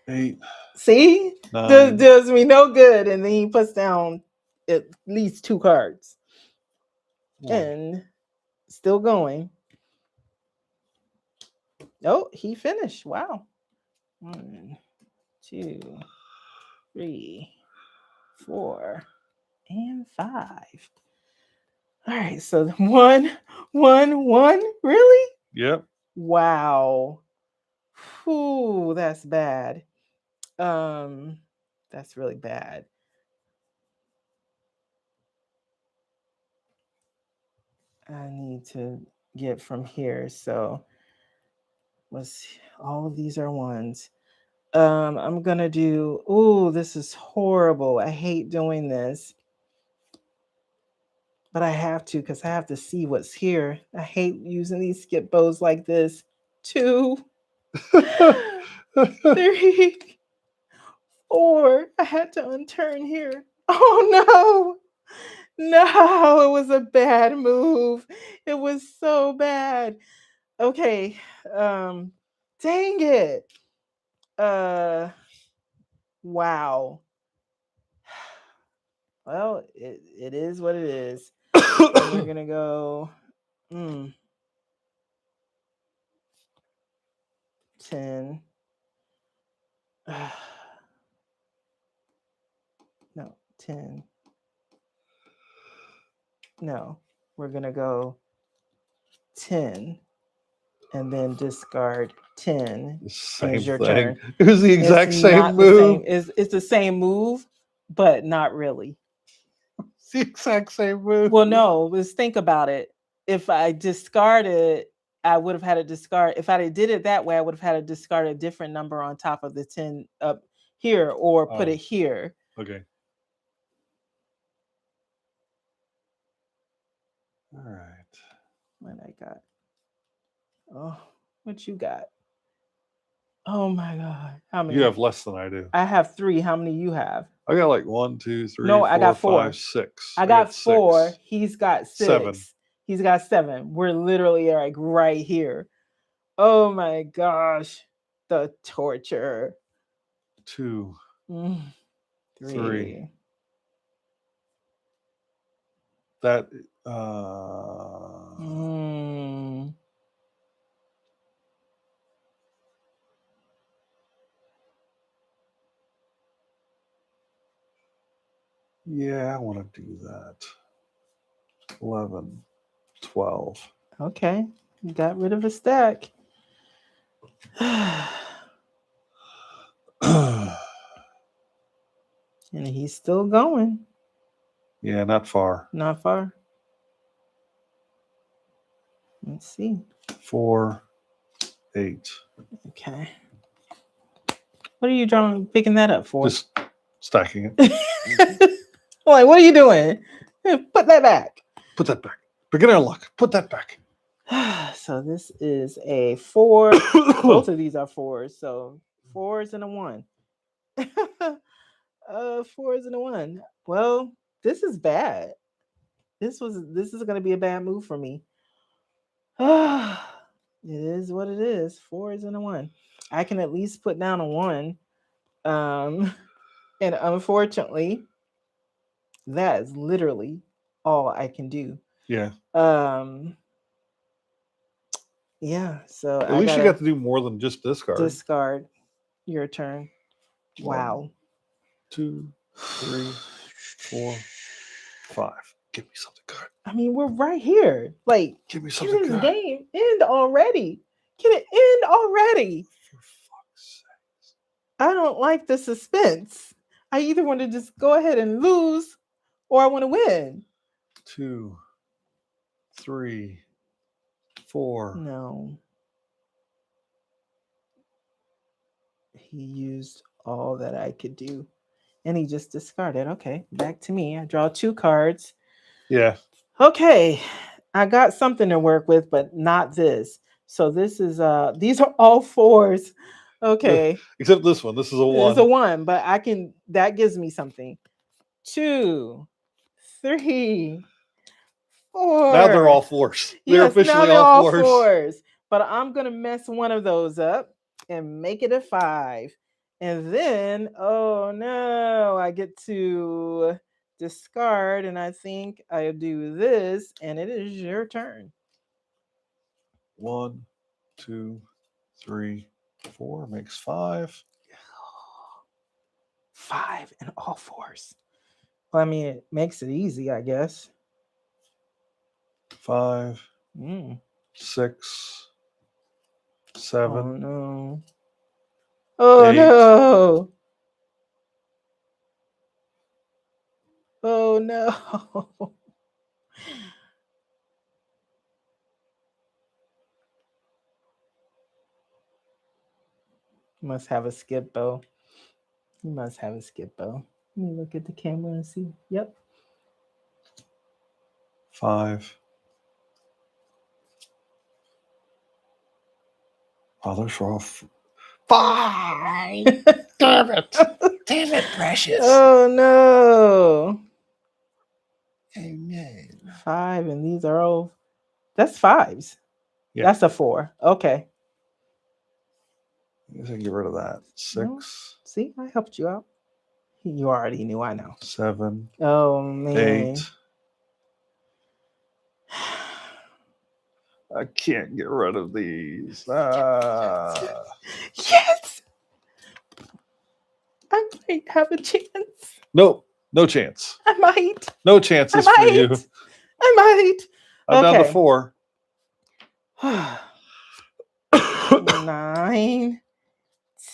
Speaker 2: 8.
Speaker 1: See? Does me no good. And then he puts down at least 2 cards.
Speaker 2: 1.
Speaker 1: And still going. Oh, he finished. Wow. 1, 2, 3, 4, and 5. All right, so 1, 1, 1. Really?
Speaker 2: Yep.
Speaker 1: Wow. Whew, that's bad. That's really bad. I need to get from here. So let's see. All of these are 1s. I'm gonna do. Oh, this is horrible. I hate doing this, but I have to because I have to see what's here. I hate using these skip bows like this. 2, 3, 4. I had to unturn here. Oh no. No, it was a bad move. It was so bad. Okay. Dang it. Wow. Well, it is what it is. We're gonna go 10. No, 10. No, we're gonna go 10 and then discard 10.
Speaker 2: Same
Speaker 1: Is your
Speaker 2: thing.
Speaker 1: turn.
Speaker 2: It was the exact
Speaker 1: It's
Speaker 2: same
Speaker 1: not
Speaker 2: move.
Speaker 1: The same. It's the same move, but not really.
Speaker 2: It's the exact same move.
Speaker 1: Well, no, let's think about it. If I discarded, I would have had to discard. If I did it that way, I would have had to discard a different number on top of the 10 up here or put it here.
Speaker 2: Okay. All right.
Speaker 1: What I got? Oh, what you got? Oh my God. How many?
Speaker 2: You have less than I do.
Speaker 1: I have 3. How many you have?
Speaker 2: I got like 1, 2, 3,
Speaker 1: No,
Speaker 2: 4,
Speaker 1: I got 4.
Speaker 2: 5, 6.
Speaker 1: I got 4.
Speaker 2: 6.
Speaker 1: He's got 6.
Speaker 2: 7.
Speaker 1: He's got 7. We're literally like right here. Oh my gosh. The torture.
Speaker 2: 2,
Speaker 1: 3.
Speaker 2: That yeah, I want to do that. 11, 12.
Speaker 1: Okay. You got rid of a stack. And he's still going.
Speaker 2: Yeah, not far.
Speaker 1: Not far. Let's see.
Speaker 2: 4, 8.
Speaker 1: Okay. What are you picking that up for?
Speaker 2: Just stacking it.
Speaker 1: I'm like, what are you doing? Put that back.
Speaker 2: Put that back. Beginner luck. Put that back.
Speaker 1: So this is a 4. Both of these are 4s. So 4s and a 1. 4s and a 1. Well, this is bad. This is gonna be a bad move for me. It is what it is. 4s and a 1. I can at least put down a 1. And unfortunately, that is literally all I can do.
Speaker 2: Yeah.
Speaker 1: Yeah. So
Speaker 2: At
Speaker 1: I
Speaker 2: least you
Speaker 1: gotta
Speaker 2: got to do more than just discard.
Speaker 1: discard. Your turn.
Speaker 2: One,
Speaker 1: Wow.
Speaker 2: 2, 3, 4, 5. Give me something good.
Speaker 1: I mean, we're right here. Like,
Speaker 2: Give me
Speaker 1: can
Speaker 2: something
Speaker 1: this
Speaker 2: good.
Speaker 1: game end already? Can it end already?
Speaker 2: For fuck's sake.
Speaker 1: I don't like the suspense. I either want to just go ahead and lose or I want to win.
Speaker 2: 2, 3, 4.
Speaker 1: No. He used all that I could do. And he just discarded. Okay, back to me. I draw 2 cards.
Speaker 2: Yeah.
Speaker 1: Okay, I got something to work with, but not this. So this is these are all 4s. Okay.
Speaker 2: Except this one. This is a 1.
Speaker 1: It's a 1, but that gives me something. 2, 3, 4.
Speaker 2: Now they're all 4s. They're
Speaker 1: Yes, now
Speaker 2: officially
Speaker 1: they're
Speaker 2: all
Speaker 1: all
Speaker 2: 4s.
Speaker 1: 4s. But I'm gonna mess one of those up and make it a 5. And then, oh no, I get to discard, and I think I'll do this, and it is your turn.
Speaker 2: 1, 2, 3, 4 makes 5.
Speaker 1: 5 and all 4s. Well, I mean, it makes it easy, I guess.
Speaker 2: 5,
Speaker 1: Mm.
Speaker 2: 6,
Speaker 1: Oh
Speaker 2: 7,
Speaker 1: no. Oh
Speaker 2: 8.
Speaker 1: no. Oh no. You must have a skip bow. You must have a skip bow. Let me look at the camera and see. Yep.
Speaker 2: 5. Oh, those are all 5. Damn it. Damn it, precious.
Speaker 1: Oh no.
Speaker 2: Amen.
Speaker 1: 5, and these are all. That's 5s.
Speaker 2: Yeah.
Speaker 1: That's a 4. Okay.
Speaker 2: I guess I can get rid of that. 6.
Speaker 1: No. See, I helped you out. You already knew. I know.
Speaker 2: 7.
Speaker 1: Oh man.
Speaker 2: 8. I can't get rid of these.
Speaker 1: Yes. I might have a chance.
Speaker 2: Nope. No chance.
Speaker 1: I might.
Speaker 2: No chances for you.
Speaker 1: I might.
Speaker 2: I'm down to
Speaker 1: Okay.
Speaker 2: 4.
Speaker 1: 9,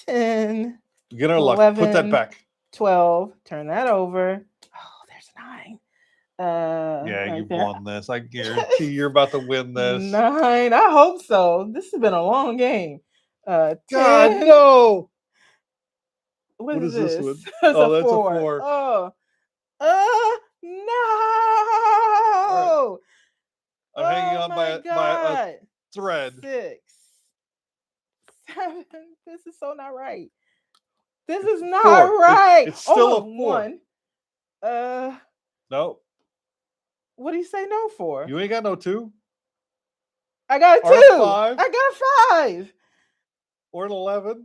Speaker 1: 10,
Speaker 2: Get our luck. Put that
Speaker 1: 11,
Speaker 2: back.
Speaker 1: 12. Turn that over. Oh, there's 9.
Speaker 2: Yeah,
Speaker 1: right
Speaker 2: you've
Speaker 1: there.
Speaker 2: won this. I guarantee you're about to win this.
Speaker 1: 9. I hope so. This has been a long game. 10.
Speaker 2: God, no.
Speaker 1: What is
Speaker 2: this
Speaker 1: this?
Speaker 2: one?
Speaker 1: It's
Speaker 2: Oh,
Speaker 1: a
Speaker 2: that's
Speaker 1: 4.
Speaker 2: a 4.
Speaker 1: Oh. No.
Speaker 2: I'm hanging on by a thread.
Speaker 1: 6, 7. This is so not right. This is not
Speaker 2: 4.
Speaker 1: right.
Speaker 2: It's still a 4.
Speaker 1: 1.
Speaker 2: No.
Speaker 1: What do you say no for?
Speaker 2: You ain't got no 2.
Speaker 1: I got a 2.
Speaker 2: Or a 5.
Speaker 1: I got 5.
Speaker 2: Or an 11.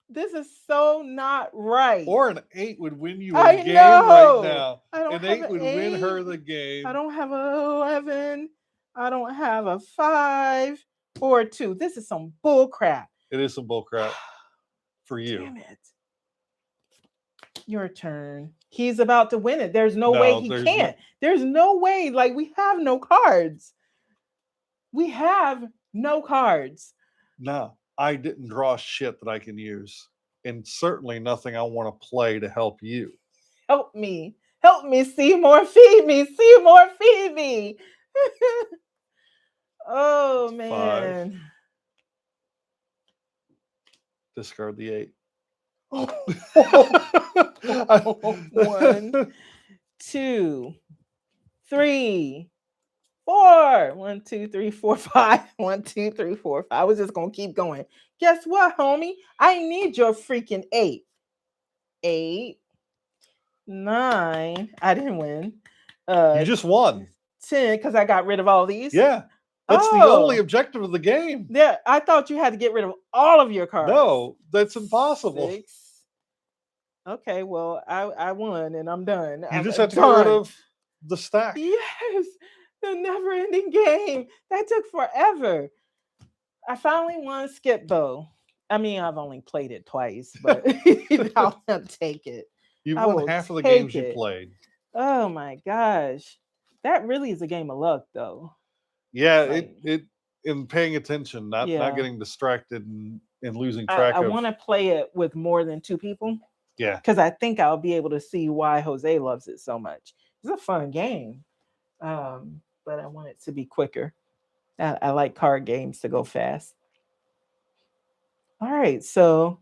Speaker 1: This is so not right.
Speaker 2: Or an 8 would win you a
Speaker 1: I
Speaker 2: game
Speaker 1: know.
Speaker 2: right now.
Speaker 1: I don't
Speaker 2: An
Speaker 1: have
Speaker 2: 8
Speaker 1: an
Speaker 2: would win
Speaker 1: 8.
Speaker 2: her the game.
Speaker 1: I don't have an 11. I don't have a 5 or a 2. This is some bull crap.
Speaker 2: It is some bull crap for you.
Speaker 1: Damn it. Your turn. He's about to win it. There's no way he can't. There's no way. Like, we have no cards. We have no cards.
Speaker 2: No, I didn't draw shit that I can use. And certainly nothing I want to play to help you.
Speaker 1: Help me. Help me, Seymour. Feed me. Seymour, feed me. Oh, man.
Speaker 2: 5. Discard the 8.
Speaker 1: 1, 2, 3, 4. 1, 2, 3, 4, 5. 1, 2, 3, 4, 5. I was just gonna keep going. Guess what, homie? I need your freaking 8. 8, 9. I didn't win.
Speaker 2: You just won.
Speaker 1: 10 because I got rid of all these.
Speaker 2: Yeah. That's the only objective of the game.
Speaker 1: Yeah, I thought you had to get rid of all of your cards.
Speaker 2: No, that's impossible.
Speaker 1: 6. Okay, well, I won and I'm done.
Speaker 2: You just have to get rid of the stack.
Speaker 1: Yes. The never-ending game. That took forever. I finally won Skip though. I mean, I've only played it twice, but I'll take it.
Speaker 2: You've
Speaker 1: I
Speaker 2: won
Speaker 1: will
Speaker 2: half of the
Speaker 1: take
Speaker 2: games you
Speaker 1: it.
Speaker 2: played.
Speaker 1: Oh my gosh. That really is a game of luck though.
Speaker 2: Yeah,
Speaker 1: Like,
Speaker 2: it in paying attention, not
Speaker 1: yeah.
Speaker 2: getting distracted and losing
Speaker 1: I,
Speaker 2: track
Speaker 1: I
Speaker 2: of.
Speaker 1: want to play it with more than two people
Speaker 2: Yeah,
Speaker 1: because I think I'll be able to see why Jose loves it so much. It's a fun game. But I want it to be quicker. I like card games to go fast. All right, so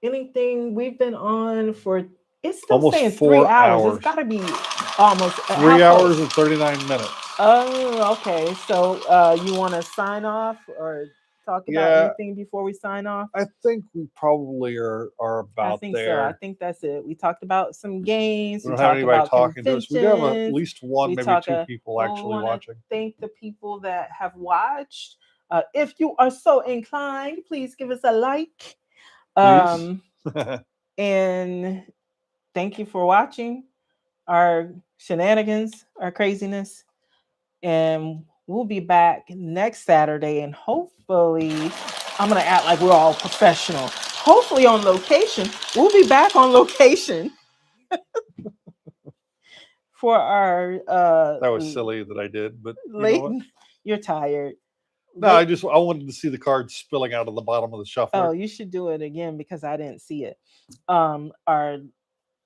Speaker 1: anything we've been on for it's still
Speaker 2: almost
Speaker 1: saying 3 hours. It's
Speaker 2: 4 hours.
Speaker 1: got to be almost how
Speaker 2: 3 hours
Speaker 1: close?
Speaker 2: and 39 minutes.
Speaker 1: Oh, okay. So you want to sign off or talk about
Speaker 2: Yeah,
Speaker 1: anything before we sign off?
Speaker 2: I think we probably are
Speaker 1: I
Speaker 2: about
Speaker 1: think so. I
Speaker 2: there.
Speaker 1: think that's it. We talked about some games.
Speaker 2: We
Speaker 1: We
Speaker 2: don't have
Speaker 1: talked
Speaker 2: anybody
Speaker 1: about
Speaker 2: talking to us. We do have at
Speaker 1: conventions.
Speaker 2: least one,
Speaker 1: We
Speaker 2: maybe
Speaker 1: talk
Speaker 2: two
Speaker 1: a
Speaker 2: people
Speaker 1: well. We
Speaker 2: actually
Speaker 1: want to
Speaker 2: watching.
Speaker 1: thank the people that have watched. If you are so inclined, please give us a like.
Speaker 2: Please.
Speaker 1: And thank you for watching our shenanigans, our craziness. And we'll be back next Saturday. And hopefully, I'm going to act like we're all professional. Hopefully, on location. We'll be back on location for our
Speaker 2: That was silly that I did, but you know
Speaker 1: late.
Speaker 2: what?
Speaker 1: You're tired.
Speaker 2: No,
Speaker 1: Late.
Speaker 2: I wanted to see the cards spilling out of the bottom of the shuffler.
Speaker 1: Oh, you should do it again because I didn't see it. Our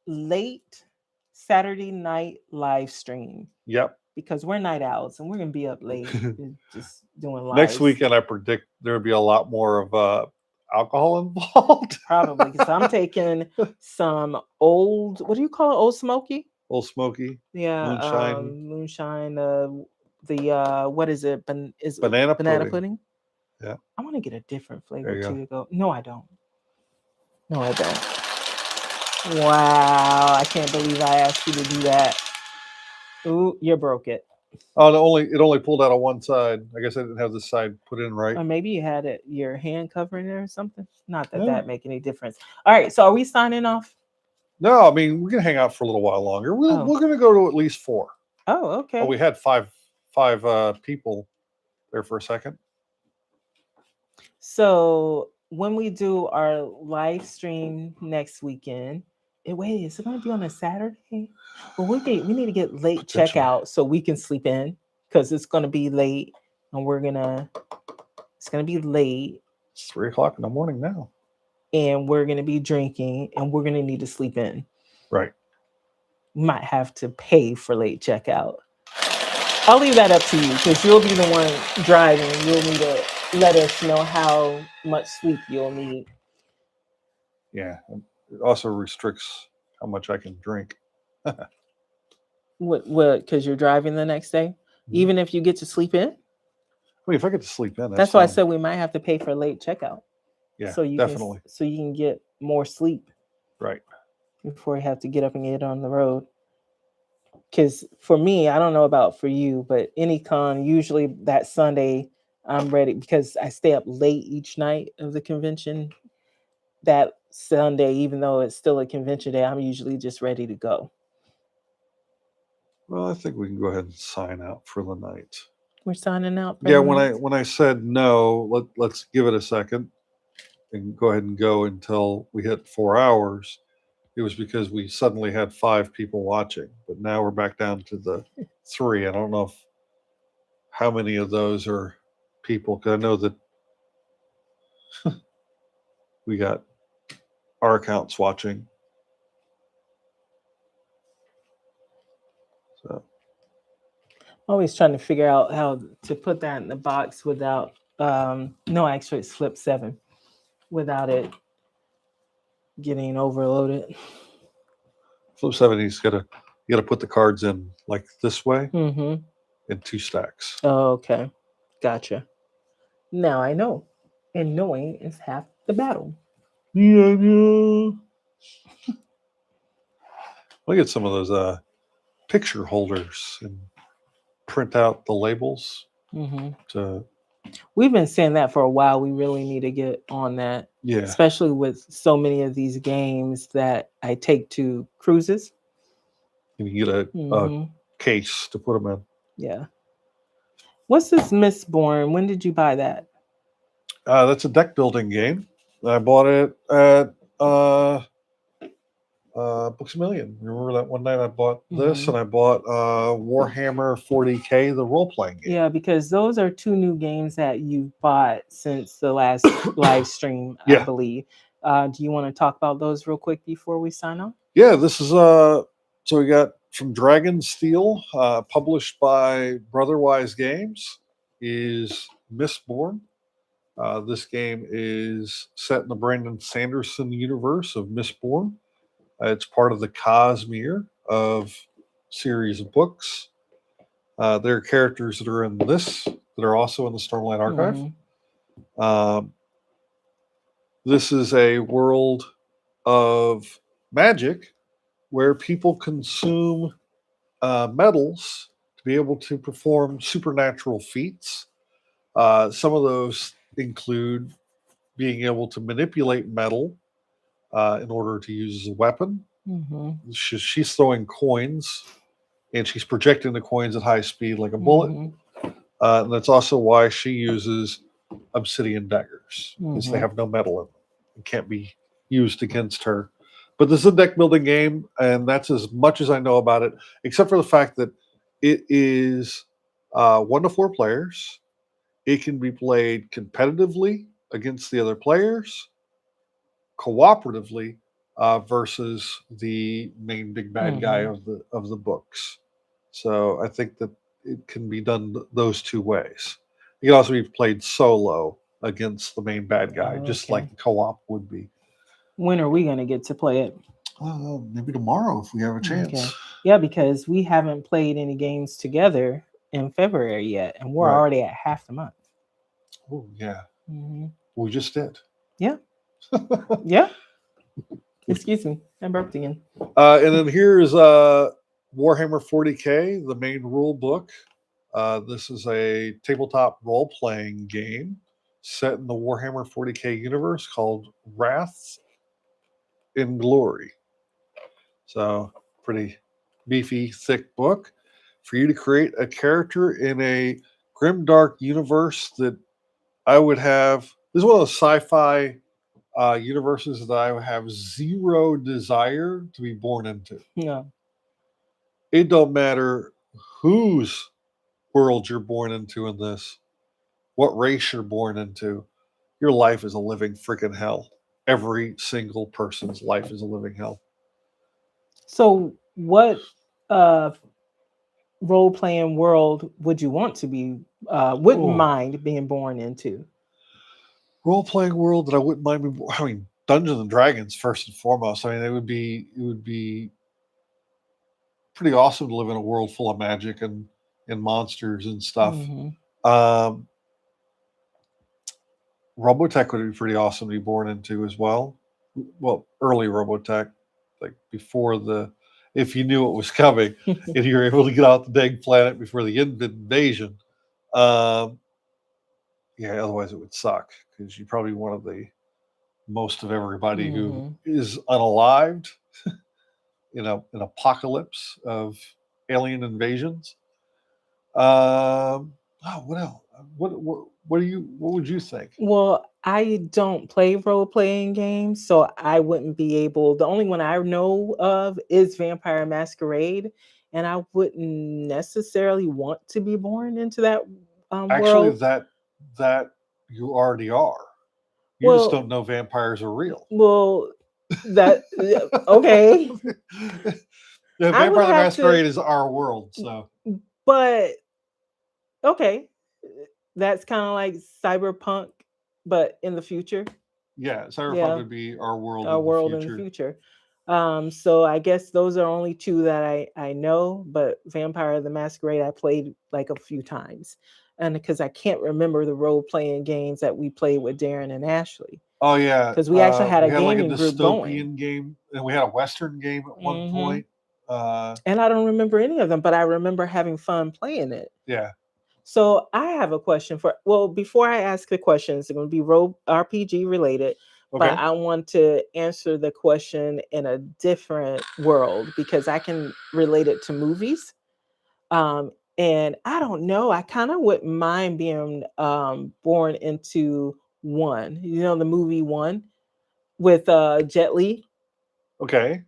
Speaker 1: late Saturday night live stream.
Speaker 2: Yep.
Speaker 1: Because we're night owls and we're gonna be up late just doing live.
Speaker 2: Next weekend, I predict there'll be a lot more of alcohol involved.
Speaker 1: Probably because I'm taking some old. What do you call it? Old Smoky.
Speaker 2: Old Smoky.
Speaker 1: Yeah,
Speaker 2: Moonshine.
Speaker 1: moonshine. What is it? Is
Speaker 2: Banana
Speaker 1: pudding?
Speaker 2: Yeah.
Speaker 1: I want to get a different flavor
Speaker 2: There you
Speaker 1: to go. No, I don't. No, I don't. Wow, I can't believe I asked you to do that. Ooh, you broke it.
Speaker 2: Oh, it only pulled out on one side. I guess I didn't have this side put in right.
Speaker 1: Or maybe you had it your hand covering it or something. Not that
Speaker 2: Yeah.
Speaker 1: that make any difference. All right, so are we signing off?
Speaker 2: No, I mean we're gonna hang out for a little while longer. We're gonna go to at least 4.
Speaker 1: Oh, okay.
Speaker 2: Oh, we had five people there for a second.
Speaker 1: So when we do our live stream next weekend, wait, is it going to be on a Saturday? Well, we need to get late checkout so we can sleep in because it's going to be late, and it's going to be late.
Speaker 2: It's 3:00 in the morning now,
Speaker 1: and we're going to be drinking, and we're going to need to sleep in.
Speaker 2: Right.
Speaker 1: We might have to pay for late checkout. I'll leave that up to you because you'll be the one driving. You'll need to let us know how much sleep you'll need.
Speaker 2: Yeah. It also restricts how much I can drink.
Speaker 1: What? Because you're driving the next day, even if you get to sleep in.
Speaker 2: I mean, if I get to sleep in,
Speaker 1: that's why I said we might have to pay for late checkout.
Speaker 2: Yeah,
Speaker 1: so you
Speaker 2: definitely.
Speaker 1: So you can get more sleep.
Speaker 2: Right.
Speaker 1: Before you have to get up and get on the road. Because for me, I don't know about for you, but any con, usually that Sunday, I'm ready because I stay up late each night of the convention. That Sunday, even though it's still a convention day, I'm usually just ready to go.
Speaker 2: Well, I think we can go ahead and sign out for the night.
Speaker 1: We're signing out.
Speaker 2: Yeah, when I said no, let's give it a second and go ahead and go until we hit 4 hours. It was because we suddenly had 5 people watching, but now we're back down to the 3. I don't know how many of those are people, because I know that we got our accounts watching. So
Speaker 1: always trying to figure out how to put that in the box without no, actually it's flip 7 without it getting overloaded.
Speaker 2: Flip 7, you got to put the cards in like this way in 2 stacks.
Speaker 1: Oh, okay, gotcha. Now I know, and knowing is half the battle.
Speaker 2: Yeah. Look at some of those picture holders and print out the labels.
Speaker 1: We've been saying that for a while. We really need to get on that.
Speaker 2: Yeah.
Speaker 1: Especially with so many of these games that I take to cruises.
Speaker 2: You can get a case to put them in.
Speaker 1: Yeah. What's this Mistborn? When did you buy that?
Speaker 2: That's a deck building game. I bought it at Books a Million. Remember that one night I bought this,
Speaker 1: Mm-hmm.
Speaker 2: and I bought Warhammer 40K, the role playing game.
Speaker 1: Yeah, because those are two new games that you bought since the last live stream, I
Speaker 2: Yeah,
Speaker 1: believe. Do you want to talk about those real quick before we sign off?
Speaker 2: yeah. This is so we got from Dragon Steel, published by Brotherwise Games, is Mistborn. This game is set in the Brandon Sanderson universe of Mistborn. It's part of the Cosmere of series of books. There are characters that are in this that are also in the Stormlight Archive.
Speaker 1: Mm-hmm.
Speaker 2: Um, this is a world of magic where people consume metals to be able to perform supernatural feats. Some of those include being able to manipulate metal in order to use as a weapon.
Speaker 1: Mm-hmm.
Speaker 2: She's throwing coins and she's projecting the coins at high speed like a bullet.
Speaker 1: Mm-hmm.
Speaker 2: And that's also why she uses obsidian daggers, because they
Speaker 1: Mm-hmm.
Speaker 2: have no metal in them and can't be used against her. But this is a deck building game, and that's as much as I know about it, except for the fact that it is 1 to 4 players. It can be played competitively against the other players, cooperatively versus the main big bad guy
Speaker 1: Mm-hmm.
Speaker 2: of the books. So I think that it can be done those two ways. It can also be played solo against the main bad guy, just
Speaker 1: Okay.
Speaker 2: like the co-op would be.
Speaker 1: When are we going to get to play it?
Speaker 2: Maybe tomorrow if we have a
Speaker 1: Okay.
Speaker 2: chance.
Speaker 1: Yeah, because we haven't played any games together in February yet, and we're
Speaker 2: Right.
Speaker 1: already at half the month.
Speaker 2: Oh yeah,
Speaker 1: Mm-hmm.
Speaker 2: we just did.
Speaker 1: Yeah. Yeah. Excuse me. I burped again.
Speaker 2: And then here's Warhammer 40K, the main rule book. This is a tabletop role playing game set in the Warhammer 40K universe called Wrath in Glory. So, pretty beefy, thick book for you to create a character in a grimdark universe that I would have. This is one of those sci fi universes that I would have zero desire to be born into.
Speaker 1: No.
Speaker 2: It don't matter whose world you're born into in this, what race you're born into. Your life is a living freaking hell. Every single person's life is a living hell.
Speaker 1: So, what uh role playing world would you want to be? Wouldn't
Speaker 2: Oh,
Speaker 1: mind being born into?
Speaker 2: role playing world that I wouldn't mind. I mean, Dungeons and Dragons first and foremost. I mean, it would be pretty awesome to live in a world full of magic and monsters and stuff.
Speaker 1: Mm-hmm.
Speaker 2: Um, Robotech would be pretty awesome to be born into as well. Well, early Robotech, like before the, if you knew it was coming, and you were able to get out the dang planet before the invasion. Um, yeah, otherwise it would suck because you're probably one of the most of everybody who
Speaker 1: Mm-hmm.
Speaker 2: is unalived in an apocalypse of alien invasions. What else? What do you? What would you think?
Speaker 1: Well, I don't play role playing games, so I wouldn't be able. The only one I know of is Vampire Masquerade, and I wouldn't necessarily want to be born into that
Speaker 2: Actually,
Speaker 1: world.
Speaker 2: that you already are. You just
Speaker 1: Well,
Speaker 2: don't know vampires are real.
Speaker 1: well, that okay.
Speaker 2: Yeah,
Speaker 1: I would
Speaker 2: Vampire the
Speaker 1: have to,
Speaker 2: Masquerade is our world, so
Speaker 1: but okay, that's kind of like cyberpunk, but in the future.
Speaker 2: yeah, Cyberpunk
Speaker 1: Yeah,
Speaker 2: would be our world
Speaker 1: our
Speaker 2: in the
Speaker 1: world in the
Speaker 2: future.
Speaker 1: future. So I guess those are only two that I know. But Vampire the Masquerade I played like a few times, and because I can't remember the role playing games that we played with Darren and Ashley,
Speaker 2: Oh yeah,
Speaker 1: because we actually had a
Speaker 2: we had like a
Speaker 1: gaming group going.
Speaker 2: dystopian game, and we had a Western game at one
Speaker 1: Hmm.
Speaker 2: point. Uh,
Speaker 1: And I don't remember any of them, but I remember having fun playing it.
Speaker 2: yeah,
Speaker 1: So I have a question for, well, before I ask the questions, they're going to be role RPG related, but
Speaker 2: okay,
Speaker 1: I want to answer the question in a different world because I can relate it to movies. Um, And I don't know, I kind of wouldn't mind being born into One. You know the movie One with Jet Li,
Speaker 2: Okay.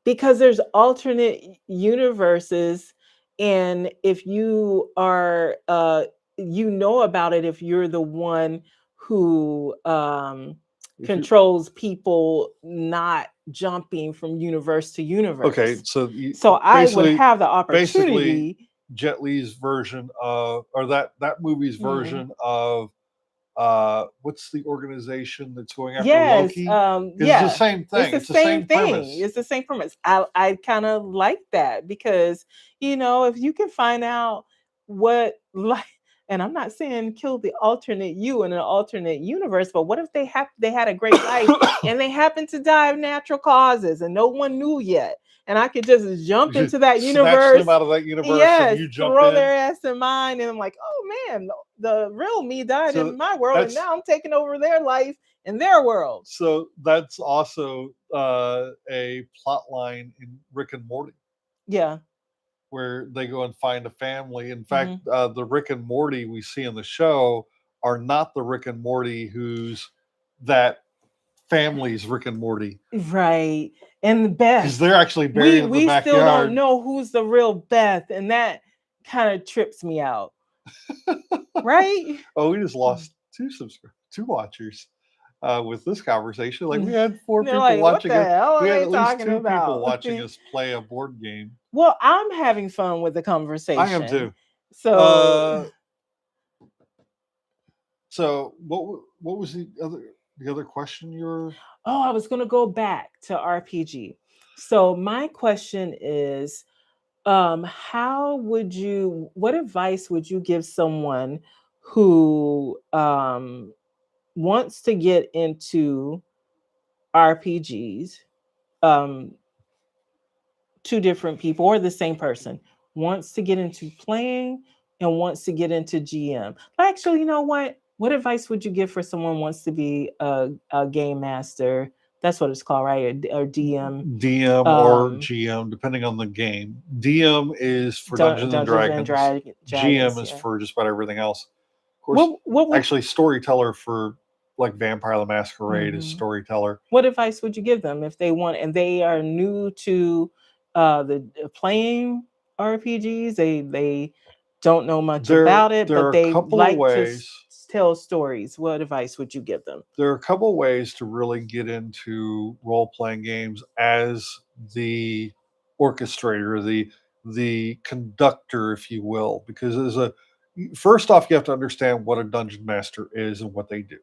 Speaker 1: because there's alternate universes, and if you are you know about it if you're the one who
Speaker 2: If you
Speaker 1: controls people not jumping from universe to
Speaker 2: okay,
Speaker 1: universe.
Speaker 2: so
Speaker 1: So I would
Speaker 2: basically,
Speaker 1: have the
Speaker 2: basically,
Speaker 1: opportunity.
Speaker 2: Jet Li's version of, or that movie's
Speaker 1: Mhm.
Speaker 2: version of, what's the organization that's going after
Speaker 1: Yes,
Speaker 2: Loki? Because it's the
Speaker 1: yeah.
Speaker 2: same
Speaker 1: It's
Speaker 2: thing.
Speaker 1: the
Speaker 2: It's the
Speaker 1: same
Speaker 2: same
Speaker 1: thing.
Speaker 2: premise.
Speaker 1: It's the same premise. I kind of like that because if you can find out what like, and I'm not saying kill the alternate you in an alternate universe, but what if they had a great life and they happened to die of natural causes and no one knew yet, and I could just jump into that
Speaker 2: Snatch them
Speaker 1: universe.
Speaker 2: out of that universe and
Speaker 1: Yes,
Speaker 2: you jump
Speaker 1: throw
Speaker 2: in.
Speaker 1: their ass in mine, and I'm like, oh man, the real me died
Speaker 2: So
Speaker 1: in my world, and
Speaker 2: that's
Speaker 1: now I'm taking over their life in their world.
Speaker 2: that's also a plot line in Rick and Morty,
Speaker 1: Yeah.
Speaker 2: where they go and find a family. In fact,
Speaker 1: Hmm.
Speaker 2: the Rick and Morty we see in the show are not the Rick and Morty who's that family's Rick and Morty,
Speaker 1: Right. And
Speaker 2: because
Speaker 1: Beth,
Speaker 2: they're actually
Speaker 1: we
Speaker 2: buried in the
Speaker 1: we still don't
Speaker 2: backyard.
Speaker 1: know who's the real Beth, and that kind of trips me out. Right?
Speaker 2: Oh, we just lost two watchers with this conversation. Like we had four
Speaker 1: They're
Speaker 2: people
Speaker 1: like, what
Speaker 2: watching
Speaker 1: the
Speaker 2: us.
Speaker 1: hell
Speaker 2: We
Speaker 1: are
Speaker 2: had
Speaker 1: they
Speaker 2: at least
Speaker 1: talking
Speaker 2: two people
Speaker 1: about?
Speaker 2: watching us play a board game.
Speaker 1: Well, I'm having fun with the
Speaker 2: I am
Speaker 1: conversation.
Speaker 2: too.
Speaker 1: So,
Speaker 2: Uh, so what was the other question you were?
Speaker 1: oh, I was going to go back to RPG. So, my question is, how would you what advice would you give someone who wants to get into RPGs? um Two different people or the same person wants to get into playing and wants to get into GM. Actually, you know what advice would you give for someone who wants to be a game master? That's what it's called, right? Or DM.
Speaker 2: DM or
Speaker 1: um
Speaker 2: GM, depending on the game. DM is for Dungeons and
Speaker 1: Dungeons and
Speaker 2: Dragons. GM
Speaker 1: Dragons,
Speaker 2: is
Speaker 1: yeah.
Speaker 2: for just about everything else. Of course,
Speaker 1: What would
Speaker 2: actually, storyteller for like Vampire the Masquerade is
Speaker 1: Mhm.
Speaker 2: storyteller.
Speaker 1: What advice would you give them if they want and they are new to the playing RPGs? They don't know much
Speaker 2: There,
Speaker 1: about it,
Speaker 2: there are
Speaker 1: but
Speaker 2: a
Speaker 1: they
Speaker 2: couple of
Speaker 1: like to
Speaker 2: ways.
Speaker 1: tell stories. What advice would you give them?
Speaker 2: There are a couple of ways to really get into role playing games as the orchestrator, the conductor, if you will, because as a first off, you have to understand what a dungeon master is and what they do.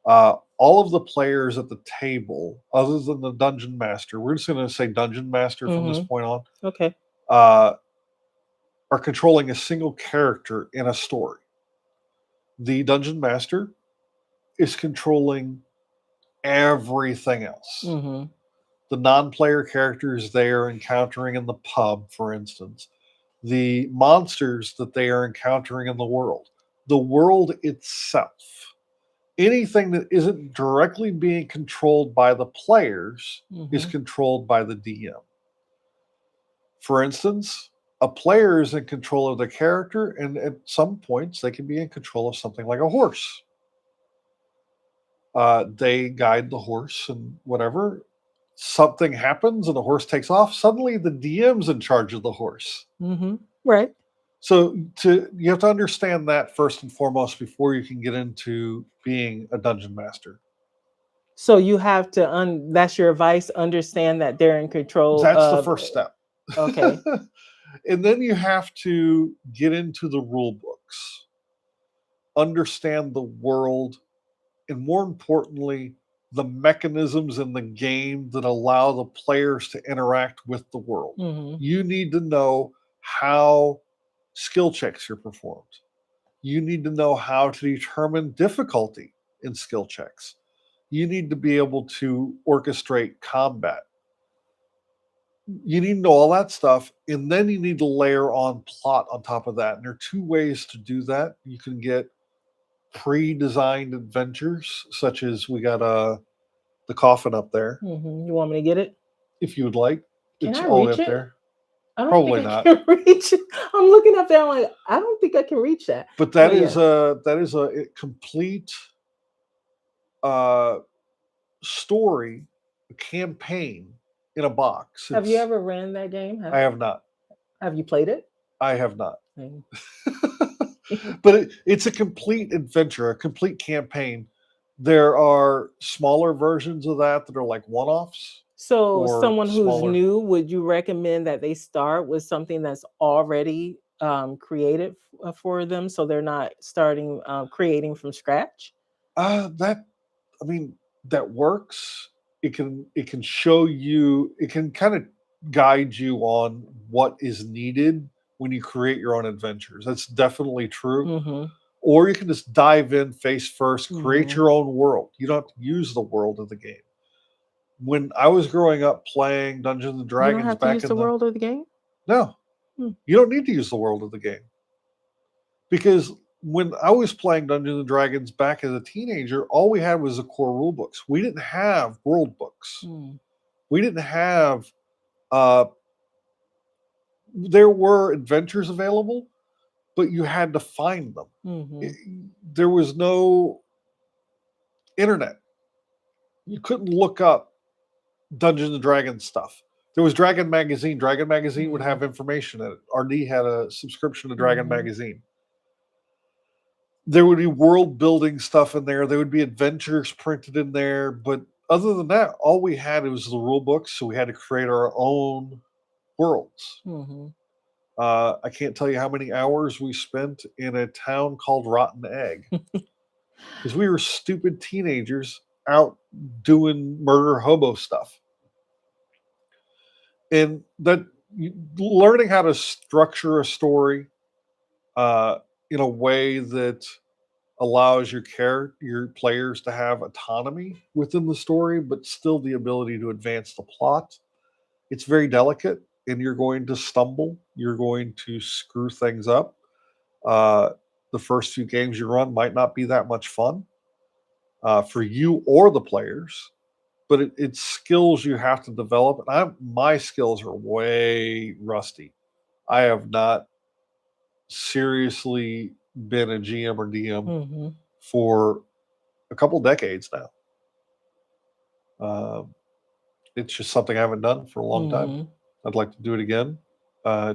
Speaker 2: All of the players at the table, other than the dungeon master, we're just going to say dungeon master from this
Speaker 1: Hmm.
Speaker 2: point on,
Speaker 1: Okay.
Speaker 2: uh, are controlling a single character in a story. The dungeon master is controlling everything else.
Speaker 1: Hmm.
Speaker 2: The non player characters they are encountering in the pub, for instance, the monsters that they are encountering in the world itself. Anything that isn't directly being controlled by the players is
Speaker 1: Hmm.
Speaker 2: controlled by the DM. For instance, a player is in control of the character, and at some points, they can be in control of something like a horse. They guide the horse and whatever. Something happens and the horse takes off. Suddenly, the DM's in charge of the horse.
Speaker 1: Hmm. Right.
Speaker 2: So you have to understand that first and foremost before you can get into being a dungeon master.
Speaker 1: So you have to that's your advice. Understand that they're in control
Speaker 2: That's the
Speaker 1: of.
Speaker 2: first step.
Speaker 1: Okay.
Speaker 2: And then you have to get into the rule books, understand the world, and more importantly, the mechanisms in the game that allow the players to interact with the world.
Speaker 1: Hmm.
Speaker 2: You need to know how skill checks are performed. You need to know how to determine difficulty in skill checks. You need to be able to orchestrate combat. You need to know all that stuff, and then you need to layer on plot on top of that. And there are two ways to do that. You can get pre-designed adventures, such as we got the coffin up there.
Speaker 1: Hmm. You want me to get it?
Speaker 2: If you would like,
Speaker 1: Can
Speaker 2: it's
Speaker 1: I
Speaker 2: all the way
Speaker 1: reach
Speaker 2: up
Speaker 1: it?
Speaker 2: there.
Speaker 1: I don't think
Speaker 2: Probably
Speaker 1: I
Speaker 2: not.
Speaker 1: can reach it. I'm looking up there. I'm like, I don't think I can reach that.
Speaker 2: But
Speaker 1: But yeah.
Speaker 2: that is a complete uh, story, a campaign in a box.
Speaker 1: Have you
Speaker 2: It's
Speaker 1: ever ran that game?
Speaker 2: I have not.
Speaker 1: Have you played it?
Speaker 2: I have not.
Speaker 1: Mm.
Speaker 2: But it's a complete adventure, a complete campaign. There are smaller versions of that are like one-offs
Speaker 1: So,
Speaker 2: or
Speaker 1: someone who's
Speaker 2: smaller.
Speaker 1: new, would you recommend that they start with something that's already created for them, so they're not starting creating from scratch?
Speaker 2: That I mean that works. It can show you. It can kind of guide you on what is needed when you create your own adventures. That's definitely true.
Speaker 1: Mm-hmm.
Speaker 2: Or you can just dive in face first, create
Speaker 1: Mm-hmm.
Speaker 2: your own world. You don't have to use the world of the game. When I was growing up playing Dungeons and
Speaker 1: You don't
Speaker 2: Dragons
Speaker 1: have to
Speaker 2: back
Speaker 1: use
Speaker 2: in
Speaker 1: the
Speaker 2: the
Speaker 1: world of the game.
Speaker 2: no,
Speaker 1: Hmm.
Speaker 2: you don't need to use the world of the game because when I was playing Dungeons and Dragons back as a teenager, all we had was the core rule books. We didn't have world books.
Speaker 1: Hmm.
Speaker 2: We didn't have. Uh, there were adventures available, but you had to find them.
Speaker 1: Mm-hmm.
Speaker 2: It- there was no internet. You couldn't look up Dungeons and Dragons stuff. There was Dragon Magazine. Dragon Magazine would
Speaker 1: Mm-hmm.
Speaker 2: have information in it. RD had a subscription to Dragon
Speaker 1: Mm-hmm.
Speaker 2: Magazine. There would be world building stuff in there. There would be adventures printed in there. But other than that, all we had was the rule books. So we had to create our own worlds.
Speaker 1: Mm-hmm.
Speaker 2: I can't tell you how many hours we spent in a town called Rotten Egg because we were stupid teenagers out doing murder hobo stuff. And that learning how to structure a story uh, in a way that allows your players to have autonomy within the story, but still the ability to advance the plot. It's very delicate, and you're going to stumble. You're going to screw things up. Uh, the first few games you run might not be that much fun for you or the players, but it's skills you have to develop. And my skills are way rusty. I have not seriously been a GM or DM
Speaker 1: Mm-hmm.
Speaker 2: for a couple decades now. Um, it's just something I haven't done for a long time.
Speaker 1: Mm-hmm.
Speaker 2: I'd like to do it again.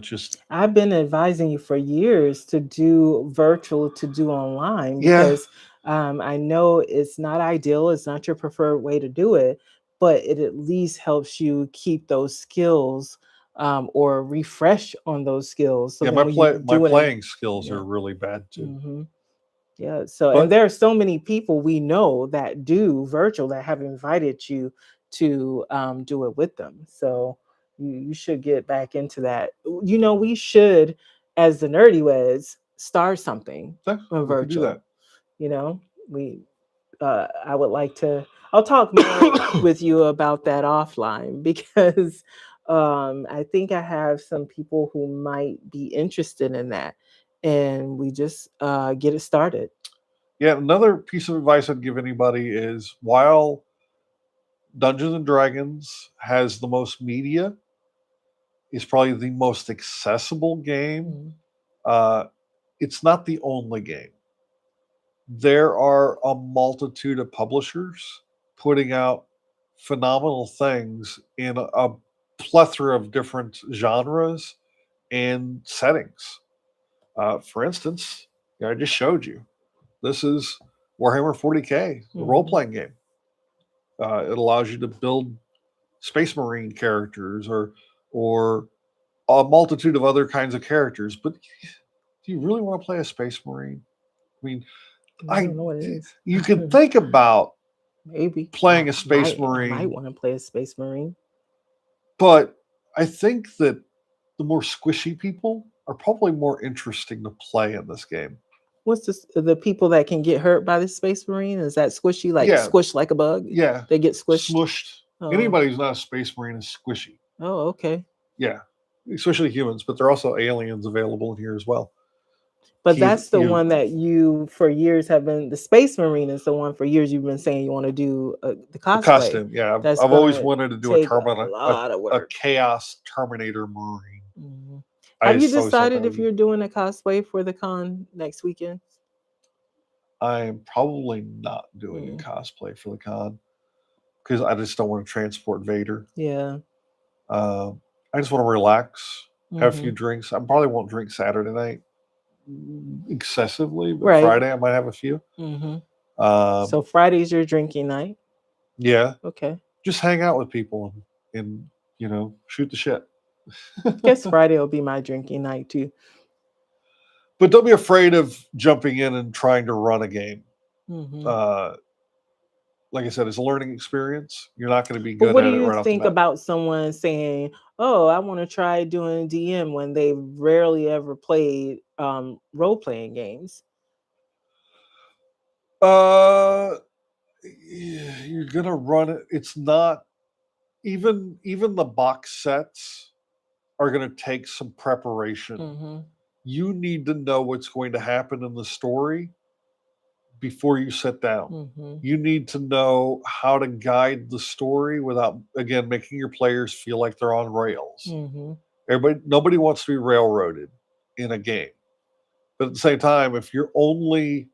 Speaker 2: Just
Speaker 1: I've been advising you for years to do virtual, to do online,
Speaker 2: yeah,
Speaker 1: because I know it's not ideal, it's not your preferred way to do it, but it at least helps you keep those skills, or refresh on those skills. So
Speaker 2: yeah.
Speaker 1: then when you
Speaker 2: My
Speaker 1: do it in,
Speaker 2: playing skills
Speaker 1: yeah.
Speaker 2: are really bad too.
Speaker 1: Hmm. Yeah. So, and
Speaker 2: But
Speaker 1: there are so many people we know that do virtual that have invited you to do it with them. So you should get back into that. We should, as the Nerdyweds, start something
Speaker 2: yeah, we could do
Speaker 1: virtual.
Speaker 2: that.
Speaker 1: You know, we I would like to. I'll talk more with you about that offline because I think I have some people who might be interested in that, and we just get it started.
Speaker 2: Yeah, another piece of advice I'd give anybody is while Dungeons and Dragons has the most media, is probably the most accessible game.
Speaker 1: Mm-hmm.
Speaker 2: Uh, it's not the only game. There are a multitude of publishers putting out phenomenal things in a plethora of different genres and settings. For instance, I just showed you. This is Warhammer 40K, the role
Speaker 1: Mm-hmm.
Speaker 2: playing game. It allows you to build Space Marine characters or a multitude of other kinds of characters. But do you really want to play a Space Marine? I mean,
Speaker 1: I
Speaker 2: I
Speaker 1: don't know what it is.
Speaker 2: you can think about
Speaker 1: Maybe
Speaker 2: playing a Space
Speaker 1: I might
Speaker 2: Marine,
Speaker 1: want to play a Space Marine.
Speaker 2: but I think that the more squishy people are probably more interesting to play in this game.
Speaker 1: What's this? The people that can get hurt by the Space Marine? Is that squishy, like
Speaker 2: Yeah,
Speaker 1: squished like a bug?
Speaker 2: yeah,
Speaker 1: They get squished.
Speaker 2: smushed.
Speaker 1: Oh,
Speaker 2: Anybody who's not a Space Marine is squishy.
Speaker 1: oh, okay.
Speaker 2: Yeah, especially humans, but there are also aliens available in here as well.
Speaker 1: But that's the
Speaker 2: You
Speaker 1: one that you for years have been. The Space Marine is the one for years you've been saying you want to do the
Speaker 2: the
Speaker 1: cosplay.
Speaker 2: costume. Yeah,
Speaker 1: That's
Speaker 2: I've always
Speaker 1: gonna
Speaker 2: wanted to do
Speaker 1: take a
Speaker 2: a
Speaker 1: lot of
Speaker 2: a
Speaker 1: work.
Speaker 2: chaos Terminator Marine.
Speaker 1: Have you
Speaker 2: always thought that
Speaker 1: decided
Speaker 2: would
Speaker 1: if
Speaker 2: be.
Speaker 1: you're doing a cosplay for the con next weekend?
Speaker 2: I'm probably not doing a
Speaker 1: Mm,
Speaker 2: cosplay for the con because I just don't want to transport Vader.
Speaker 1: yeah.
Speaker 2: I just want to relax, have a few
Speaker 1: Hmm.
Speaker 2: drinks. I probably won't drink Saturday night excessively, but
Speaker 1: Right.
Speaker 2: Friday I might have a few.
Speaker 1: Hmm.
Speaker 2: Um,
Speaker 1: So Friday's your drinking night.
Speaker 2: yeah,
Speaker 1: Okay.
Speaker 2: just hang out with people and shoot the shit.
Speaker 1: Guess Friday will be my drinking night too.
Speaker 2: But don't be afraid of jumping in and trying to run a game.
Speaker 1: Hmm.
Speaker 2: Uh, like I said, it's a learning experience. You're not going to be
Speaker 1: But
Speaker 2: good
Speaker 1: what do
Speaker 2: at it
Speaker 1: you
Speaker 2: right off the
Speaker 1: think
Speaker 2: bat.
Speaker 1: about someone saying, "Oh, I want to try doing DM" when they rarely ever played role playing games?
Speaker 2: Uh, you're gonna run it. It's not even the box sets are gonna take some preparation.
Speaker 1: Hmm.
Speaker 2: You need to know what's going to happen in the story before you sit down.
Speaker 1: Hmm.
Speaker 2: You need to know how to guide the story without, again, making your players feel like they're on rails.
Speaker 1: Hmm.
Speaker 2: Nobody wants to be railroaded in a game. But at the same time, if your only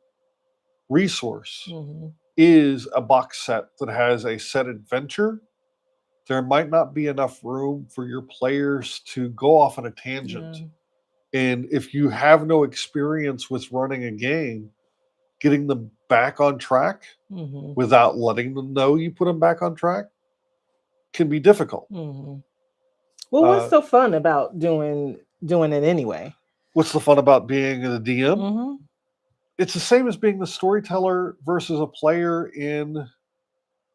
Speaker 2: resource
Speaker 1: Hmm.
Speaker 2: is a box set that has a set adventure, there might not be enough room for your players to go off on a
Speaker 1: Yeah.
Speaker 2: tangent. And if you have no experience with running a game, getting them back on track
Speaker 1: Hmm.
Speaker 2: without letting them know you put them back on track can be difficult.
Speaker 1: Hmm. Well, what's
Speaker 2: Uh,
Speaker 1: so fun about doing it anyway?
Speaker 2: what's the fun about being a DM?
Speaker 1: Hmm.
Speaker 2: It's the same as being the storyteller versus a player in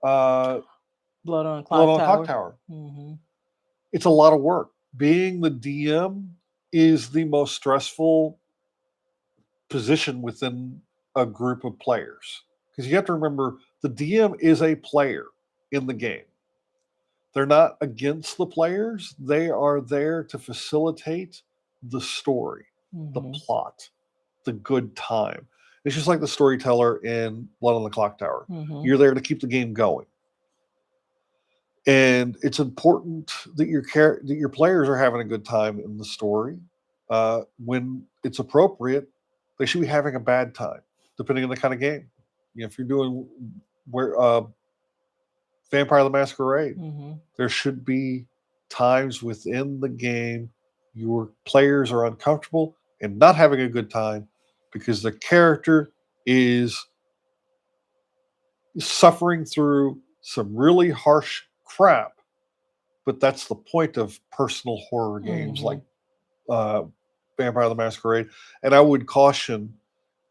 Speaker 2: uh,
Speaker 1: Blood on a
Speaker 2: Blood
Speaker 1: Clock
Speaker 2: on a Clock
Speaker 1: Tower.
Speaker 2: Tower.
Speaker 1: Hmm.
Speaker 2: It's a lot of work. Being the DM is the most stressful position within a group of players because you have to remember the DM is a player in the game. They're not against the players, they are there to facilitate the story, the
Speaker 1: Hmm.
Speaker 2: plot, the good time. It's just like the storyteller in Blood on the Clock Tower.
Speaker 1: Hmm.
Speaker 2: You're there to keep the game going. And it's important that your players are having a good time in the story. When it's appropriate, they should be having a bad time, depending on the kind of game. If you're doing where Vampire the Masquerade,
Speaker 1: Hmm.
Speaker 2: there should be times within the game your players are uncomfortable and not having a good time because the character is suffering through some really harsh crap. But that's the point of personal horror games
Speaker 1: Hmm.
Speaker 2: like uh, Vampire the Masquerade. And I would caution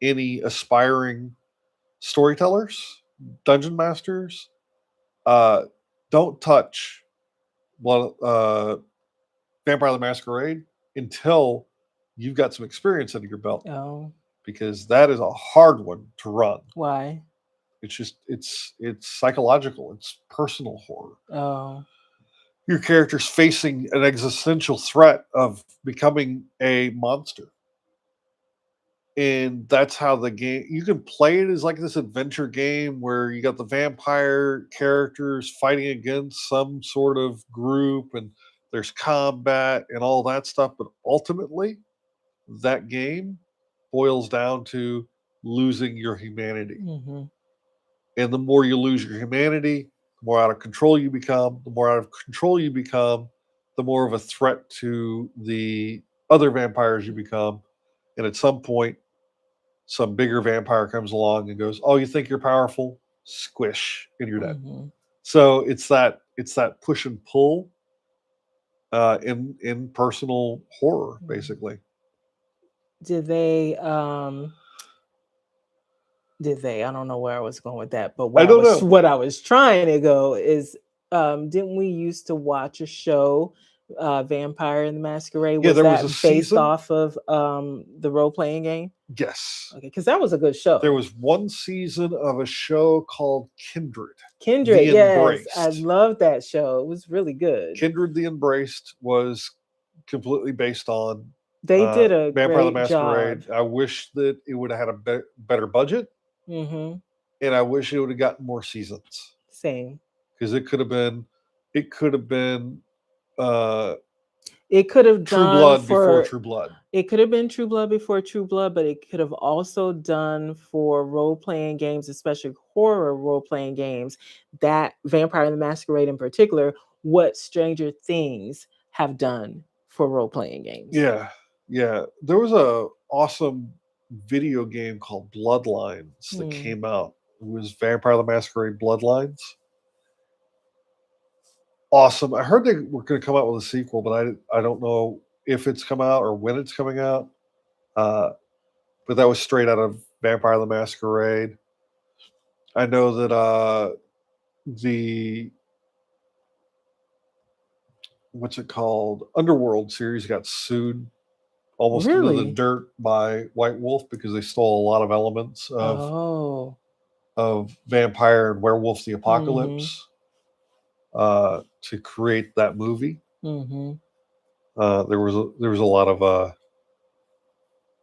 Speaker 2: any aspiring storytellers, dungeon masters, uh, don't touch Vampire the Masquerade until you've got some experience under your belt,
Speaker 1: Oh,
Speaker 2: because that is a hard one to run.
Speaker 1: why?
Speaker 2: It's psychological. It's personal horror.
Speaker 1: Oh.
Speaker 2: Your character's facing an existential threat of becoming a monster. And that's how the game, you can play it as like this adventure game where you got the vampire characters fighting against some sort of group and there's combat and all that stuff. But ultimately, that game boils down to losing your humanity.
Speaker 1: Hmm.
Speaker 2: And the more you lose your humanity, the more out of control you become. The more out of control you become, the more of a threat to the other vampires you become. And at some point, some bigger vampire comes along and goes, "Oh, you think you're powerful? Squish, and you're dead."
Speaker 1: Hmm.
Speaker 2: So it's that push and pull in personal horror, basically.
Speaker 1: Did they I don't know where I was going with that, but
Speaker 2: I don't know.
Speaker 1: what I was trying to go is didn't we used to watch a show, Vampire in the Masquerade?
Speaker 2: Yeah,
Speaker 1: Was
Speaker 2: there was a
Speaker 1: that based
Speaker 2: season.
Speaker 1: off of the role playing game?
Speaker 2: Yes,
Speaker 1: Okay, because that was a good
Speaker 2: there
Speaker 1: show.
Speaker 2: was one season of a show called Kindred,
Speaker 1: Kindred,
Speaker 2: the
Speaker 1: yes, I
Speaker 2: Embraced.
Speaker 1: love that show. It was really good.
Speaker 2: Kindred the Embraced was completely based on
Speaker 1: They did a
Speaker 2: Vampire the
Speaker 1: great job.
Speaker 2: Masquerade. I wish that it would have had a better budget,
Speaker 1: Hmm.
Speaker 2: and I wish it would have gotten more seasons
Speaker 1: Same.
Speaker 2: because it could have been uh,
Speaker 1: It could have
Speaker 2: True
Speaker 1: done
Speaker 2: Blood before
Speaker 1: for
Speaker 2: True Blood.
Speaker 1: it could have been True Blood before True Blood, but it could have also done for role playing games, especially horror role playing games, that Vampire the Masquerade in particular, what Stranger Things have done for role playing games.
Speaker 2: Yeah, yeah. There was a awesome video game called Bloodlines that
Speaker 1: Hmm.
Speaker 2: came out. It was Vampire the Masquerade Bloodlines. Awesome. I heard they were going to come out with a sequel, but I don't know if it's come out or when it's coming out. Uh, but that was straight out of Vampire the Masquerade. I know that the what's it called Underworld series got sued almost into the
Speaker 1: Really?
Speaker 2: dirt by White Wolf because they stole a lot of elements
Speaker 1: Oh.
Speaker 2: of Vampire and Werewolf the
Speaker 1: Mm-hmm.
Speaker 2: Apocalypse to create that movie.
Speaker 1: Mm-hmm.
Speaker 2: There was a lot of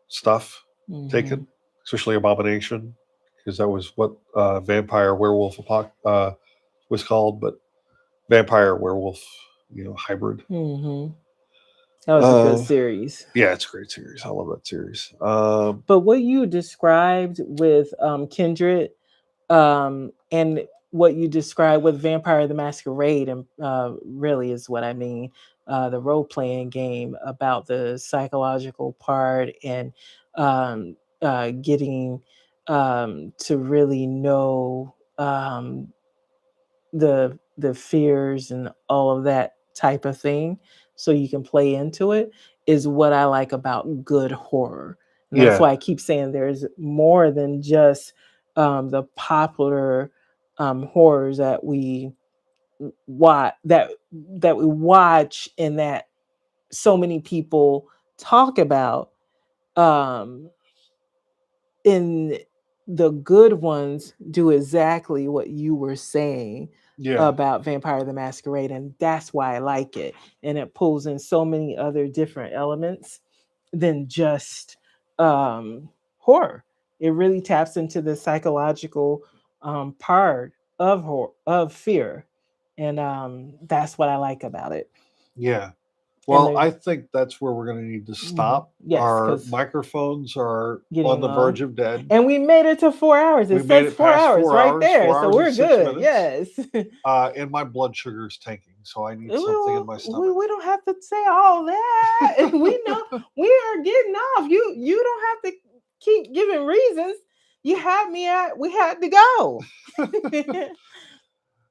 Speaker 2: stuff
Speaker 1: Mm-hmm.
Speaker 2: taken, especially Abomination, because that was what Vampire Werewolf was called, but Vampire Werewolf, hybrid.
Speaker 1: Mm-hmm. That was a good series.
Speaker 2: Yeah, it's a great series. I love that series.
Speaker 1: But what you described with Kindred, and what you described with Vampire the Masquerade, and really is what I mean. The role playing game about the psychological part and getting to really know the fears and all of that type of thing, so you can play into it, is what I like about good horror. And that's
Speaker 2: yeah,
Speaker 1: why I keep saying there's more than just the popular horrors that we watch and that so many people talk about. um in the good ones do exactly what you were saying
Speaker 2: yeah,
Speaker 1: about Vampire the Masquerade, and that's why I like it. And it pulls in so many other different elements than just horror. It really taps into the psychological part of of fear, and that's what I like about it.
Speaker 2: yeah.
Speaker 1: And
Speaker 2: Well, I think that's where we're going to need to stop.
Speaker 1: yes,
Speaker 2: Our
Speaker 1: because
Speaker 2: microphones are on
Speaker 1: getting
Speaker 2: the
Speaker 1: long.
Speaker 2: verge of dead.
Speaker 1: And we made it to 4 hours.
Speaker 2: We
Speaker 1: It
Speaker 2: made
Speaker 1: says
Speaker 2: it
Speaker 1: four
Speaker 2: past
Speaker 1: hours right there.
Speaker 2: four
Speaker 1: So
Speaker 2: hours and
Speaker 1: we're
Speaker 2: six
Speaker 1: good.
Speaker 2: minutes.
Speaker 1: Yes.
Speaker 2: And my blood sugar is tanking, so I need something in my stomach.
Speaker 1: We don't have to say all that. We know we are getting off. You don't have to keep giving reasons. You had me at we had to go.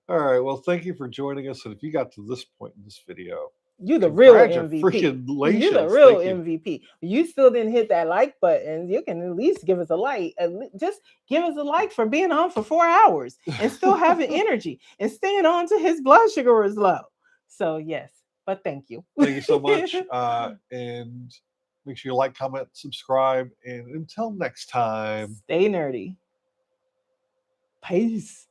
Speaker 2: All right. Well, thank you for joining us. And if you got to this point in this video,
Speaker 1: You the real MVP. You the
Speaker 2: congratulations.
Speaker 1: real
Speaker 2: Thank you.
Speaker 1: MVP. You still didn't hit that like button. You can at least give us a like. Just give us a like for being on for 4 hours and still having energy and staying on to his blood sugar was low. So yes, but thank you.
Speaker 2: Thank you so much. And make sure you like, comment, subscribe. And until next time.
Speaker 1: Stay nerdy. Peace.